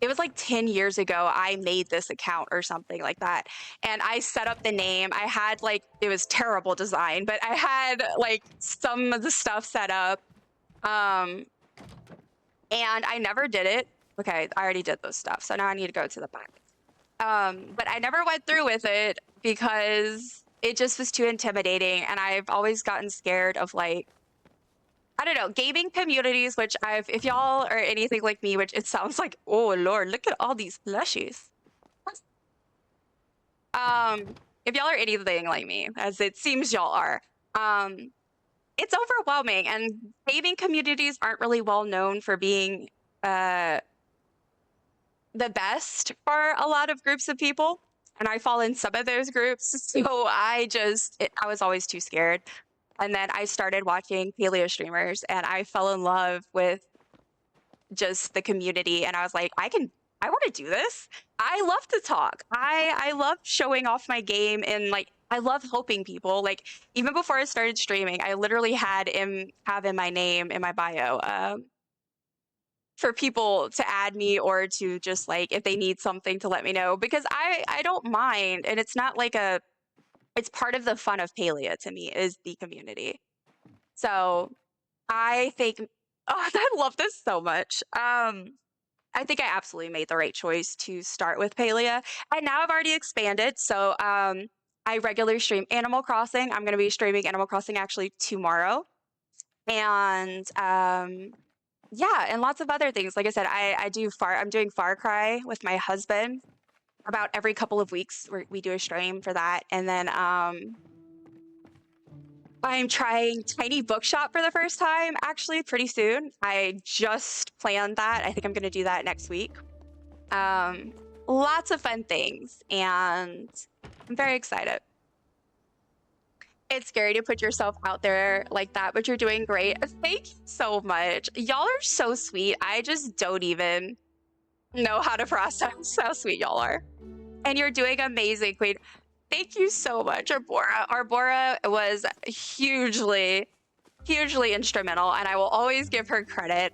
It was like 10 years ago I made this account or something like that. And I set up the name. I had like, it was terrible design, but I had like some of the stuff set up. And I never did it. Okay, I already did those stuff. So now I need to go to the back. But I never went through with it because it just was too intimidating. And I've always gotten scared of like, I don't know, gaming communities, which if y'all are anything like me, which it sounds like, oh Lord, look at all these plushies. If y'all are anything like me, as it seems y'all are, it's overwhelming and gaming communities aren't really well known for being, the best for a lot of groups of people. And I fall in some of those groups. So I was always too scared. And then I started watching Palia streamers, and I fell in love with just the community. And I was like, I want to do this. I love to talk. I love showing off my game, and like I love helping people. Like even before I started streaming, I literally have in my name in my bio for people to add me or to just like if they need something to let me know, because I don't mind, and it's not like it's part of the fun of Palia to me is the community. So I think I love this so much. I think I absolutely made the right choice to start with Palia. And now I've already expanded. So I regularly stream Animal Crossing. I'm going to be streaming Animal Crossing actually tomorrow. And yeah, and lots of other things. Like I said, I'm doing Far Cry with my husband about every couple of weeks. We do a stream for that. And then I'm trying Tiny Bookshop for the first time, actually, pretty soon. I just planned that. I think I'm going to do that next week. Lots of fun things, and I'm very excited. It's scary to put yourself out there like that, but you're doing great. Thank you so much. Y'all are so sweet. I just don't even know how to process how sweet y'all are. And you're doing amazing, Queen. Thank you so much, Arbora. Arbora was hugely instrumental, and I will always give her credit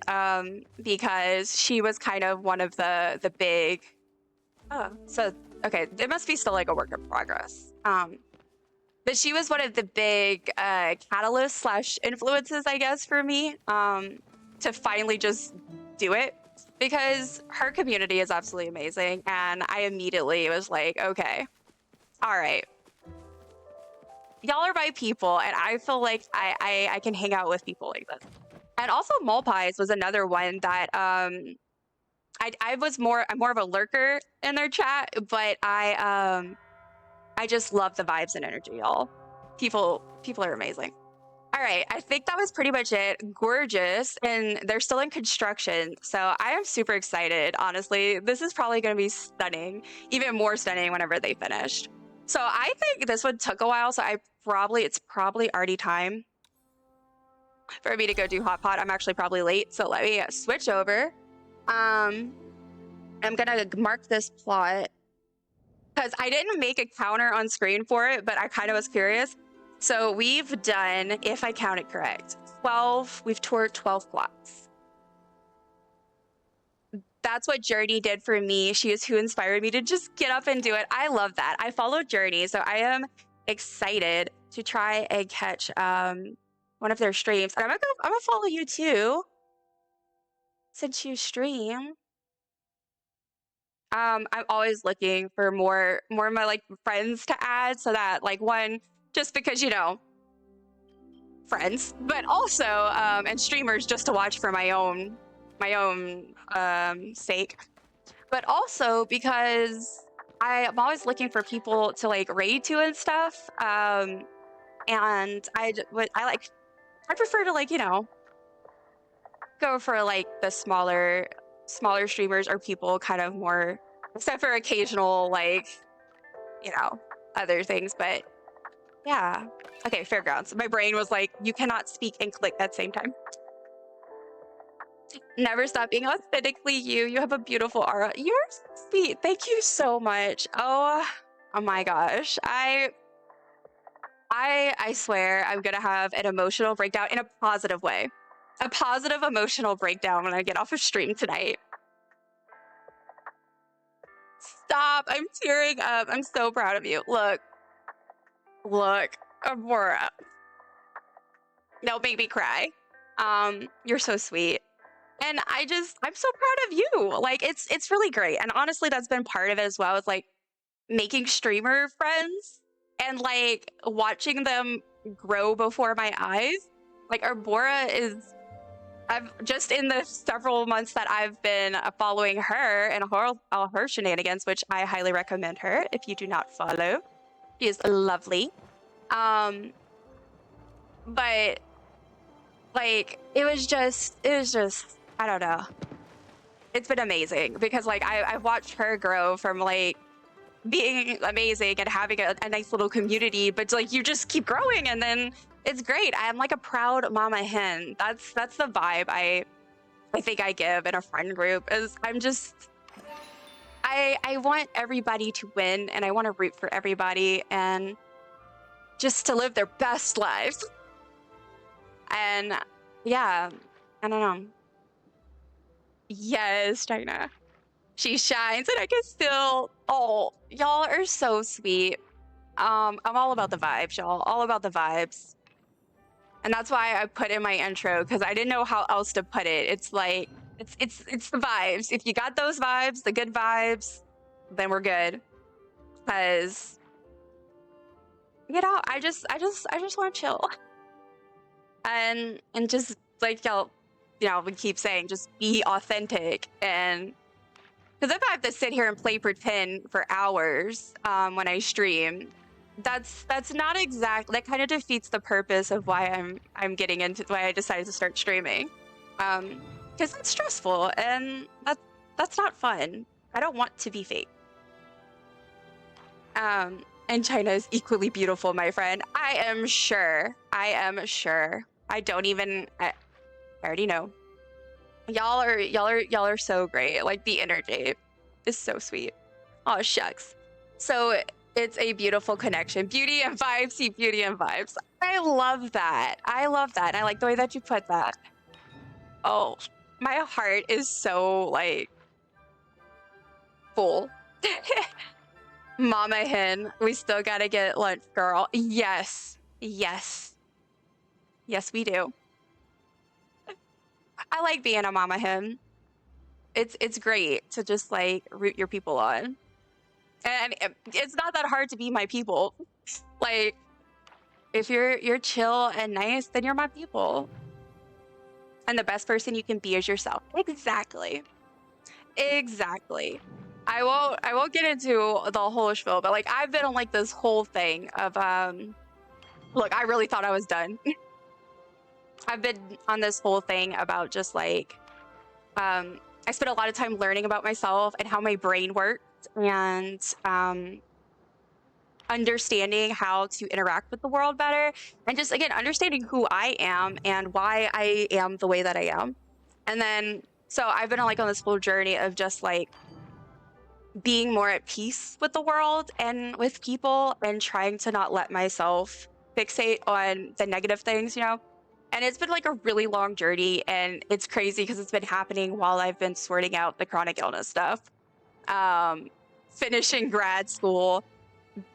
because she was kind of one of the big. Oh, so okay, it must be still like a work in progress. But she was one of the big catalysts / influences, I guess, for me to finally just do it, because her community is absolutely amazing, and I immediately was like, okay. All right, y'all are my people, and I feel like I can hang out with people like this. And also Mulpies was another one that I'm more of a lurker in their chat, but I just love the vibes and energy, y'all. People are amazing. All right, I think that was pretty much it. Gorgeous, and they're still in construction, so I am super excited, honestly. This is probably going to be stunning, even more stunning whenever they finished. So I think this one took a while, so it's probably already time for me to go do hot pot. I'm actually probably late, so let me switch over. I'm gonna mark this plot because I didn't make a counter on screen for it, but I kind of was curious. So we've done, if I count it correct, 12. We've toured 12 plots. That's what Journey did for me. She is who inspired me to just get up and do it. I love that. I follow Journey, so I am excited to try and catch one of their streams. And I'm gonna follow you too, since you stream. I'm always looking for more of my like friends to add, so that like one, just because friends, but also and streamers just to watch for my own sake, but also because I'm always looking for people to like raid to and stuff. And I prefer to like go for like the smaller streamers or people kind of more, except for occasional like other things. But yeah, okay, Fairgrounds. My brain was like, you cannot speak and click at the same time. Never stop being authentically you. You have a beautiful aura. You're sweet. Thank you so much. Oh my gosh. I swear I'm gonna have an emotional breakdown in a positive way. A positive emotional breakdown when I get off of stream tonight. Stop. I'm tearing up. I'm so proud of you. Look, Aurora. Don't make me cry. You're so sweet. And I'm so proud of you. Like, it's really great. And honestly, that's been part of it as well, is like making streamer friends and like watching them grow before my eyes. Like Arbora I've just in the several months that I've been following her and all her shenanigans, which I highly recommend her if you do not follow. She is lovely. But like it was just I don't know. It's been amazing because like I've watched her grow from like being amazing and having a nice little community, but like you just keep growing, and then It's great. I'm like a proud mama hen. That's the vibe I think I give in a friend group. Is I'm just I want everybody to win, and I want to root for everybody, and just to live their best lives. And yeah, I don't know. Yes, China. She shines, and I can still. Oh, y'all are so sweet. I'm all about the vibes, y'all. All about the vibes. And that's why I put in my intro, because I didn't know how else to put it. It's like it's the vibes. If you got those vibes, the good vibes, then we're good. Because you know, I just want to chill. And just like y'all, you know, we keep saying, just be authentic. And because if I have to sit here and play pretend for hours when I stream, that's not exact. That kind of defeats the purpose of why I'm getting into why I decided to start streaming. Because it's stressful, and that's not fun. I don't want to be fake. And China is equally beautiful, my friend. I am sure. I don't even. I already know. Y'all are so great. Like, the energy is so sweet. Oh shucks. So it's a beautiful connection. Beauty and vibes, see beauty and vibes. I love that. I like the way that you put that. Oh, my heart is so like full. Mama hen, we still gotta get lunch, girl. Yes, we do. I like being a mama hen. It's great to just like root your people on. And it's not that hard to be my people. Like, if you're chill and nice, then you're my people. And the best person you can be is yourself. Exactly. I won't get into the whole spiel, but like, I've been on like this whole thing of look, I really thought I was done. I've been on this whole thing about just like I spent a lot of time learning about myself and how my brain works, and understanding how to interact with the world better, and just again understanding who I am and why I am the way that I am. And then so I've been on this whole journey of just like being more at peace with the world and with people, and trying to not let myself fixate on the negative things, you know. And it's been like a really long journey, and it's crazy because it's been happening while I've been sorting out the chronic illness stuff, finishing grad school,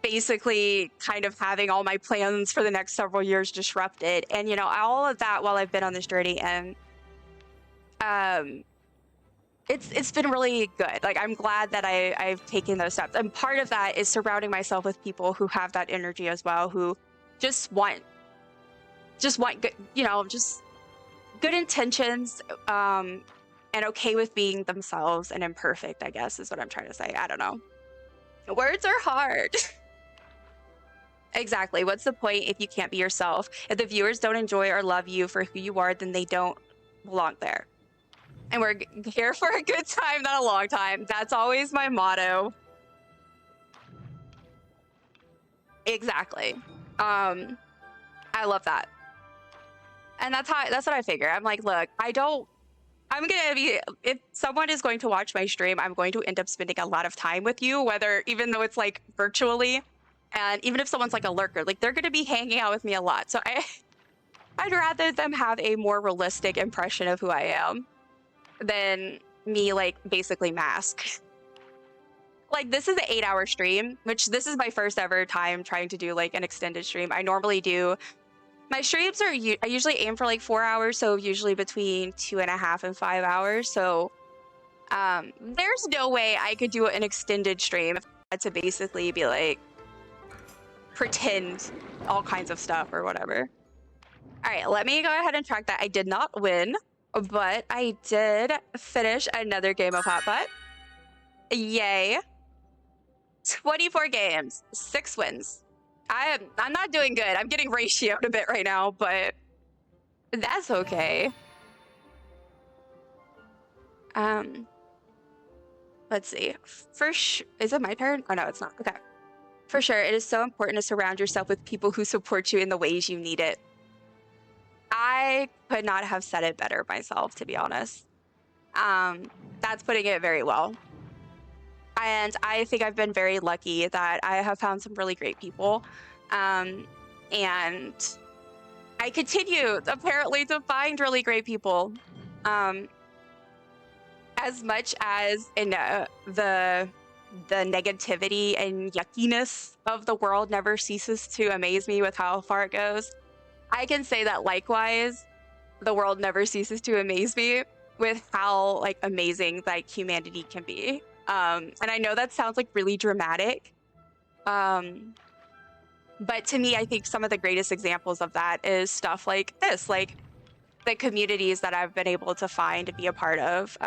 basically kind of having all my plans for the next several years disrupted, and you know, all of that while I've been on this journey. And it's been really good. Like, I'm glad that I've taken those steps, and part of that is surrounding myself with people who have that energy as well, who just want good, you know, just good intentions, and okay with being themselves and imperfect, I guess is what I'm trying to say. I don't know. Words are hard. Exactly. What's the point if you can't be yourself? If the viewers don't enjoy or love you for who you are, then they don't belong there. And we're here for a good time, not a long time. That's always my motto. Exactly. I love that. And that's what I figure. I'm like, look, if someone is going to watch my stream, I'm going to end up spending a lot of time with you, even though it's like virtually. And even if someone's like a lurker, like, they're going to be hanging out with me a lot. So I'd rather them have a more realistic impression of who I am than me like basically mask. Like, this is an 8-hour stream, which this is my first ever time trying to do like an extended stream. I normally do, my streams I usually aim for like 4 hours, so usually between 2.5 and 5 hours. So there's no way I could do an extended stream if I had to basically be like pretend all kinds of stuff or whatever. All right, let me go ahead and track that. I did not win, but I did finish another game of Hot Butt. Yay. 24 games, 6 wins. I'm not doing good. I'm getting ratioed a bit right now, but that's okay. Let's see. Is it my turn? Oh no, it's not. Okay. For sure, it is so important to surround yourself with people who support you in the ways you need it. I could not have said it better myself, to be honest. That's putting it very well. And I think I've been very lucky that I have found some really great people. And I continue, apparently, to find really great people. As much as in the negativity and yuckiness of the world never ceases to amaze me with how far it goes, I can say that likewise, the world never ceases to amaze me with how like amazing like humanity can be. And I know that sounds like really dramatic. But to me, I think some of the greatest examples of that is stuff like this, like the communities that I've been able to find to be a part of.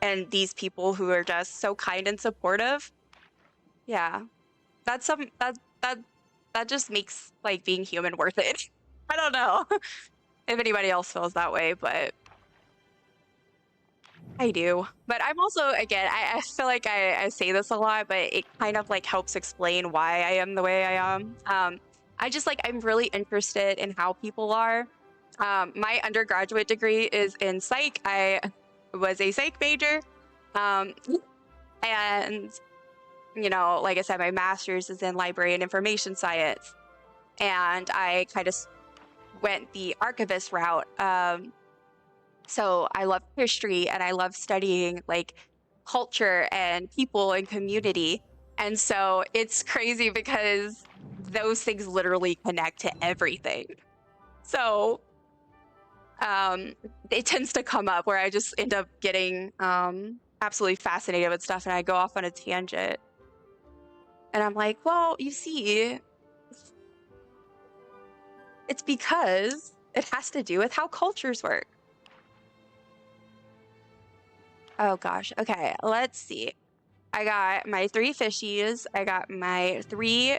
And these people who are just so kind and supportive. Yeah, that's that just makes like being human worth it. I don't know if anybody else feels that way, but I do. But I'm also, again, I feel like I say this a lot, but it kind of like helps explain why I am the way I am. I just like, I'm really interested in how people are. My undergraduate degree is in psych. I was a psych major. And, you know, like I said, my master's is in library and information science. And I kind of went the archivist route. So I love history and I love studying like culture and people and community. And so it's crazy because those things literally connect to everything. So it tends to come up where I just end up getting absolutely fascinated with stuff and I go off on a tangent. And I'm like, well, you see, it's because it has to do with how cultures work. Oh gosh. Okay, let's see. I got my 3 fishies. I got my 3,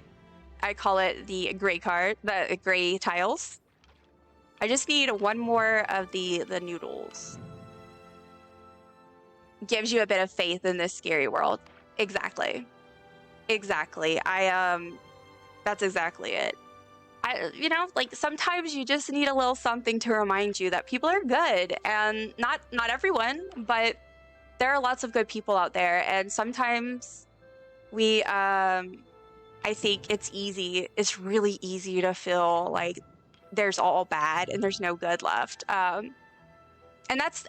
I call it the gray card, the gray tiles. I just need 1 more of the noodles. Gives you a bit of faith in this scary world. Exactly. Exactly. That's exactly it. You know, like sometimes you just need a little something to remind you that people are good, and not everyone, but there are lots of good people out there, and sometimes we, I think it's really easy to feel like there's all bad and there's no good left. And that's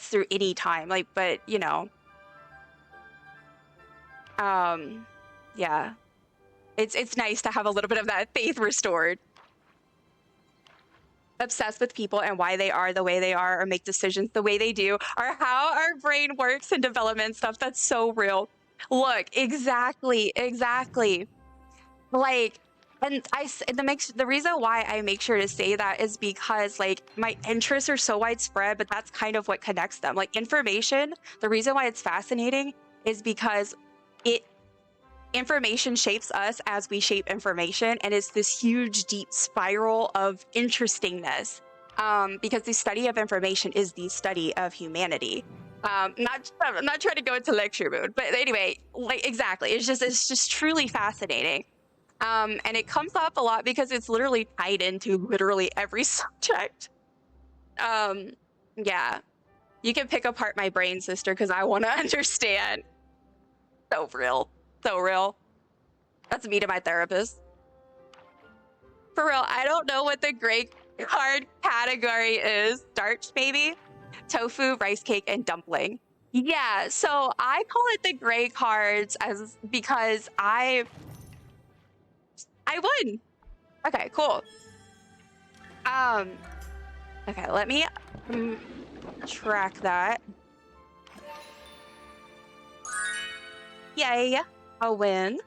through any time, like, but you know, yeah, it's nice to have a little bit of that faith restored. Obsessed with people and why they are the way they are or make decisions the way they do or how our brain works and development stuff. That's so real. Look, exactly. Like, and the reason why I make sure to say that is because like my interests are so widespread, but that's kind of what connects them. Like information, the reason why it's fascinating is because information shapes us as we shape information, and it's this huge deep spiral of interestingness, because the study of information is the study of humanity. I'm not trying to go into lecture mode, but anyway, like exactly, it's just truly fascinating, and it comes up a lot because it's literally tied into literally every subject. Yeah, you can pick apart my brain, sister, because I want to understand. So real. That's me to my therapist. For real, I don't know what the gray card category is. Starch, maybe? Tofu, rice cake, and dumpling. Yeah, so I call it the gray cards because I won. Okay, cool. Okay, let me track that. Yay. A win.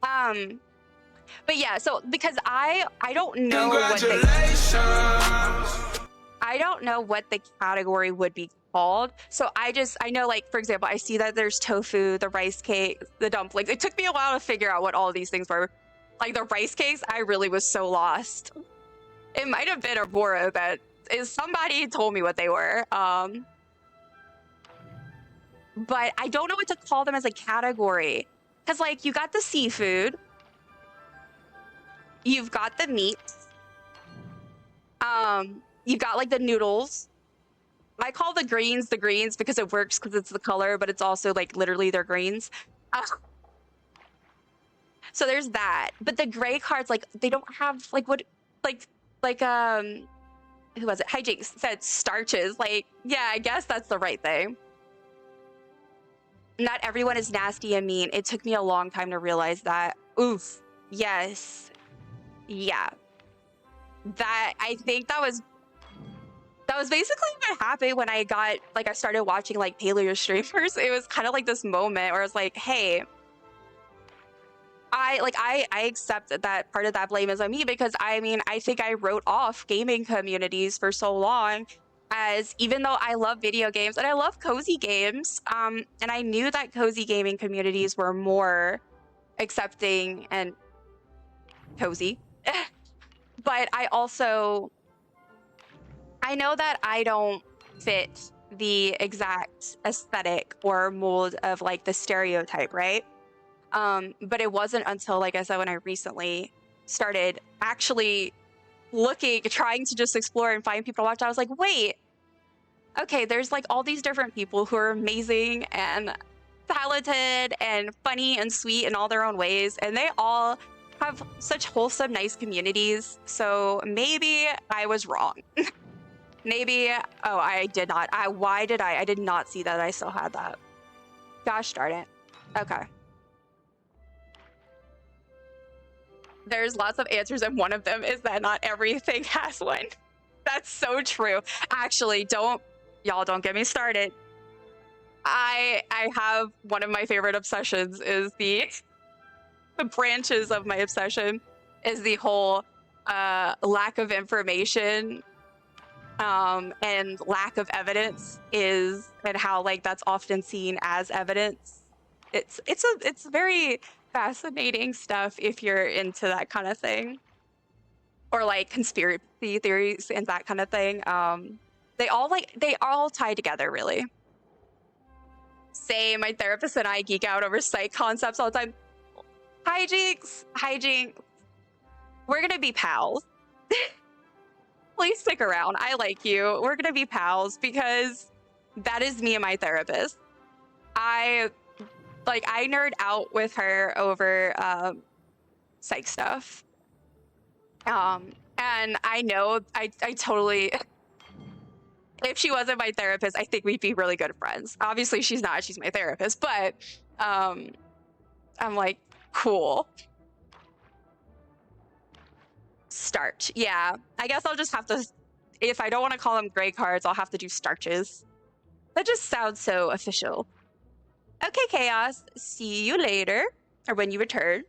But yeah, so because I don't know what the category would be called. So I know, like, for example, I see that there's tofu, the rice cake, the dumplings. It took me a while to figure out what all of these things were. Like the rice cakes, I really was so lost. It might have been Arbora that somebody told me what they were. But I don't know what to call them as a category. Because, like, you got the seafood. you've got the meat. You've got like the noodles. I call the greens because it works because it's the color, but it's also like literally they're greens. So there's that. But the gray cards, like they don't have like what, like who was it? Hijinks said starches. Like, yeah, I guess that's the right thing. Not everyone is nasty and mean. It took me a long time to realize that. Oof. Yes. Yeah. That, I think that was basically what happened when I started watching like paleo streamers. It was kind of like this moment where I was like, hey, I accept that part of that blame is on me, because I mean, I think I wrote off gaming communities for so long, as even though I love video games and I love cozy games, and I knew that cozy gaming communities were more accepting and cozy, but I know that I don't fit the exact aesthetic or mold of like the stereotype, right? But it wasn't until, like I said, when I recently started actually trying to just explore and find people to watch, I was like, wait, okay, there's like all these different people who are amazing and talented and funny and sweet in all their own ways, and they all have such wholesome, nice communities. So maybe I was wrong. Maybe, oh, I did not. I did not see that I still had that. Gosh darn it. Okay. There's lots of answers, and one of them is that not everything has one. That's so true. Actually, y'all don't get me started. I have one of my favorite obsessions is the branches of my obsession is the whole lack of information and lack of evidence and how like that's often seen as evidence. It's very fascinating stuff if you're into that kind of thing, or like conspiracy theories and that kind of thing. They all tie together, really. Same, my therapist and I geek out over psych concepts all the time. Hijinks, we're gonna be pals. Please stick around. I like you. We're gonna be pals because that is me and my therapist. I nerd out with her over psych stuff. And I know I totally, if she wasn't my therapist, I think we'd be really good friends. Obviously she's not, she's my therapist, but I'm like, cool. Starch. Yeah, I guess I'll just have to, if I don't want to call them gray cards, I'll have to do starches. That just sounds so official. Okay, Chaos, see you later, or when you return.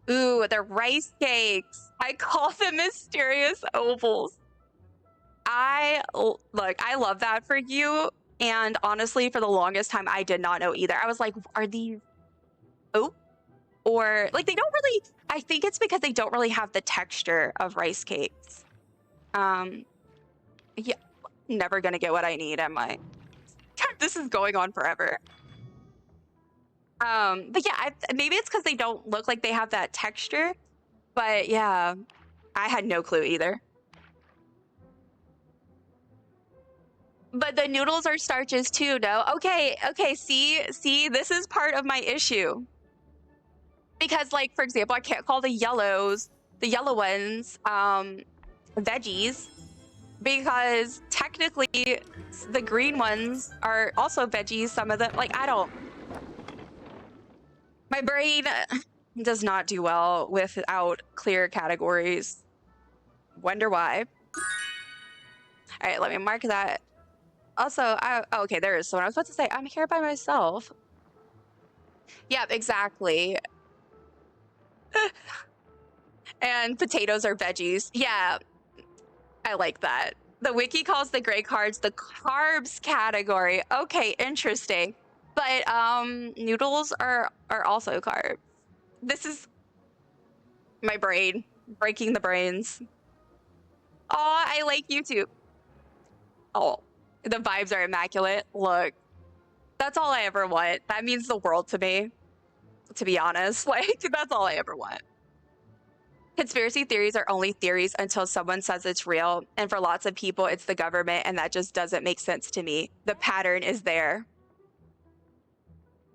Ooh, the rice cakes. I call them mysterious ovals. I love that for you, and honestly, for the longest time, I did not know either. I was like, are these oat? Or, like, they don't really, I think it's because they don't really have the texture of rice cakes. Yeah, never gonna get what I need, am I? This is going on forever. But yeah, maybe it's because they don't look like they have that texture. But yeah, I had no clue either. But the noodles are starches too, no? Okay, see, this is part of my issue. Because, like, for example, I can't call the yellow ones, veggies, because technically the green ones are also veggies. Some of them, like, my brain does not do well without clear categories. Wonder why. All right, let me mark that. Also, okay, there is someone. I was about to say, I'm here by myself. Yep, exactly. And potatoes are veggies. Yeah, I like that. The wiki calls the gray cards the carbs category. Okay, interesting. But noodles are also carbs. This is my brain breaking the brains. Oh, I like YouTube. Oh, the vibes are immaculate. Look, that's all I ever want. That means the world to me, to be honest. Like, that's all I ever want. Conspiracy theories are only theories until someone says it's real. And for lots of people, it's the government, and that just doesn't make sense to me. The pattern is there.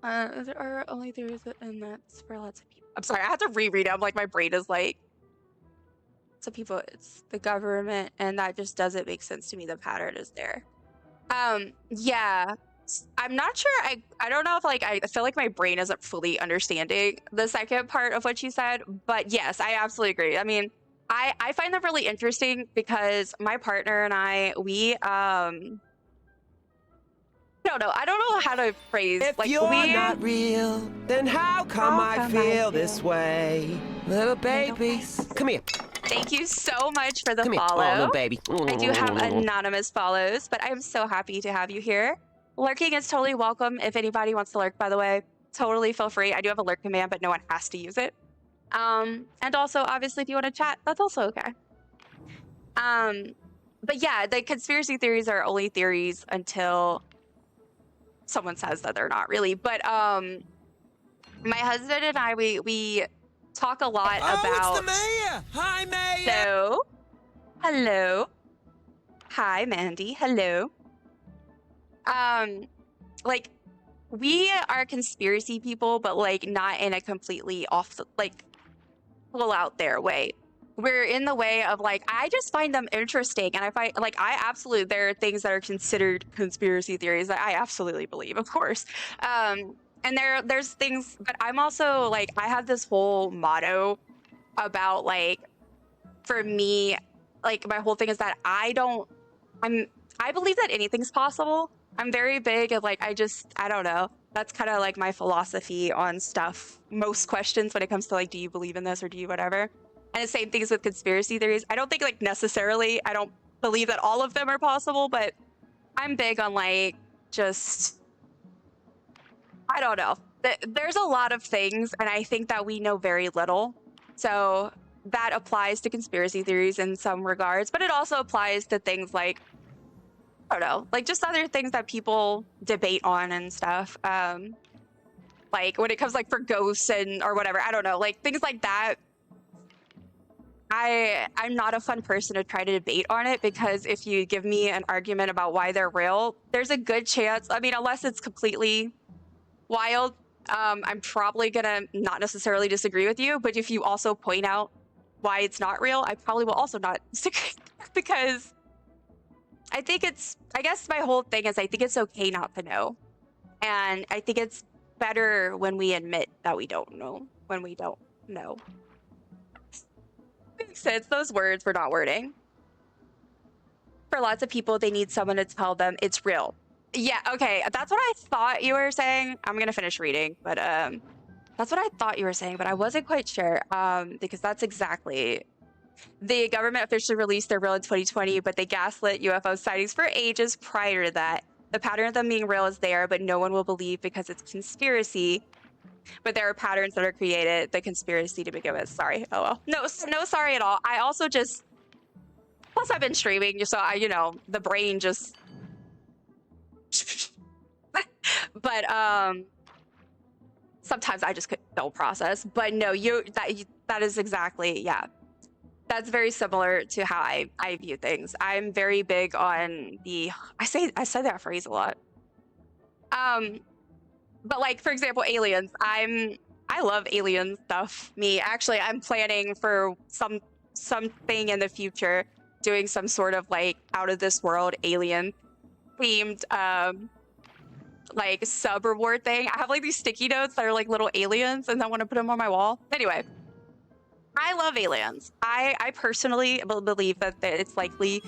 There are only theories, and that's for lots of people. I'm sorry, I have to reread it. I'm like, my brain is like, some people, it's the government, and that just doesn't make sense to me. The pattern is there. Yeah. I'm not sure. I don't know if like I feel like my brain isn't fully understanding the second part of what you said, but yes, I absolutely agree. I mean, I find them really interesting because my partner and we I don't know how to phrase If like you're not real, then how come I feel this way? Little babies. Come here. Thank you so much for the Come here. follow. Oh, little baby. I do have anonymous follows, but I'm so happy to have you here. Lurking is totally welcome if anybody wants to lurk, by the way. Totally feel free. I do have a lurk command, but no one has to use it. And also, obviously, if you want to chat, that's also okay. But yeah, the conspiracy theories are only theories until someone says that they're not really. But my husband and I, we talk a lot about... Oh, it's the mayor! Hi, mayor! Hello. Hi, Mandy. Hello. Like, we are conspiracy people, but like not in a completely pull out there way. We're in the way of like, I just find them interesting, and I find like there are things that are considered conspiracy theories that I absolutely believe, of course. And there's things, but I'm also like, I have this whole motto about like, for me, like my whole thing is that I believe that anything's possible. I'm very big of like, I don't know. That's kind of like my philosophy on stuff. Most questions when it comes to like, do you believe in this or do you whatever? And the same things with conspiracy theories. I don't think like necessarily, I don't believe that all of them are possible, but I'm big on like, I don't know. There's a lot of things, and I think that we know very little. So that applies to conspiracy theories in some regards, but it also applies to things like, I don't know, like just other things that people debate on and stuff. Like when it comes like for ghosts or whatever, I don't know, like things like that. I'm not a fun person to try to debate on it, because if you give me an argument about why they're real, there's a good chance, I mean, unless it's completely wild, I'm probably gonna not necessarily disagree with you, but if you also point out why it's not real, I probably will also not disagree, because I guess my whole thing is I think it's okay not to know. And I think it's better when we admit that we don't know, when we don't know. Makes sense. Those words were not wording. For lots of people, they need someone to tell them it's real. Yeah, okay. That's what I thought you were saying. I'm going to finish reading, but that's what I thought you were saying, but I wasn't quite sure, because that's exactly... The government officially released their real in 2020, but they gaslit UFO sightings for ages prior to that. The pattern of them being real is there, but no one will believe because it's conspiracy. But there are patterns that are created, the conspiracy to begin with. Sorry. Oh well. No, sorry at all. I also just... Plus I've been streaming, so the brain just... But, sometimes I just don't process. But no, that is exactly, yeah. That's very similar to how I view things. I'm very big on I say that phrase a lot. But like, for example, aliens. I love alien stuff. I'm planning for something in the future, doing some sort of like out of this world alien themed like sub reward thing. I have like these sticky notes that are like little aliens, and I want to put them on my wall. Anyway. I love aliens. I personally believe that it's likely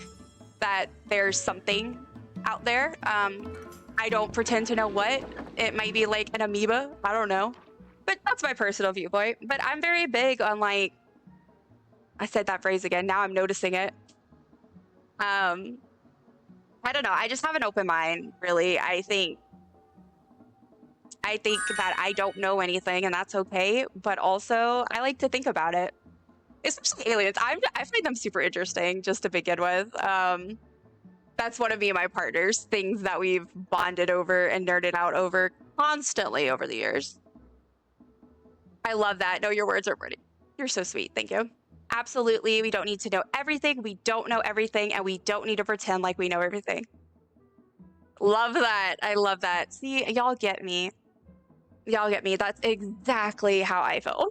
that there's something out there. I don't pretend to know what. It might be like an amoeba. I don't know. But that's my personal viewpoint. But I'm very big on like... I said that phrase again. Now I'm noticing it. I don't know. I just have an open mind, really. I think that I don't know anything, and that's okay, but also I like to think about it. Especially aliens. I find them super interesting, just to begin with. That's one of me and my partner's things that we've bonded over and nerded out over constantly over the years. I love that. No, your words are pretty. You're so sweet. Thank you. absolutely, we don't need to know everything. We don't know everything, and we don't need to pretend like we know everything. Love that. I love that. See, y'all get me. Y'all get me. That's exactly how I feel.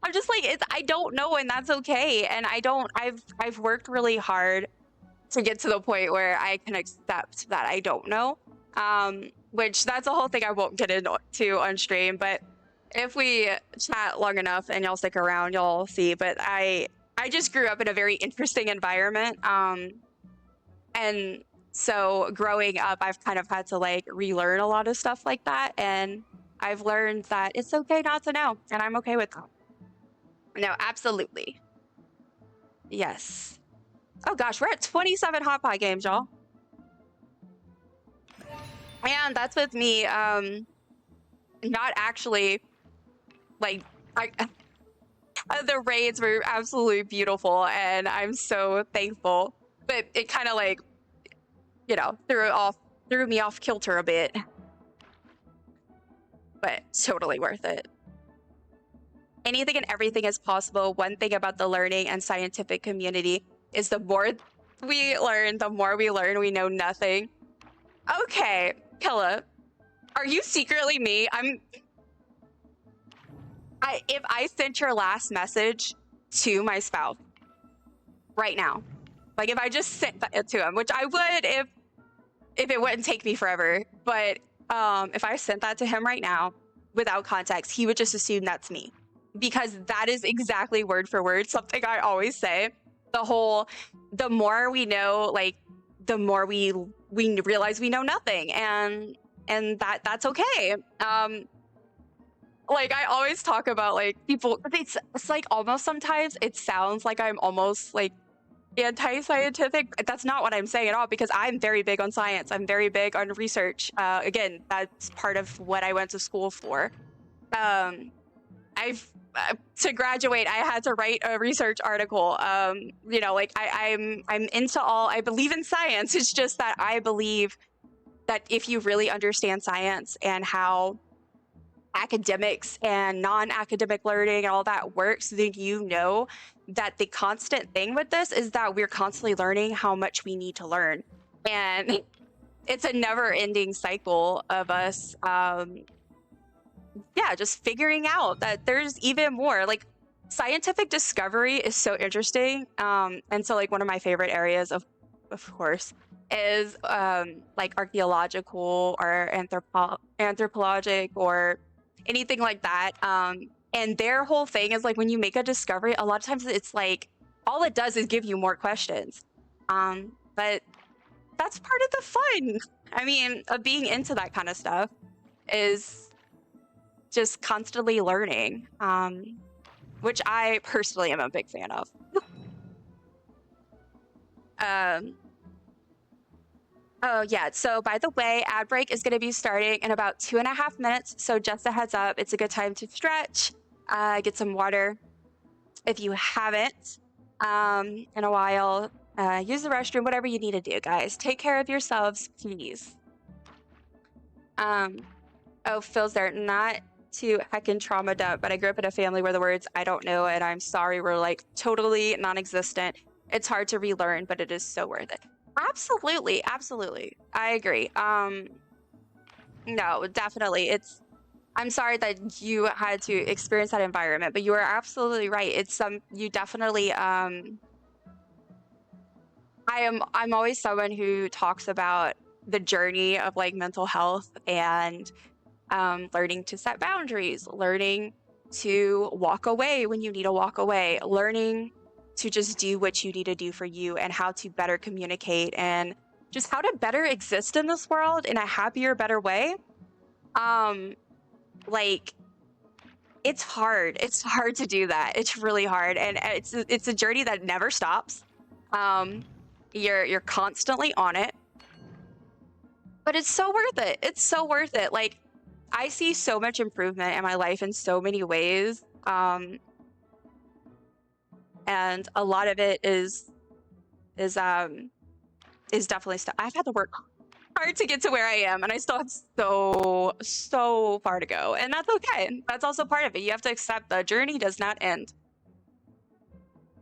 I'm just like, I don't know, and that's okay. And I've worked really hard to get to the point where I can accept that I don't know. Which that's a whole thing I won't get into on stream, but if we chat long enough and y'all stick around, y'all see. But I just grew up in a very interesting environment. And so growing up, I've kind of had to like relearn a lot of stuff like that. And I've learned that it's okay not to know, and I'm okay with that. No, absolutely. Yes. Oh gosh, we're at 27 hot pot games, y'all. And that's with me, not actually, like, the raids were absolutely beautiful, and I'm so thankful. But it kind of like, you know, threw me off kilter a bit. But totally worth it. Anything and everything is possible. One thing about the learning and scientific community is the more we learn, we know nothing. Okay, Killa, are you secretly me? If I sent your last message to my spouse right now, like if I just sent it to him, which I would if it wouldn't take me forever, but if I sent that to him right now without context, he would just assume that's me, because that is exactly word for word something I always say. The more we know, like the more we realize we know nothing, and that's okay. Like I always talk about like people, it's like almost sometimes it sounds like I'm almost like anti-scientific. That's not what I'm saying at all, because I'm very big on science. I'm very big on research. Again, that's part of what I went to school for. To graduate, I had to write a research article. You know, like I'm into all. I believe in science. It's just that I believe that if you really understand science and how academics and non-academic learning and all that works, then you know that the constant thing with this is that we're constantly learning how much we need to learn, and it's a never-ending cycle of us just figuring out that there's even more. Like scientific discovery is so interesting, and so like one of my favorite areas of course is like archaeological or anthropologic or anything like that. And their whole thing is like when you make a discovery, a lot of times it's like all it does is give you more questions. But that's part of the fun. I mean, of being into that kind of stuff is just constantly learning, which I personally am a big fan of. Oh yeah, so by the way, ad break is going to be starting in about 2.5 minutes, so just a heads up, it's a good time to stretch, get some water if you haven't in a while, use the restroom, whatever you need to do, guys. Take care of yourselves, please. Oh, Phil's there. Not to heckin' trauma dump, but I grew up in a family where the words "I don't know" and "I'm sorry" were like totally non-existent. It's hard to relearn, but it is so worth it. Absolutely, absolutely. I agree. No, definitely. I'm sorry that you had to experience that environment, but you are absolutely right. It's you definitely I'm always someone who talks about the journey of like mental health and learning to set boundaries, learning to walk away when you need to walk away, learning to just do what you need to do for you, and how to better communicate and just how to better exist in this world in a happier, better way. Like it's hard. It's hard to do that. It's really hard, and it's a journey that never stops. You're constantly on it, but it's so worth it. It's so worth it. Like I see so much improvement in my life in so many ways. And a lot of it is definitely stuff. I've had to work hard to get to where I am, and I still have so far to go, and that's okay. That's also part of it. You have to accept the journey does not end.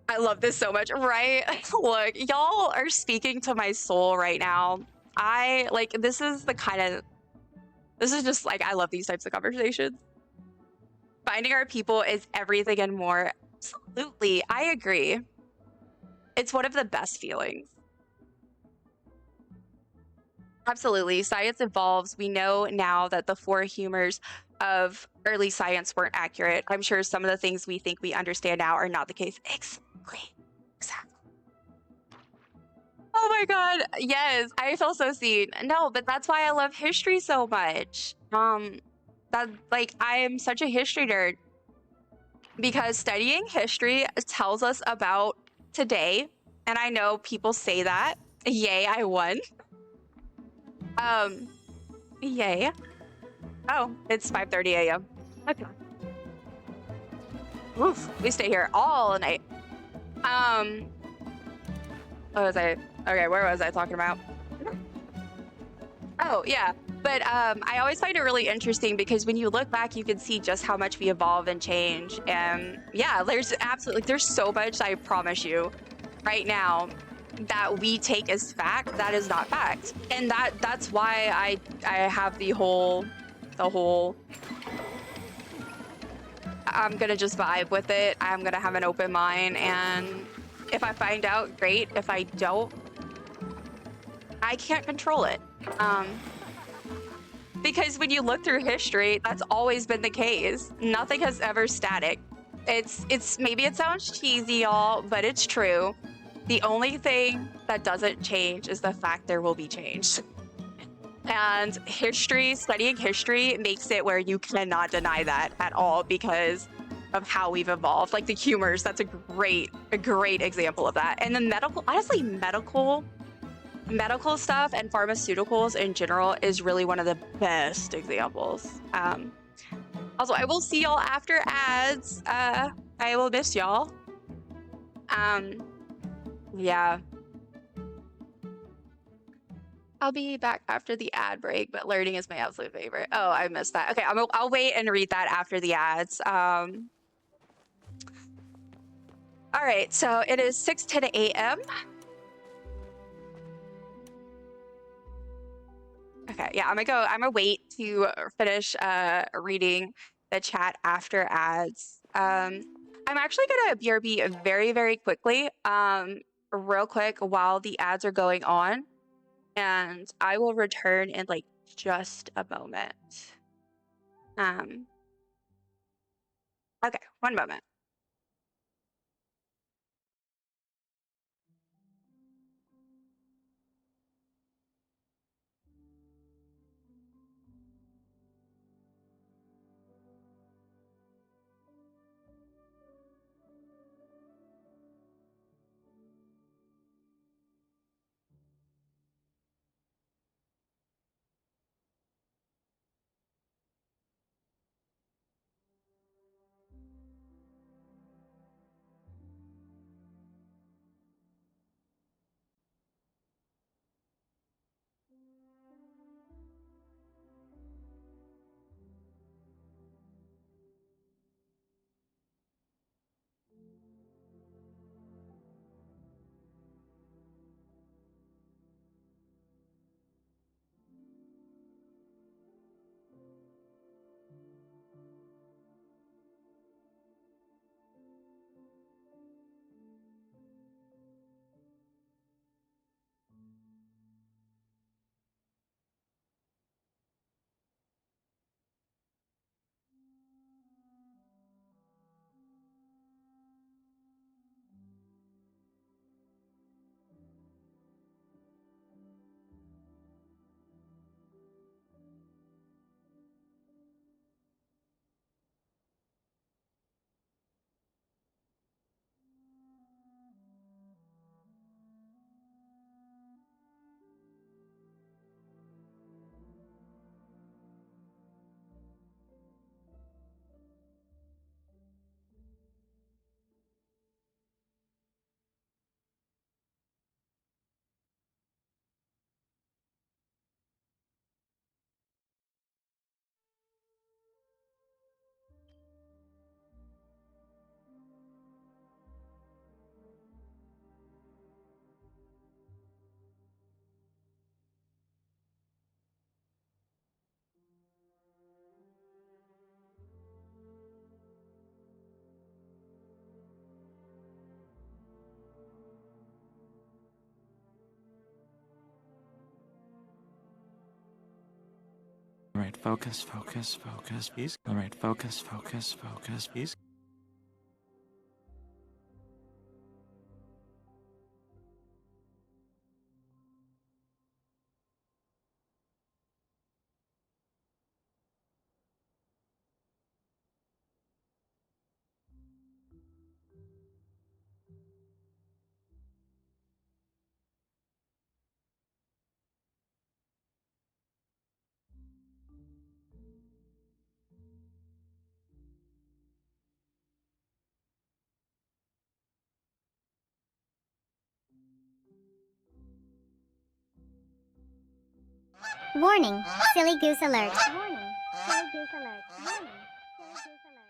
I love this so much, right? Look, y'all are speaking to my soul right now. I like this is the kind of this is just like I love these types of conversations. Finding our people is everything and more. Absolutely, I agree. It's one of the best feelings. Absolutely. Science evolves. We know now that the four humors of early science weren't accurate. I'm sure some of the things we think we understand now are not the case. Exactly. Exactly. Oh my god. Yes, I feel so seen. No, but that's why I love history so much. That like I am such a history nerd because studying history tells us about today. And I know people say that. Yay, I won. Yay. Oh, it's 5:30 a.m. Okay. Oof, we stay here all night. What was I? Okay, where was I talking about? Oh, yeah. But I always find it really interesting because when you look back, you can see just how much we evolve and change. And yeah, there's absolutely, there's so much, I promise you, right now that we take as fact that is not fact. And that's why I have the whole I'm gonna just vibe with it. I'm gonna have an open mind, and if I find out, great. If I don't, I can't control it. Because when you look through history, that's always been the case. Nothing has ever static. It's maybe it sounds cheesy, y'all, but it's true. The only thing that doesn't change is the fact there will be change. And history, studying history makes it where you cannot deny that at all because of how we've evolved. Like the humors, that's a great example of that. And the medical, honestly, medical stuff and pharmaceuticals in general is really one of the best examples. Also, I will see y'all after ads. I will miss y'all. Yeah. I'll be back after the ad break, but learning is my absolute favorite. Oh, I missed that. Okay, I'll wait and read that after the ads. All right, so it is 6:10 a.m. Okay, yeah, I'm gonna wait to finish reading the chat after ads. I'm actually gonna BRB very, very quickly, real quick while the ads are going on, and I will return in like just a moment. Okay, one moment. right, focus, focus, focus, please. All right, focus, focus, focus, please. Warning, silly goose alert. Warning, silly goose alert. Warning, silly goose alert.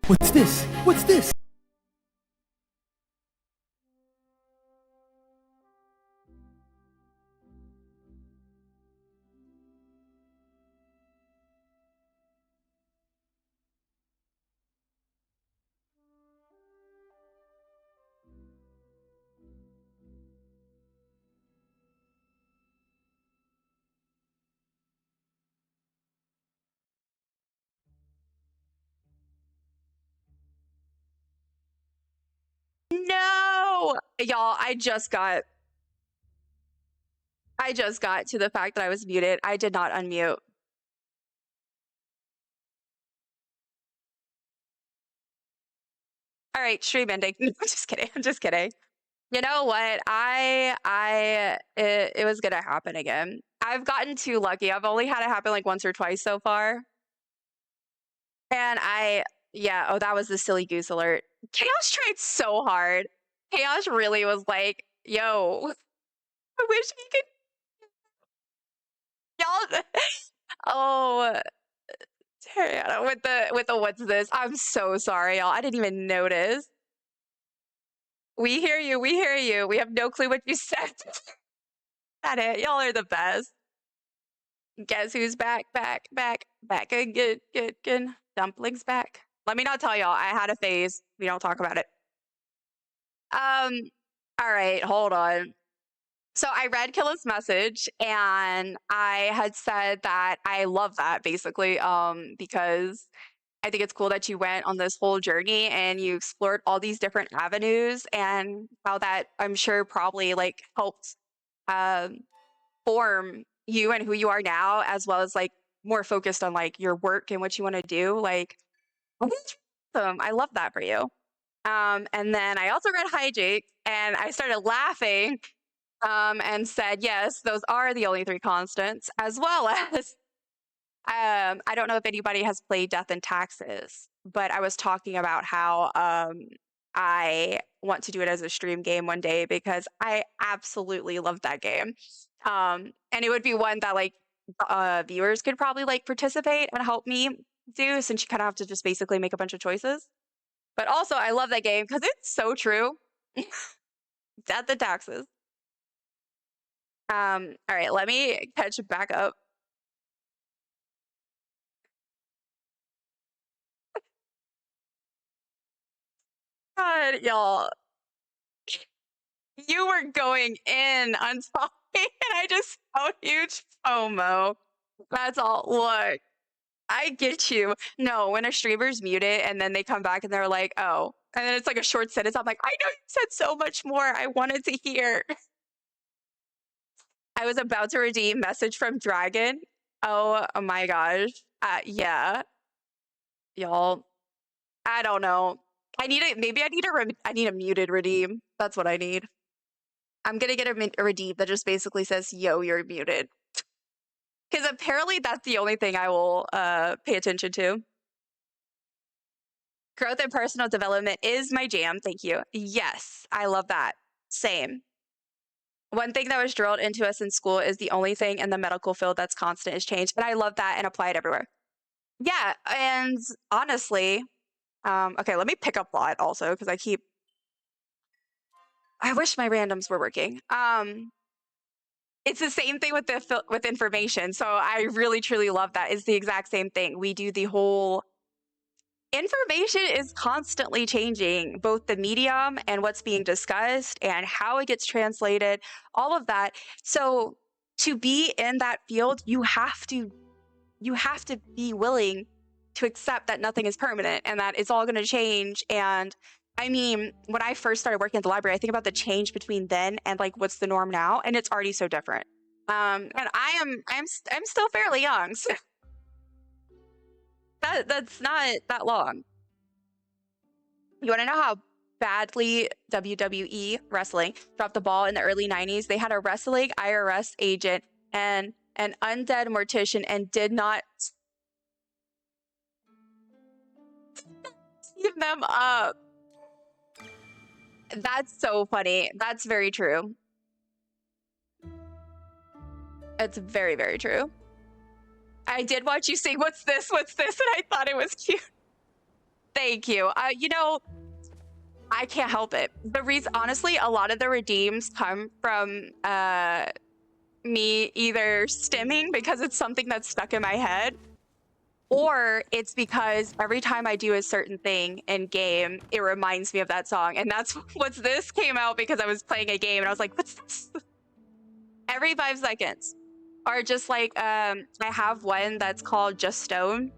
What's this? What's this? No! Y'all, I just got to the fact that I was muted. I did not unmute. All right, stream ending. No, I'm just kidding. I'm just kidding. You know what? It was gonna happen again. I've gotten too lucky. I've only had it happen like once or twice so far. And yeah, oh, that was the silly goose alert. Chaos tried so hard. Chaos really was like, yo, I wish we could. Y'all, oh, Tariana, with the what's this? I'm so sorry, y'all. I didn't even notice. We hear you. We hear you. We have no clue what you said. Got it. Y'all are the best. Guess who's back? Back. Good. Dumplings back. Let me not tell y'all. I had a phase. We don't talk about it. All right. Hold on. So I read Killa's message and I had said that I love that basically, because I think it's cool that you went on this whole journey and you explored all these different avenues and how that I'm sure probably like helped form you and who you are now, as well as like more focused on like your work and what you want to do. Like, that's awesome. I love that for you. And then I also read Hijack and I started laughing and said, yes, those are the only three constants, as well as I don't know if anybody has played Death and Taxes, but I was talking about how I want to do it as a stream game one day because I absolutely love that game. And it would be one that like viewers could probably like participate and help me do, since you kind of have to just basically make a bunch of choices. But also, I love that game because it's so true. Death and Taxes. All right, let me catch back up. God, y'all. You were going in on something, and I just saw huge FOMO. That's all. Look, I get you. No, when a streamer's muted and then they come back and they're like, oh, and then it's like a short sentence. I'm like, I know you said so much more. I wanted to hear. I was about to redeem message from Dragon. Oh my gosh. Yeah. Y'all, I don't know. Maybe I need a muted redeem. That's what I need. I'm gonna get a redeem that just basically says, yo, you're muted. Because apparently that's the only thing I will pay attention to. Growth and personal development is my jam. Thank you. Yes, I love that. Same. One thing that was drilled into us in school is the only thing in the medical field that's constant is change. And I love that and apply it everywhere. Yeah, and honestly, okay, let me pick up plot also because I wish my randoms were working. It's the same thing with information. So I really truly love that. It's the exact same thing. We do the whole information is constantly changing, both the medium and what's being discussed and how it gets translated, all of that. So to be in that field, you have to be willing to accept that nothing is permanent and that it's all going to change. And I mean, when I first started working at the library, I think about the change between then and like what's the norm now, and it's already so different. And I'm still fairly young, so that's not that long. You want to know how badly WWE wrestling dropped the ball in the early 90s? They had a wrestling IRS agent and an undead mortician and did not team them up. That's so funny. That's very true. It's very, very true. I did watch you sing, what's this, and I thought it was cute. Thank you. You know, I can't help it. The reason, honestly, a lot of the redeems come from me either stimming because it's something that's stuck in my head, or it's because every time I do a certain thing in game, it reminds me of that song. And that's what's this came out because I was playing a game and I was like, what's this? Every 5 seconds. Or just like, I have one that's called Justan.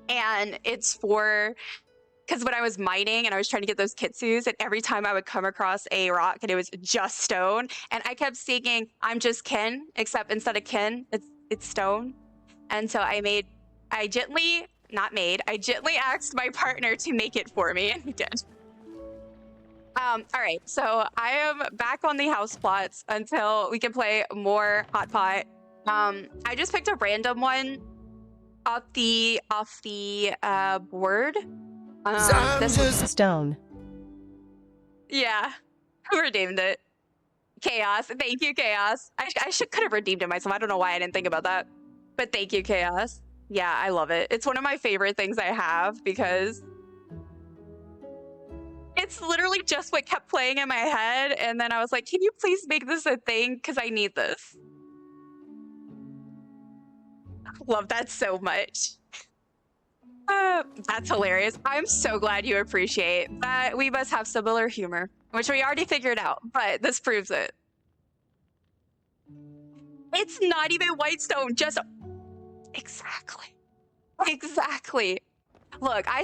And it's for, because when I was mining and I was trying to get those kitsus, and every time I would come across a rock and it was just stone, and I kept singing, I'm just Ken, except instead of Ken, it's stone. And so I gently asked my partner to make it for me, and he did. All right, so I am back on the house plots until we can play more hot pot. I just picked a random one off the board. This was Stone. Yeah, who redeemed it? Chaos. Thank you, Chaos. I could have redeemed it myself. I don't know why I didn't think about that, but thank you, Chaos. Yeah, I love it. It's one of my favorite things I have because it's literally just what kept playing in my head. And then I was like, can you please make this a thing? Because I need this. Love that so much. That's hilarious. I'm so glad you appreciate that. We must have similar humor, which we already figured out, but this proves it. It's not even Whitestone, just... Exactly. Look, I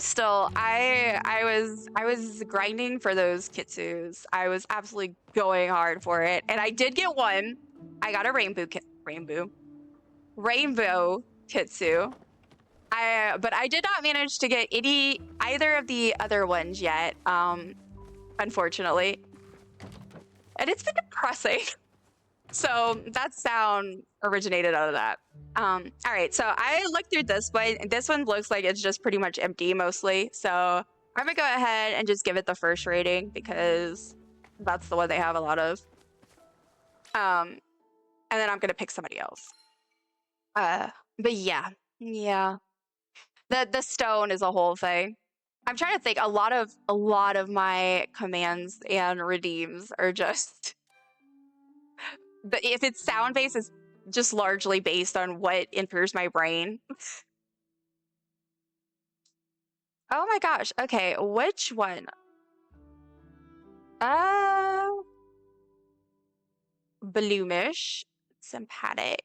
was grinding for those kitsus. I was absolutely going hard for it. And I did get one. I got a rainbow kitsu. But I did not manage to get either of the other ones yet, unfortunately. And it's been depressing. So that sound originated out of that. All right, so I looked through this one. This one looks like it's just pretty much empty mostly. So I'm gonna go ahead and just give it the first rating because that's the one they have a lot of. And then I'm gonna pick somebody else. But yeah. The stone is a whole thing. I'm trying to think. A lot of my commands and redeems are just. But if it's sound based, it's just largely based on what enters my brain. Oh my gosh. Okay, which one? Bloomish, sympathetic.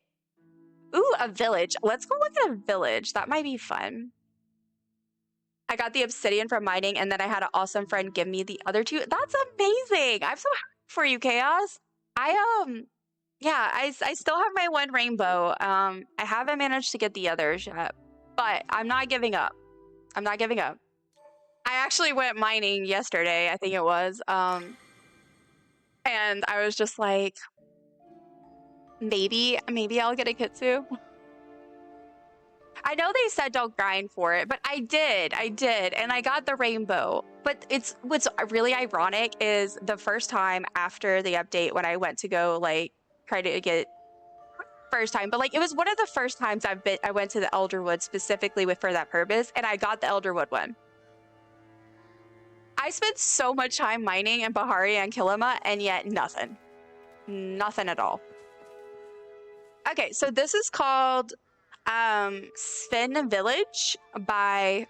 Ooh, a village. Let's go look at a village. That might be fun. I got the obsidian from mining, and then I had an awesome friend give me the other two. That's amazing. I'm so happy for you, Chaos. Yeah, I still have my one rainbow. I haven't managed to get the others yet, but I'm not giving up. I actually went mining yesterday, I think it was. And I was just like, maybe I'll get a kitsu. I know they said don't grind for it, but I did, and I got the rainbow. But what's really ironic is the first time after the update when I went to go like try to get first time, but like it was one of the first times I went to the Elderwood specifically for that purpose, and I got the Elderwood one. I spent so much time mining in Bahari and Kilima, and yet nothing at all. Okay, so this is called Sqwd Village by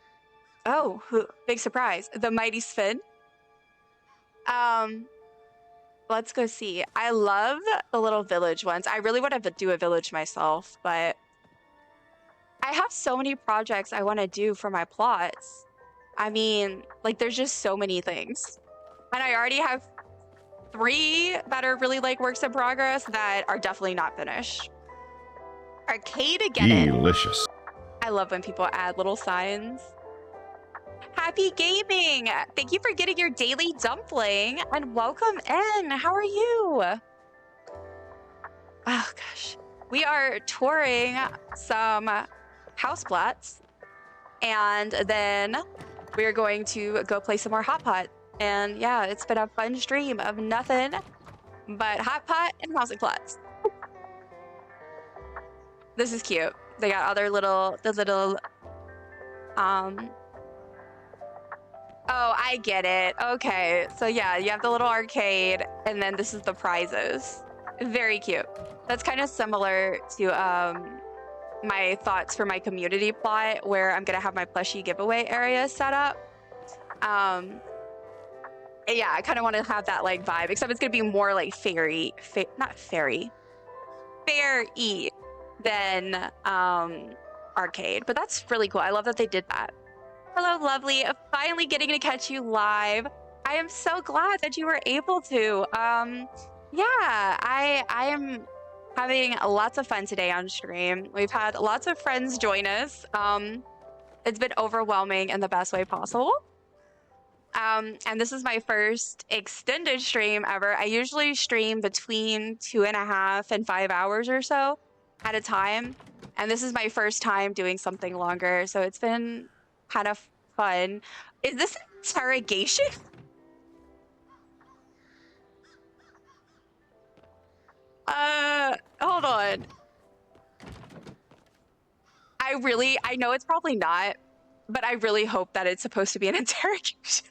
big surprise, the mighty Sqwd. Let's go see. I love the little village ones. I really want to do a village myself, but I have so many projects I want to do for my plots. I mean, like there's just so many things, and I already have 3 that are really like works in progress that are definitely not finished. Arcade again. Delicious. I love when people add little signs. Happy gaming! Thank you for getting your daily dumpling and welcome in. How are you? Oh gosh. We are touring some house plots, and then we're going to go play some more hot pot. And yeah, it's been a fun stream of nothing but hot pot and housing plots. This is cute. They got other little oh, I get it. Okay, so yeah, you have the little arcade, and then this is the prizes. Very cute. That's kind of similar to my thoughts for my community plot, where I'm gonna have my plushie giveaway area set up. Yeah, I kind of want to have that like vibe, except it's gonna be more like fairy than arcade. But that's really cool. I love that they did that. Hello, lovely. Finally getting to catch you live. I am so glad that you were able to. Yeah, I am having lots of fun today on stream. We've had lots of friends join us. It's been overwhelming in the best way possible. And this is my first extended stream ever. I usually stream between 2.5 and 5 hours or so at a time. And this is my first time doing something longer. So it's been kind of fun. Is this interrogation? Hold on. I know it's probably not, but I really hope that it's supposed to be an interrogation.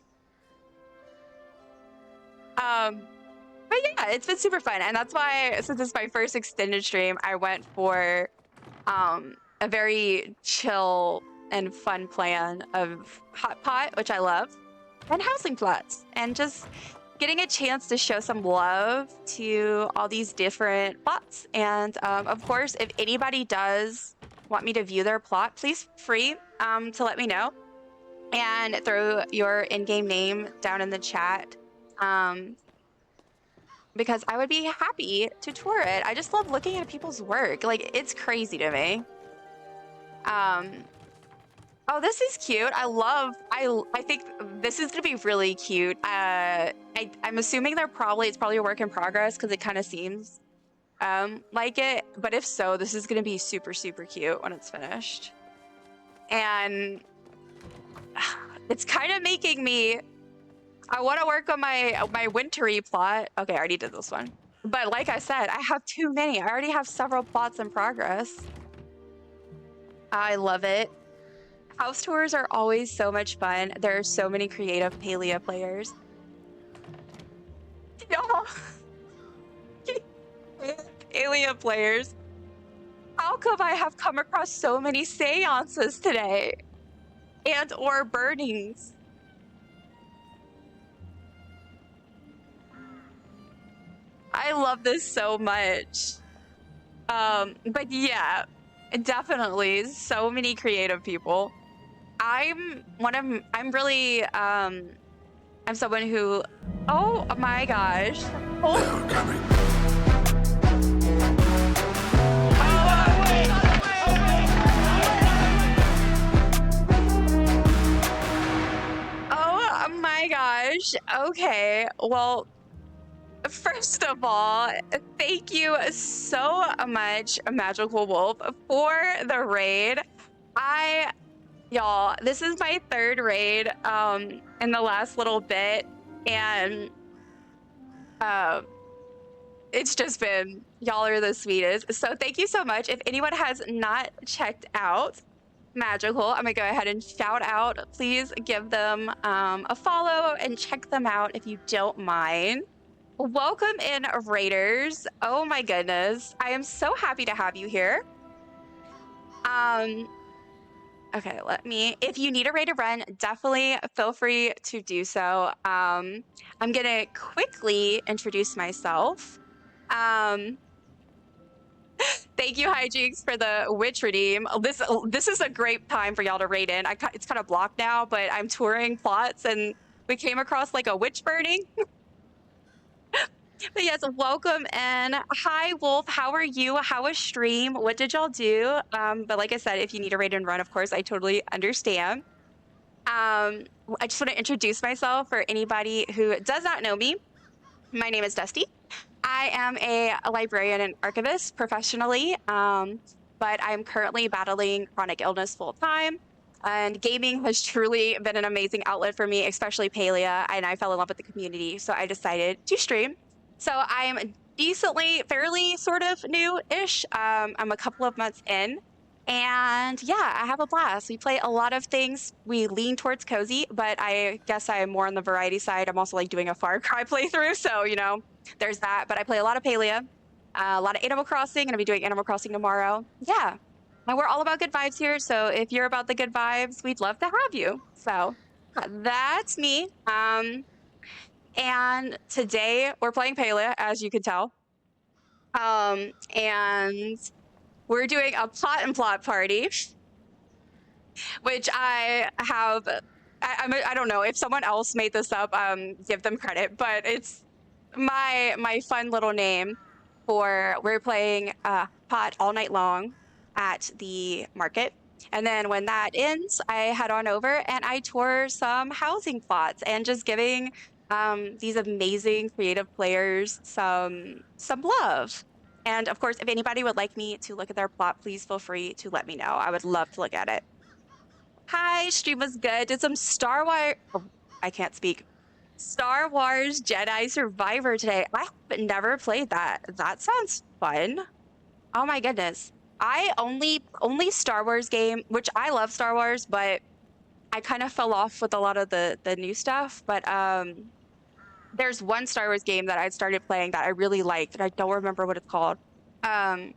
But yeah, it's been super fun, and that's why, since it's my first extended stream, I went for a very chill and fun plan of hot pot, which I love, and housing plots, and just getting a chance to show some love to all these different plots. And of course, if anybody does want me to view their plot, please feel free to let me know and throw your in-game name down in the chat, because I would be happy to tour it. I just love looking at people's work. Like, it's crazy to me. Oh, this is cute. I think this is gonna be really cute. I'm assuming it's probably a work in progress, because it kind of seems like it. But if so, this is gonna be super, super cute when it's finished. And it's kind of making me, I want to work on my wintry plot. Okay, I already did this one. But like I said, I have too many. I already have several plots in progress. I love it. House tours are always so much fun. There are so many creative Palia players. Y'all. Palia players. How come I have come across so many seances today? And or burnings. I love this so much. But yeah, definitely so many creative people. I'm someone who, oh my gosh. Oh. Coming. Oh my gosh. Okay, well, first of all, thank you so much, Magical Wolf, for the raid. Y'all, this is my third raid in the last little bit, and it's just been, y'all are the sweetest. So thank you so much. If anyone has not checked out Magical, I'm gonna go ahead and shout out. Please give them a follow and check them out if you don't mind. Welcome in, Raiders. Oh my goodness. I am so happy to have you here. Okay, if you need a raid to run, definitely feel free to do so. I'm gonna quickly introduce myself. Thank you, Hijinks, for the witch redeem. This is a great time for y'all to raid in. It's kind of blocked now, but I'm touring plots and we came across like a witch burning. But yes, welcome and hi, Wolf. How are you? How was stream? What did y'all do? But like I said, if you need a raid and run, of course, I totally understand. I just want to introduce myself for anybody who does not know me. My name is Dusty. I am a librarian and archivist professionally, but I'm currently battling chronic illness full time. And gaming has truly been an amazing outlet for me, especially Palia, and I fell in love with the community, so I decided to stream. So I'm fairly sort of new-ish. I'm a couple of months in, and yeah, I have a blast. We play a lot of things. We lean towards cozy, but I guess I am more on the variety side. I'm also like doing a Far Cry playthrough, so you know, there's that. But I play a lot of Palia, a lot of Animal Crossing. Gonna be doing Animal Crossing tomorrow. Yeah, and we're all about good vibes here. So if you're about the good vibes, we'd love to have you. So that's me. And today we're playing Palia, as you can tell. And we're doing a plot and plot party, which I have. I don't know if someone else made this up. Give them credit, but it's my fun little name for we're playing pot all night long at the market. And then when that ends, I head on over and I tour some housing plots and just giving these amazing creative players some love. And of course, if anybody would like me to look at their plot, please feel free to let me know. I would love to look at it. Hi, stream was good. Did some Star Wars, I can't speak. Star Wars Jedi Survivor today. I have never played that. That sounds fun. Oh my goodness. I only Star Wars game, which I love Star Wars, but I kind of fell off with a lot of the new stuff. But there's one Star Wars game that I started playing that I really liked, and I don't remember what it's called. But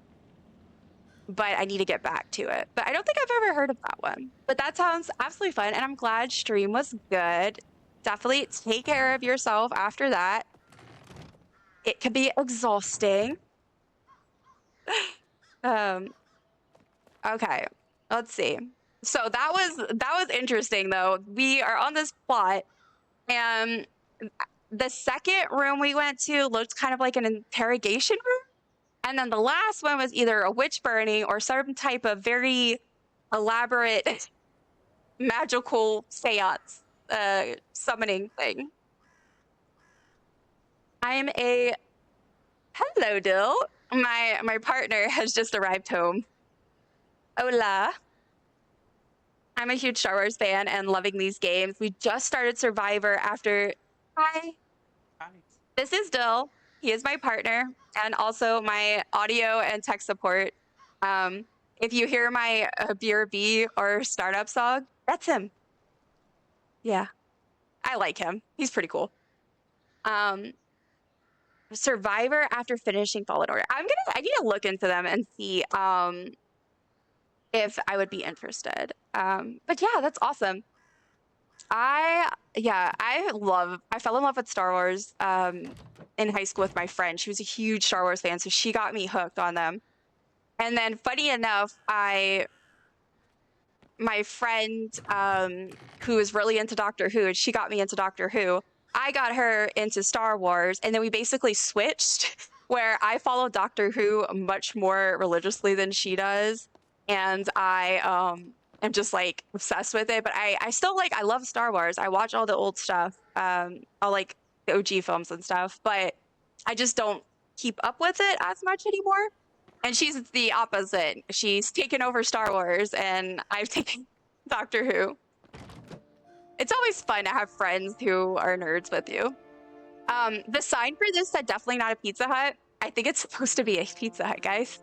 I need to get back to it. But I don't think I've ever heard of that one. But that sounds absolutely fun, and I'm glad stream was good. Definitely take care of yourself after that. It can be exhausting. Okay, let's see. So that was interesting though. We are on this plot, and the second room we went to looked kind of like an interrogation room. And then the last one was either a witch burning or some type of very elaborate magical seance summoning thing. I'm a hello, Dill. My partner has just arrived home. Hola. I'm a huge Star Wars fan and loving these games. We just started Survivor after. Hi. Hi. This is Dill. He is my partner and also my audio and tech support. If you hear my BRB or startup song, that's him. Yeah, I like him. He's pretty cool. Survivor after finishing Fallen Order. I need to look into them and see if I would be interested. But yeah, that's awesome. I fell in love with Star Wars in high school with my friend. She was a huge Star Wars fan, so she got me hooked on them. And then funny enough, my friend who was really into Doctor Who, and she got me into Doctor Who. I got her into Star Wars, and then we basically switched where I follow Doctor Who much more religiously than she does. And I am just like obsessed with it, but I still I love Star Wars. I watch all the old stuff, all like the OG films and stuff, but I just don't keep up with it as much anymore. And she's the opposite. She's taken over Star Wars, and I've taken Doctor Who. It's always fun to have friends who are nerds with you. The sign for this said definitely not a Pizza Hut. I think it's supposed to be a Pizza Hut, guys.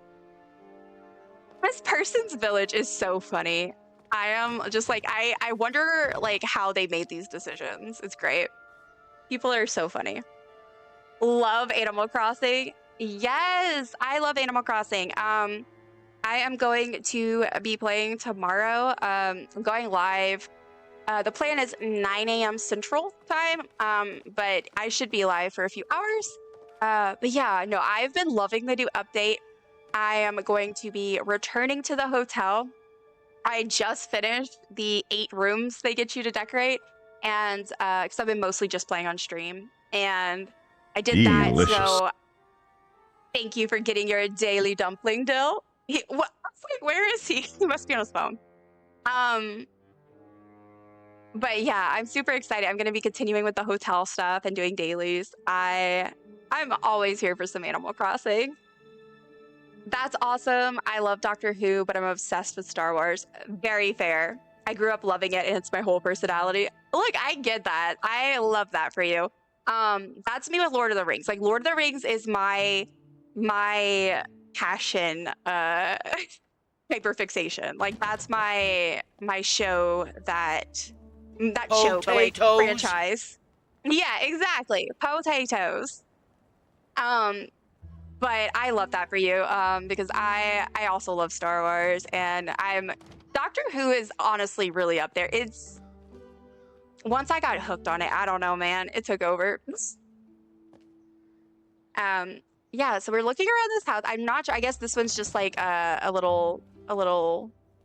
This person's village is so funny. I am just like, I wonder like how they made these decisions. It's great. People are so funny. Love Animal Crossing. Yes, I love Animal Crossing. I am going to be playing tomorrow. I'm going live. The plan is 9 a.m. Central Time, but I should be live for a few hours. But yeah, no, I've been loving the new update. I am going to be returning to the hotel. I just finished the 8 rooms they get you to decorate, and because I've been mostly just playing on stream, and I did that. So thank you for getting your daily dumpling dill. What? Where is he? He must be on his phone. But yeah, I'm super excited. I'm going to be continuing with the hotel stuff and doing dailies. I'm always here for some Animal Crossing. That's awesome. I love Doctor Who, but I'm obsessed with Star Wars. Very fair. I grew up loving it, and it's my whole personality. Look, I get that. I love that for you. That's me with Lord of the Rings. Like, Lord of the Rings is my passion, hyperfixation. Like, that's my show that show, but like franchise. Yeah, exactly. Potatoes. But I love that for you, because I also love Star Wars, and Doctor Who is honestly really up there. It's once I got hooked on it, I don't know, man, it took over. Yeah, so we're looking around this house. I'm not sure. I guess this one's just like a little,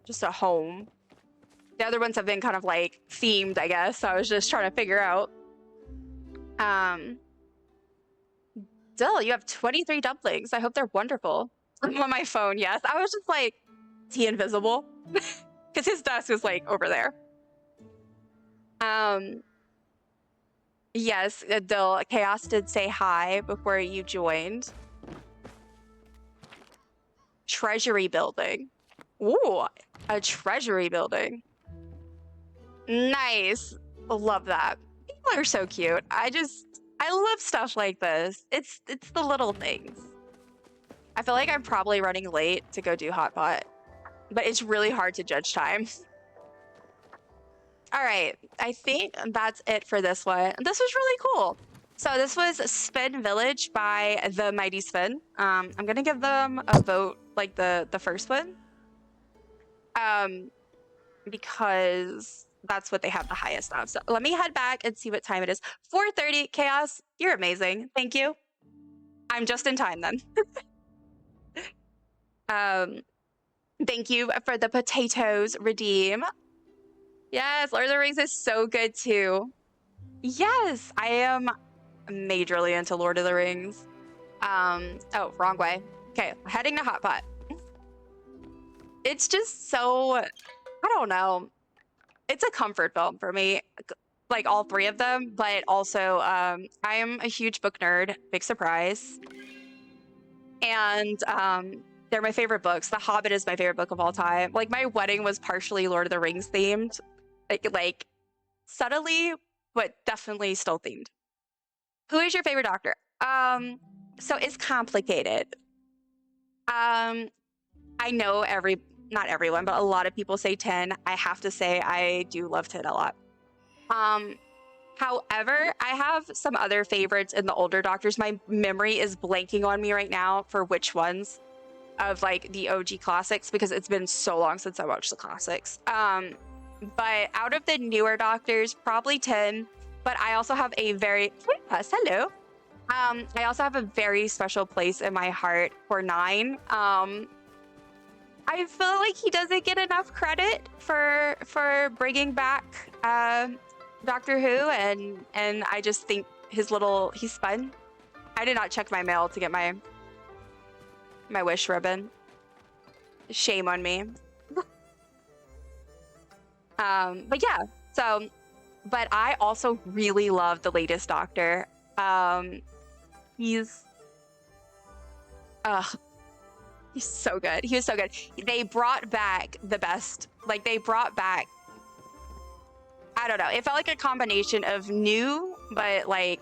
just a home. The other ones have been kind of like themed, I guess. So I was just trying to figure out. Dill, you have 23 dumplings. I hope they're wonderful. I'm on my phone, yes. I was just like, is he invisible? Because his desk was like over there. Yes, Dill, Chaos did say hi before you joined. Treasury building. Ooh, a treasury building. Nice. Love that. People are so cute. I love stuff like this. It's the little things. I feel like I'm probably running late to go do hot pot, but it's really hard to judge time. All right, I think that's it for this one. This was really cool. So this was Spin Village by the Mighty Spin. I'm gonna give them a vote, like the first one, because that's what they have the highest of. So let me head back and see what time it is. 4:30. Chaos, you're amazing. Thank you. I'm just in time then. Thank you for the potatoes, Redeem. Yes, Lord of the Rings is so good too. Yes, I am majorly into Lord of the Rings. Oh, wrong way. Okay, heading to Hot Pot. It's just so, I don't know. It's a comfort film for me, like all 3 of them, but also I am a huge book nerd, big surprise. And they're my favorite books. The Hobbit is my favorite book of all time. Like, my wedding was partially Lord of the Rings themed, like subtly, but definitely still themed. Who is your favorite Doctor? So it's complicated. I know not everyone, but a lot of people say 10. I have to say I do love 10 a lot. However, I have some other favorites in the older Doctors. My memory is blanking on me right now for which ones of like the OG classics, because it's been so long since I watched the classics. But out of the newer Doctors, probably 10. But I also have a very hello. I also have a very special place in my heart for 9. I feel like he doesn't get enough credit for bringing back Doctor Who, and I just think he's fun. I did not check my mail to get my wish ribbon. Shame on me. But yeah, but I also really love the latest Doctor. He's so good. He was so good. They brought back the best. Like, they brought back, I don't know. It felt like a combination of new, but like,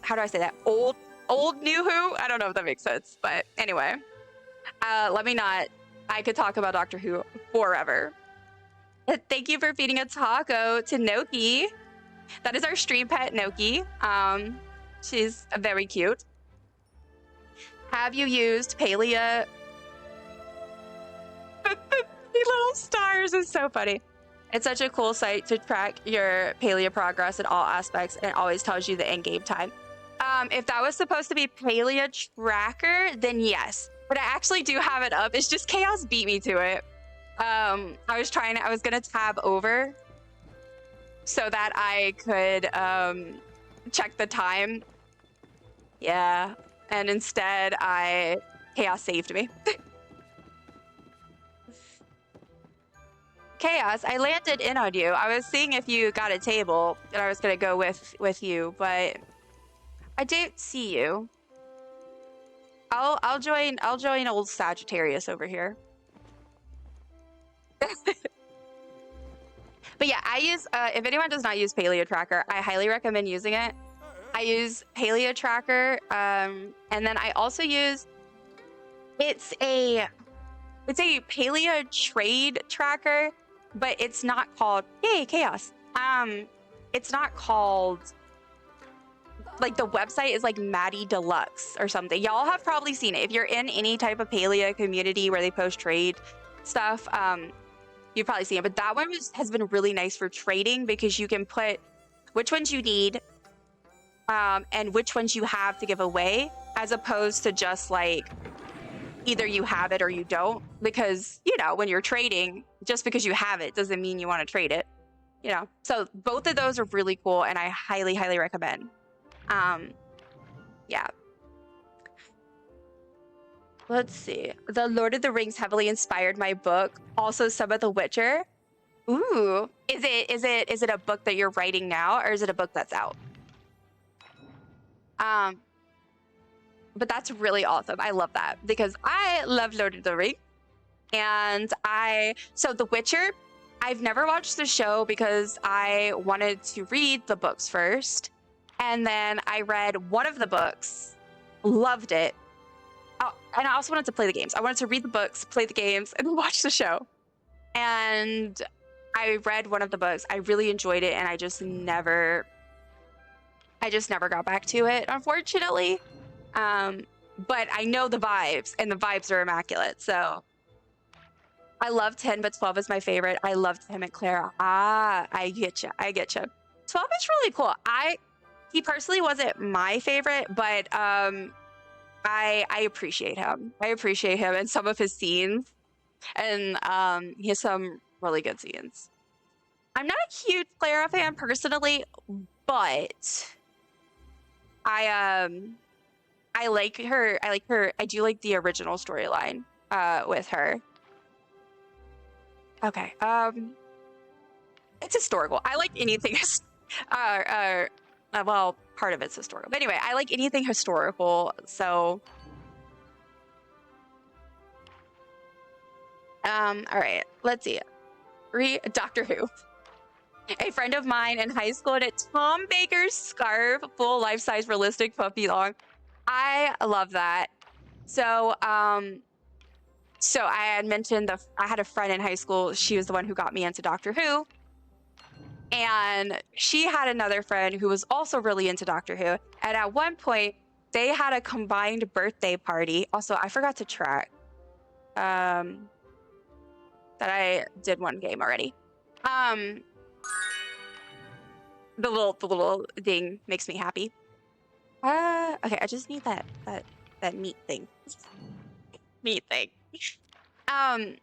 how do I say that? Old new who? I don't know if that makes sense. But anyway, let me not. I could talk about Doctor Who forever. Thank you for feeding a taco to Noki. That is our stream pet, Noki. She's very cute. Have you used Palia? The little stars is so funny. It's such a cool site to track your Palia progress in all aspects, and it always tells you the end-game time. If that was supposed to be Palia tracker, then yes. But I actually do have it up. It's just Chaos beat me to it. I was gonna tab over so that I could check the time. Yeah. And instead, Chaos saved me. Chaos, I landed in on you. I was seeing if you got a table, and I was gonna go with you, but I didn't see you. I'll join old Sagittarius over here. But yeah, I use if anyone does not use Paleo Tracker, I highly recommend using it. I use Paleo Tracker, and then I also use it's a Paleo trade tracker, but it's not called Chaos. It's not called, like, the website is like Maddie Deluxe or something. Y'all have probably seen it if you're in any type of Paleo community where they post trade stuff. You've probably seen it, but that one has been really nice for trading because you can put which ones you need. And which ones you have to give away, as opposed to just like either you have it or you don't. Because, you know, when you're trading, just because you have it doesn't mean you want to trade it. You know, so both of those are really cool, and I highly, highly recommend. Yeah. Let's see. The Lord of the Rings heavily inspired my book. Also, some of The Witcher. Ooh, is it a book that you're writing now, or is it a book that's out? But that's really awesome. I love that because I love Lord of the Rings. And so The Witcher, I've never watched the show because I wanted to read the books first. And then I read one of the books, loved it. Oh, and I also wanted to play the games. I wanted to read the books, play the games, and watch the show. And I read one of the books. I really enjoyed it, and I just never got back to it, unfortunately. But I know the vibes, and the vibes are immaculate. So I love 10, but 12 is my favorite. I love Tim and Clara. I get you. 12 is really cool. He personally wasn't my favorite, but I appreciate him. I appreciate him and some of his scenes, and he has some really good scenes. I'm not a huge Clara fan personally, but I like her. I do like the original storyline with her. Okay. It's historical. I like anything. Well, part of it's historical. But anyway, I like anything historical. So, all right. Let's see. Doctor Who. A friend of mine in high school had a Tom Baker's scarf, full life-size realistic puppy long. I love that. So I had mentioned I had a friend in high school. She was the one who got me into Doctor Who. And she had another friend who was also really into Doctor Who. And at one point, they had a combined birthday party. Also, I forgot to track that I did one game already. The little ding makes me happy. Okay, I just need that meat thing. Meat thing.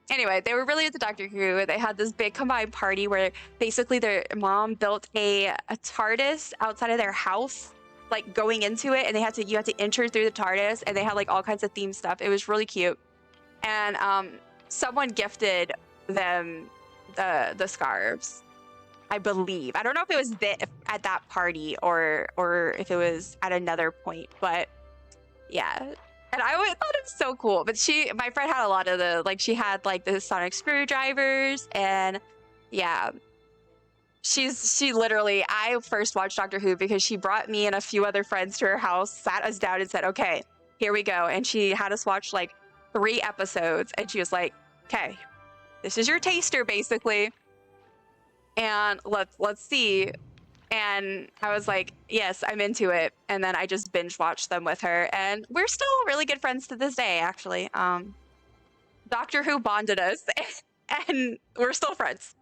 Anyway, they were really into Doctor Who. They had this big combined party where basically their mom built a TARDIS outside of their house, like going into it, and you had to enter through the TARDIS, and they had like all kinds of theme stuff. It was really cute. And someone gifted them the scarves, I believe. I don't know if it was at that party or if it was at another point, but yeah. And I always thought it was so cool. But my friend had a lot of she had like the sonic screwdrivers, and yeah. She literally, I first watched Doctor Who because she brought me and a few other friends to her house, sat us down and said, okay, here we go. And she had us watch like 3 episodes, and she was like, okay, this is your taster basically. And let's see. And I was like, yes, I'm into it. And then I just binge watched them with her, and we're still really good friends to this day, actually. Doctor Who bonded us and we're still friends.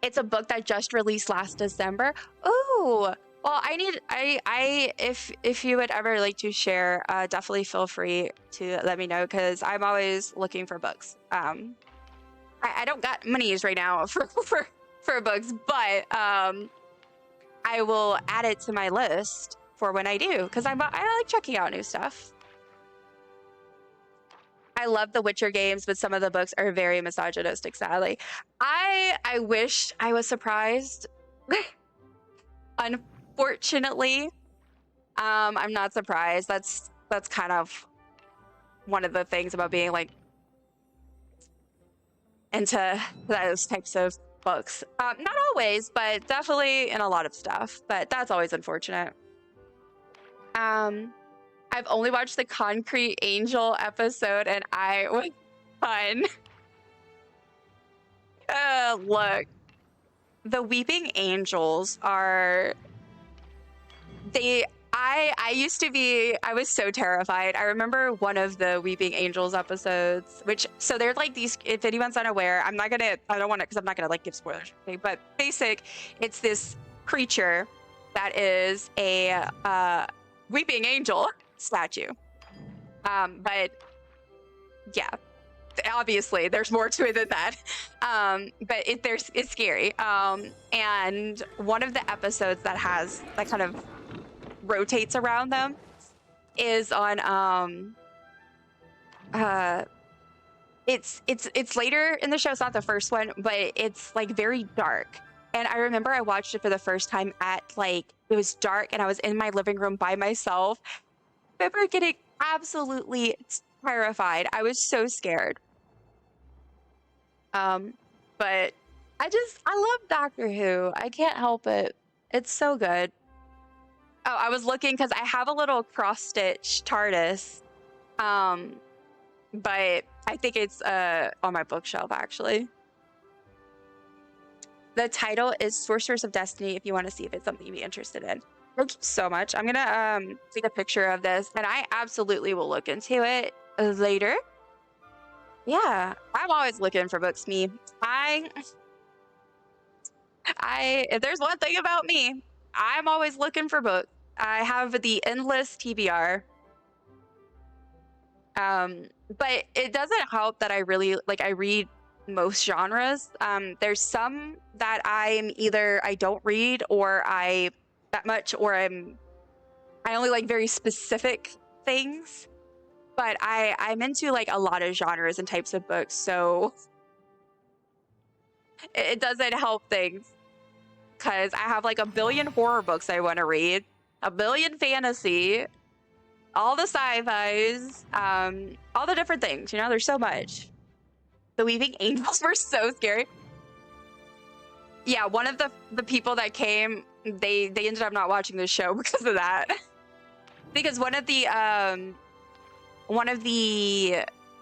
It's a book that just released last December. Ooh, well, if you would ever like to share, definitely feel free to let me know, because I'm always looking for books. I don't got monies right now for books, but I will add it to my list for when I do, because I like checking out new stuff. I love the Witcher games, but some of the books are very misogynistic, sadly. I wish I was surprised. Unfortunately, I'm not surprised. That's kind of one of the things about being like into those types of books. Not always, but definitely in a lot of stuff. But that's always unfortunate. I've only watched the Concrete Angel episode, and I was fun. Look, the Weeping Angels are... I was so terrified. I remember one of the Weeping Angels episodes, so they're like these, if anyone's unaware, I don't want to, because I'm not gonna like give spoilers, okay, but it's this creature that is a Weeping Angel statue. But yeah, obviously there's more to it than that. But it's scary. And one of the episodes that kind of rotates around them is on it's later in the show. It's not the first one, but it's like very dark. And I remember I watched it for the first time it was dark, and I was in my living room by myself. I remember getting absolutely terrified. I was so scared. But I love Doctor Who. I can't help it. It's so good. Oh, I was looking because I have a little cross-stitch TARDIS. But I think it's on my bookshelf, actually. The title is Sorcerers of Destiny, if you want to see if it's something you'd be interested in. Thank you so much. I'm gonna take a picture of this, and I absolutely will look into it later. Yeah, I'm always looking for books, me. If there's one thing about me, I'm always looking for books. I have the endless TBR. But it doesn't help that I read most genres. There's some that I don't read, or I only like very specific things. But I'm into like a lot of genres and types of books, so it doesn't help things, because I have like a billion horror books I want to read, a billion fantasy, all the sci-fis, all the different things, there's so much. The Weeping Angels were so scary. Yeah, one of the people that came, they ended up not watching the show because of that. Because one of the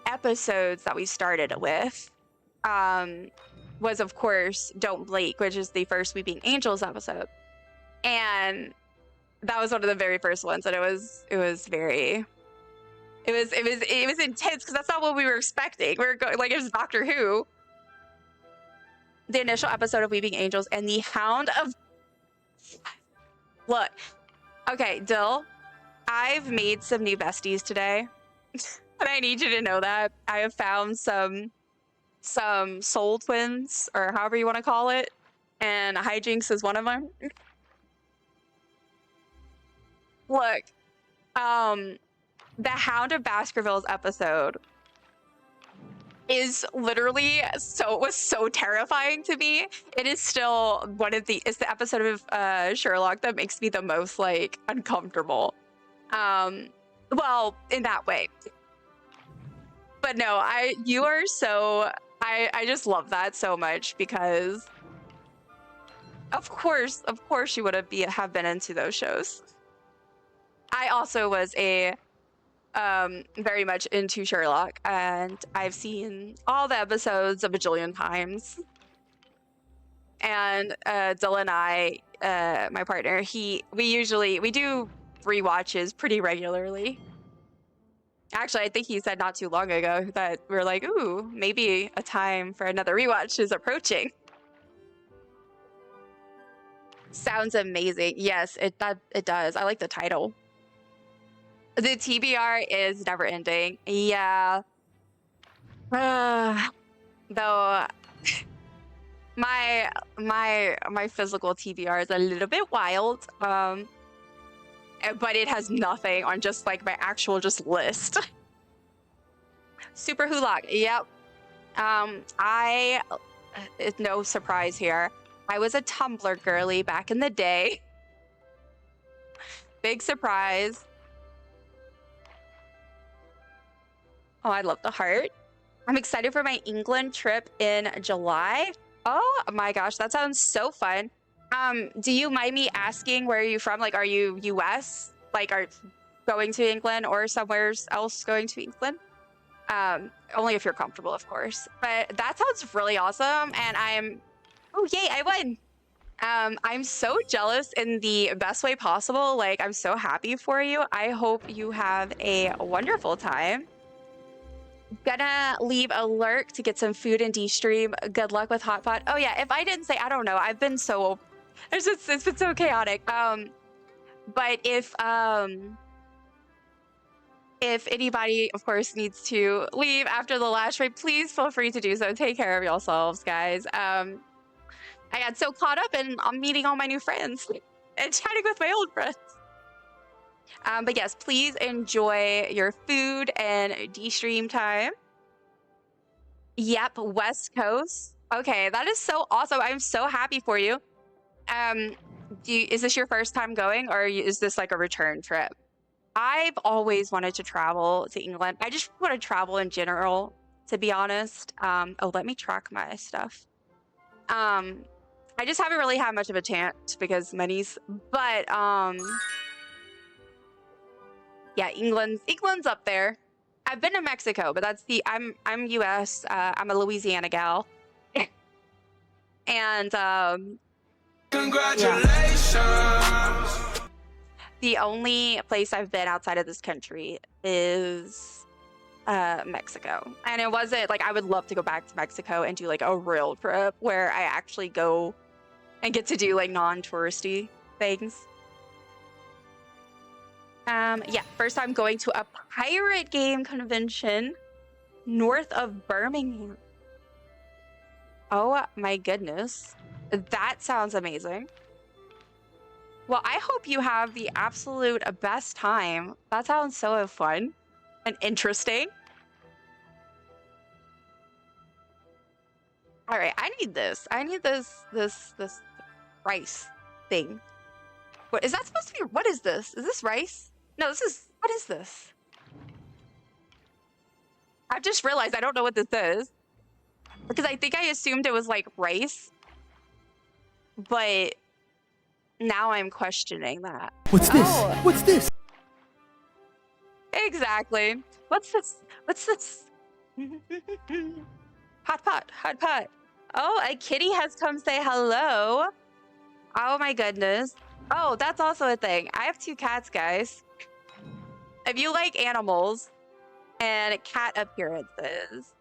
episodes that we started with was, of course, Don't Blink, which is the first Weeping Angels episode. And that was one of the very first ones, and it was intense, because that's not what we were expecting. We were going, like, it was Doctor Who. The initial episode of Weeping Angels and the Hound of... Look. Okay, Dill, I've made some new besties today. And I need you to know that. I have found some soul twins, or however you want to call it. And Hijinks is one of them. Look. The Hound of Baskerville's episode is literally was so terrifying to me. It is still it's the episode of Sherlock that makes me the most like uncomfortable. Well, in that way. But no, I just love that so much because of course you would have been into those shows. I also was a very much into Sherlock, and I've seen all the episodes a bajillion times. And Dylan and I, my partner, we do rewatches pretty regularly. Actually, I think he said not too long ago that we're like, ooh, maybe a time for another rewatch is approaching. Sounds amazing. Yes, it does. I like the title. The TBR is never ending. Yeah. Though my physical TBR is a little bit wild. But it has nothing on just like my actual just list. Super Hulock. Yep. It's no surprise here. I was a Tumblr girly back in the day. Big surprise. Oh, I love the heart. I'm excited for my England trip in July. Oh my gosh, that sounds so fun. Do you mind me asking where are you from? Like, are you US? Like, are going to England or somewhere else going to England? Only if you're comfortable, of course. But that sounds really awesome, and oh yay, I won. I'm so jealous in the best way possible. Like, I'm so happy for you. I hope you have a wonderful time. Gonna leave a lurk to get some food and de-stream. Good luck with Hot Pot. Oh yeah, if I didn't say, I don't know. I've been so, it's been so chaotic. But if anybody, of course, needs to leave after the last raid, please feel free to do so. Take care of yourselves, guys. I got so caught up in meeting all my new friends and chatting with my old friends. But yes, please enjoy your food and de-stream time. Yep, West Coast. Okay, that is so awesome. I'm so happy for you. Is this your first time going, or is this like a return trip? I've always wanted to travel to England. I just want to travel in general, to be honest. Oh, let me track my stuff. I just haven't really had much of a chance because money's, but yeah, England's up there. I've been to Mexico, but that's I'm US. I'm a Louisiana gal. And Congratulations. Yeah. The only place I've been outside of this country is Mexico. And it wasn't like I would love to go back to Mexico and do like a real trip where I actually go and get to do like non-touristy things. Yeah, first time going to a pirate game convention north of Birmingham. Oh my goodness. That sounds amazing. Well, I hope you have the absolute best time. That sounds so fun and interesting. All right, I need this. I need this rice thing. What is that supposed to be? What is this? Is this rice? No, what is this? I've just realized I don't know what this is. Because I think I assumed it was like rice. But now I'm questioning that. What's this? What's this? Exactly. What's this? What's this? Hot pot, hot pot. Oh, a kitty has come say hello. Oh my goodness. Oh, that's also a thing. I have 2 cats, guys. If you like animals and cat appearances,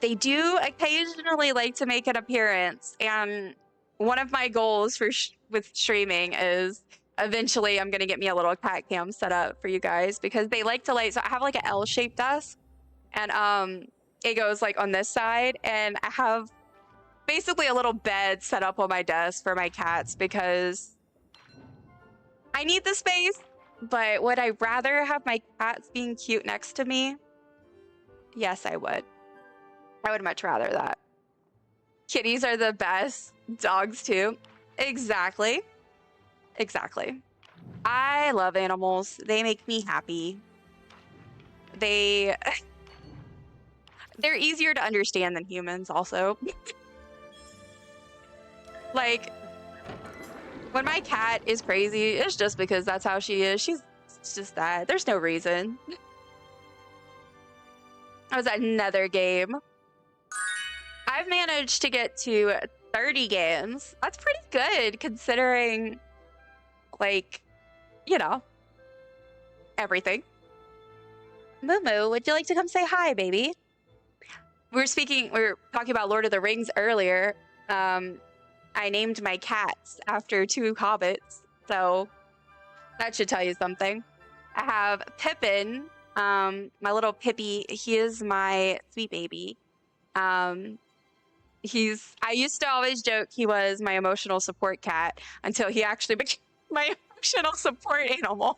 they do occasionally like to make an appearance. And one of my goals with streaming is eventually I'm going to get me a little cat cam set up for you guys because they like to so I have like an L-shaped desk and it goes like on this side and I have basically a little bed set up on my desk for my cats because I need the space. But would I rather have my cats being cute next to me? Yes, I would. I would much rather that. Kitties are the best. Dogs too. Exactly. Exactly. I love animals. They make me happy. They're easier to understand than humans also. Like, when my cat is crazy, it's just because that's how she is. It's just that. There's no reason. That was another game. I've managed to get to 30 games. That's pretty good considering, like, you know, everything. Moo, would you like to come say hi, baby? We were talking about Lord of the Rings earlier. I named my cats after 2 hobbits, so that should tell you something. I have Pippin, my little Pippy. He is my sweet baby. I used to always joke he was my emotional support cat until he actually became my emotional support animal.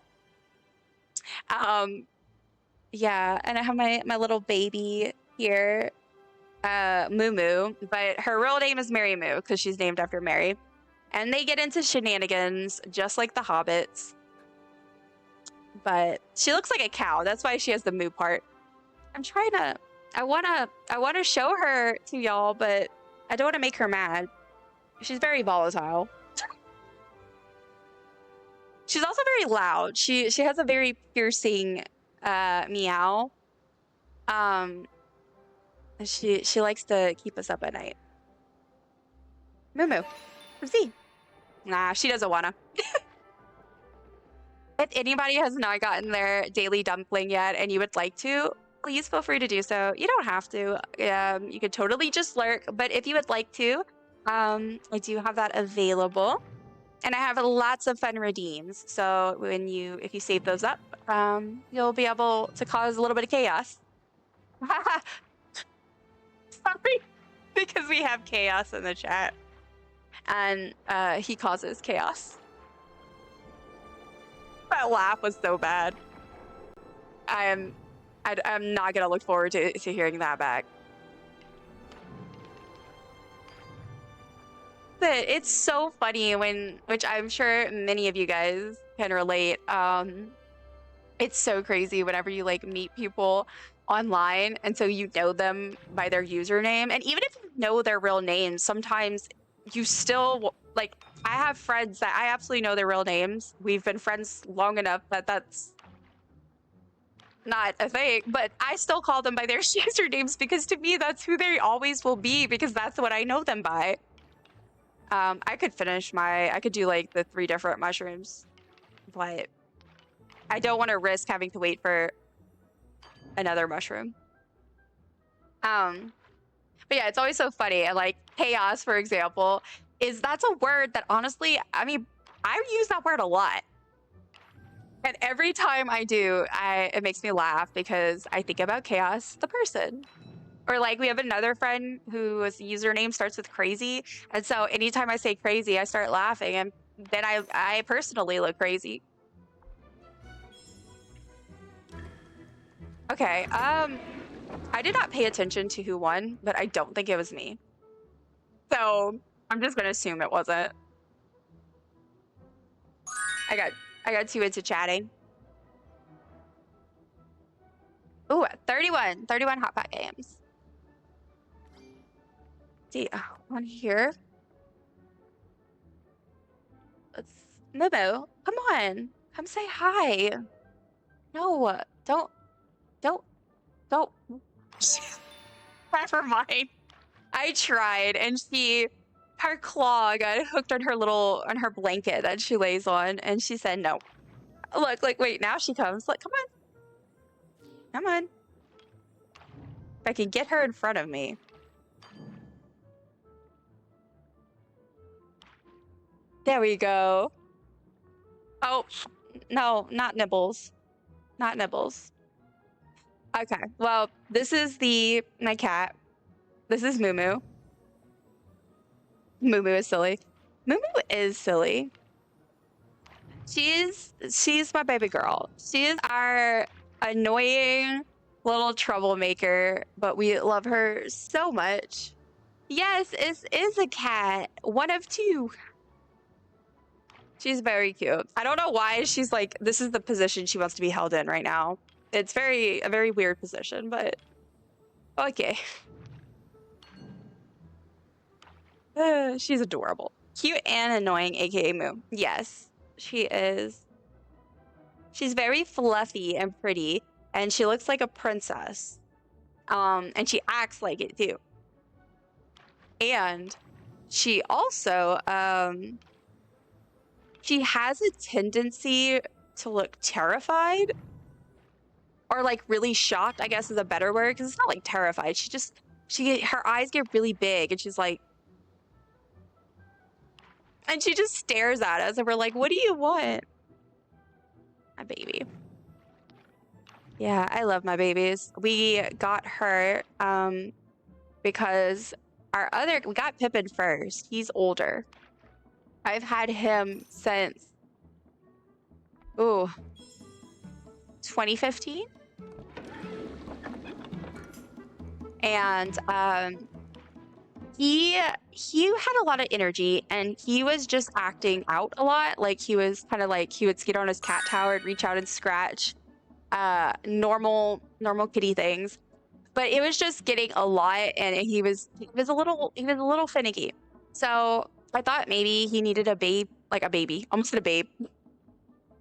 Yeah, and I have my little baby here, Moo, but her real name is Mary Moo because she's named after Mary. And they get into shenanigans just like the hobbits. But she looks like a cow. That's why she has the moo part. I wanna show her to y'all, but I don't want to make her mad. She's very volatile. She's also very loud. She has a very piercing meow. She likes to keep us up at night. Moo, see? Nah, she doesn't wanna. If anybody has not gotten their daily dumpling yet and you would like to, please feel free to do so. You don't have to. You could totally just lurk, but if you would like to, I do have that available. And I have lots of fun redeems. So if you save those up, you'll be able to cause a little bit of chaos. Sorry, because we have chaos in the chat. And he causes chaos. That laugh was so bad. I'm not gonna look forward to hearing that back. But it's so funny which I'm sure many of you guys can relate. It's so crazy whenever you like meet people online and so you know them by their username, and even if you know their real names, sometimes you still like. I have friends that I absolutely know their real names. We've been friends long enough that that's not a thing, but I still call them by their usernames because to me that's who they always will be because that's what I know them by. I could do like the 3 different mushrooms, but I don't want to risk having to wait for another mushroom. But yeah, it's always so funny. And like chaos, for example, that's a word that honestly, I mean, I use that word a lot. And every time I do, it makes me laugh because I think about chaos, the person. Or like we have another friend whose username starts with crazy. And so anytime I say crazy, I start laughing. And then I personally look crazy. Okay, I did not pay attention to who won, but I don't think it was me. So I'm just gonna assume it wasn't. I got too into chatting. Ooh, 31 hot pot games. See, one here. Momo, come on, come say hi. No, don't. Never mind. I tried, and her claw got hooked on her blanket that she lays on, and she said no. Look, like, wait, now she comes. Look, come on. If I can get her in front of me. There we go. Oh, no, not Nibbles. Not Nibbles. Okay, well, this is my cat. This is Moo. Moo is silly. Moo is silly. She's my baby girl. She is our annoying little troublemaker, but we love her so much. Yes, it is a cat. One of 2. She's very cute. I don't know why she's like, this is the position she wants to be held in right now. It's a very weird position, but okay. She's adorable. Cute and annoying, aka Moo. Yes, she is. She's very fluffy and pretty, and she looks like a princess. And she acts like it too. And she also, she has a tendency to look terrified or like really shocked, I guess is a better word, because it's not like terrified. Her eyes get really big and she's like, and she just stares at us and we're like, what do you want? My baby. Yeah, I love my babies. We got her because we got Pippin first. He's older. I've had him since 2015. And he had a lot of energy and he was just acting out a lot. Like he was kind of like, he would skid on his cat tower and reach out and scratch normal kitty things. But it was just getting a lot and he was a little finicky. So I thought maybe he needed a babe, like a baby, almost a babe.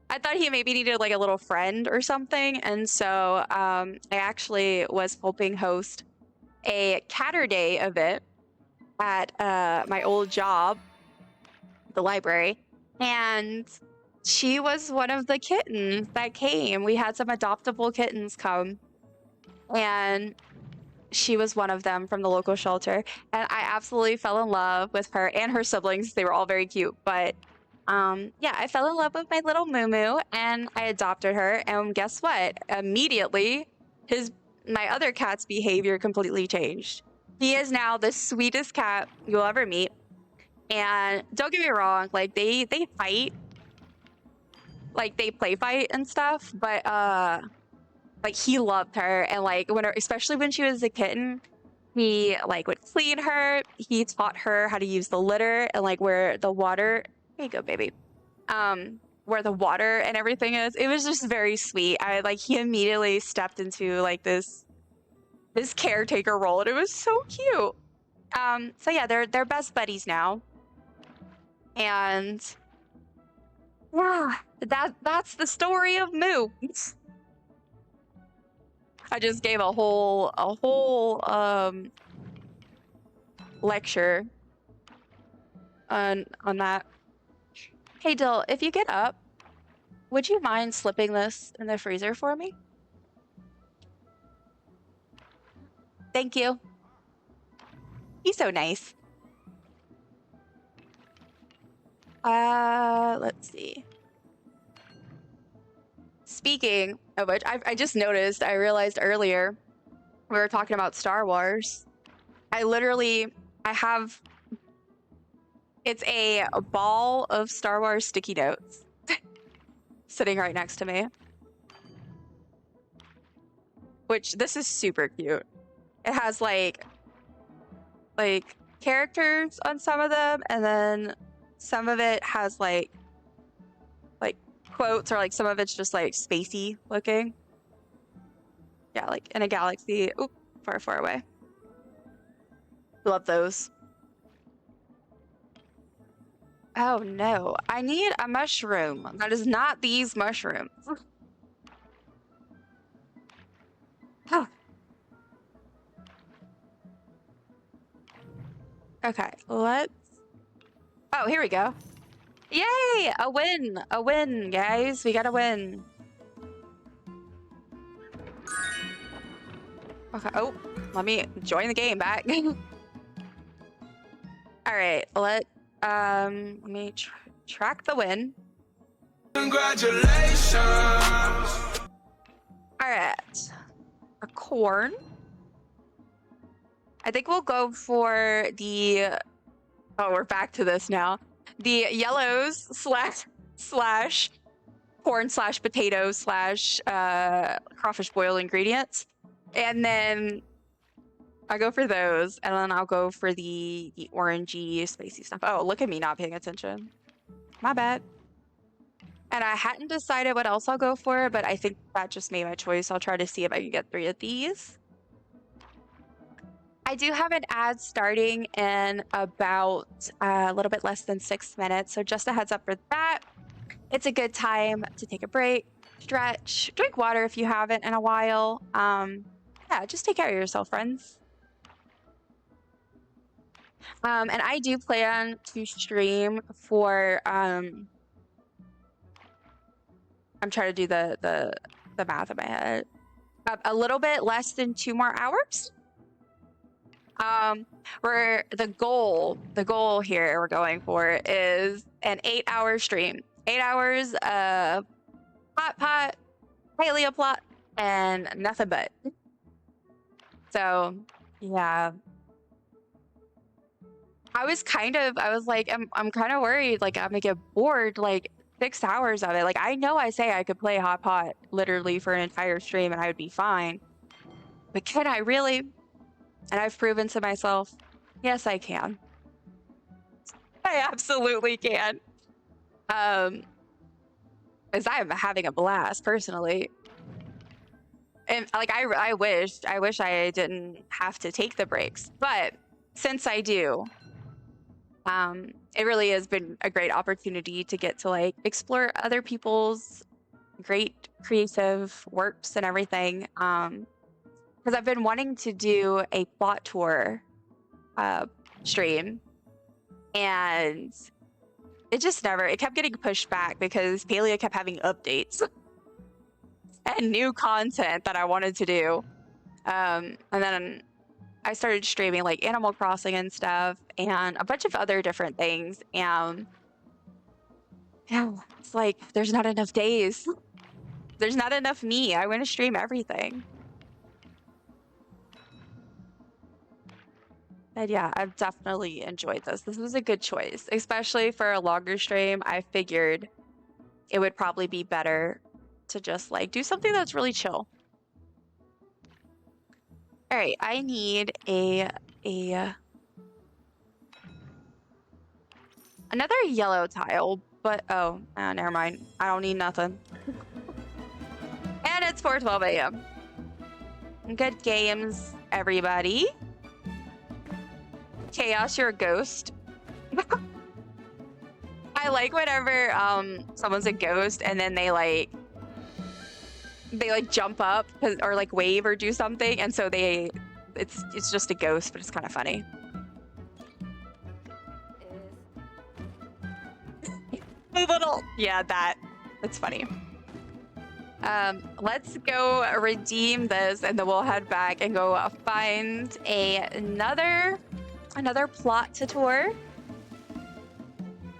I thought he maybe needed like a little friend or something. And so I actually was helping host a Catterday event at my old job, the library. And she was one of the kittens that came. We had some adoptable kittens come. And she was one of them from the local shelter. And I absolutely fell in love with her and her siblings. They were all very cute. But yeah, I fell in love with my little Moo and I adopted her. And guess what? Immediately, my other cat's behavior completely changed. He is now the sweetest cat you'll ever meet. And don't get me wrong, like they fight. Like they play fight and stuff, but like he loved her and like especially when she was a kitten, he like would clean her. He taught her how to use the litter and like where the water, there you go, baby. Where the water and everything is. It was just very sweet. He immediately stepped into like this caretaker role and it was so cute. So yeah, they're best buddies now. And yeah, that's the story of Moo. I just gave a whole lecture on that. Hey Dill, if you get up, would you mind slipping this in the freezer for me? Thank you. He's so nice. Let's see. Speaking of which, I just noticed, I realized earlier, we were talking about Star Wars. It's a ball of Star Wars sticky notes sitting right next to me. Which, this is super cute. It has like characters on some of them, and then some of it has like quotes, or like some of it's just like spacey looking. Yeah, like in a galaxy. Oop, far, far away. Love those. Oh no, I need a mushroom. That is not these mushrooms. Oh. Okay, oh, here we go. Yay! A win! A win, guys. We got a win. Okay, oh, let me join the game back. Alright, let me track the win. Congratulations! Alright. A corn. I think we'll go for the... Oh, we're back to this now. The yellows slash corn slash potato slash crawfish boil ingredients. And then I'll go for those. And then I'll go for the orangey, spacey stuff. Oh, look at me not paying attention. My bad. And I hadn't decided what else I'll go for, but I think that just made my choice. I'll try to see if I can get 3 of these. I do have an ad starting in about a little bit less than 6 minutes, so just a heads up for that. It's a good time to take a break, stretch, drink water if you haven't in a while. Yeah, just take care of yourself, friends. And I do plan to stream for I'm trying to do the math in my head. A little bit less than 2 more hours. Where the goal here we're going for is an 8-hour stream. 8 hours of pot, Palia plot, and nothing but. So yeah. I was like, I'm kind of worried, like I'm gonna get bored, like 6 hours of it. Like I know I say I could play hot pot literally for an entire stream and I would be fine. But can I really? And I've proven to myself, yes, I can. I absolutely can. As I'm having a blast personally. And like I wish I didn't have to take the breaks, but since I do, it really has been a great opportunity to get to like explore other people's great creative works and everything. Because I've been wanting to do a plot tour stream, and it kept getting pushed back because Palia kept having updates and new content that I wanted to do. And then I started streaming like Animal Crossing and stuff and a bunch of other different things. And yeah, it's like there's not enough days. There's not enough me. I want to stream everything. And yeah, I've definitely enjoyed this. This was a good choice, especially for a longer stream. I figured it would probably be better to just like do something that's really chill. All right, I need another yellow tile, but oh, never mind. I don't need nothing. And it's 4:12 a.m. Good games, everybody. Chaos, you're a ghost. I like whenever someone's a ghost and then they like jump up or like wave or do something, and so it's just a ghost, but it's kind of funny. That's funny. Let's go redeem this and then we'll head back and go find another plot to tour.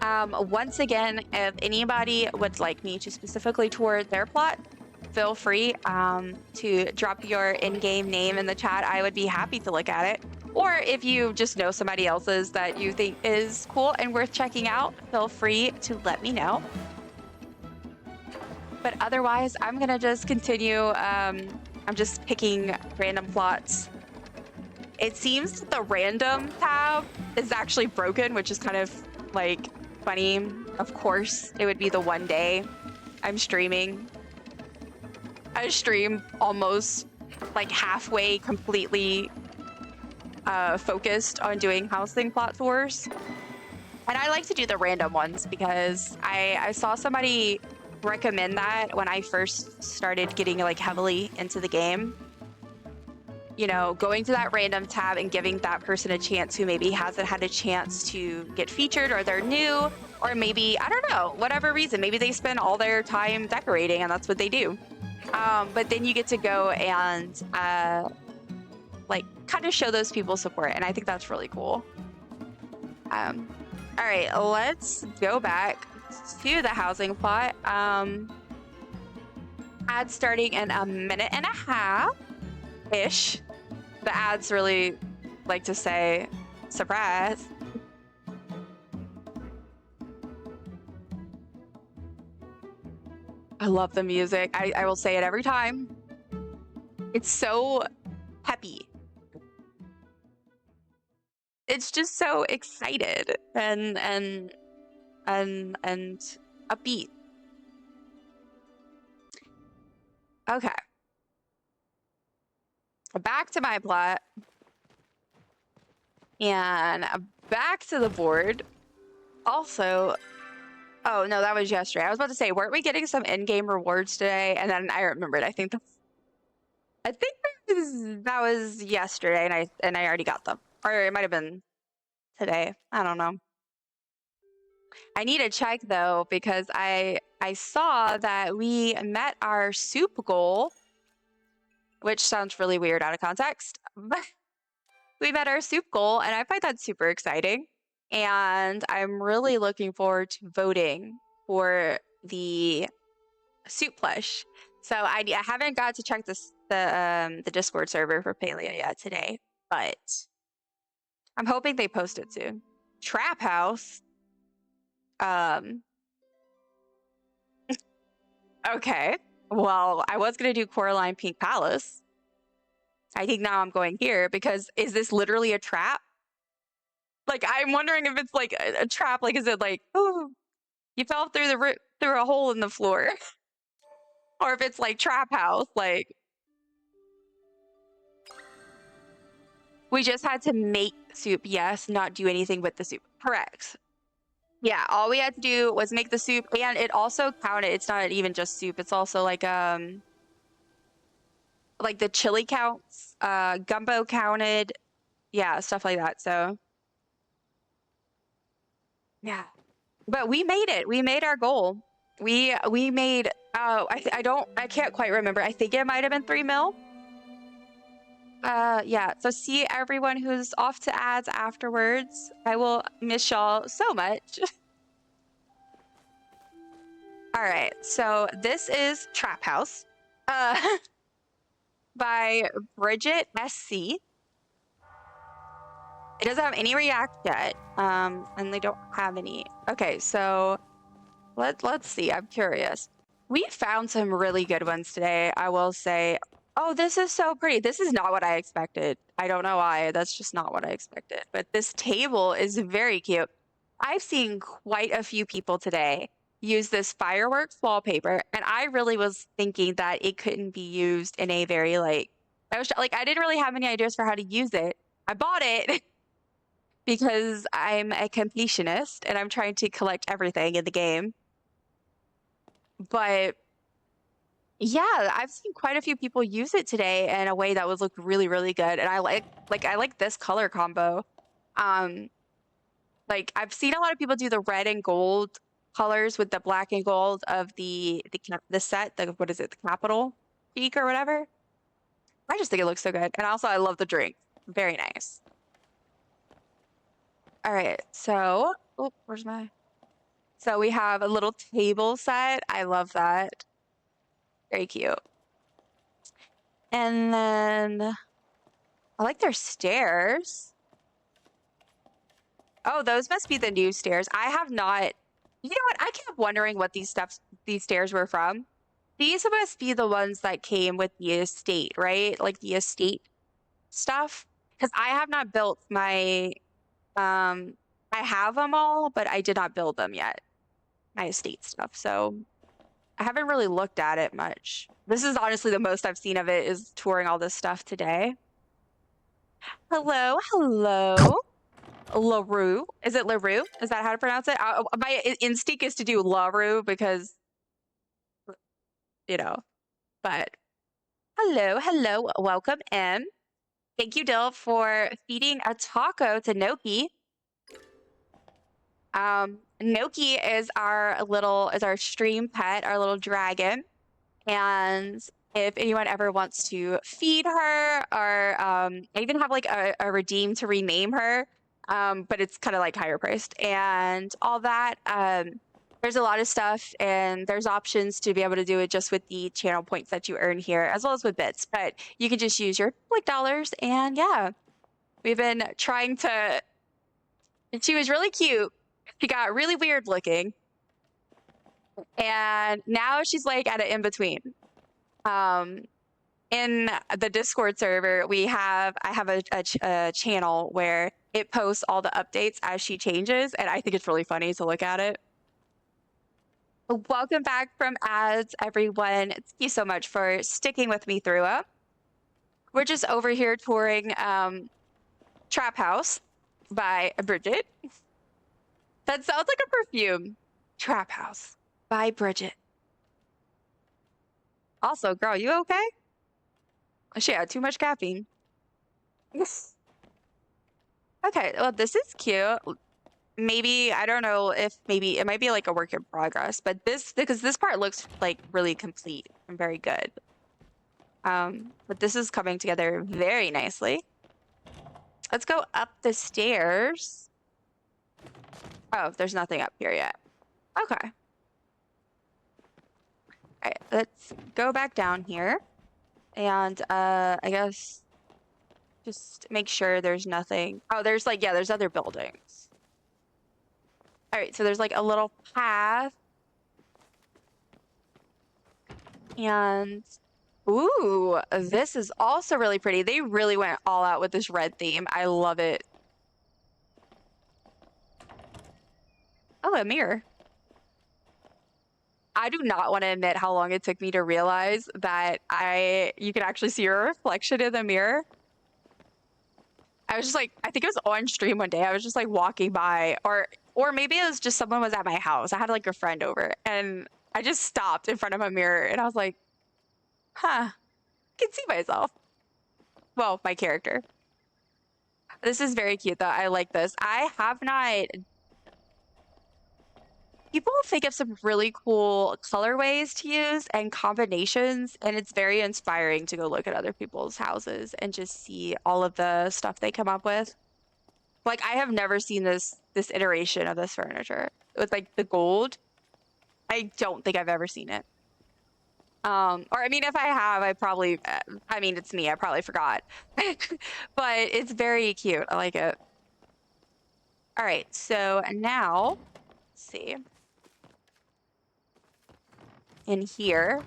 Once again, if anybody would like me to specifically tour their plot, feel free to drop your in-game name in the chat. I would be happy to look at it. Or if you just know somebody else's that you think is cool and worth checking out, feel free to let me know. But otherwise, I'm gonna just continue. I'm just picking random plots. It seems that the random tab is actually broken, which is kind of like funny. Of course, it would be the one day I'm streaming. I stream almost like halfway completely focused on doing housing plot tours. And I like to do the random ones because I saw somebody recommend that when I first started getting like heavily into the game. You know, going to that random tab and giving that person a chance who maybe hasn't had a chance to get featured, or they're new, or maybe, I don't know, whatever reason, maybe they spend all their time decorating and that's what they do. But then you get to go and like kind of show those people support, and I think that's really cool. All right, let's go back to the housing plot. Ad starting in a minute and a half ish. The ads really like to say surprise. I love the music. I will say it every time. It's so peppy. It's just so excited and upbeat. Okay. Back to my plot. And back to the board. Also, oh no, that was yesterday. I was about to say, weren't we getting some in-game rewards today? And then I remembered. I think that was yesterday, and I already got them, or it might have been today. I don't know. I need to check though, because I saw that we met our soup goal, which sounds really weird out of context, but we met our soup goal, and I find that super exciting. And I'm really looking forward to voting for the soup plush. So I haven't got to check the Discord server for Palia yet today, but I'm hoping they post it soon. Trap House. Okay. Well, I was gonna do Coraline Pink Palace. I think now I'm going here because is this literally a trap? Like, I'm wondering if it's like a trap. Like, is it like, oh, you fell through through a hole in the floor, or if it's like Trap House, like we just had to make soup. Yes, not do anything with the soup. Correct. Yeah, all we had to do was make the soup, and it also counted. It's not even just soup. It's also like the chili counts, gumbo counted, yeah, stuff like that. So yeah, but we made it. We made our goal. We made. I can't quite remember. I think it might have been 3 mil. Yeah. So see everyone who's off to ads afterwards. I will miss y'all so much. All right. So this is Trap House, by Bridget SC. It doesn't have any react yet, and they don't have any. Okay, so let's see. I'm curious. We found some really good ones today, I will say. Oh, this is so pretty. This is not what I expected. I don't know why. That's just not what I expected. But this table is very cute. I've seen quite a few people today use this fireworks wallpaper, and I really was thinking that it couldn't be used in a very I didn't really have any ideas for how to use it. I bought it because I'm a completionist and I'm trying to collect everything in the game. But yeah, I've seen quite a few people use it today in a way that looked really, really good. And I like this color combo. I've seen a lot of people do the red and gold colors with the black and gold of the set, what is it, the capital peak or whatever. I just think it looks so good. And also I love the drink. Very nice. All right, so so we have a little table set. I love that. Very cute. And then I like their stairs. Oh, those must be the new stairs. I have not. You know what? I kept wondering what these stairs were from. These must be the ones that came with the estate, right? Like the estate stuff. Because I have not built my. I have them all, but I did not build them yet. My estate stuff. So I haven't really looked at it much. This is honestly the most I've seen of it is touring all this stuff today. Hello. LaRue. Is it LaRue? Is that how to pronounce it? My instinct is to do LaRue because, but hello. Welcome, M. Thank you, Dill, for feeding a taco to Noki. Noki is our stream pet, our little dragon. And if anyone ever wants to feed her, or I even have a redeem to rename her, but it's kind of higher priced and all that. There's a lot of stuff, and there's options to be able to do it just with the channel points that you earn here, as well as with bits. But you can just use your dollars, and yeah, we've been trying to. And she was really cute. She got really weird looking, and now she's at an in between. In the Discord server, I have a channel where it posts all the updates as she changes, and I think it's really funny to look at it. Welcome back from ads, everyone. Thank you so much for sticking with me through it. We're just over here touring Trap House by Bridget. That sounds like a perfume. Trap House by Bridget. Also, girl, you okay? She had too much caffeine. Yes. Okay, well, this is cute. Maybe, I don't know if maybe it might be like a work in progress, but because this part looks like really complete and very good. But this is coming together very nicely. Let's go up the stairs. Oh, there's nothing up here yet. Okay. All right, let's go back down here. And I guess just make sure there's nothing. Oh, there's like, yeah, there's other buildings. All right, so there's like a little path. And ooh, this is also really pretty. They really went all out with this red theme. I love it. Oh, a mirror. I do not want to admit how long it took me to realize that you can actually see your reflection in the mirror. I was just like, I think it was on stream one day. I was just like walking by, or maybe it was just someone was at my house. I had like a friend over and I just stopped in front of a mirror and I was like, huh, I can see myself. Well, my character. This is very cute though. I like this. I have not... People think of some really cool colorways to use and combinations, and it's very inspiring to go look at other people's houses and just see all of the stuff they come up with. Like, I have never seen this iteration of this furniture with like the gold. I don't think I've ever seen it. Or I mean, if I have, I mean, it's me, I probably forgot. But it's very cute. I like it. All right, so now, let's see. In here,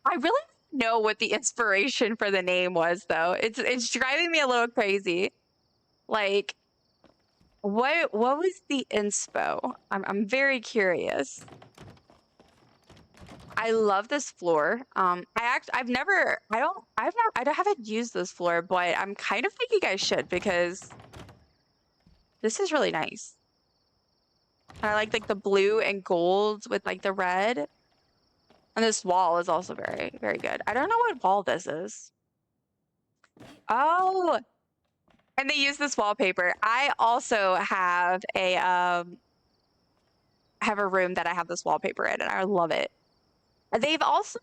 I really don't know what the inspiration for the name was, though. It's driving me a little crazy. Like, what was the inspo? I'm very curious. I love this floor. I haven't used this floor, but I'm kind of thinking I should because this is really nice. I like the blue and gold with like the red. And this wall is also very, very good. I don't know what wall this is. Oh, and they use this wallpaper. I also have a room that I have this wallpaper in, and I love it. They've also,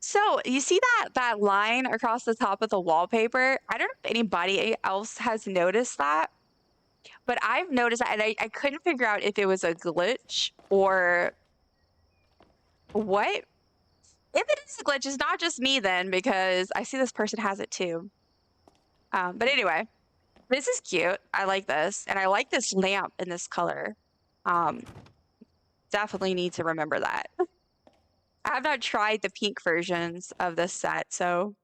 so you see that line across the top of the wallpaper? I don't know if anybody else has noticed that, but I've noticed that, and I couldn't figure out if it was a glitch or what. If it is a glitch, it's not just me then, because I see this person has it too. But anyway, this is cute. I like this, and I like this lamp in this color. Definitely need to remember that. I have not tried the pink versions of this set, so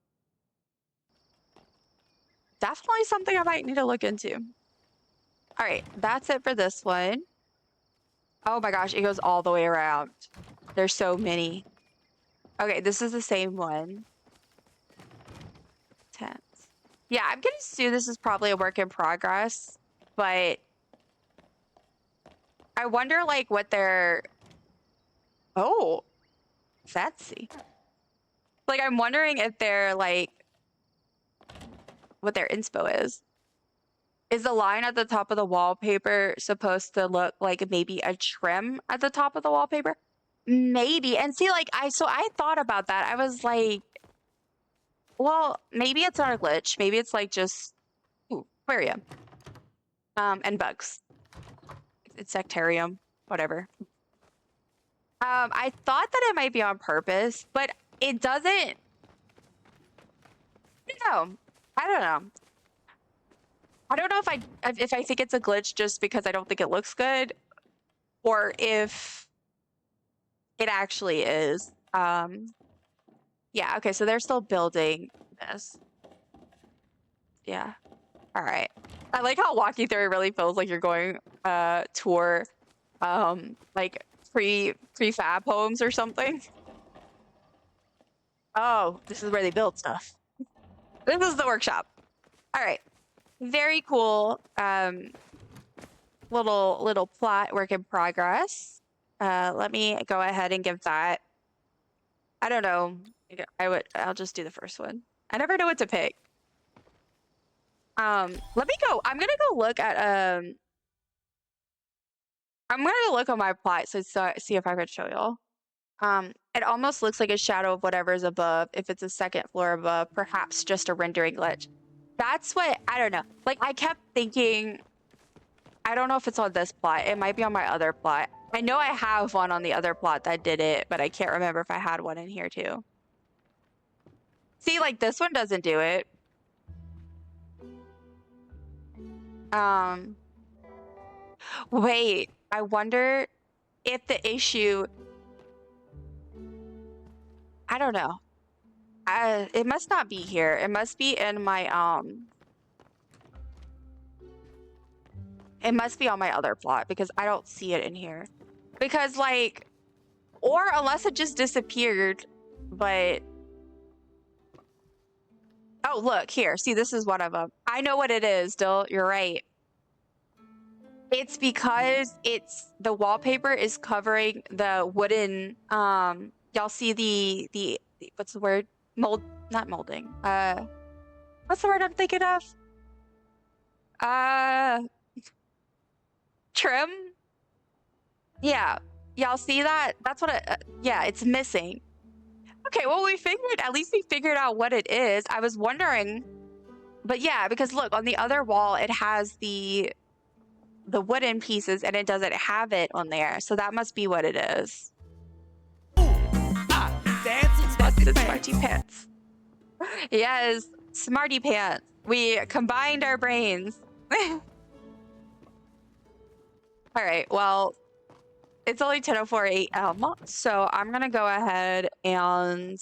definitely something I might need to look into. All right, that's it for this one. Oh my gosh, it goes all the way around. There's so many. Okay, this is the same one. Tense. Yeah, I'm gonna assume this is probably a work in progress, but I wonder like what their... Oh, fancy. Like, I'm wondering if they're like, what their inspo is. Is the line at the top of the wallpaper supposed to look like maybe a trim at the top of the wallpaper? Maybe. And see, like, I thought about that. I was like, well, maybe it's not a glitch. Maybe it's like just, ooh, aquarium. And bugs. It's sectarium, whatever. I thought that it might be on purpose, but it doesn't. No, I don't know. I don't know if I think it's a glitch just because I don't think it looks good, or if it actually is. Yeah, okay, so they're still building this. Yeah. All right. I like how walking through it really feels like you're going tour like prefab homes or something. Oh, this is where they build stuff. This is the workshop. All right, very cool. Little plot work in progress. Let me go ahead and give that. I don't know. I'll just do the first one. I never know what to pick. Let me go. I'm gonna go look at I'm gonna go look on my plot so see if I could show y'all. It almost looks like a shadow of whatever's above. If it's a second floor above, perhaps just a rendering glitch. That's what I don't know. Like I kept thinking. I don't know if it's on this plot. It might be on my other plot. I know I have one on the other plot that did it, but I can't remember if I had one in here too. See, like this one doesn't do it. Wait, I wonder if the issue, I don't know. It must not be here. It must be in my, it must be on my other plot because I don't see it in here. Because like, or unless it just disappeared, but, oh, look here. See, this is one of them. I know what it is, Dill. You're right. It's because the wallpaper is covering the wooden, y'all see the what's the word? Not molding. What's the word I'm thinking of? Trim? Yeah. Y'all see that? That's what yeah, it's missing. Okay, well, at least we figured out what it is. I was wondering, but yeah, because look, on the other wall, it has the wooden pieces and it doesn't have it on there. So that must be what it is. Busted smarty pants. Yes, smarty pants. We combined our brains. All right, well, it's only 10:04 a.m. So I'm gonna go ahead and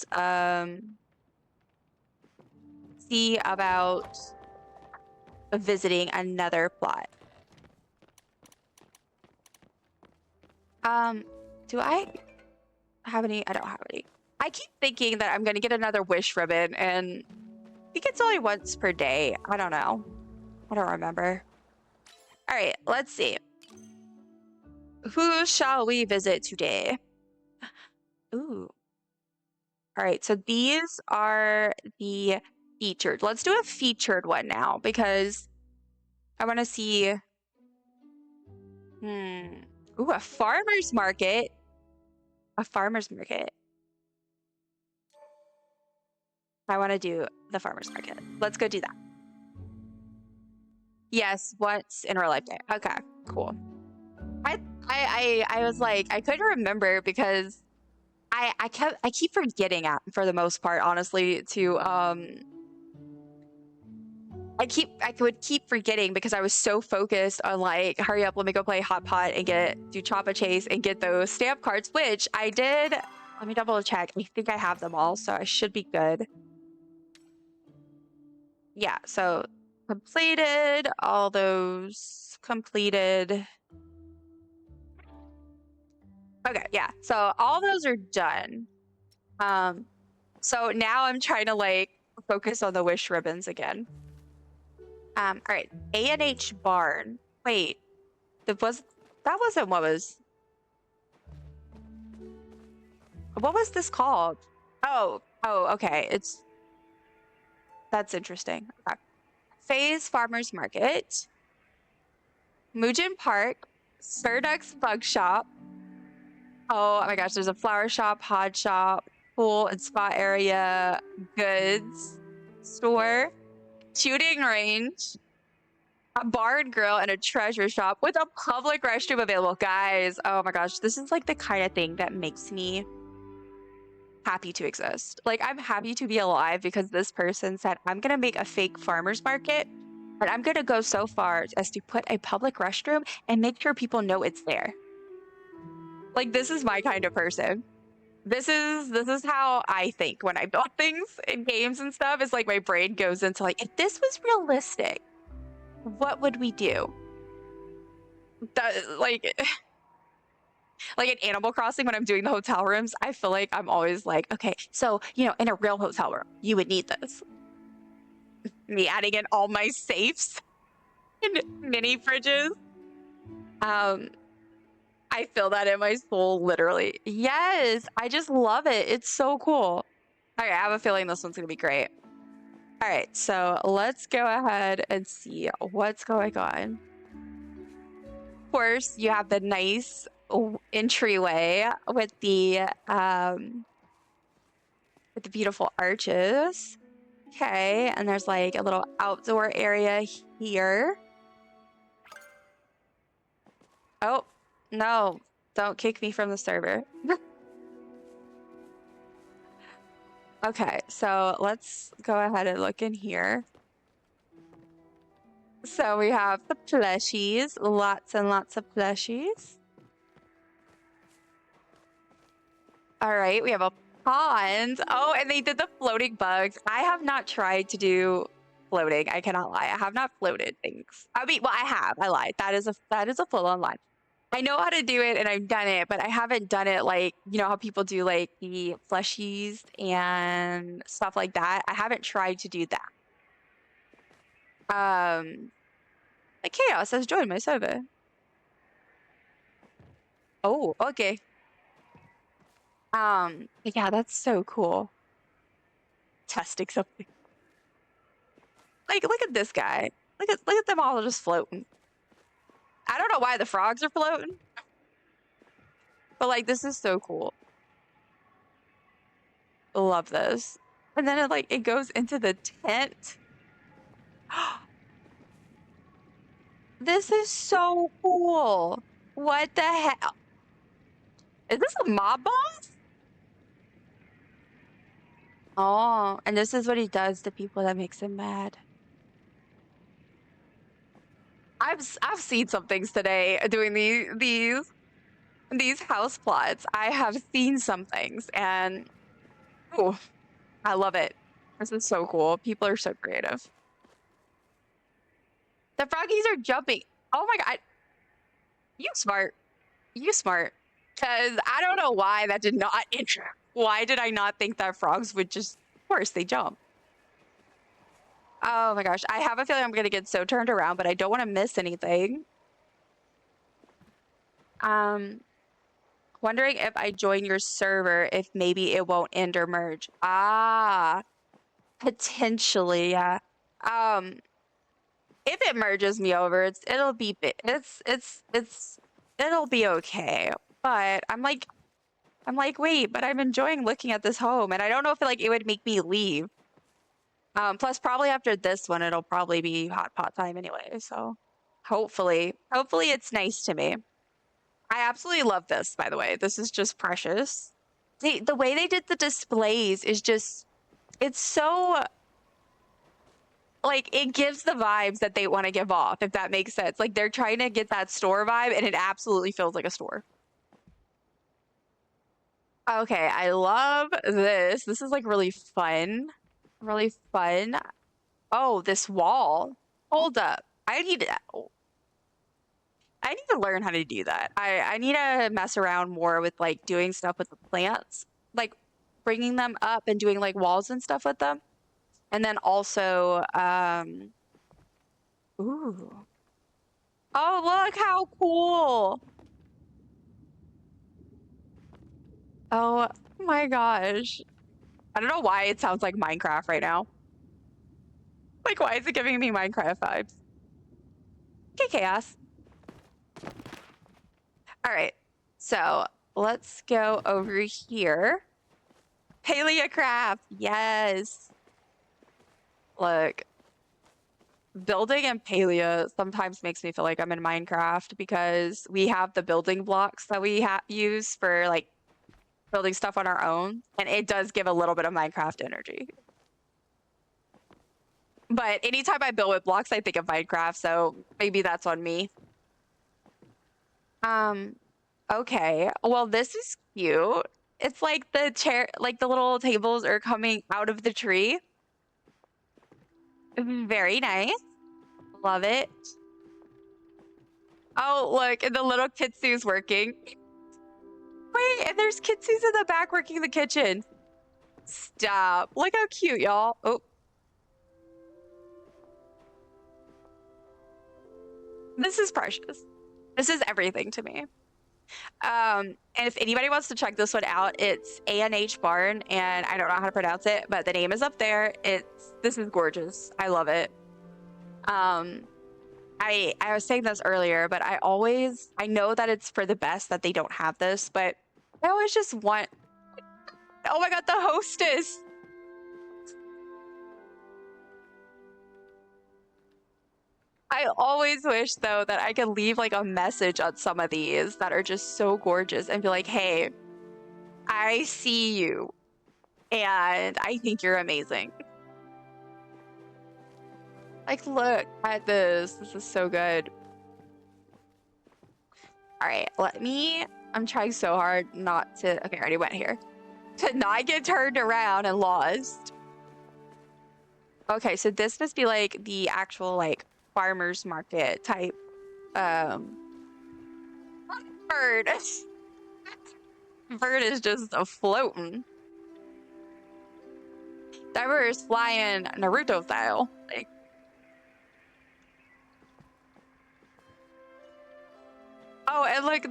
see about visiting another plot. Do I have any? I don't have any. I keep thinking that I'm gonna get another wish ribbon, and I think it's only once per day. I don't know. I don't remember. All right, let's see. Who shall we visit today? Ooh. All right, so these are the featured. Let's do a featured one now because I want to see. Ooh, a farmer's market. A farmer's market. I want to do the farmer's market. Let's go do that. Yes, once in our lifetime. Okay, cool. I was like, I couldn't remember because I keep forgetting for the most part, honestly, to I would keep forgetting because I was so focused on like, hurry up, let me go play Hot Pot and do Choppa Chase and get those stamp cards, which I did. Let me double check. I think I have them all, so I should be good. Yeah, so completed all those completed. Okay, yeah, so all those are done. So now I'm trying to like focus on the wish ribbons again. All right, A&H Barn. Wait, that wasn't what was this called? Oh, okay, that's interesting. Okay. Phase Farmers Market, Mujin Park, Surdux Bug Shop. Oh my gosh, there's a flower shop, pod shop, pool and spa area, goods store, shooting range, a bar and grill, and a treasure shop with a public restroom available. Guys, oh my gosh, this is like the kind of thing that makes me happy to exist. Like, I'm happy to be alive because this person said, I'm gonna make a fake farmer's market, and I'm gonna go so far as to put a public restroom and make sure people know it's there. Like, this is my kind of person. This is how I think when I build things in games and stuff. It's like my brain goes into like, if this was realistic, what would we do? That, like, Like in Animal Crossing, when I'm doing the hotel rooms, I feel like I'm always like, okay, so, you know, in a real hotel room, you would need this. Me adding in all my safes and mini fridges. I feel that in my soul, literally. Yes, I just love it. It's so cool. Okay, I have a feeling this one's gonna be great. All right, so let's go ahead and see what's going on. Of course, you have the nice entryway with the beautiful arches. Okay, and there's like a little outdoor area here. Oh, no, don't kick me from the server. Okay, so let's go ahead and look in here. So we have the plushies, lots and lots of plushies. All right, we have a pond. Oh, and they did the floating bugs. I have not tried to do floating. I cannot lie. I have not floated things. I mean, well, I have. I lied. That is a full-on lie. I know how to do it and I've done it, but I haven't done it like, you know, how people do like the plushies and stuff like that. I haven't tried to do that. Like Chaos has joined my server. Oh, okay. Yeah, that's so cool. Testing something. Like, look at this guy. Look at them all just floating. I don't know why the frogs are floating, but like this is so cool. Love this. And then it goes into the tent. This is so cool. What the hell? Is this a mob boss? Oh, and this is what he does to people that makes him mad. I've seen some things today doing these house plots. I have seen some things and ooh, I love it. This is so cool. People are so creative. The froggies are jumping. Oh my god. You smart. You smart. Because I don't know why that did not why did I not think that frogs would just, of course they jump. Oh my gosh. I have a feeling I'm going to get so turned around, but I don't want to miss anything. Wondering if I join your server, if maybe it won't end or merge. Ah, potentially, yeah. If it merges me over, it'll be okay. But I'm like, wait, but I'm enjoying looking at this home, and I don't know if it would make me leave. Plus, probably after this one, it'll probably be hot pot time anyway. So, hopefully it's nice to me. I absolutely love this, by the way. This is just precious. The way they did the displays is just, it's so, like, it gives the vibes that they want to give off, if that makes sense. Like, they're trying to get that store vibe, and it absolutely feels like a store. Okay, I love this. This is, like, really fun. Really fun. Oh, this wall. Hold up. I need to learn how to do that. I need to mess around more with like doing stuff with the plants, like bringing them up and doing like walls and stuff with them. And then also, ooh. Oh, look how cool. Oh my gosh. I don't know why it sounds like Minecraft right now. Like, why is it giving me Minecraft vibes? Okay, Chaos. All right, so let's go over here. Palia craft, yes. Look, building in Palia sometimes makes me feel like I'm in Minecraft because we have the building blocks that we use for like building stuff on our own, and it does give a little bit of Minecraft energy. But anytime I build with blocks, I think of Minecraft, so maybe that's on me. Okay. Well, this is cute. It's like the chair, like the little tables are coming out of the tree. Very nice. Love it. Oh, look, and the little kitsu's working. Wait, and there's kidsies in the back working the kitchen. Stop. Look how cute, y'all. Oh. This is precious. This is everything to me. And if anybody wants to check this one out, it's A&H Barn, and I don't know how to pronounce it, but the name is up there. This is gorgeous. I love it. I was saying this earlier, but I know that it's for the best that they don't have this, but I always just want, oh my god, the hostess. I always wish though that I could leave like a message on some of these that are just so gorgeous and be like, hey, I see you and I think you're amazing. Like, look at this. This is so good. All right, I'm trying so hard not to, okay, I already went here. To not get turned around and lost. Okay, so this must be like the actual like farmer's market type bird. Bird is just floating. Diver is flying Naruto style. Like, oh, and look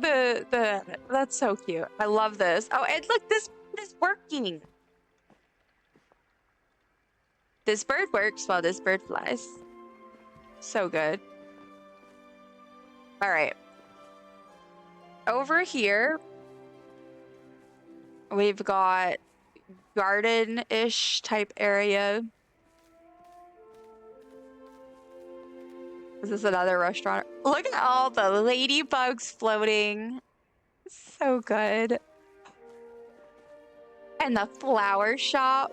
that's so cute. I love this. Oh, and look, this is working. This bird works while this bird flies. So good. All right. Over here, we've got garden-ish type area. Is this another restaurant? Look at all the ladybugs floating. So good. And the flower shop.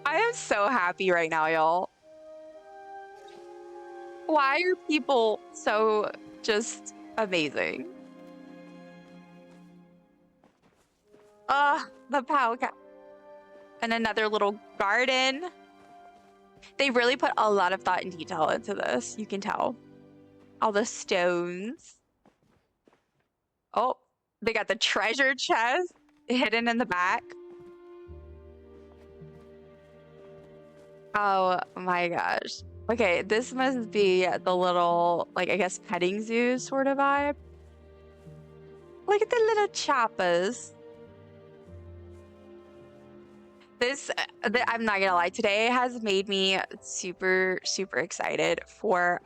I am so happy right now, y'all. Why are people so just amazing? The Pow Cow. And another little garden. They really put a lot of thought and detail into this. You can tell. All the stones. Oh, they got the treasure chest hidden in the back. Oh my gosh. Okay, this must be the little, like, I guess petting zoo sort of vibe. Look at the little choppers. This, I'm not gonna lie, today has made me super, super excited for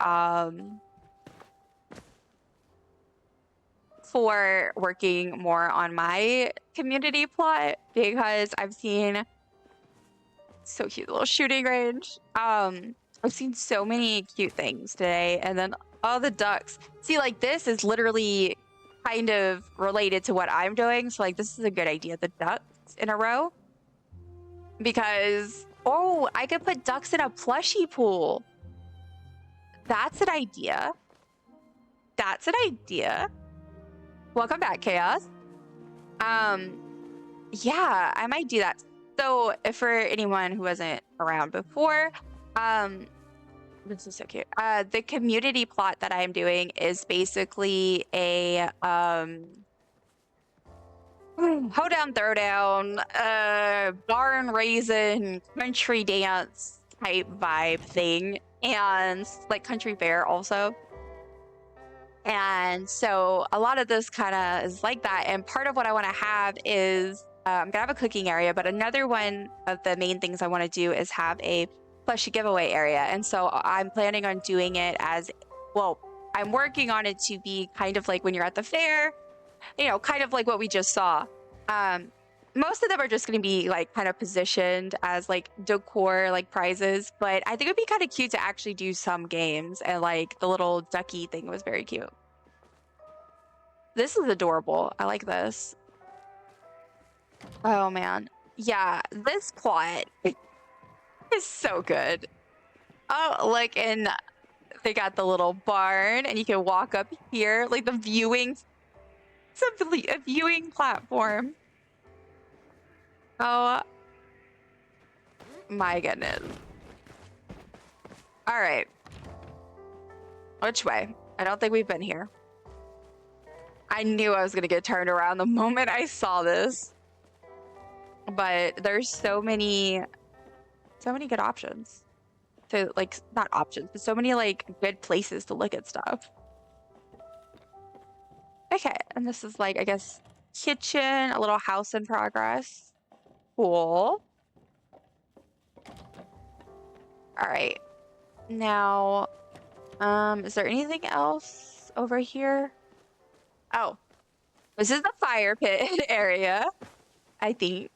working more on my community plot, because I've seen so cute little shooting range. I've seen so many cute things today, and then all the ducks. See, like, this is literally kind of related to what I'm doing, so like this is a good idea, the ducks in a row. Because, oh, I could put ducks in a plushie pool. That's an idea. That's an idea. Welcome back, Chaos. Yeah, I might do that. So, for anyone who wasn't around before, this is so cute. The community plot that I'm doing is basically a hoedown, throwdown, barn raisin, country dance type vibe thing, and like country fair also. And so a lot of this kind of is like that. And part of what I want to have is I'm gonna have a cooking area, but another one of the main things I want to do is have a plushie giveaway area. And so I'm planning on doing it as, well, I'm working on it to be kind of like when you're at the fair, you know, kind of like what we just saw. Most of them are just going to be like kind of positioned as like decor, like prizes, but I think it'd be kind of cute to actually do some games, and like the little ducky thing was very cute. This is adorable. I like this. Oh man. Yeah, this plot is so good. Oh, like, and they got the little barn, and you can walk up here, like the viewing, simply a viewing platform. Oh my goodness. All right. Which way? I don't think we've been here. I knew I was gonna get turned around the moment I saw this. But there's so many good options. To like, not options, but so many like good places to look at stuff. Okay, and this is like, I guess, kitchen, a little house in progress. Cool. All right. Now, is there anything else over here? Oh, this is the fire pit area, I think.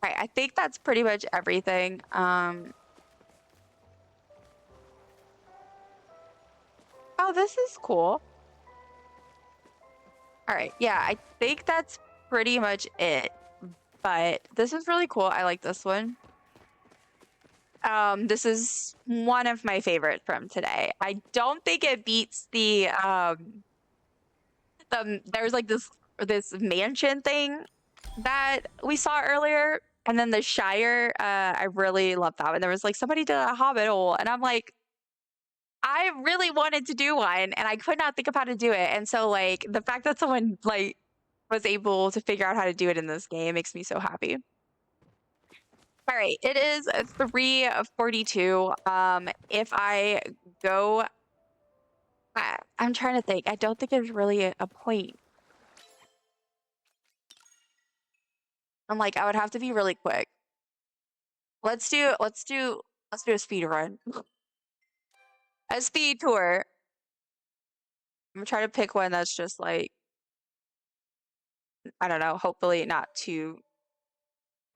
All right, I think that's pretty much everything. Oh, this is cool. All right, yeah, I think that's pretty much it. But this is really cool. I like this one. This is one of my favorites from today. I don't think it beats the there's like this mansion thing that we saw earlier, and then the Shire. I really love that one. There was like somebody did a hobbit hole, and I'm like, I really wanted to do one, and I could not think of how to do it. And so like the fact that someone like was able to figure out how to do it in this game makes me so happy. All right, it is 3:42. If I go, I'm trying to think. I don't think there's really a point. I'm like, I would have to be really quick. Let's do a speed run. A speed tour. I'm trying to pick one that's just like, I don't know, hopefully not too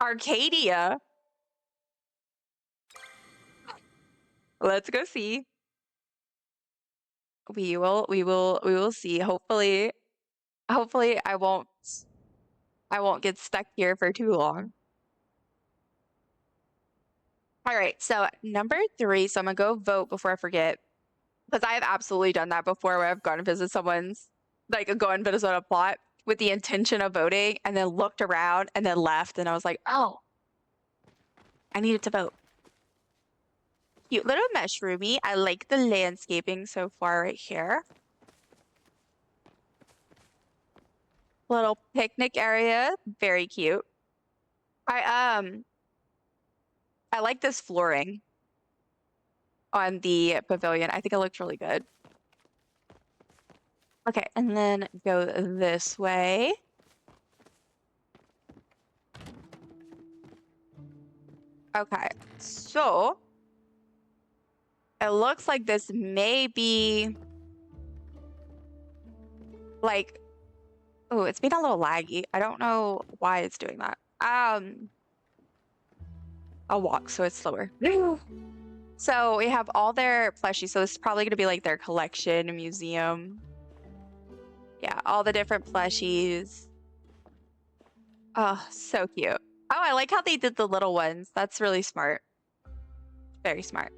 Arcadia. Let's go see. We will see. Hopefully I won't get stuck here for too long. All right, so number 3. So I'm gonna go vote before I forget, because I have absolutely done that before, where I've gone and visited someone's, like, go and visit a plot with the intention of voting, and then looked around and then left, and I was like, oh, I needed to vote. Cute little mushroomy. I like the landscaping so far right here. Little picnic area, very cute. I like this flooring on the pavilion. I think it looks really good. Okay, and then go this way. Okay, so it looks like this may be like, oh, it's been a little laggy. I don't know why it's doing that. I'll walk so it's slower. So we have all their plushies. So this is probably gonna be like their collection museum. Yeah, all the different plushies. Oh, so cute. Oh, I like how they did the little ones. That's really smart. Very smart.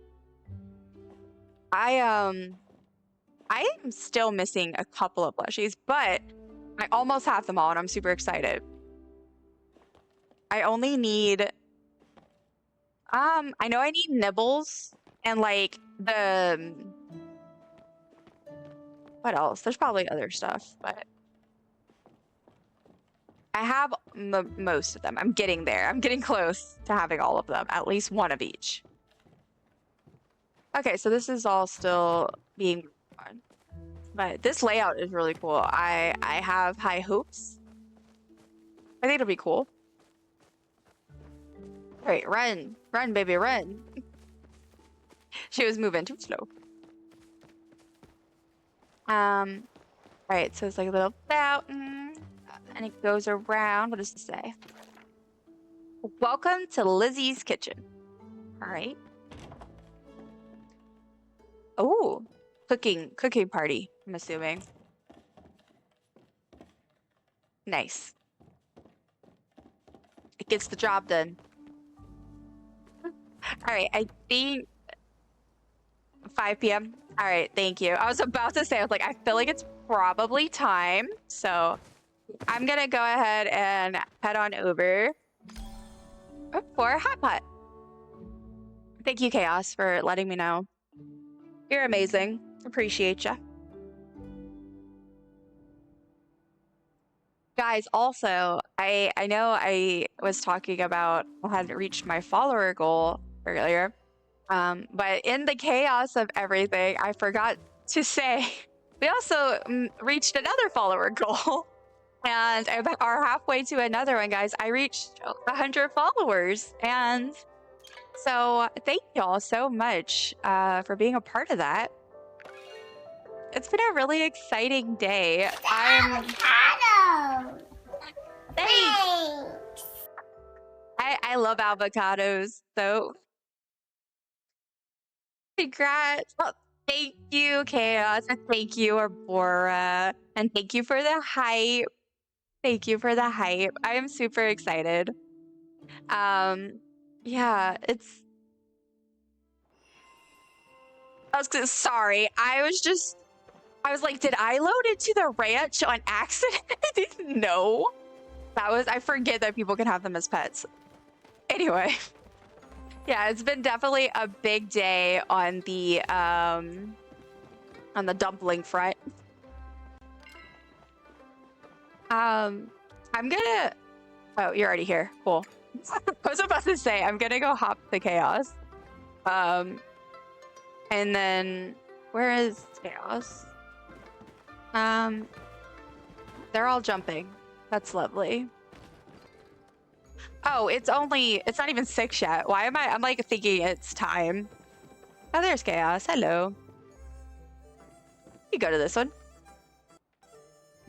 I am still missing a couple of plushies, but I almost have them all and I'm super excited. I only need I know I need nibbles and like the what else? There's probably other stuff, but I have most of them. I'm getting there. I'm getting close to having all of them, at least one of each. Okay, so this is all still being fun, but this layout is really cool. I have high hopes. I think it'll be cool. All right, run, run, baby, run. She was moving too slow. All right, so it's like a little fountain, and it goes around. What does it say? Welcome to Lizzie's kitchen. All right. Oh, cooking party, I'm assuming. Nice. It gets the job done. All right, I think 5 p.m. All right, thank you. I was about to say, I was like, I feel like it's probably time. So I'm gonna go ahead and head on over for Hot Pot. Thank you, Chaos, for letting me know. You're amazing. Appreciate ya. Guys, also, I know I was talking about I hadn't reached my follower goal earlier, but in the chaos of everything, I forgot to say we also reached another follower goal, and are halfway to another one, guys. I reached 100 followers, and so thank y'all so much for being a part of that. It's been a really exciting day. Avocado! Thanks. I love avocados, so congrats. Well, thank you, Chaos, and thank you, Arbora, and thank you for the hype. Thank you for the hype. I am super excited. Yeah, sorry. I was like, did I load into the ranch on accident? No. I forget that people can have them as pets. Anyway. Yeah, it's been definitely a big day on the dumpling front. I'm gonna... Oh, you're already here. Cool. I was about to say, I'm gonna go hop the chaos. And then... Where is chaos? They're all jumping. That's lovely. Oh, it's not even 6 yet. Why am I'm like thinking it's time. Oh, there's chaos. Hello. You go to this one.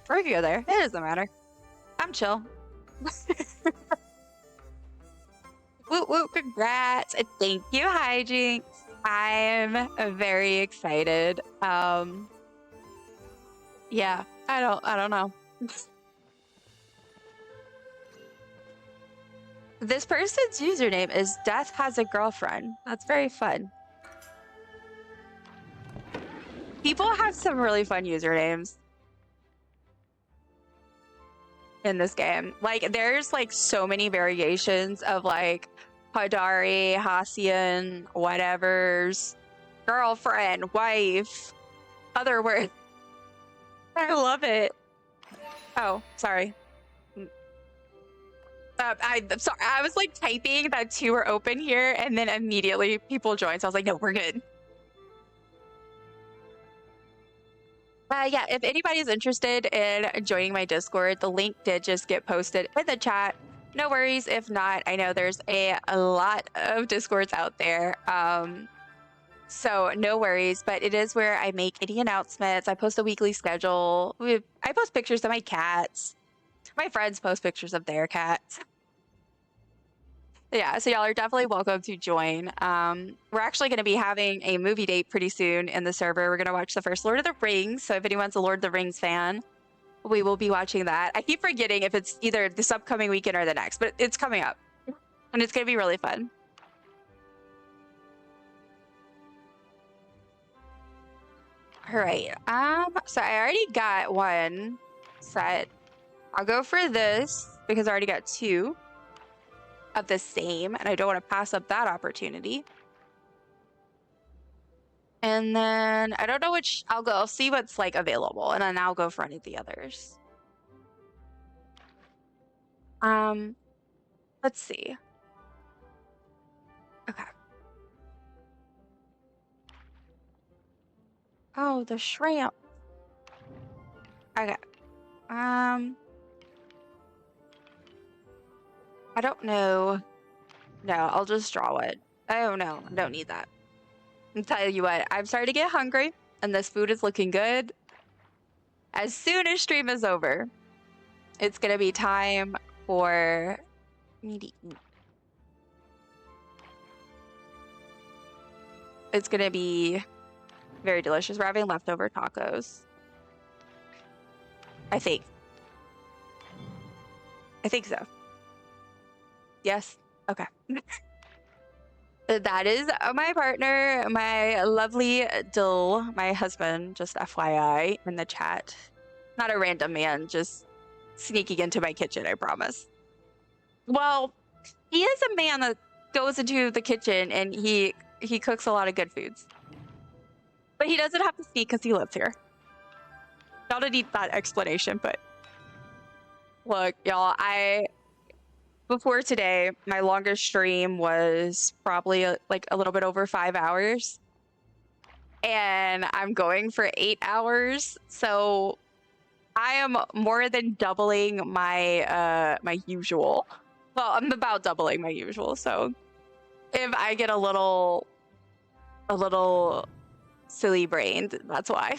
Or we can go there. It doesn't matter. I'm chill. Woo woo, congrats. Thank you, Hijinks. I'm very excited. Yeah, I don't know. This person's username is Death Has a Girlfriend. That's very fun. People have some really fun usernames in this game. Like, there's like so many variations of like Hadari, Hassian, whatever's, girlfriend, wife, other words. I love it. Oh, sorry. I'm sorry. I was like typing that 2 were open here, and then immediately people joined. So I was like, no, we're good. Yeah, if anybody's interested in joining my Discord, the link did just get posted in the chat. No worries if not. I know there's a lot of Discords out there. So no worries, but it is where I make any announcements. I post a weekly schedule. I post pictures of my cats. My friends post pictures of their cats. Yeah, so y'all are definitely welcome to join. We're actually going to be having a movie date pretty soon in the server. We're going to watch the first Lord of the Rings. So if anyone's a Lord of the Rings fan, we will be watching that. I keep forgetting if it's either this upcoming weekend or the next, but it's coming up. And it's going to be really fun. All right. So I already got one set. I'll go for this because I already got 2 of the same, and I don't want to pass up that opportunity. And then I don't know which I'll see what's like available, and then I'll go for any of the others. Let's see. Okay. Oh, the shrimp. Okay. I don't know. No, I'll just draw it. Oh no, I don't need that. I'll tell you what, I'm starting to get hungry, and this food is looking good. As soon as stream is over, it's gonna be time for me to eat. It's gonna be very delicious. We're having leftover tacos. I think so. Yes? Okay. That is my partner, my lovely Dill, my husband, just FYI, in the chat. Not a random man, just sneaking into my kitchen, I promise. Well, he is a man that goes into the kitchen and he cooks a lot of good foods. But he doesn't have to sneak because he lives here. Y'all didn't need that explanation, but Look, y'all, before today, my longest stream was probably like a little bit over 5 hours. And I'm going for 8 hours. So I am more than doubling my my usual. Well, I'm about doubling my usual. So if I get a little silly brained, that's why.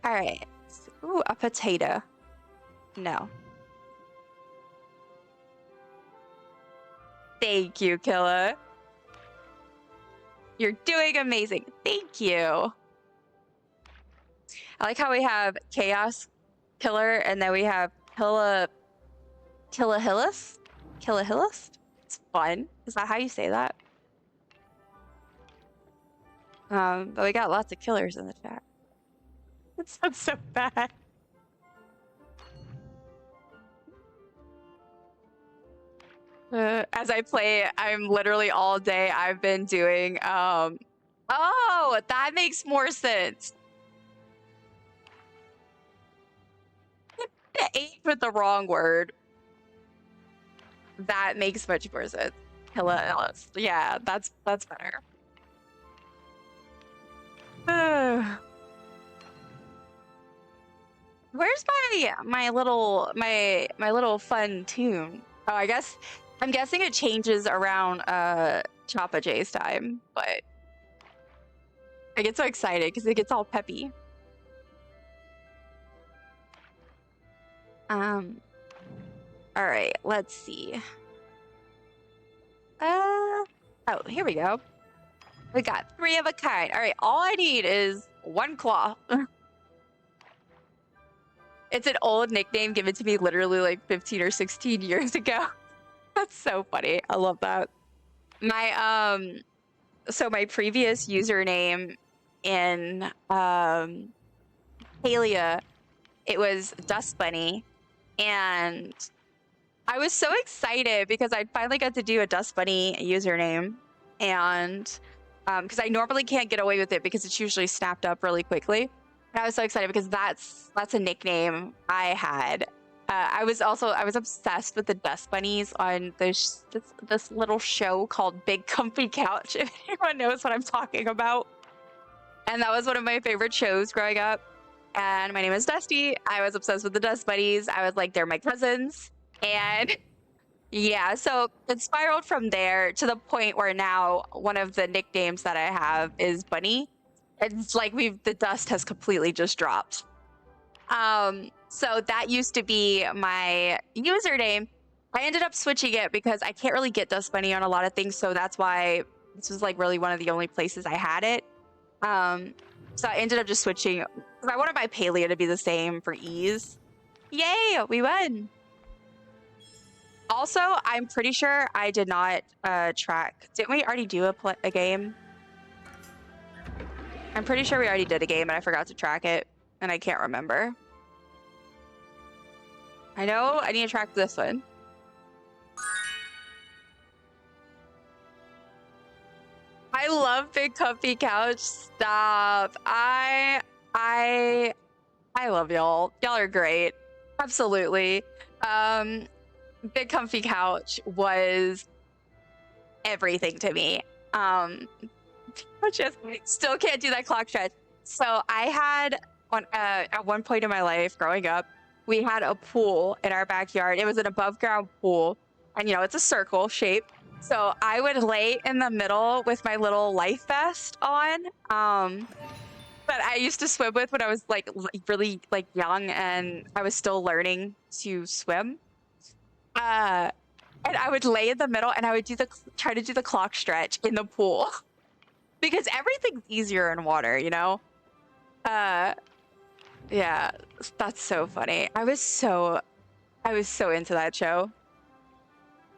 All right. Ooh, a potato. No. Thank you, Killa. You're doing amazing. Thank you. I like how we have Chaos Killer and then we have Killahillis? It's fun. Is that how you say that? But we got lots of killers in the chat. That sounds so bad. As I play, I'm literally all day I've been doing oh, that makes more sense. I ate with the wrong word. That makes much more sense. Yeah, that's better. Where's my little fun tune? Oh, I'm guessing it changes around Choppa J's time, but I get so excited because it gets all peppy. All right, let's see. Oh, here we go. We got 3 of a kind. All right, all I need is 1 claw. It's an old nickname given to me literally like 15 or 16 years ago. That's so funny. I love that. So my previous username in Palia, it was Dust Bunny, and I was so excited because I finally got to do a Dust Bunny username, and because I normally can't get away with it because it's usually snapped up really quickly. And I was so excited because that's a nickname I had. I was obsessed with the Dust Bunnies on this little show called Big Comfy Couch, if anyone knows what I'm talking about. And that was one of my favorite shows growing up. And my name is Dusty. I was obsessed with the Dust Bunnies. I was like, they're my cousins. And yeah, so it spiraled from there to the point where now one of the nicknames that I have is Bunny. It's like the dust has completely just dropped. So that used to be my username. I ended up switching it because I can't really get Dust Bunny on a lot of things, so that's why this was like really one of the only places I had it. So I ended up just switching because I wanted my Palia to be the same for ease. Yay, we won! Also, I'm pretty sure I did not track. Didn't we already do a game? I'm pretty sure we already did a game and I forgot to track it, and I can't remember. I know I need to track this one. I love Big Comfy Couch. Stop. I love y'all. Y'all are great. Absolutely. Big Comfy Couch was everything to me. Just still can't do that clock stretch. So I had at one point in my life growing up, we had a pool in our backyard. It was an above ground pool, and it's a circle shape. So I would lay in the middle with my little life vest on, that I used to swim with when I was like really like young and I was still learning to swim. And I would lay in the middle and I would try to do the clock stretch in the pool because everything's easier in water, Yeah, that's so funny. I was so into that show.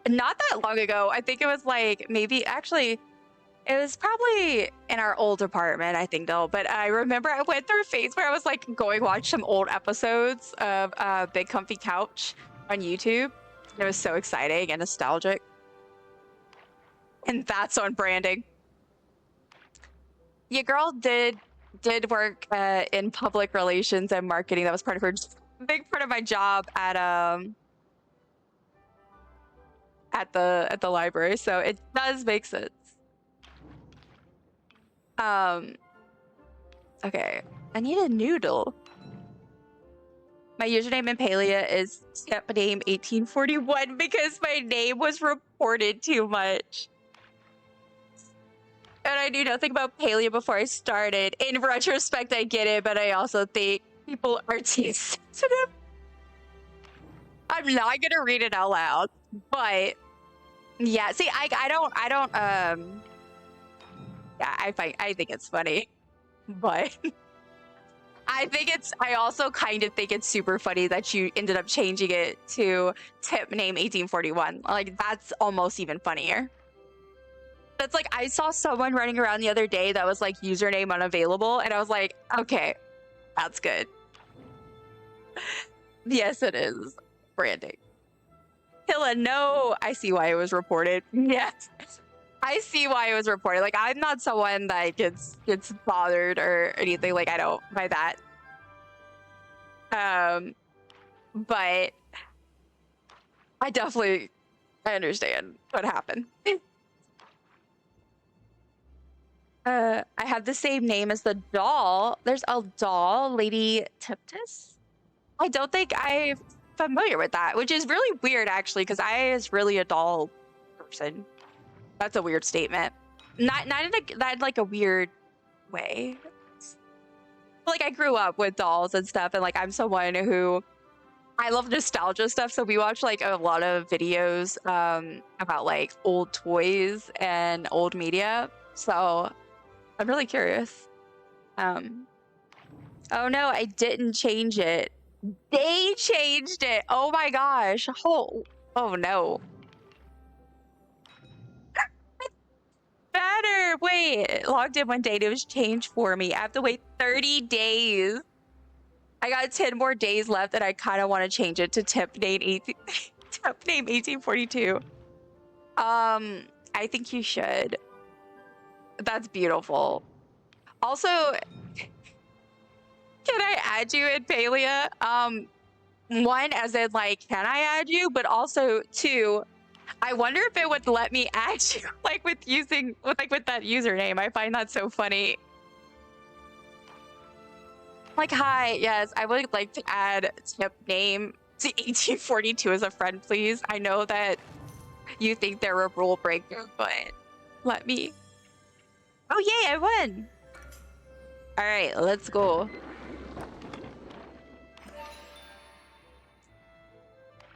Not that long ago. I think it was like maybe actually it was probably in our old apartment, I think though. But I remember I went through a phase where I was like going watch some old episodes of Big Comfy Couch on YouTube. It was so exciting and nostalgic. And that's on branding. Your girl did did work in public relations and marketing. That was part of her big part of my job at the library, so it does make sense. Okay, I need a noodle. My username in Palia is name 1841 because my name was reported too much. And I knew nothing about Palia before I started. In retrospect, I get it, but I also think people are too sensitive. I'm not gonna read it out loud, but yeah. See, I don't. Yeah, I think it's funny, but I also kind of think it's super funny that you ended up changing it to name 1841. Like, that's almost even funnier. That's like, I saw someone running around the other day that was like username unavailable, and I was like, okay, that's good. Yes, it is branding. Hilla, no, I see why it was reported. Yes, I see why it was reported. Like, I'm not someone that gets bothered or anything. Like, I don't by that. But I definitely understand what happened. I have the same name as the doll. There's a doll, Lady Tiptus. I don't think I'm familiar with that, which is really weird, actually, because I is really a doll person. That's a weird statement. Not in a weird way. Like, I grew up with dolls and stuff, and like I'm someone who I love nostalgia stuff, so we watch like a lot of videos about like old toys and old media. So I'm really curious. Oh no, I didn't change it. They changed it. Oh my gosh. Oh no. Better. Wait, logged in one day and it was changed for me. I have to wait 30 days. I got 10 more days left and I kind of want to change it to name 1842. I think you should. That's beautiful. Also, can I add you in Palia? One, as in like, can I add you? But also two, I wonder if it would let me add you like with that username. I find that so funny. Like, hi, yes, I would like to add name to 1842 as a friend, please. I know that you think they're a rule breaker, but let me. Oh, yay, I won. All right, let's go.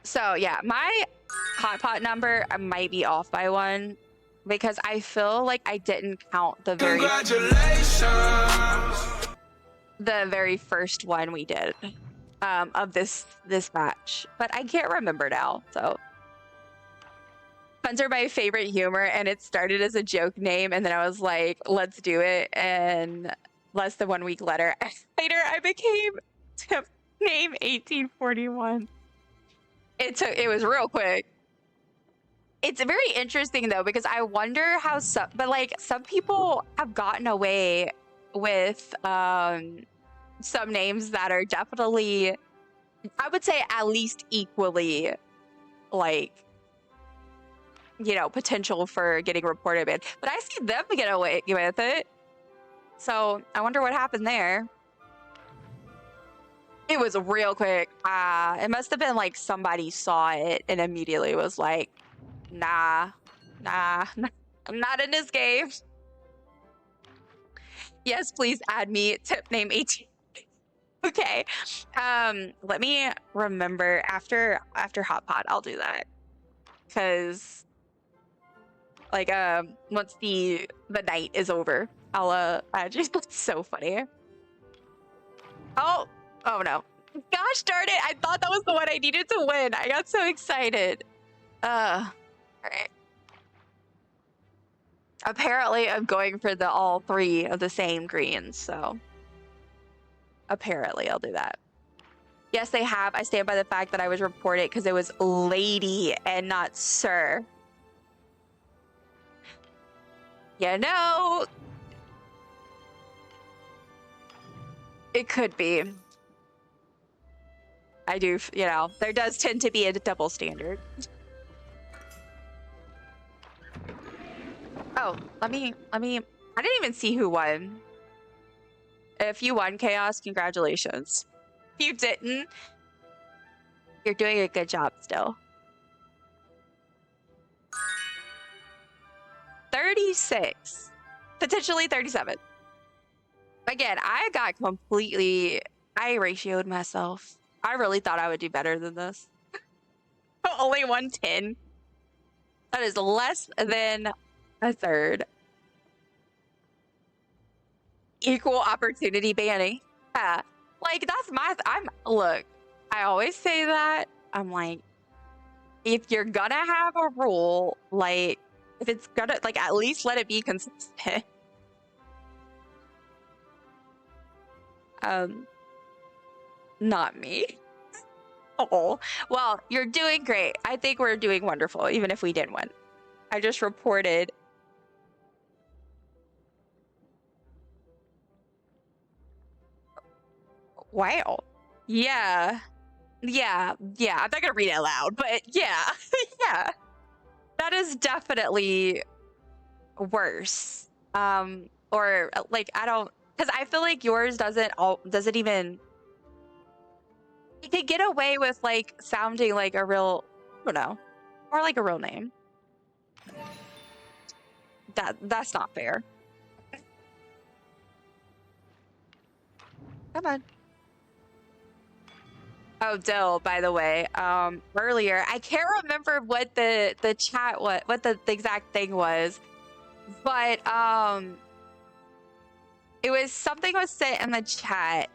So, yeah, my hot pot number might be off by one because I feel like I didn't count the very first one we did of this match, but I can't remember now. So puns are my favorite humor, and it started as a joke name, and then I was like, let's do it. And less than 1 week later I became name 1841. It was real quick. It's very interesting though, because I wonder how some people have gotten away with some names that are definitely, I would say, at least equally like, you know, potential for getting reported in. But I see them get away with it. So I wonder what happened there. It was real quick. It must have been like somebody saw it and immediately was like, nah, I'm not in this game. Yes, please add me. Name 18. Okay. Let me remember after Hot Pot, I'll do that. Cause like once the night is over, I'll add you. That's so funny. Oh no. Gosh darn it. I thought that was the one I needed to win. I got so excited. All right. Apparently, I'm going for all three of the same greens, so apparently I'll do that. Yes, they have. I stand by the fact that I was reported because it was lady and not sir. You know, It could be. I do, you know, there does tend to be a double standard. Oh, let me, I didn't even see who won. If you won, Chaos, congratulations. If you didn't, you're doing a good job still. 36, potentially 37. Again, I ratioed myself. I really thought I would do better than this. Only 110. That is less than a third. Equal opportunity banning. Yeah. Like, that's look, I always say that. I'm like, if you're gonna have a rule, like, if it's gonna, like, at least let it be consistent. Not me. Oh, well, you're doing great. I think we're doing wonderful, even if we didn't win. I just reported. Wow. Yeah. Yeah. Yeah. I'm not gonna read it aloud, but yeah. Yeah. That is definitely worse. Or like, I don't, because I feel like yours doesn't even, you could get away with like sounding like a real, I don't know, or like a real name. That's not fair. Come on. Oh, Dill, by the way, earlier, I can't remember what the chat, what the exact thing was, but it was something was sent in the chat,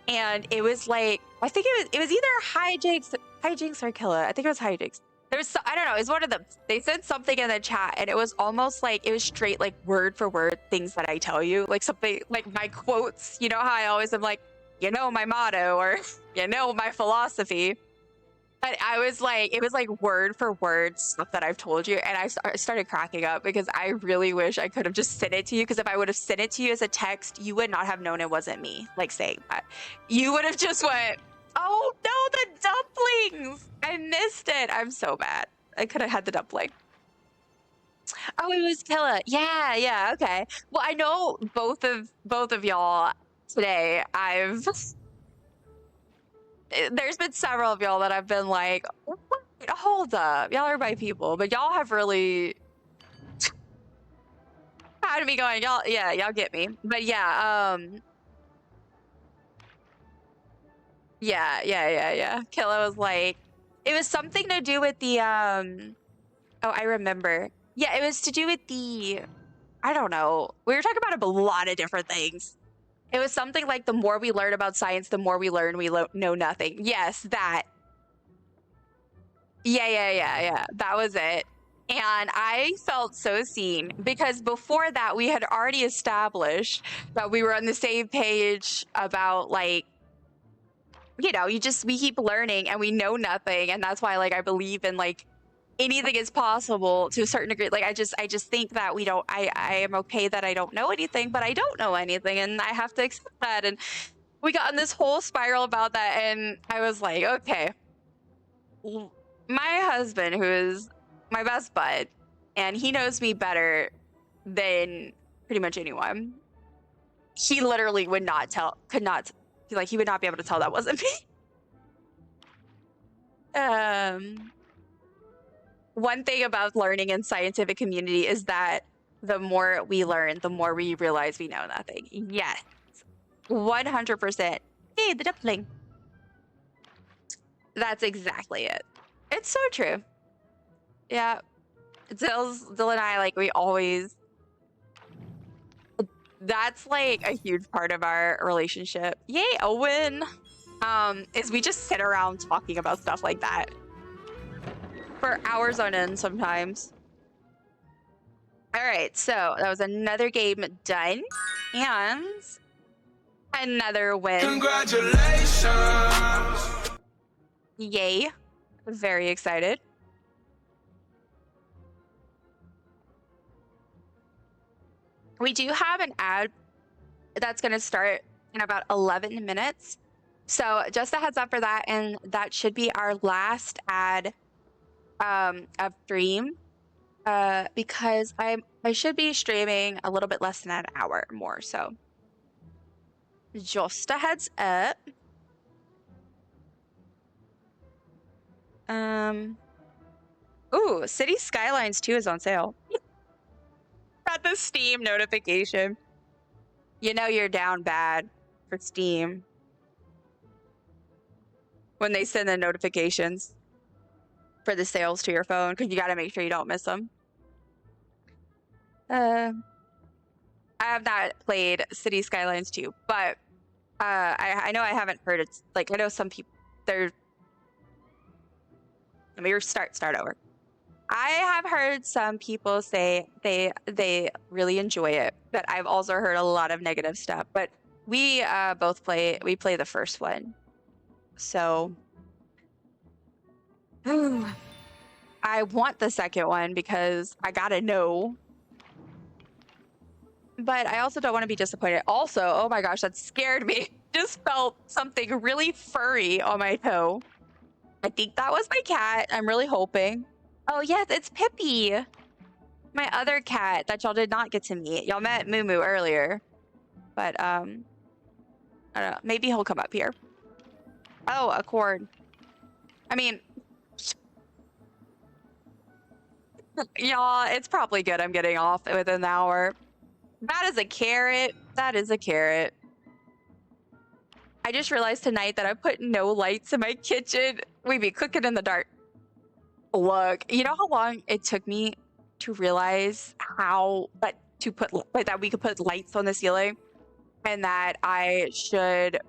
and it was like, I think it was either hijinks or killer. I think it was hijinks. There was I don't know, it was one of them. They said something in the chat, and it was almost like, it was straight like word for word things that I tell you, like something like my quotes. You know how I always am like, you know, my motto, or you know, my philosophy. But I was like, it was like word for word stuff that I've told you, and I started cracking up because I really wish I could have just sent it to you, because if I would have sent it to you as a text, you would not have known it wasn't me, like saying that. You would have just went, oh no, the dumplings! I missed it. I'm so bad. I could have had the dumpling. Oh, it was Killa. Yeah, yeah, okay. Well, I know both of y'all today. There's been several of y'all that I've been like, wait, hold up, y'all are my people, but y'all have really had me going, y'all, yeah, y'all get me. But yeah, yeah. Killa was like, it was something to do with the, oh, I remember. Yeah, it was to do with the, I don't know. We were talking about a lot of different things. It was something like, the more we learn about science, the more we learn we know nothing. Yes, that. Yeah. That was it. And I felt so seen, because before that, we had already established that we were on the same page about, like, you know, we keep learning and we know nothing. And that's why, like, I believe in, like, anything is possible to a certain degree. Like, I just think that I am okay that I don't know anything, but I don't know anything, and I have to accept that. And we got in this whole spiral about that, and I was like, okay, my husband, who is my best bud, and he knows me better than pretty much anyone, he literally would not he would not be able to tell that wasn't me. One thing about learning in scientific community is that the more we learn, the more we realize we know nothing. Yes, 100%. Hey, the dumpling. That's exactly it. It's so true. Yeah, Dill and I, like, we always. That's like a huge part of our relationship. Yay, Owen. Is we just sit around talking about stuff like that for hours on end sometimes. All right, so that was another game done, and another win. Congratulations! Yay. Very excited. We do have an ad that's going to start in about 11 minutes. So just a heads up for that, and that should be our last ad of stream, because I should be streaming a little bit less than an hour more. So just a heads up. Ooh, City Skylines 2 is on sale. Got the Steam notification. You know you're down bad for Steam when they send the notifications for the sales to your phone, because you got to make sure you don't miss them. I have not played City Skylines 2, but I know I haven't heard it's like, I know some people, they're, let me start over. I have heard some people say they really enjoy it, but I've also heard a lot of negative stuff. But we both play the first one, so I want the second one because I gotta know. But I also don't want to be disappointed. Also, oh my gosh, that scared me. Just felt something really furry on my toe. I think that was my cat. I'm really hoping. Oh yes, it's Pippi, my other cat that y'all did not get to meet. Y'all met Moo Moo earlier, but I don't know. Maybe he'll come up here. Oh, a cord. I mean, y'all, it's probably good I'm getting off within an hour. That is a carrot. That is a carrot. I just realized tonight that I put no lights in my kitchen. We be cooking in the dark. Look, you know how long it took me to realize how that we could put lights on the ceiling, and that I should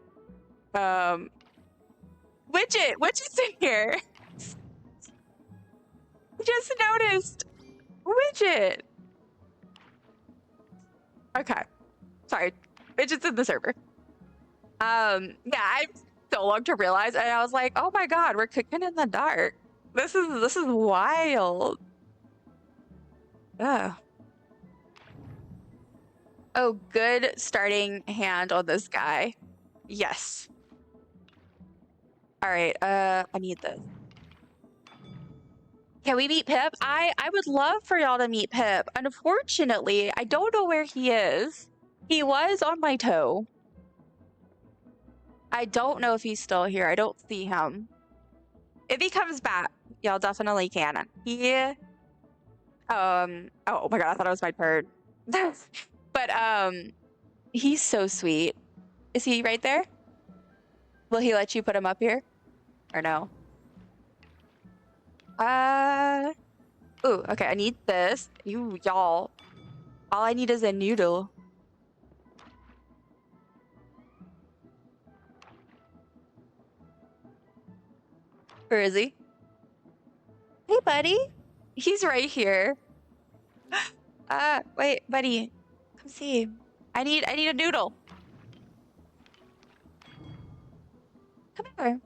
Widget's in here. Just noticed Widget. Okay, sorry, Widget's in the server. Yeah, I so long to realize, and I was like, oh my god, we're cooking in the dark. This is wild. Ugh. Oh, good starting hand on this guy. Yes. All right. I need this. Can we meet Pip? I would love for y'all to meet Pip. Unfortunately, I don't know where he is. He was on my toe. I don't know if he's still here. I don't see him. If he comes back, y'all definitely can. He, oh my god, I thought it was my bird. But, he's so sweet. Is he right there? Will he let you put him up here? Or no? Ooh, okay, I need this. Y'all. All I need is a noodle. Where is he? Hey, buddy. He's right here. Wait, buddy. Come see. I need a noodle. Come here.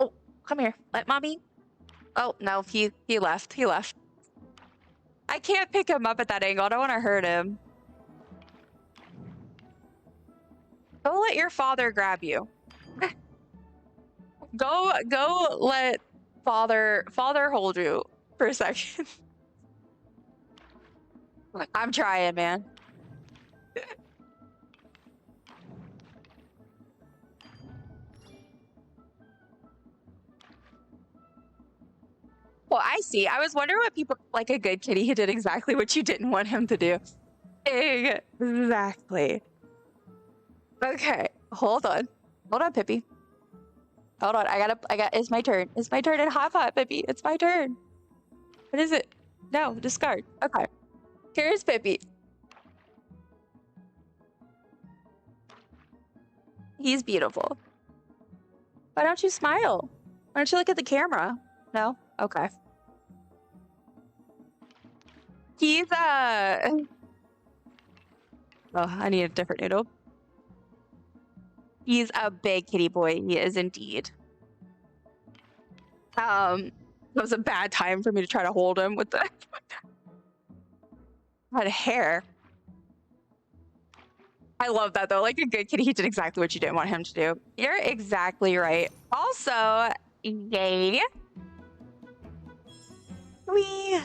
Oh, come here. Let mommy. Oh, no, he left. He left. I can't pick him up at that angle. I don't want to hurt him. Don't let your father grab you. Go let father hold you for a second. I'm trying, man. Well, I see. I was wondering what people, like a good kitty who did exactly what you didn't want him to do. Exactly. Okay, hold on. Hold on, Pippi. Hold on, it's my turn. It's my turn in Hot Pot, Pippi. It's my turn. What is it? No, discard. Okay. Here's Pippi. He's beautiful. Why don't you smile? Why don't you look at the camera? No? Okay. He's, oh, I need a different noodle. He's a big kitty boy. He is indeed. That was a bad time for me to try to hold him with the what hair. I love that though. Like a good kitty, he did exactly what you didn't want him to do. You're exactly right. Also, yay. We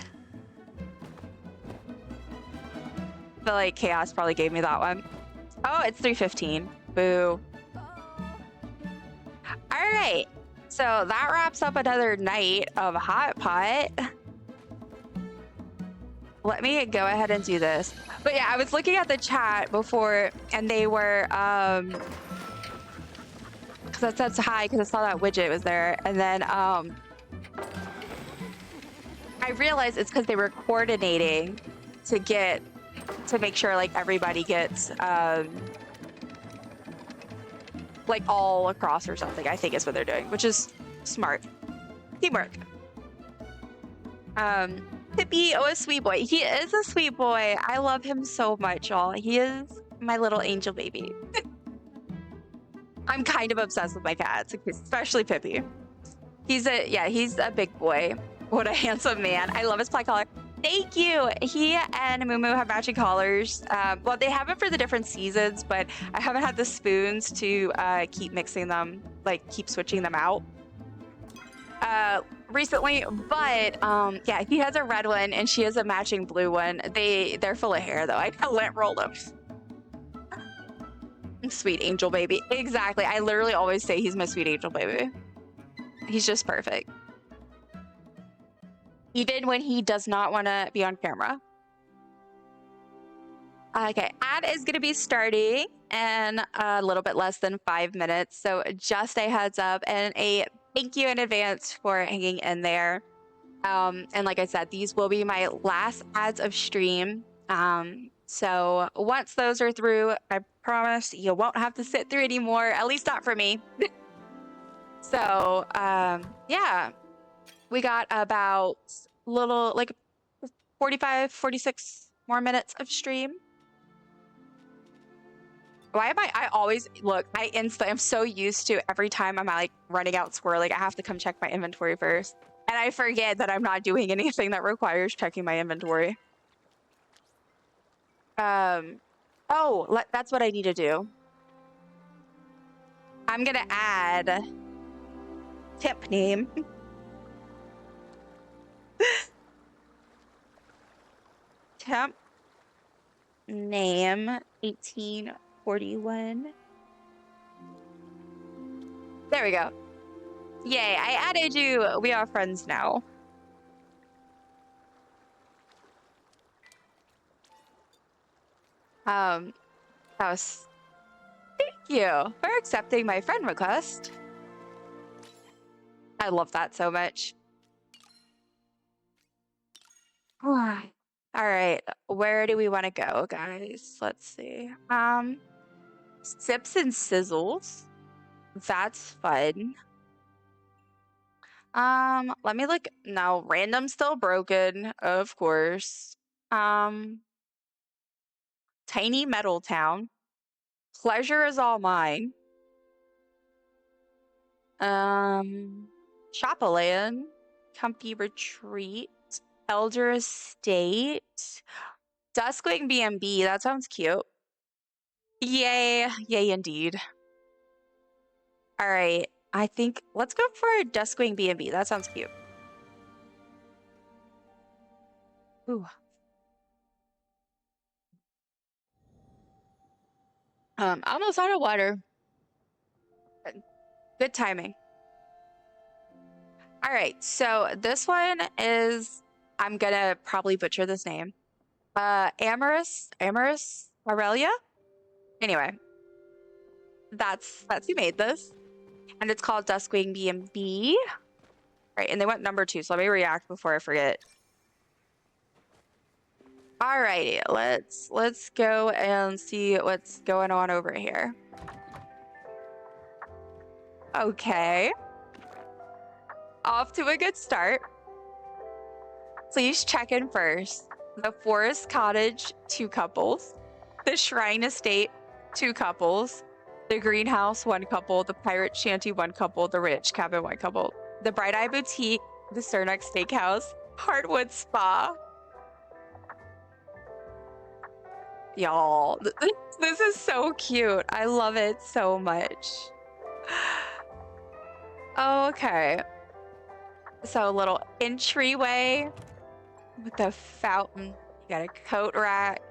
feel like Chaos probably gave me that one. Oh, it's 3:15. Boo. All right. So that wraps up another night of Hot Pot. Let me go ahead and do this. But yeah, I was looking at the chat before and they were, because I said hi because I saw that widget was there. And then I realized it's because they were coordinating to make sure like everybody gets, like all across or something, I think is what they're doing, which is smart. Teamwork. Pippi, oh, a sweet boy. He is a sweet boy. I love him so much, y'all. He is my little angel baby. I'm kind of obsessed with my cats, especially Pippi. He's a big boy. What a handsome man. I love his plaid collar. Thank you. He and Moo have matching collars. Well, they have it for the different seasons, but I haven't had the spoons to keep mixing them, like keep switching them out recently. But yeah, he has a red one and she has a matching blue one. They're full of hair though. I lint roll them. Sweet angel baby. Exactly. I literally always say he's my sweet angel baby. He's just perfect. Even when he does not want to be on camera. Okay, ad is going to be starting in a little bit less than 5 minutes. So just a heads up and a thank you in advance for hanging in there. And like I said, these will be my last ads of stream. So once those are through, I promise you won't have to sit through anymore, at least not for me. So yeah, we got about little like 45, 46 more minutes of stream. Why am I always, look, I'm so used to every time I'm like running out squirreling, I have to come check my inventory first. And I forget that I'm not doing anything that requires checking my inventory. That's what I need to do. I'm gonna add tip name. Temp name 1841. There we go. Yay, I added you. We are friends now. Thank you for accepting my friend request. I love that so much. All right, where do we want to go, guys? Let's see. Sips and sizzles. That's fun. Let me look. No, random still broken, of course. Tiny Metal Town. Pleasure is all mine. Shopaland. Comfy Retreat. Elder Estate. Duskwing B&B. That sounds cute. Yay. Yay, indeed. All right. I think let's go for Duskwing B&B. That sounds cute. Ooh. Almost out of water. Good timing. All right. So this one is, I'm gonna probably butcher this name. Amorous Aurelia? Anyway, that's who made this. And it's called Duskwing B&B. Right, and they went number 2, so let me react before I forget. Alrighty, let's go and see what's going on over here. Okay. Off to a good start. Please check in first. The Forest Cottage, 2 couples. The Shrine Estate, 2 couples. The Greenhouse, 1 couple. The Pirate Shanty, 1 couple. The Ranch Cabin, 1 couple. The Bright Eye Boutique, the Cernuck Steakhouse, Hardwood Spa. Y'all, this is so cute. I love it so much. Okay. So a little entryway with a fountain. You got a coat rack.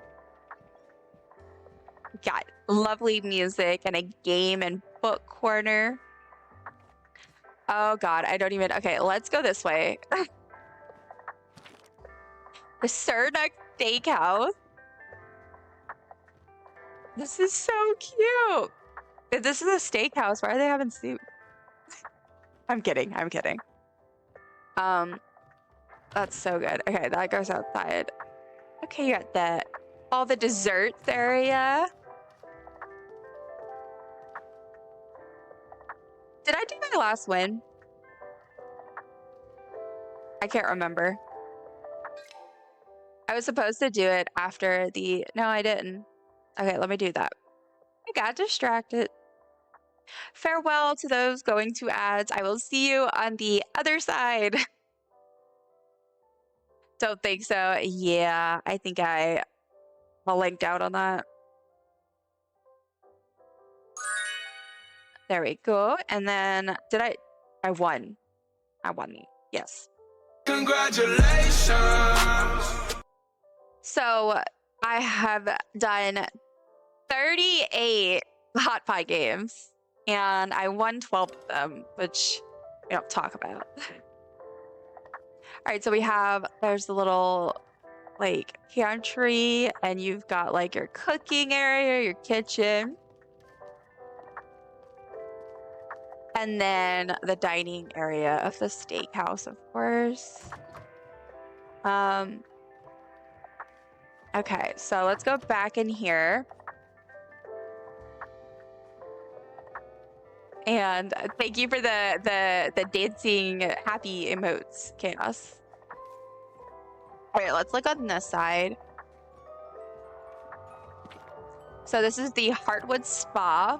Got lovely music and a game and book corner. Oh God, I don't even. Okay, let's go this way. The Sqwd Steakhouse. This is so cute. If this is a steakhouse, why are they having soup? I'm kidding. I'm kidding. That's so good. Okay, that goes outside. Okay, you got all the desserts area. Did I do my last win? I can't remember. I was supposed to do it after the... No, I didn't. Okay, let me do that. I got distracted. Farewell to those going to ads. I will see you on the other side. Don't think so. Yeah, I think I linked out on that. There we go. And then I won. I won the yes. Congratulations. So I have done 38 hot pie games and I won 12 of them, which we don't talk about. All right, so there's the little like pantry and you've got like your cooking area, your kitchen. And then the dining area of the steakhouse, of course. Okay, so let's go back in here. And thank you for the dancing happy emotes, Chaos. All right, let's look on this side. So this is the Heartwood Spa.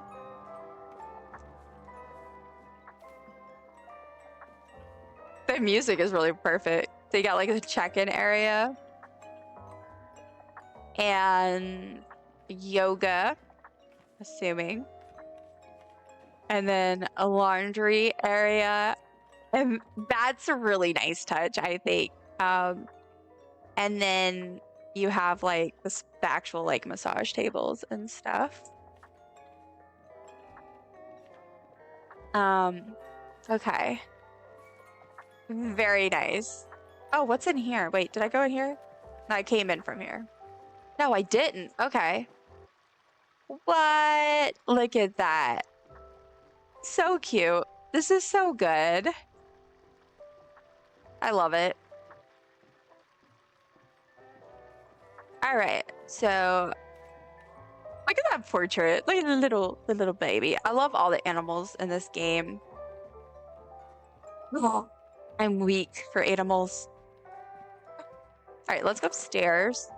The music is really perfect. So you got like the check-in area and yoga, assuming, and then a laundry area, and that's a really nice touch, I think. And then you have like the actual like massage tables and stuff. Okay. Very nice. Oh, what's in here? Wait, did I go in here? No, I came in from here. No, I didn't. Okay. What? Look at that. So cute. This is so good. I love it. All right. So look at that portrait. Look at the little baby. I love all the animals in this game. Oh. I'm weak for animals. All right, let's go upstairs.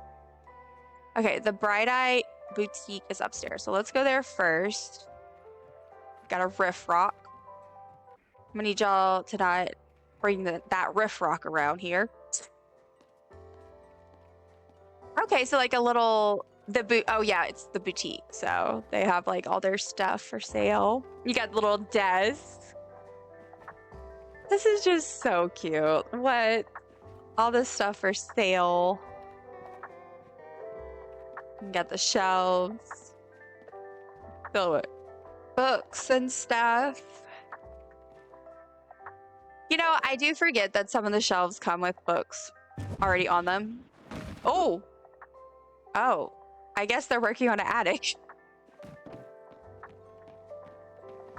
Okay, the Bright Eye Boutique is upstairs. So let's go there first. Got a riff rock. I'm gonna need y'all to not bring that riff rock around here. Okay, so like a little... Oh yeah, it's the boutique. So they have like all their stuff for sale. You got little desks. This is just so cute. What? All this stuff for sale. You got the shelves. Filled with books and stuff. You know, I do forget that some of the shelves come with books already on them. Oh. Oh. I guess they're working on an attic.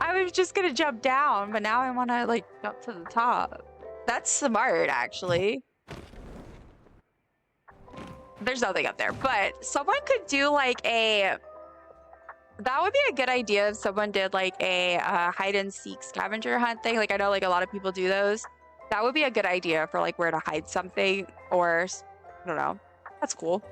I was just gonna jump down, but now I want to like jump to the top. That's smart, actually. There's nothing up there, but someone could do like that would be a good idea if someone did like a hide and seek scavenger hunt thing. Like I know like a lot of people do those. That would be a good idea for like where to hide something, or I don't know. That's cool.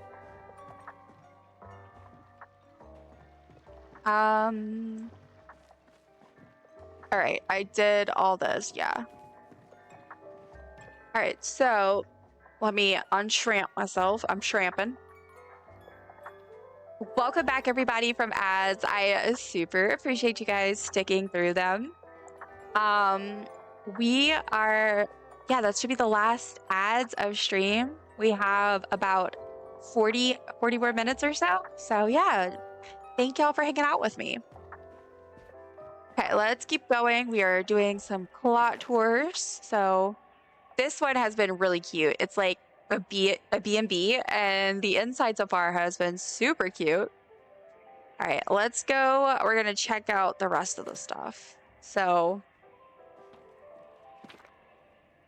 All right, I did all this, yeah. All right, so let me unshramp myself. I'm shramping. Welcome back, everybody, from ads. I super appreciate you guys sticking through them. We are, yeah, that should be the last ads of stream. We have about 40 more minutes or so. So yeah, thank y'all for hanging out with me. Okay, let's keep going. We are doing some plot tours. So this one has been really cute. It's like a B&B, and the inside so far has been super cute. All right, let's go. We're gonna check out the rest of the stuff. So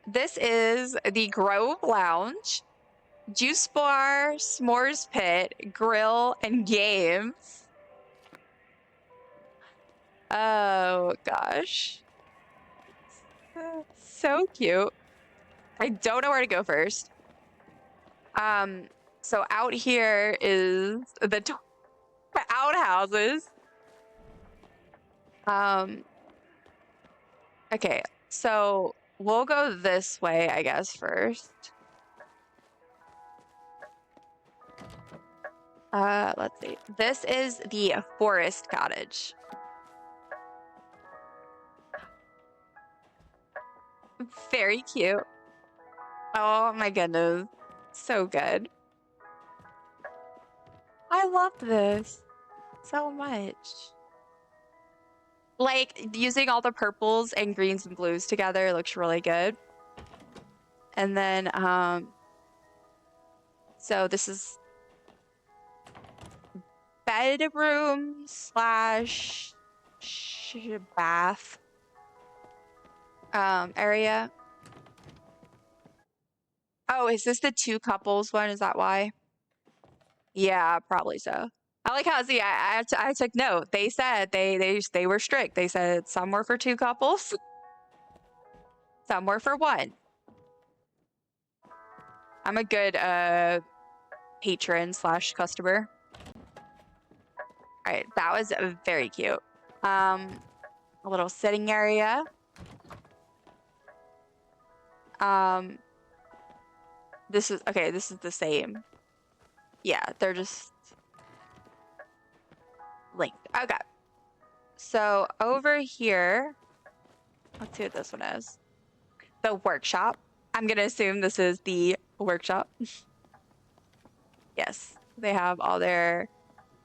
this is the Grove Lounge, Juice Bar, S'mores Pit, Grill, and Games. Oh gosh. So cute. I don't know where to go first. So out here is the outhouses. Okay, so we'll go this way, I guess, first. Let's see. This is the Forest Cottage. Very cute. Oh my goodness. So good. I love this so much. Like, using all the purples and greens and blues together looks really good. And then, so this is bedroom slash bath area. Oh, is this the two couples one? Is that why? Yeah, probably so. I like how, see, I took note. They said they were strict. They said some were for two couples, some were for one. I'm a good patron slash customer. All right, that was very cute. A little sitting area. This is okay. This is the same. Yeah, they're just linked. Okay. So over here, let's see what this one is. The workshop. I'm gonna assume this is the workshop. Yes, they have all their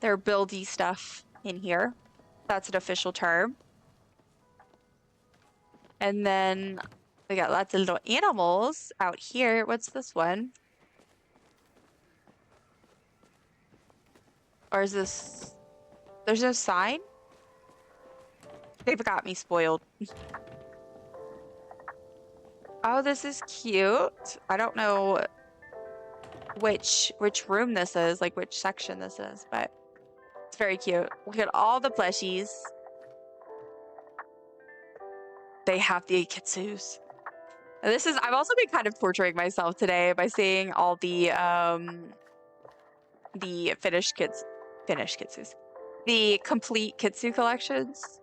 buildy stuff in here. That's an official term. And then we got lots of little animals out here. What's this one? Or is this... There's no sign? They've got me spoiled. Oh, this is cute. I don't know which room this is, like which section this is, but it's very cute. Look at all the plushies. They have the kitsus. This is, I've also been kind of torturing myself today by seeing all the finished kitsus. The complete kitsu collections.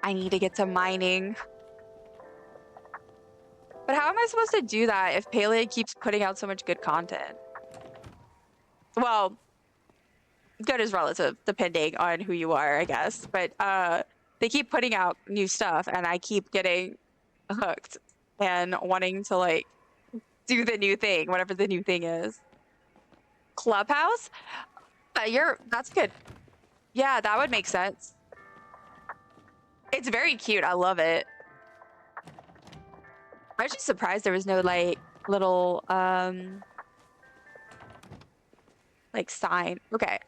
I need to get to mining. But how am I supposed to do that if Palia keeps putting out so much good content? Well, good is relative, depending on who you are, I guess. But they keep putting out new stuff, and I keep getting hooked and wanting to, like, do the new thing, whatever the new thing is. Clubhouse? That's good. Yeah, that would make sense. It's very cute. I love it. I was just surprised there was no, like, little, like, sign. Okay.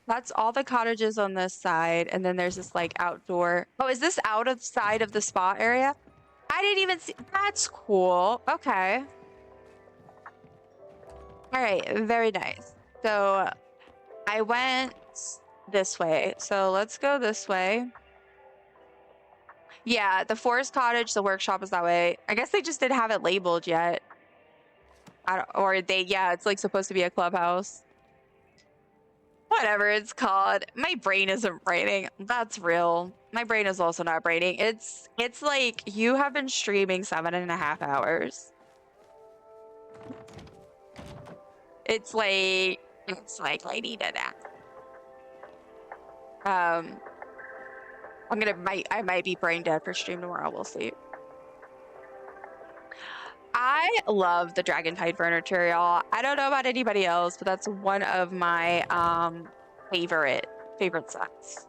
That's all the cottages on this side. And then there's this, like, outdoor. Oh, is this outside of the spa area? I didn't even see. That's cool. Okay. All right. Very nice. So I went this way. So let's go this way. Yeah, the forest cottage, the workshop is that way. I guess they just didn't have it labeled yet. Yeah, it's like supposed to be a clubhouse. Whatever it's called. My brain isn't braining. That's real. My brain is also not braining. It's like you have been streaming 7.5 hours. It's like It's like I needed that. I might be brain dead for stream tomorrow. We'll see. I love the Dragon Tide furniture, y'all. I don't know about anybody else, but that's one of my favorite sets.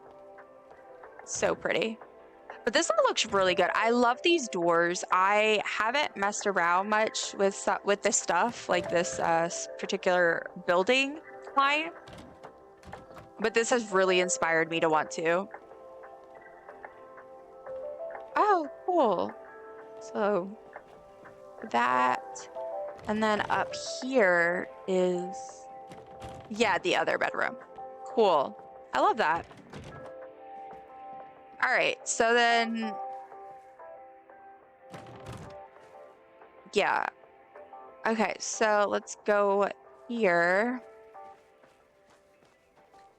So pretty. But this one looks really good. I love these doors. I haven't messed around much with this stuff, like this particular building line, but this has really inspired me to want to. Oh, cool. So that, and then up here is, yeah, the other bedroom. Cool. I love that. All right, so then, yeah. Okay, so let's go here.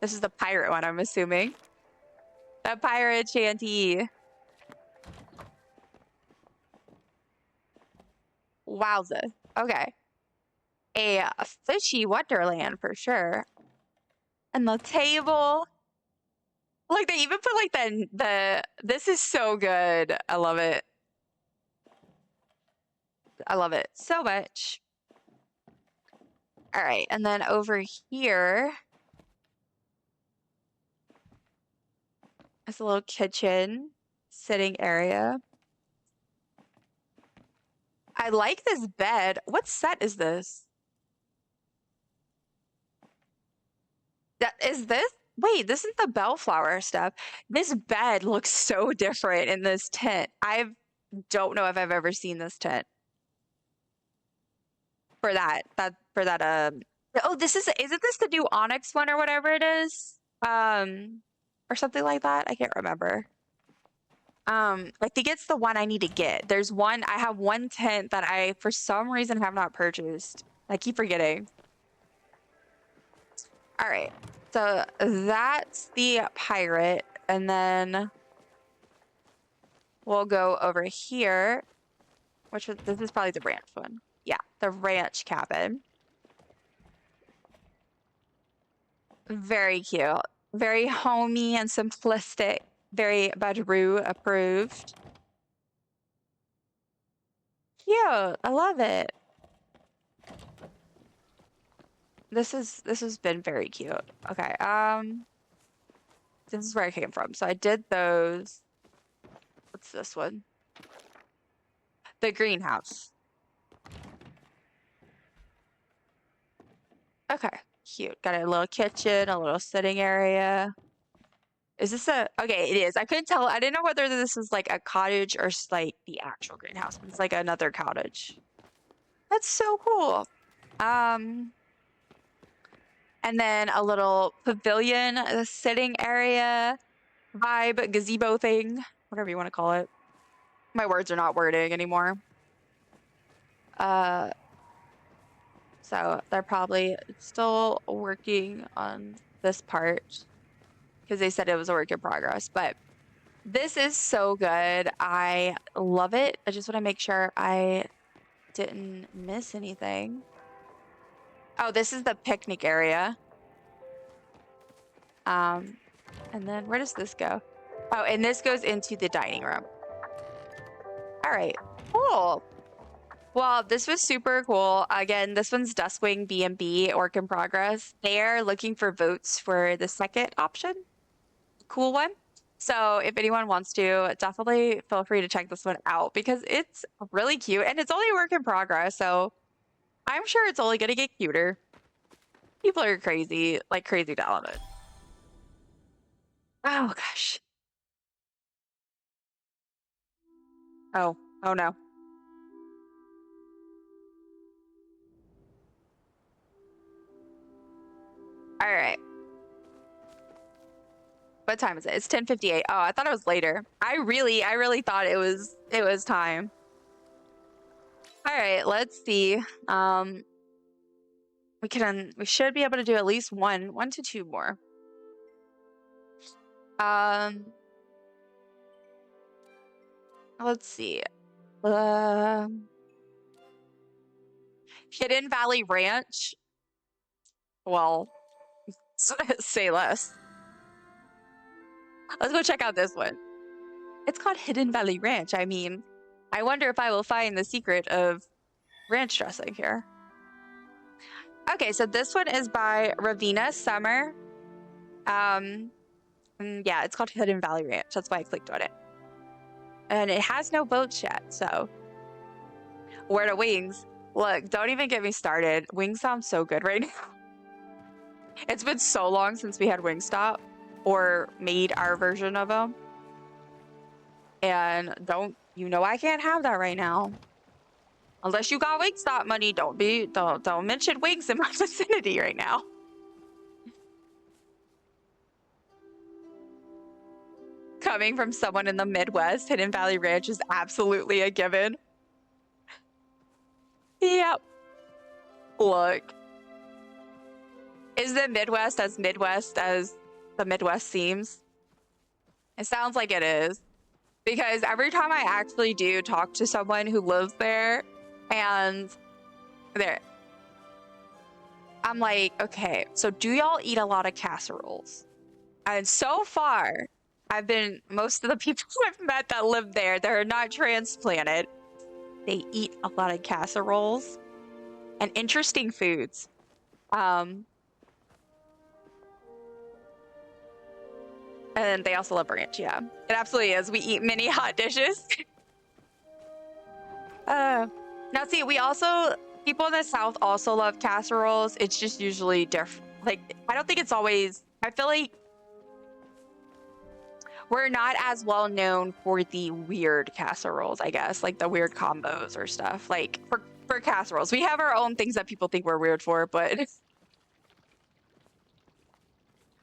This is the pirate one, I'm assuming. The pirate shanty. Wowza. Okay. A fishy wonderland for sure. And the table. Like they even put like this is so good. I love it. I love it so much. All right, and then over here is a little kitchen sitting area. I like this bed. What set is this? Wait, this is the bellflower stuff. This bed looks so different in this tent. I don't know if I've ever seen this tent. For that, oh, isn't this the new Onyx one or whatever it is? Or something like that? I can't remember. I think it's the one I need to get. I have one tent that I, for some reason, have not purchased. I keep forgetting. All right, so that's the pirate, and then we'll go over here, this is probably the ranch one. Yeah, the ranch cabin. Very cute. Very homey and simplistic. Very Badru approved. Cute. I love it. This has been very cute. Okay, this is where I came from. So I did those. What's this one? The greenhouse. Okay, cute. Got a little kitchen, a little sitting area. Is this okay, it is. I couldn't tell. I didn't know whether this is like a cottage or like the actual greenhouse, but it's like another cottage. That's so cool. And then a little pavilion, a sitting area, vibe, gazebo thing, whatever you want to call it. My words are not wording anymore. So they're probably still working on this part because they said it was a work in progress, but this is so good. I love it. I just want to make sure I didn't miss anything. Oh, this is the picnic area. And then where does this go? Oh, and this goes into the dining room. All right, cool. Well, this was super cool. Again, this one's Duskwing B&B, work in progress. They're looking for votes for the second option. Cool one. So if anyone wants to, definitely feel free to check this one out because it's really cute and it's only a work in progress. So I'm sure it's only going to get cuter. People are crazy, like crazy talented. Oh, gosh. Oh no. All right. What time is it? It's 10:58. Oh, I thought it was later. I really thought it was time. All right, let's see. We should be able to do at least one to two more. Let's see. Hidden Valley Ranch. well, say less. Let's go check out this one. It's called Hidden Valley Ranch. I mean, I wonder if I will find the secret of ranch dressing here. Okay, so this one is by Ravina Summer. Yeah, it's called Hidden Valley Ranch. That's why I clicked on it. And it has no boats yet, so. Where to Wings? Look, don't even get me started. Wings sound so good right now. It's been so long since we had Wingstop or made our version of them. And you know I can't have that right now. Unless you got Wingstop money, don't mention wings in my vicinity right now. Coming from someone in the Midwest, Hidden Valley Ranch is absolutely a given. Yep. Look. Is the Midwest as the Midwest seems? It sounds like it is. Because every time I actually do talk to someone who lives there, and I'm like, okay, so do y'all eat a lot of casseroles? And so far, most of the people I've met that live there, they're not transplanted. They eat a lot of casseroles and interesting foods. And they also love ranch, yeah. It absolutely is. We eat many hot dishes. Now see, people in the South also love casseroles. It's just usually different. Like, I don't think it's always, I feel like we're not as well known for the weird casseroles, I guess. Like the weird combos or stuff. Like, for casseroles. We have our own things that people think we're weird for, but...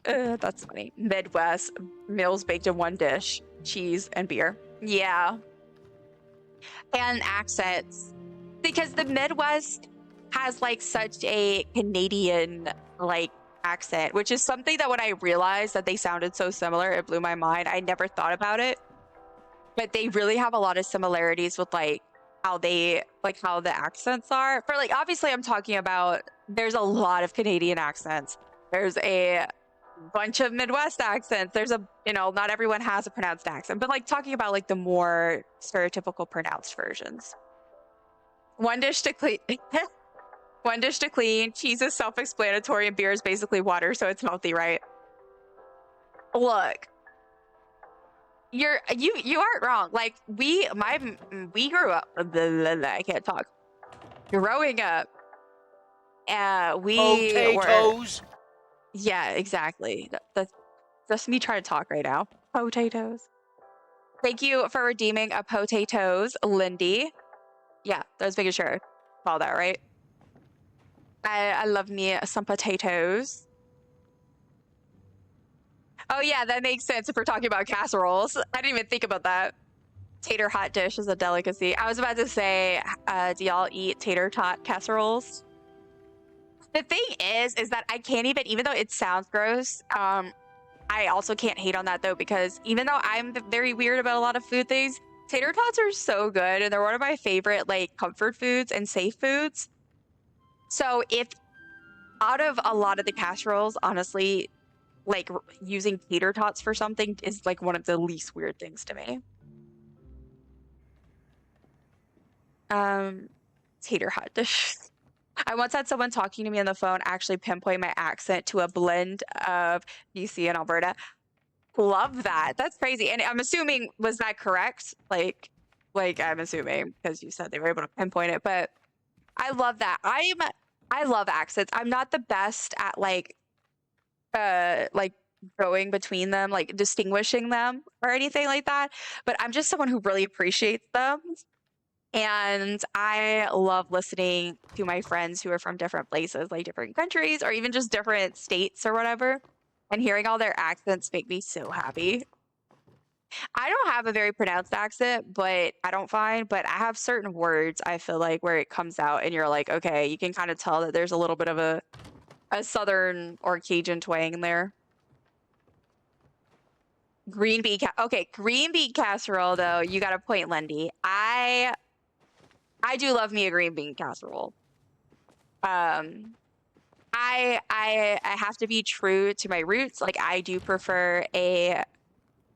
that's funny. Midwest, meals baked in one dish, cheese and beer. Yeah. And accents. Because the Midwest has like such a Canadian like accent, which is something that when I realized that they sounded so similar, it blew my mind. I never thought about it. But they really have a lot of similarities with like how the accents are. For like, obviously I'm talking about, there's a lot of Canadian accents. There's a bunch of Midwest accents. There's not everyone has a pronounced accent, but like talking about like the more stereotypical pronounced versions. One dish to clean. One dish to clean. Cheese is self-explanatory and beer is basically water, so it's healthy, right? Look, you aren't wrong. Like we grew up. I can't talk. Growing up, Potatoes. Yeah, exactly. That's just me trying to talk right now. Potatoes. Thank you for redeeming a potatoes, Lindy. Yeah, I was making sure. All that right. I love me some potatoes. Oh yeah, that makes sense if we're talking about casseroles. I didn't even think about that. Tater hot dish is a delicacy. I was about to say, do y'all eat tater tot casseroles? The thing is that I can't even though it sounds gross, I also can't hate on that though, because even though I'm very weird about a lot of food things, tater tots are so good and they're one of my favorite like comfort foods and safe foods. So if out of a lot of the casseroles, honestly, like using tater tots for something is like one of the least weird things to me. Tater hot dish. I once had someone talking to me on the phone actually pinpoint my accent to a blend of BC and Alberta. Love that. That's crazy. And I'm assuming, was that correct? Like I'm assuming because you said they were able to pinpoint it, but I love that. I love accents. I'm not the best at like going between them, like distinguishing them or anything like that, but I'm just someone who really appreciates them. And I love listening to my friends who are from different places, like different countries or even just different states or whatever. And hearing all their accents make me so happy. I don't have a very pronounced accent, but I have certain words I feel like where it comes out and you're like, okay, you can kind of tell that there's a little bit of a Southern or Cajun twang in there. Green bean casserole though, you got a point, Lindy. I do love me a green bean casserole. I have to be true to my roots. Like I do prefer a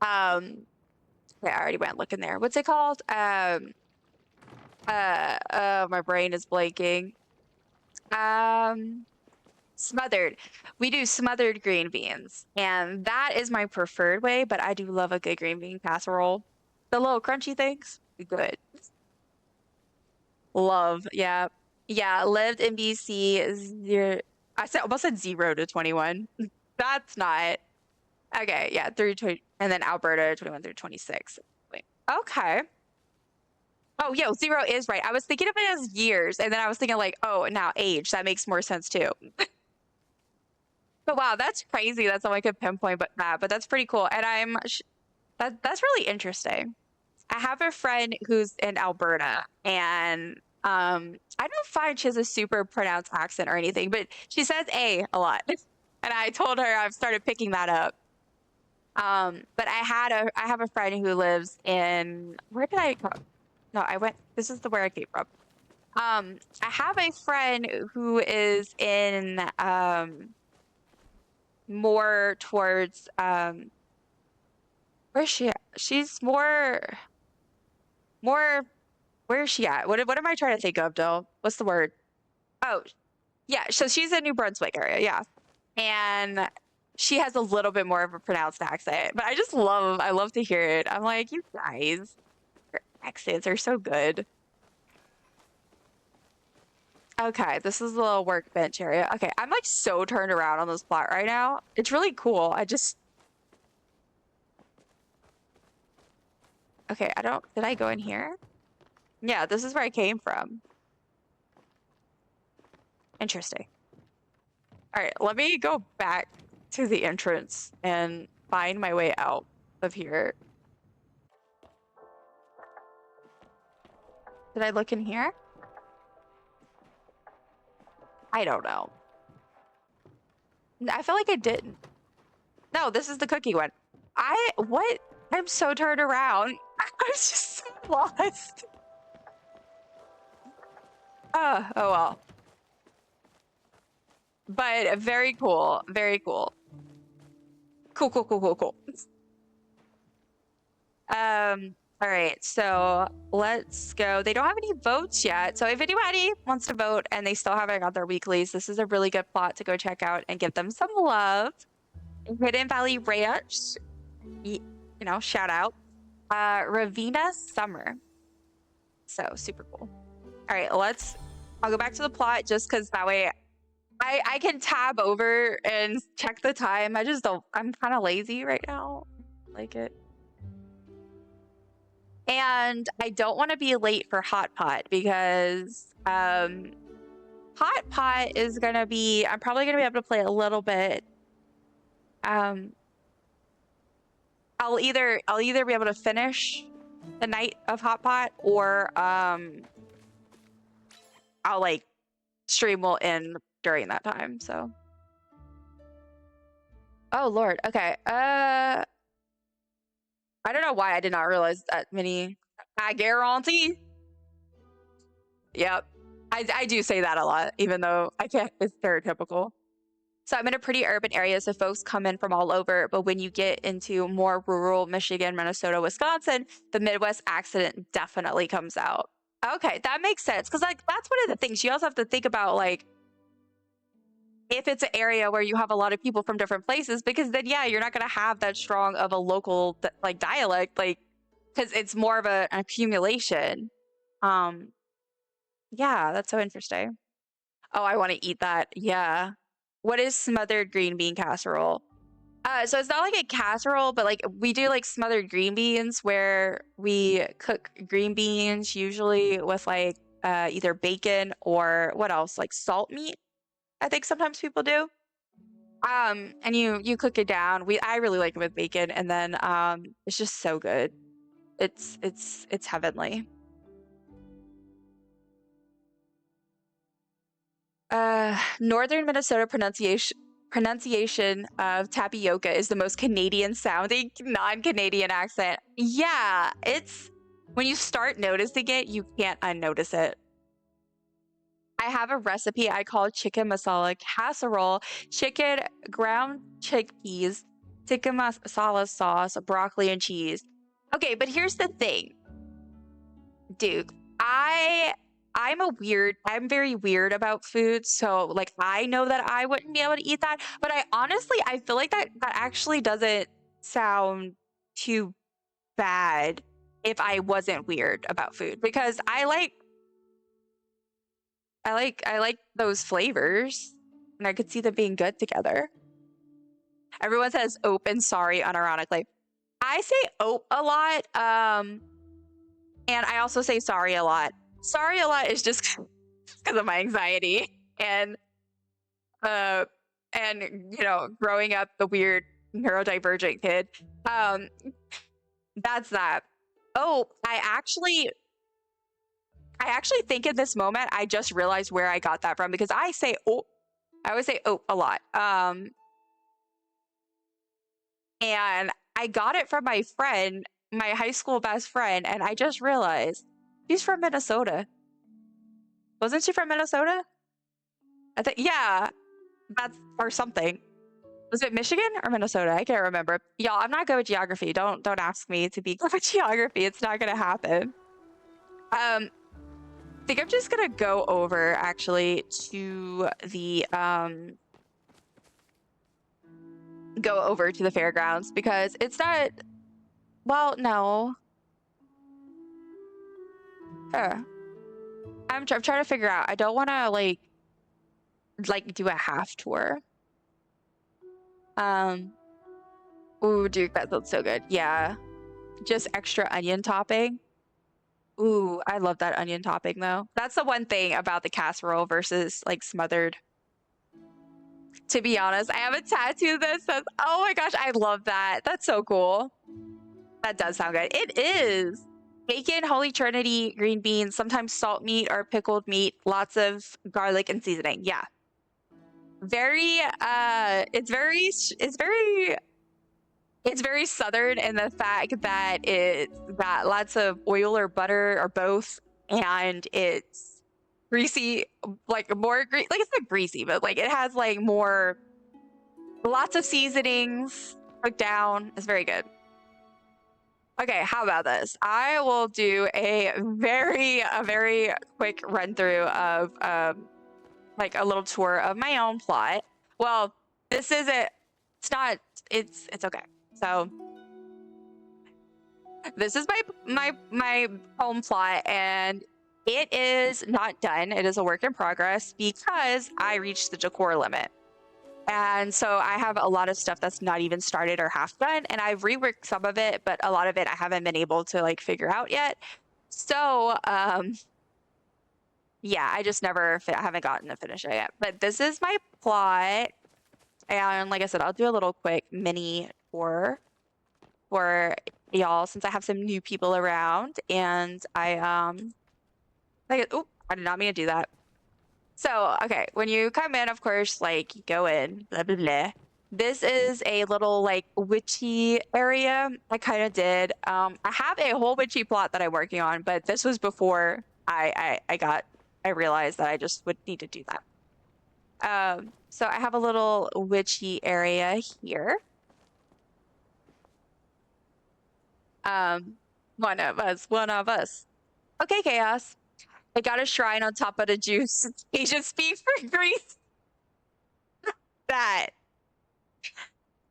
okay, I already went looking there. What's it called? My brain is blanking. Smothered. We do smothered green beans, and that is my preferred way, but I do love a good green bean casserole. The little crunchy things, good. Love, yeah. Yeah, lived in BC, almost said 0 to 21. That's not, okay, yeah, through 20, and then Alberta, 21 through 26. Wait, okay. Oh, yo, 0 is right. I was thinking of it as years, and then I was thinking like, oh, now age. That makes more sense too. But wow, that's crazy that someone could pinpoint but that's pretty cool. And that's really interesting. I have a friend who's in Alberta, and I don't find she has a super pronounced accent or anything, but she says a lot. And I told her I've started picking that up. But I have a friend who lives in, where did I go? No, this is where I came from. I have a friend who is in more towards where is she at? She's more where is she at? What am I trying to think of, Dill? What's the word? Oh, yeah, so she's in New Brunswick area, yeah. And she has a little bit more of a pronounced accent, but I love to hear it. I'm like, you guys, your accents are so good. Okay, this is a little workbench area. Okay, I'm like so turned around on this plot right now. It's really cool. Okay, did I go in here? Yeah, this is where I came from. Interesting. All right, let me go back to the entrance and find my way out of here. Did I look in here? I don't know. I feel like I didn't. No, this is the cookie one. What? I'm so turned around. I was just so lost. Oh well. But very cool. Very cool. Cool. All right, so let's go. They don't have any votes yet. So if anybody wants to vote and they still haven't got their weeklies, this is a really good plot to go check out and give them some love. Hidden Valley Ranch, you know, shout out. Ravina Summer. So super cool. All right, I'll go back to the plot just because that way I can tab over and check the time. I'm kind of lazy right now. Like it. And I don't want to be late for Hot Pot because Hot Pot is going to be, I'm probably going to be able to play a little bit. I'll either be able to finish the night of Hot Pot or I'll like stream will end during that time. So, oh Lord, okay. I don't know why I did not realize that many. I guarantee. Yep. I do say that a lot, even though I can't, it's stereotypical. So I'm in a pretty urban area, so folks come in from all over. But when you get into more rural Michigan, Minnesota, Wisconsin, the Midwest accent definitely comes out. Okay, that makes sense. Because like that's one of the things you also have to think about, like, if it's an area where you have a lot of people from different places, because then yeah, you're not going to have that strong of a local like dialect, like, because it's more of an accumulation. Yeah, that's so interesting. Oh, I want to eat that. Yeah. What is smothered green bean casserole? So it's not like a casserole, but like we do like smothered green beans where we cook green beans usually with like either bacon or what else, like salt meat. I think sometimes people do. And you cook it down. I really like it with bacon, and then it's just so good. It's heavenly. Northern Minnesota pronunciation of tapioca is the most Canadian sounding non-Canadian accent. Yeah, it's when you start noticing it, you can't unnotice it. I have a recipe I call chicken masala casserole, chicken, ground chickpeas, tikka masala sauce, broccoli, and cheese. Okay, but here's the thing, Duke. I'm very weird about food, so like I know that I wouldn't be able to eat that, but I feel like that actually doesn't sound too bad if I wasn't weird about food, because I like those flavors and I could see them being good together. Everyone says ope and sorry unironically. I say ope a lot, and I also say sorry a lot. Sorry a lot is just because of my anxiety and growing up the weird neurodivergent kid. That's that. Oh, I actually think in this moment I just realized where I got that from, because I always say oh a lot. And I got it from my friend, my high school best friend, and I just realized she's from Minnesota. Wasn't she from Minnesota? I think, yeah, that's, or something. Was it Michigan or Minnesota? I can't remember. Y'all, I'm not good with geography. Don't ask me to be good with geography. It's not gonna happen. I think I'm just gonna go over actually to the fairgrounds, because it's not, well, no. I'm trying to figure out. I don't want to like do a half tour. Ooh, dude, that sounds so good. Yeah, just extra onion topping. Ooh, I love that onion topping though. That's the one thing about the casserole versus like smothered. To be honest, I have a tattoo that says, oh my gosh, I love that. That's so cool. That does sound good. It is. Bacon, Holy Trinity, green beans, sometimes salt meat or pickled meat, lots of garlic and seasoning. Yeah. It's very southern in the fact that it's got lots of oil or butter or both, and it's greasy, like it's not greasy, but like it has like lots of seasonings cooked down. It's very good. Okay, how about this? I will do a very quick run through of like a little tour of my own plot. Well, this isn't. It's not. It's okay. So this is my home plot, and it is not done. It is a work in progress because I reached the decor limit. And so I have a lot of stuff that's not even started or half done, and I've reworked some of it, but a lot of it I haven't been able to like figure out yet. So yeah, I just I haven't gotten to finish it yet. But this is my plot, and like I said, I'll do a little quick mini tour for y'all since I have some new people around, and I did not mean to do that. So, okay, when you come in, of course, like, you go in, blah, blah, blah. This is a little, like, witchy area I kind of did. I have a whole witchy plot that I'm working on, but this was before I realized that I just would need to do that. So I have a little witchy area here. One of us. Okay, Chaos. I got a shrine on top of the juice. Asian speak for Greece. That.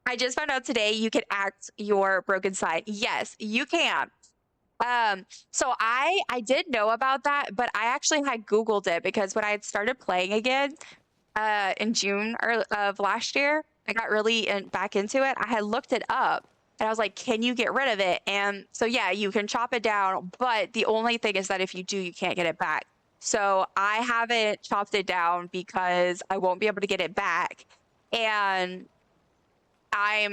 I just found out today you can act your broken side. Yes, you can. So I did know about that, but I actually had Googled it because when I had started playing again in June of last year, I got really back into it. I had looked it up. And I was like, can you get rid of it? And so, yeah, you can chop it down. But the only thing is that if you do, you can't get it back. So I haven't chopped it down because I won't be able to get it back. And I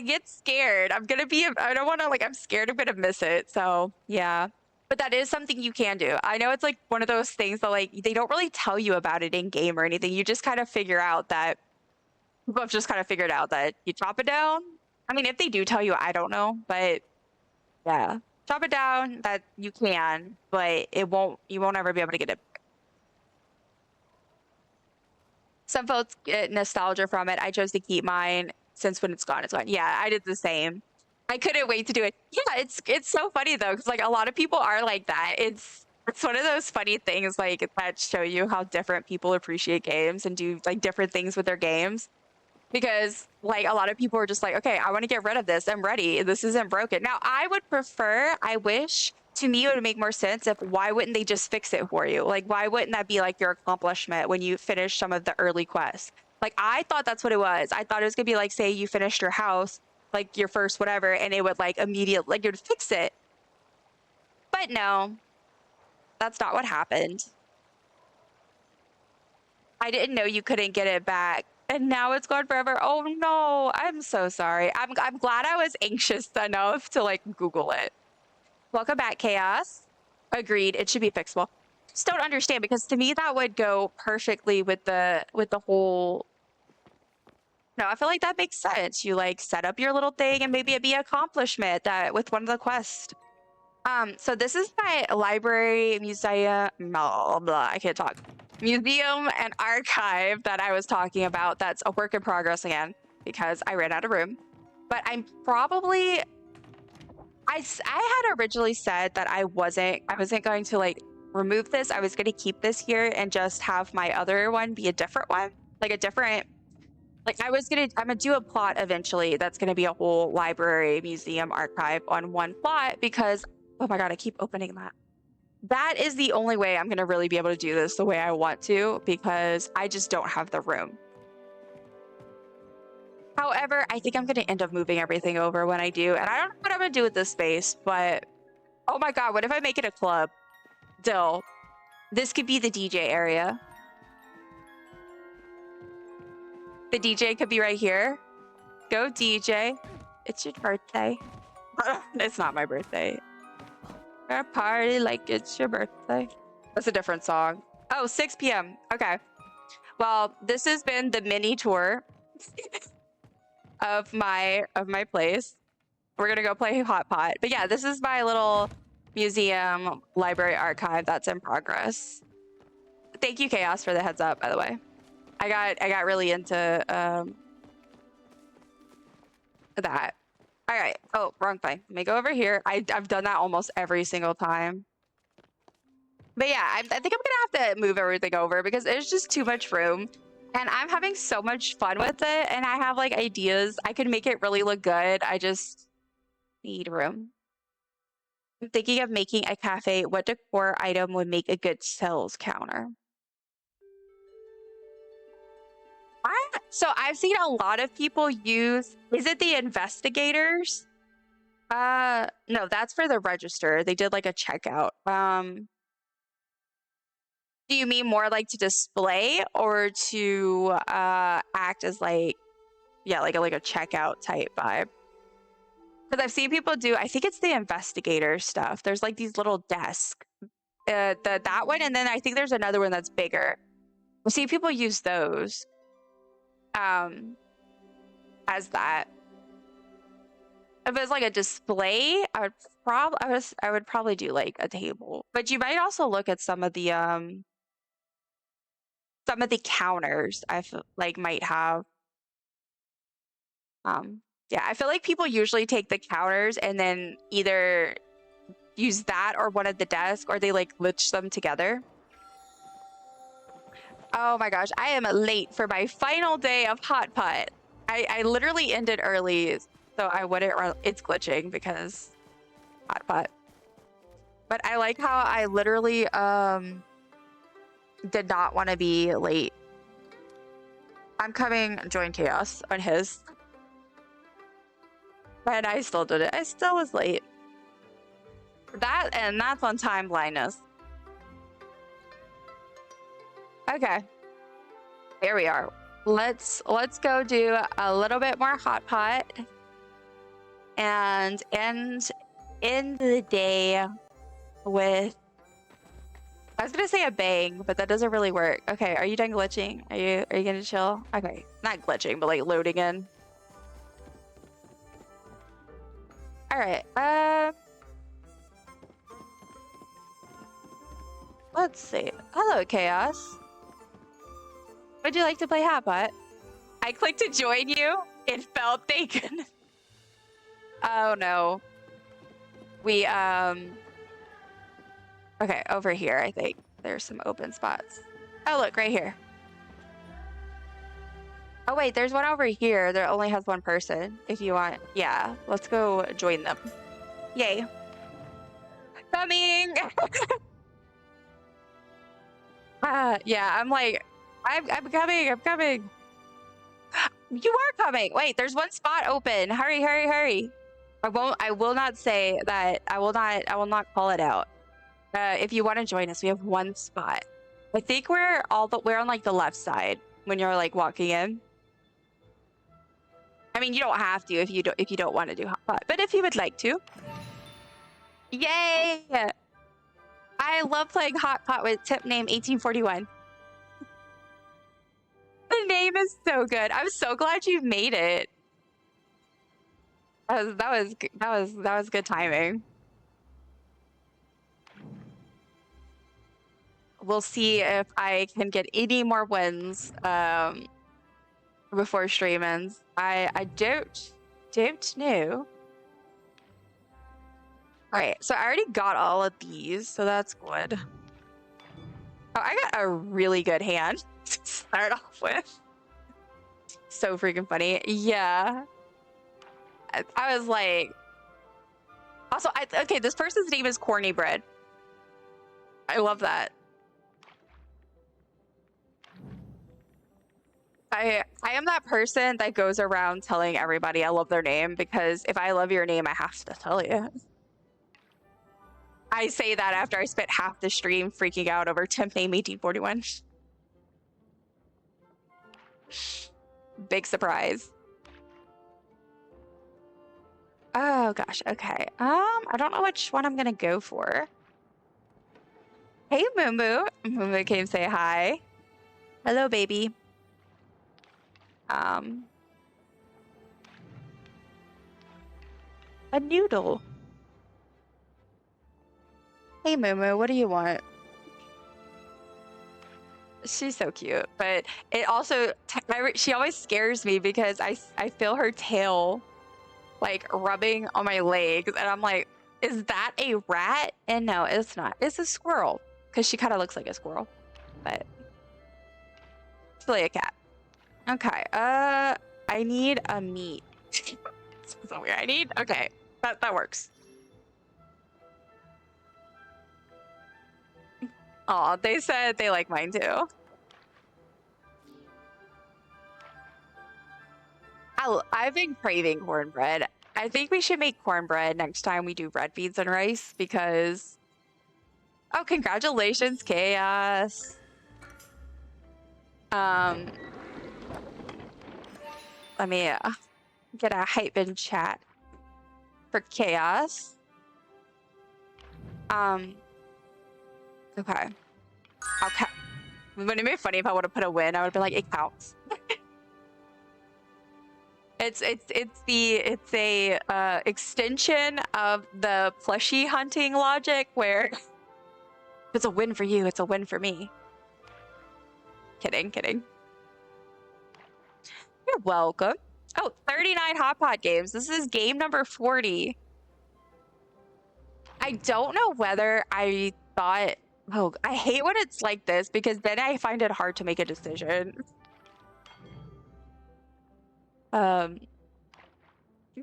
get scared. I don't want to, like, I'm scared I'm going to miss it. So, yeah. But that is something you can do. I know it's like one of those things that, like, they don't really tell you about it in game or anything. You just kind of figure out that. People have just kind of figured out that you chop it down. I mean, if they do tell you, I don't know, but yeah, chop it down that you can, but you won't ever be able to get it back. Some folks get nostalgia from it. I chose to keep mine since when it's gone, it's gone. Yeah, I did the same. I couldn't wait to do it. Yeah, it's so funny though, because like a lot of people are like that. It's one of those funny things like that show you how different people appreciate games and do like different things with their games. Because like a lot of people are just like, okay, I want to get rid of this. I'm ready. This isn't broken. Now I would prefer, I wish to me it would make more sense if why wouldn't they just fix it for you? Like why wouldn't that be like your accomplishment when you finish some of the early quests? Like I thought that's what it was. I thought it was gonna be like, say you finished your house, like your first whatever, and it would like immediately like you'd fix it. But no, that's not what happened. I didn't know you couldn't get it back. And now it's gone forever. Oh no, I'm so sorry. I'm glad I was anxious enough to like Google it. Welcome back, Chaos. Agreed, it should be fixable. Just don't understand because to me that would go perfectly with the whole. No, I feel like that makes sense. You like set up your little thing and maybe it'd be an accomplishment that with one of the quests. So this is my library, museum, blah, blah, I can't talk. Museum and archive that I was talking about. That's a work in progress again because I ran out of room. But I'm probably, I had originally said that I wasn't going to like remove this. I was going to keep this here and just have my other one be a different one, like a different, like I'm gonna do a plot eventually that's gonna be a whole library, museum, archive on one plot because, oh my God, I keep opening that. That is the only way I'm gonna really be able to do this the way I want to because I just don't have the room. However, I think I'm gonna end up moving everything over when I do, and I don't know what I'm gonna do with this space, but oh my God, what if I make it a club? Dill, this could be the DJ area. The DJ could be right here. Go DJ. It's your birthday. It's not my birthday. Gonna party like it's your birthday. That's a different song. Oh, 6 p.m. Okay. Well, this has been the mini tour of my place. We're gonna go play Hot Pot. But yeah, this is my little museum, library, archive that's in progress. Thank you, Chaos, for the heads up, by the way. I got really into that. All right. Oh, wrong thing. Let me go over here. I've done that almost every single time. But yeah, I think I'm gonna have to move everything over because there's just too much room, and I'm having so much fun with it. And I have like ideas. I could make it really look good. I just need room. I'm thinking of making a cafe. What decor item would make a good sales counter? So I've seen a lot of people use, is it the investigators? No, that's for the register. They did like a checkout. Do you mean more like to display or to act as like, yeah, like a checkout type vibe? Because I've seen people do, I think it's the investigator stuff. There's like these little desks. That one, and then I think there's another one that's bigger. I've seen people use those. As that. If it's like a display, I would probably do like a table. But you might also look at some of the counters I feel like might have. Yeah, I feel like people usually take the counters and then either use that or one at the desk, or they like glitch them together. Oh my gosh, I am late for my final day of Hot Pot. I literally ended early, so I wouldn't, it's glitching because Hot Pot. But I like how I literally did not want to be late. I'm coming join Chaos on his. And I still did it. I still was late. That's on time blindness. Okay, here we are. Let's go do a little bit more Hot Pot and end the day with, I was gonna say a bang, but that doesn't really work. Okay, are you done glitching? Are you gonna chill? Okay, not glitching, but like loading in. All right. Let's see. Hello, Chaos. Would you like to play Hot Pot? I clicked to join you. It felt taken. Oh no. We okay, over here I think there's some open spots. Oh look, right here. Oh wait, there's one over here that only has one person. If you want, yeah, let's go join them. Yay. Coming. Yeah, I'm like, I'm coming. You are coming. Wait, there's one spot open. Hurry. I will not say that. I will not call it out. If you want to join us, we have one spot. I think we're on like the left side when you're like walking in. I mean, you don't have to if you don't want to do hot pot, but if you would like to. Yay! I love playing hot pot with tip name 1841. The name is so good. I'm so glad you made it. That was good timing. We'll see if I can get any more wins before stream ends. I don't know. All right, so I already got all of these, so that's good. Oh, I got a really good hand to start off with. So freaking funny. Yeah. I was like... Also, okay, this person's name is Corny Bread. I love that. I am that person that goes around telling everybody I love their name, because if I love your name, I have to tell you. I say that after I spent half the stream freaking out over temp name 1841. Big surprise. Oh gosh, okay. I don't know which one I'm gonna go for. Hey Moo Moo came say hi. Hello baby. A noodle. Hey Moo, what do you want? She's so cute, but it also she always scares me because I feel her tail like rubbing on my legs, and I'm like, is that a rat? And no, it's not. It's a squirrel, because she kind of looks like a squirrel, but it's really a cat. Okay, I need a meat. So weird. Okay, that works. Oh, they said they like mine too. I've been craving cornbread. I think we should make cornbread next time we do red beans and rice, because... Oh, congratulations, Chaos. Let me get a hype in chat for Chaos. Okay. Okay. Wouldn't it be funny if I would have put a win? I would have been like, it counts. It's a extension of the plushie hunting logic, where if it's a win for you, it's a win for me. Kidding. You're welcome. Oh, 39 Hot Pot games. This is game number 40. I don't know whether I thought... Oh, I hate when it's like this, because then I find it hard to make a decision.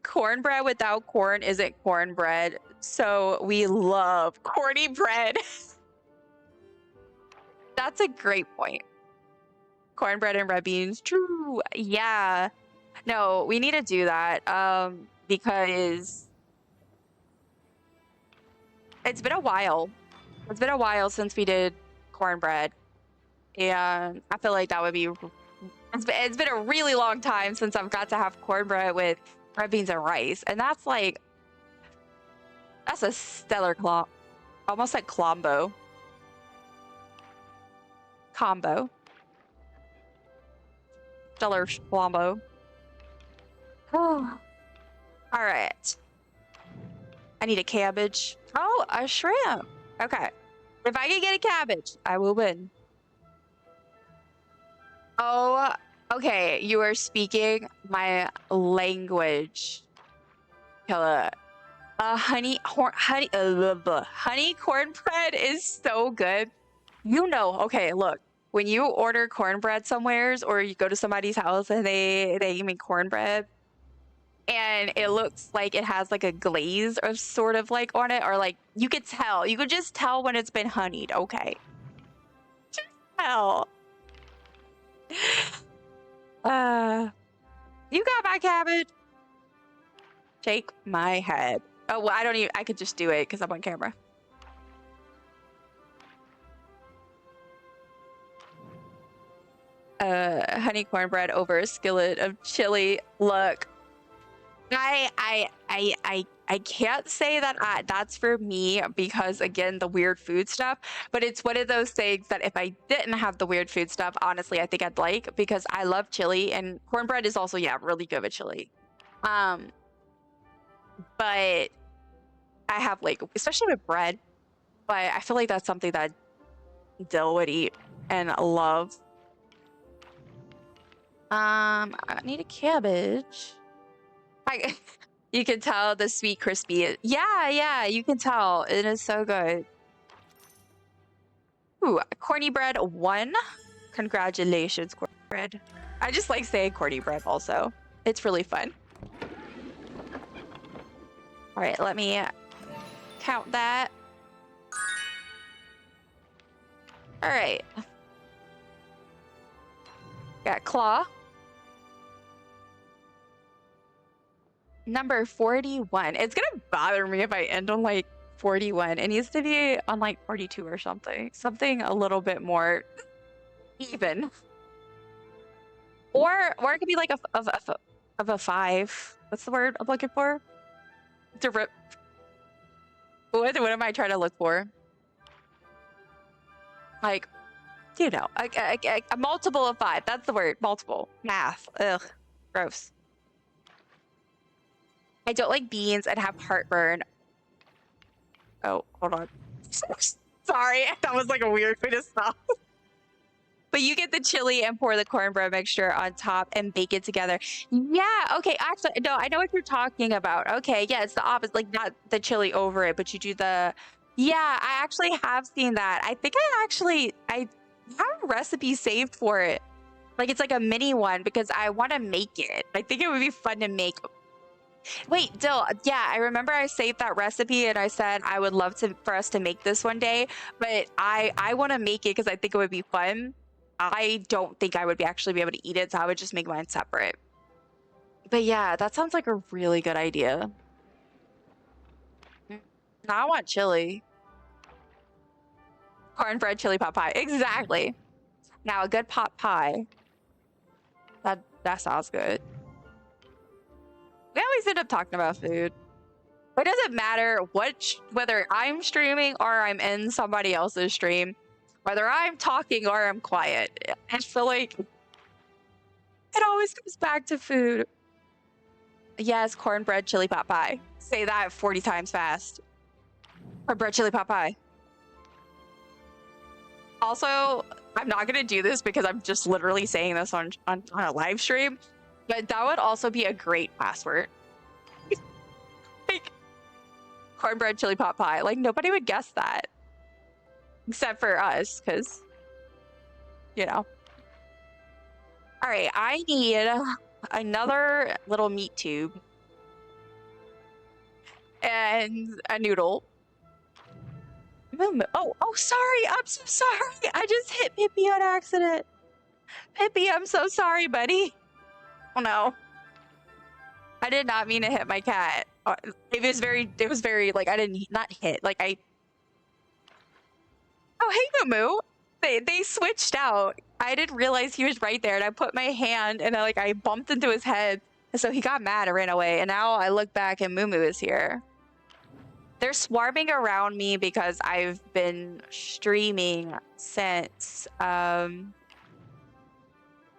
Cornbread without corn isn't cornbread, so we love corny bread. That's a great point. Cornbread and red beans, true. Yeah. No, we need to do that, because it's been a while. It's been a while since we did cornbread, and I feel like that would be... It's been a really long time since I've got to have cornbread with red beans and rice, and that's like... That's a stellar almost like combo. Stellar combo. Oh. All right. I need a cabbage. Oh, a shrimp. Okay. If I can get a cabbage, I will win. Oh, okay. You are speaking my language. Killa. Honey cornbread is so good. You know, okay, look. When you order cornbread somewheres or you go to somebody's house and they make cornbread and it looks like it has like a glaze or sort of like on it, or like you could just tell when it's been honeyed. Okay. Just tell. You got my cabbage. Shake my head. Oh, well, I could just do it because I'm on camera. Honey cornbread over a skillet of chili. Look, I can't say that that's for me because, again, the weird food stuff, but it's one of those things that if I didn't have the weird food stuff, honestly, I think I'd like, because I love chili, and cornbread is also, yeah, really good with chili. But I have, like, especially with bread, but I feel like that's something that Dill would eat and love. I need a cabbage. You can tell the sweet crispy. Yeah, you can tell. It is so good. Ooh, corny bread 1. Congratulations, corny bread. I just like saying corny bread also. It's really fun. All right, let me count that. All right. Got claw. Number 41. It's gonna bother me if I end on like 41. It needs to be on like 42 or something. Something a little bit more even. Or it could be like a 5. What's the word I'm looking for? What am I trying to look for? Like, you know, a multiple of 5. That's the word. Multiple. Math. Ugh. Gross. I don't like beans and have heartburn. Oh, hold on. Sorry, that was like a weird way to stop. But you get the chili and pour the cornbread mixture on top and bake it together. Yeah, okay, actually, no, I know what you're talking about. Okay, yeah, it's the opposite, like not the chili over it, but you do the... Yeah, I actually have seen that. I think I have a recipe saved for it. Like, it's like a mini one because I want to make it. I think it would be fun to make. Wait, Dill, yeah, I remember I saved that recipe and I said I would love for us to make this one day, but I want to make it because I think it would be fun. I don't think I would actually be able to eat it, so I would just make mine separate. But yeah, that sounds like a really good idea. Now I want chili. Cornbread chili pot pie. Exactly. Now a good pot pie. That sounds good. We always end up talking about food. It doesn't matter whether I'm streaming or I'm in somebody else's stream, whether I'm talking or I'm quiet. I feel like it always comes back to food. Yes, cornbread chili pot pie. Say that 40 times fast. Cornbread chili pot pie. Also, I'm not gonna do this because I'm just literally saying this on a live stream, but that would also be a great password. Like, cornbread chili pot pie. Like, nobody would guess that. Except for us, because, you know. Alright, I need another little meat tube. And a noodle. Oh, sorry. I'm so sorry. I just hit Pippi on accident. Pippi, I'm so sorry, buddy. Oh, no. I did not mean to hit my cat. It was very, like, I didn't, not hit. Like, Oh, hey, Moo. They switched out. I didn't realize he was right there, and I put my hand, and I bumped into his head. And so he got mad and ran away. And now I look back, and Moo is here. They're swarming around me because I've been streaming since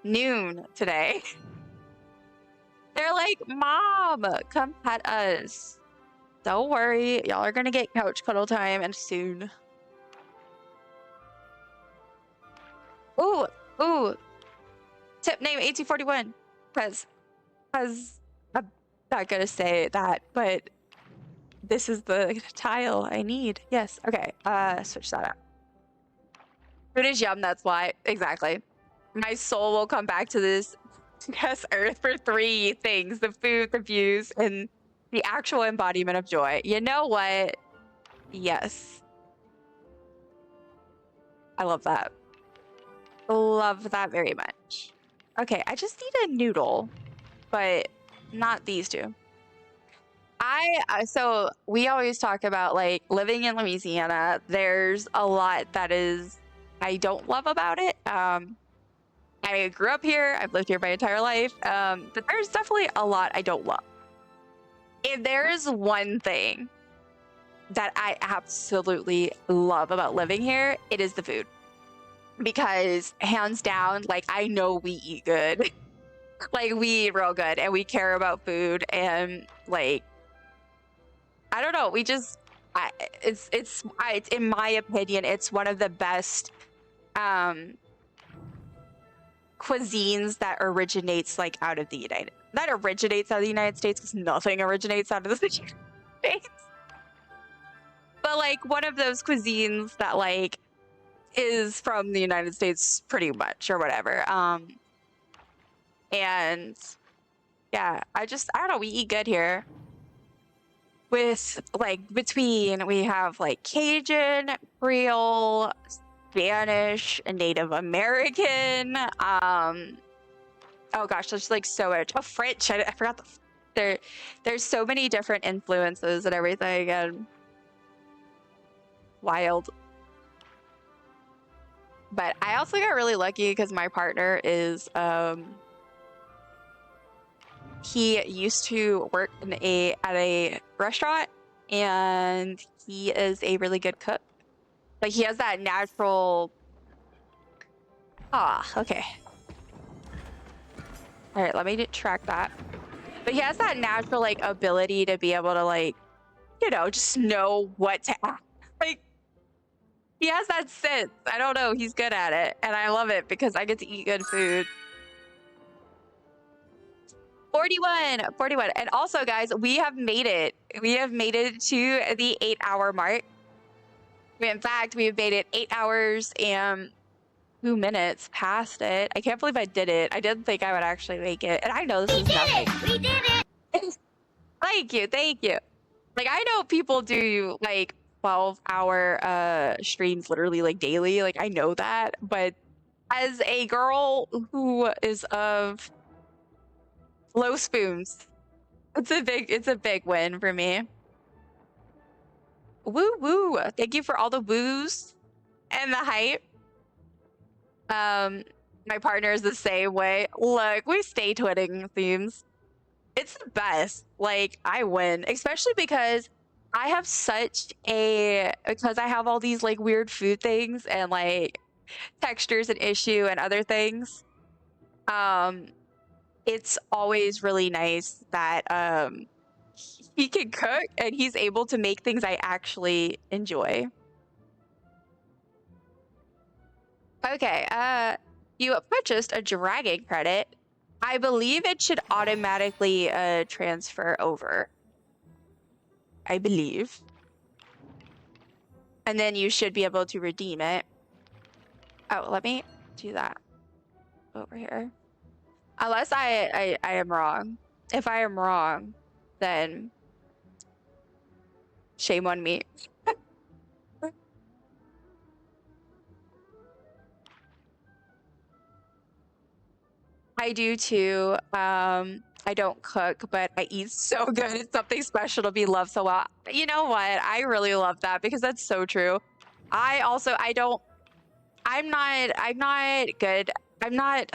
noon today. They're like, Mom, come pet us. Don't worry, y'all are gonna get couch cuddle time and soon. Ooh. name 1841 because I'm not gonna say that, but this is the tile I need. Yes. Okay. Switch that up. Food is yum. That's why. Exactly. My soul will come back to this earth for 3 things: the food, the views, and the actual embodiment of joy. You know what? Yes. I love that. Love that very much. Okay, I just need a noodle, but not these two. So we always talk about like living in Louisiana. There's a lot that I don't love about it. I grew up here. I've lived here my entire life. But there's definitely a lot I don't love. If there is one thing that I absolutely love about living here, it is the food. Because hands down, like, I know we eat good. Like, we eat real good and we care about food, and like, I don't know, we just it's in my opinion, it's one of the best cuisines that originates like out of the United States, because nothing originates out of the United States. But like one of those cuisines that like is from the United States pretty much, or whatever. And yeah, I don't know, we eat good here. With like we have like Cajun, Creole, Spanish, and Native American. Oh gosh, there's like so much. Oh, French. I forgot there's so many different influences and everything, and wild. But I also got really lucky because my partner is he used to work at a restaurant, and he is a really good cook. Like, he has that natural... okay. All right, let me track that. But he has that natural, like, ability to be able to, like, you know, just know what to add. Like, he has that sense. I don't know. He's good at it. And I love it because I get to eat good food. 41. And also, guys, we have made it. We have made it to the 8-hour mark. In fact, we've made it 8 hours and 2 minutes past it. I can't believe I did it. I didn't think I would actually make it. And I know this is nothing. We did it! Thank you. Like, I know people do, like, 12-hour streams literally, like, daily. Like, I know that. But as a girl who is of low spoons, it's a big win for me. Woo woo. Thank you for all the woos and the hype. My partner is the same way. Look, we stay twitting themes. It's the best. Like, I win, especially because I have because I have all these like weird food things and like textures and issue and other things. It's always really nice that he can cook and he's able to make things I actually enjoy. Okay, you purchased a dragon credit. I believe it should automatically transfer over. I believe. And then you should be able to redeem it. Oh, let me do that over here. Unless I am wrong. If I am wrong, then shame on me. I do too. I don't cook, but I eat so good. It's something special to be loved so well. You know what? I really love that because that's so true. I'm not good. I'm not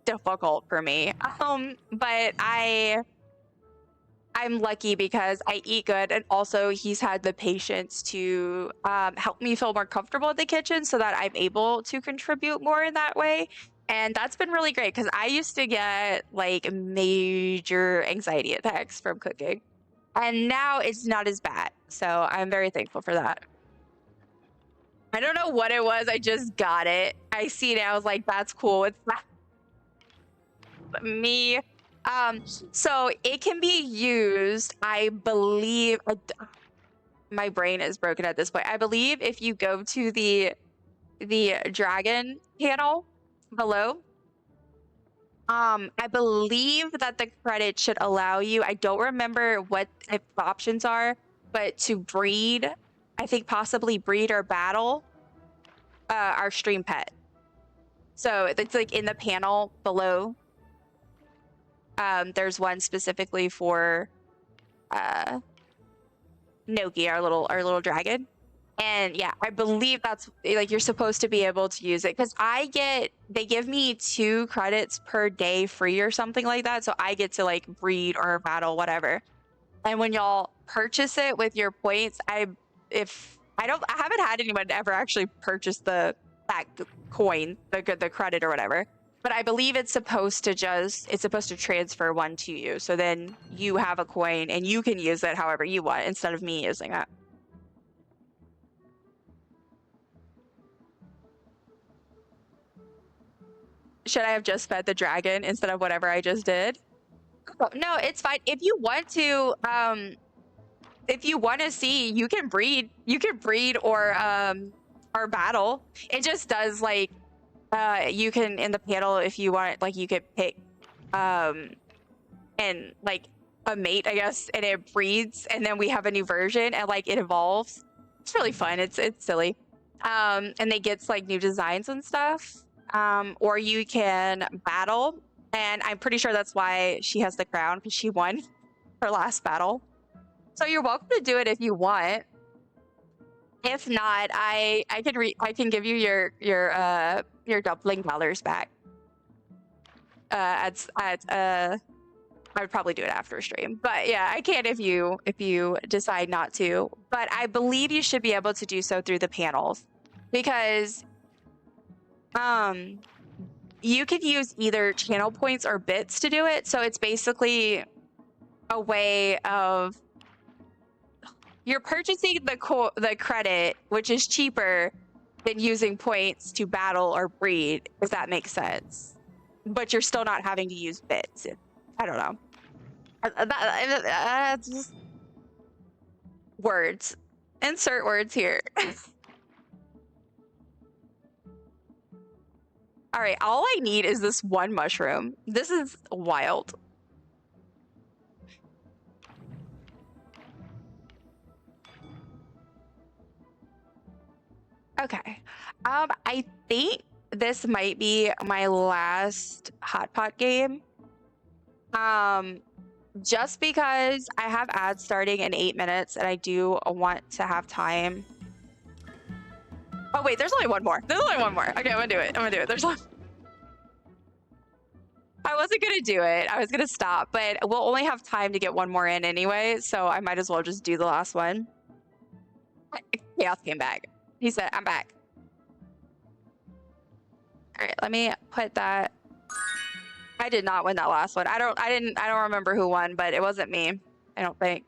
difficult for me. But I'm lucky because I eat good, and also he's had the patience to help me feel more comfortable in the kitchen so that I'm able to contribute more in that way. And that's been really great because I used to get like major anxiety attacks from cooking, and now it's not as bad. So I'm very thankful for that. I don't know what it was. I just got it. I see it. I was like, that's cool. It's me. So it can be used, I believe. My brain is broken at this point. I believe if you go to the dragon panel below, I believe that the credit should allow you. I don't remember what the options are, but to breed, I think possibly breed or battle our stream pet. So it's like in the panel below. There's one specifically for Noki, our little dragon. And yeah, I believe that's like you're supposed to be able to use it because they give me 2 credits per day free or something like that. So I get to like breed or battle, whatever. And when y'all purchase it with your points, I haven't had anyone ever actually purchase that coin, the credit or whatever. But I believe it's supposed to transfer one to you. So then you have a coin and you can use it however you want instead of me using it. Should I have just fed the dragon instead of whatever I just did? No, it's fine. If you want to see, you can breed. You can breed or battle. It just does like you can in the panel if you want, like you could pick and like a mate, I guess, and it breeds, and then we have a new version and like it evolves. It's really fun. It's silly. And they get like new designs and stuff. Or you can battle, and I'm pretty sure that's why she has the crown, because she won her last battle. So you're welcome to do it if you want. If not, I can give you your DumplingDollars back. I would probably do it after stream, but yeah, I can if you decide not to. But I believe you should be able to do so through the panels, because you could use either channel points or bits to do it. So it's basically a way of you're purchasing the credit, which is cheaper than using points to battle or breed, if that makes sense. But you're still not having to use bits. I don't know. Just words. Insert words here. All right, all I need is this one mushroom. This is wild. Okay. I think this might be my last hot pot game. Just because I have ads starting in 8 minutes and I do want to have time. Oh wait, there's only one more. There's only one more. Okay, I'm gonna do it. There's one. I wasn't gonna do it. I was gonna stop, but we'll only have time to get one more in anyway, so I might as well just do the last one. Chaos came back. He said, I'm back. All right, let me put that. I did not win that last one. I don't remember who won, but it wasn't me. I don't think.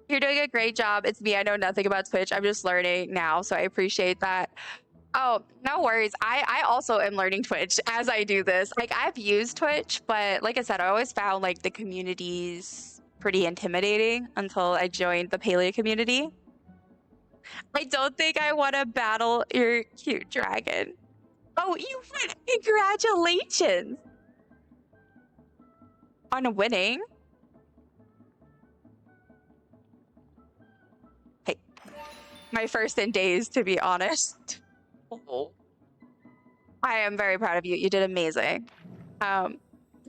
You're doing a great job. It's me. I know nothing about Twitch. I'm just learning now, so I appreciate that. Oh, no worries. I also am learning Twitch as I do this. Like, I've used Twitch, but like I said, I always found like the communities pretty intimidating until I joined the Palia community. I don't think I want to battle your cute dragon. Oh, you won! Congratulations on winning. Hey, my first in days, to be honest. Oh. I am very proud of you. You did amazing. I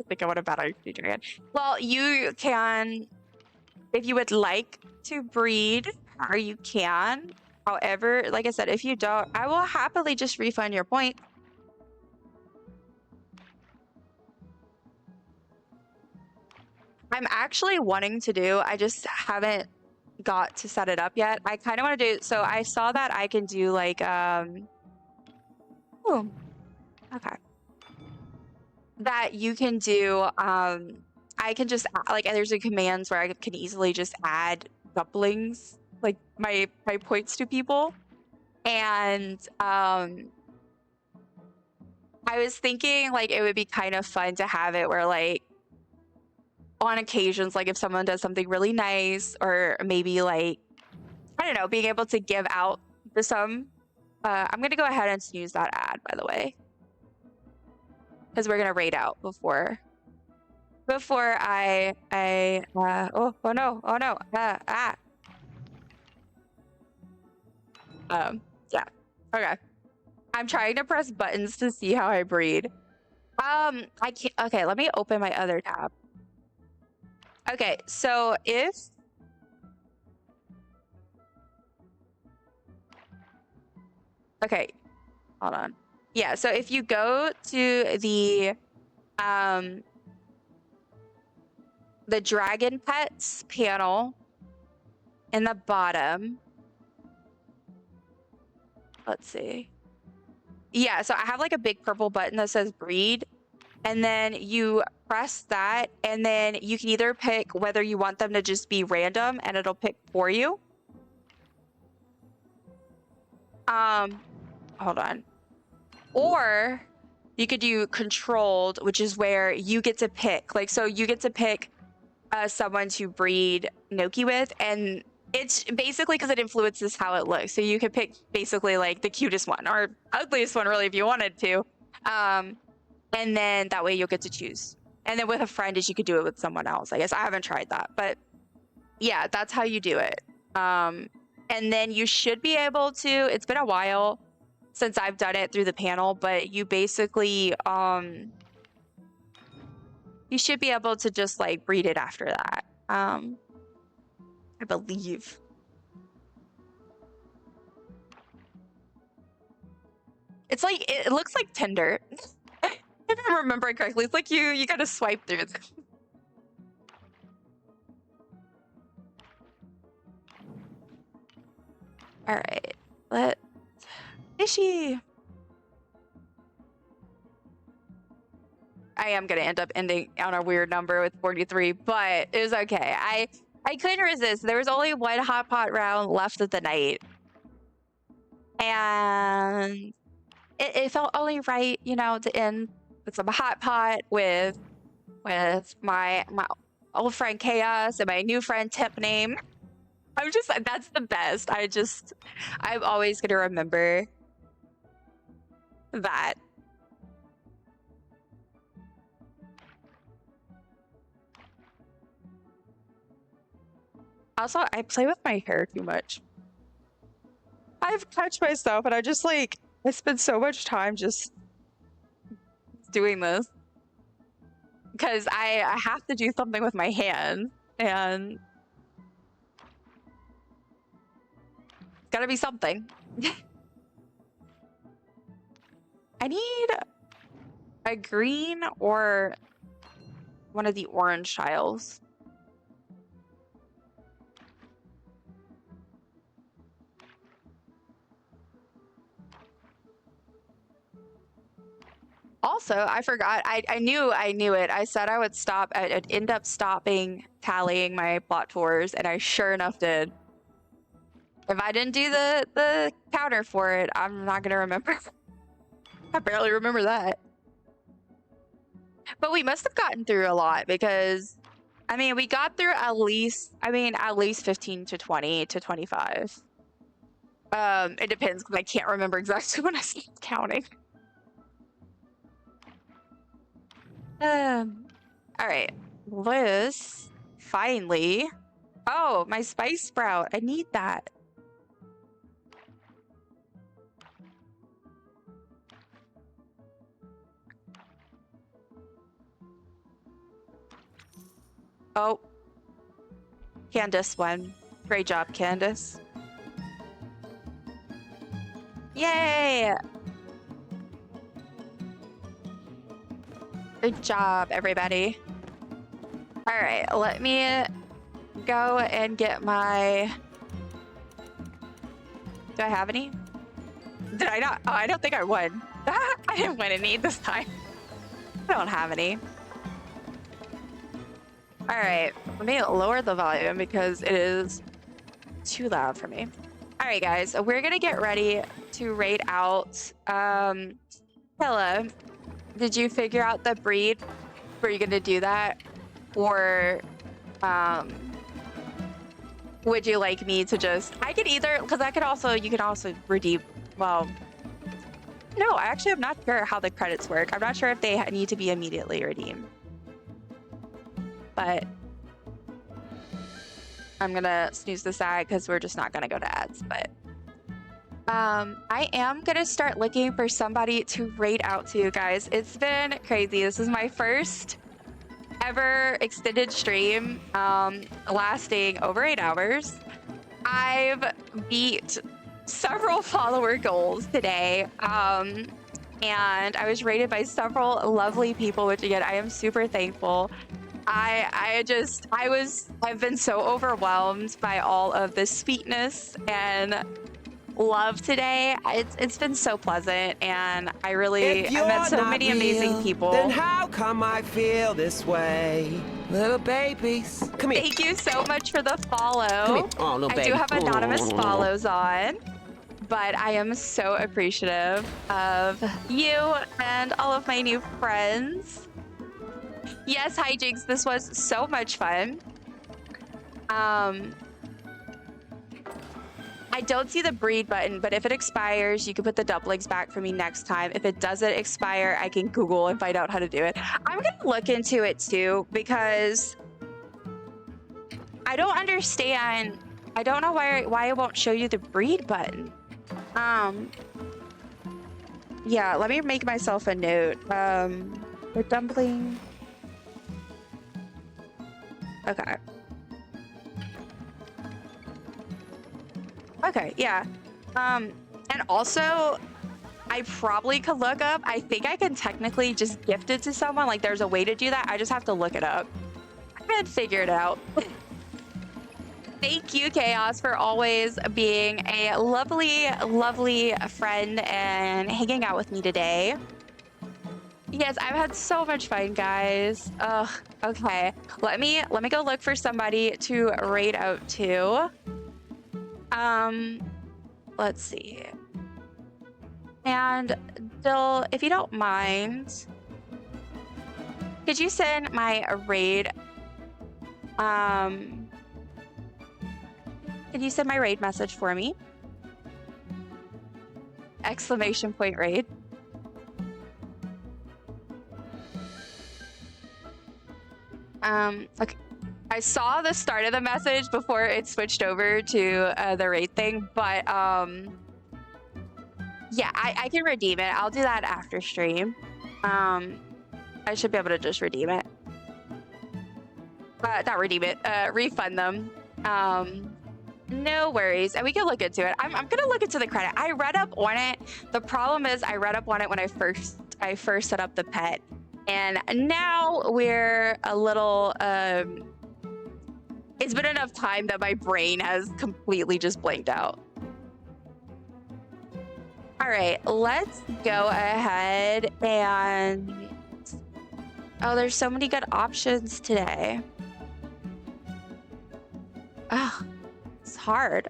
think I want to battle your dragon. Well, you can, if you would like to breed, or you can. However, like I said, if you don't, I will happily just refund your point. I'm actually wanting to do, I just haven't got to set it up yet. I kind of want to do, so I saw that I can do like, oh, okay. That you can do, I can just, like, there's a commands where I can easily just add dumplings, like my points to people. And I was thinking like it would be kind of fun to have it where like on occasions, like if someone does something really nice, or maybe like, I don't know, being able to give out to some. I'm gonna go ahead and snooze that ad, by the way, because we're gonna raid out before I oh no yeah, okay. I'm trying to press buttons to see how I breed. I can't. Okay, let me open my other tab. Okay, so if okay, hold on. Yeah, so if you go to the dragon pets panel in the bottom, let's see. Yeah, so I have like a big purple button that says breed, and then you press that, and then you can either pick whether you want them to just be random and it'll pick for you. Hold on. Or you could do controlled, which is where you get to pick. Like, so you get to pick someone to breed Noki with, and it's basically because it influences how it looks. So you could pick basically like the cutest one or ugliest one, really, if you wanted to. And then that way you'll get to choose. And then with a friend, is you could do it with someone else. I guess I haven't tried that, but yeah, that's how you do it. And then you should be able to, it's been a while since I've done it through the panel, but you basically, you should be able to just like breed it after that. I believe. It's like, it looks like Tinder. If I'm remembering correctly, it's like you gotta swipe through it. All right, Ishi. I am gonna end up ending on a weird number with 43, but it was okay. I couldn't resist. There was only one hot pot round left of the night, and it felt only right, you know, to end with some hot pot with my old friend Chaos and my new friend Tip Name. I'm just, that's the best. I'm always gonna remember that. Also, I play with my hair too much. I've touched myself, and I just like, I spend so much time just doing this because I have to do something with my hand, and it's gotta be something. I need a green or one of the orange tiles. Also, I forgot. I knew it. I said I would stop. I'd end up stopping tallying my plot tours, and I sure enough did. If I didn't do the counter for it, I'm not gonna remember. I barely remember that. But we must have gotten through a lot because, I mean, we got through at least 15 to 20 to 25. It depends because I can't remember exactly when I stopped counting. All right, Liz, finally. Oh, my spice sprout. I need that. Oh, Candace won. Great job, Candace. Yay! Good job, everybody. All right, let me go and get my... Do I have any? Did I not? Oh, I don't think I won. I didn't win any this time. I don't have any. All right, let me lower the volume because it is too loud for me. All right, guys, we're gonna get ready to raid out. Hello. Did you figure out the breed? Were you gonna do that? Or would you like me to just, I could either, because I could also, you can also redeem, well, no, I actually am not sure how the credits work. I'm not sure if they need to be immediately redeemed. But I'm gonna snooze this ad because we're just not gonna go to ads, but I am gonna start looking for somebody to raid out to, guys. It's been crazy. This is my first ever extended stream, lasting over 8 hours. I've beat several follower goals today, and I was rated by several lovely people, which again, I am super thankful. I've been so overwhelmed by all of the sweetness and love today. It's been so pleasant, and I met so many amazing people. Then how come I feel this way? Little babies, come here. Thank you so much for the follow. Come here. Oh, little baby. I do have anonymous follows on, but I am so appreciative of you and all of my new friends. Yes, hijinks, this was so much fun. I don't see the breed button, but if it expires, you can put the dumplings back for me next time. If it doesn't expire, I can Google and find out how to do it. I'm gonna look into it too, because I don't understand. I don't know why it won't show you the breed button. Yeah, let me make myself a note. The dumpling. Okay. Okay, yeah. And also, I probably could look up, I think I can technically just gift it to someone. Like, there's a way to do that. I just have to look it up. I haven't figured it out. Thank you, Chaos, for always being a lovely, lovely friend and hanging out with me today. Yes, I've had so much fun, guys. Ugh, okay. Let me go look for somebody to raid out to. Let's see. And Dill, if you don't mind, could you send my raid? Can you send my raid message for me? Exclamation point raid. Okay. I saw the start of the message before it switched over to the raid thing, but yeah, I can redeem it. I'll do that after stream. I should be able to just redeem it. Not redeem it, refund them. No worries, and we can look into it. I'm gonna look into the credit. I read up on it. The problem is I read up on it when I first set up the pet, and now we're a little it's been enough time that my brain has completely just blanked out. All right, let's go ahead and... Oh, there's so many good options today. Oh, it's hard.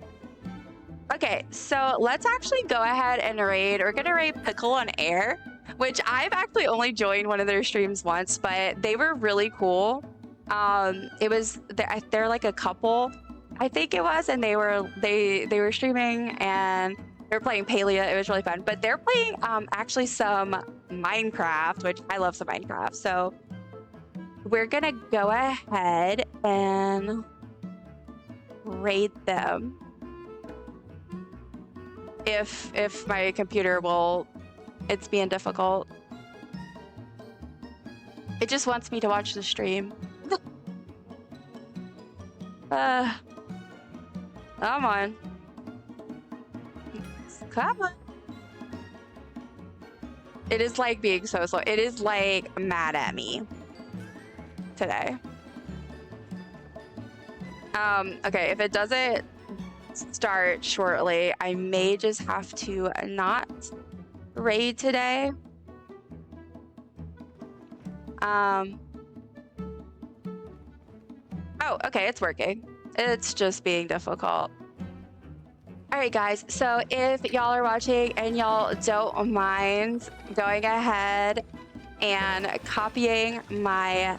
Okay, so let's actually go ahead and raid. We're gonna raid Pickle on Air, which I've actually only joined one of their streams once, but they were really cool. They're like a couple, I think it was, and they were streaming and they were playing Palia. It was really fun, but they're playing actually some Minecraft, which I love some Minecraft. So we're gonna go ahead and raid them if my computer will. It's being difficult. It just wants me to watch the stream. Come on. Come on. It is like being so slow. It is like mad at me today. Okay, if it doesn't start shortly, I may just have to not raid today. Oh, okay, it's working. It's just being difficult. All right, guys. So if y'all are watching and y'all don't mind going ahead and copying my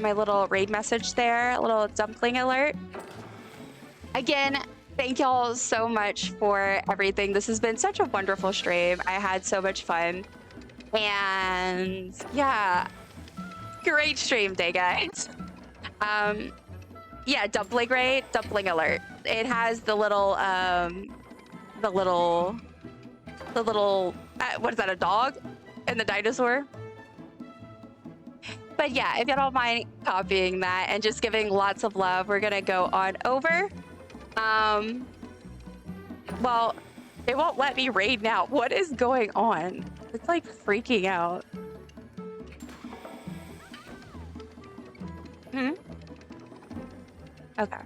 little raid message there, a little dumpling alert. Again, thank y'all so much for everything. This has been such a wonderful stream. I had so much fun. And yeah, great stream day, guys. Yeah, dumpling raid, dumpling alert. It has the little what is that, a dog? And the dinosaur? But yeah, if you don't mind copying that and just giving lots of love, we're gonna go on over. Well, it won't let me raid now. What is going on? It's like freaking out. Okay.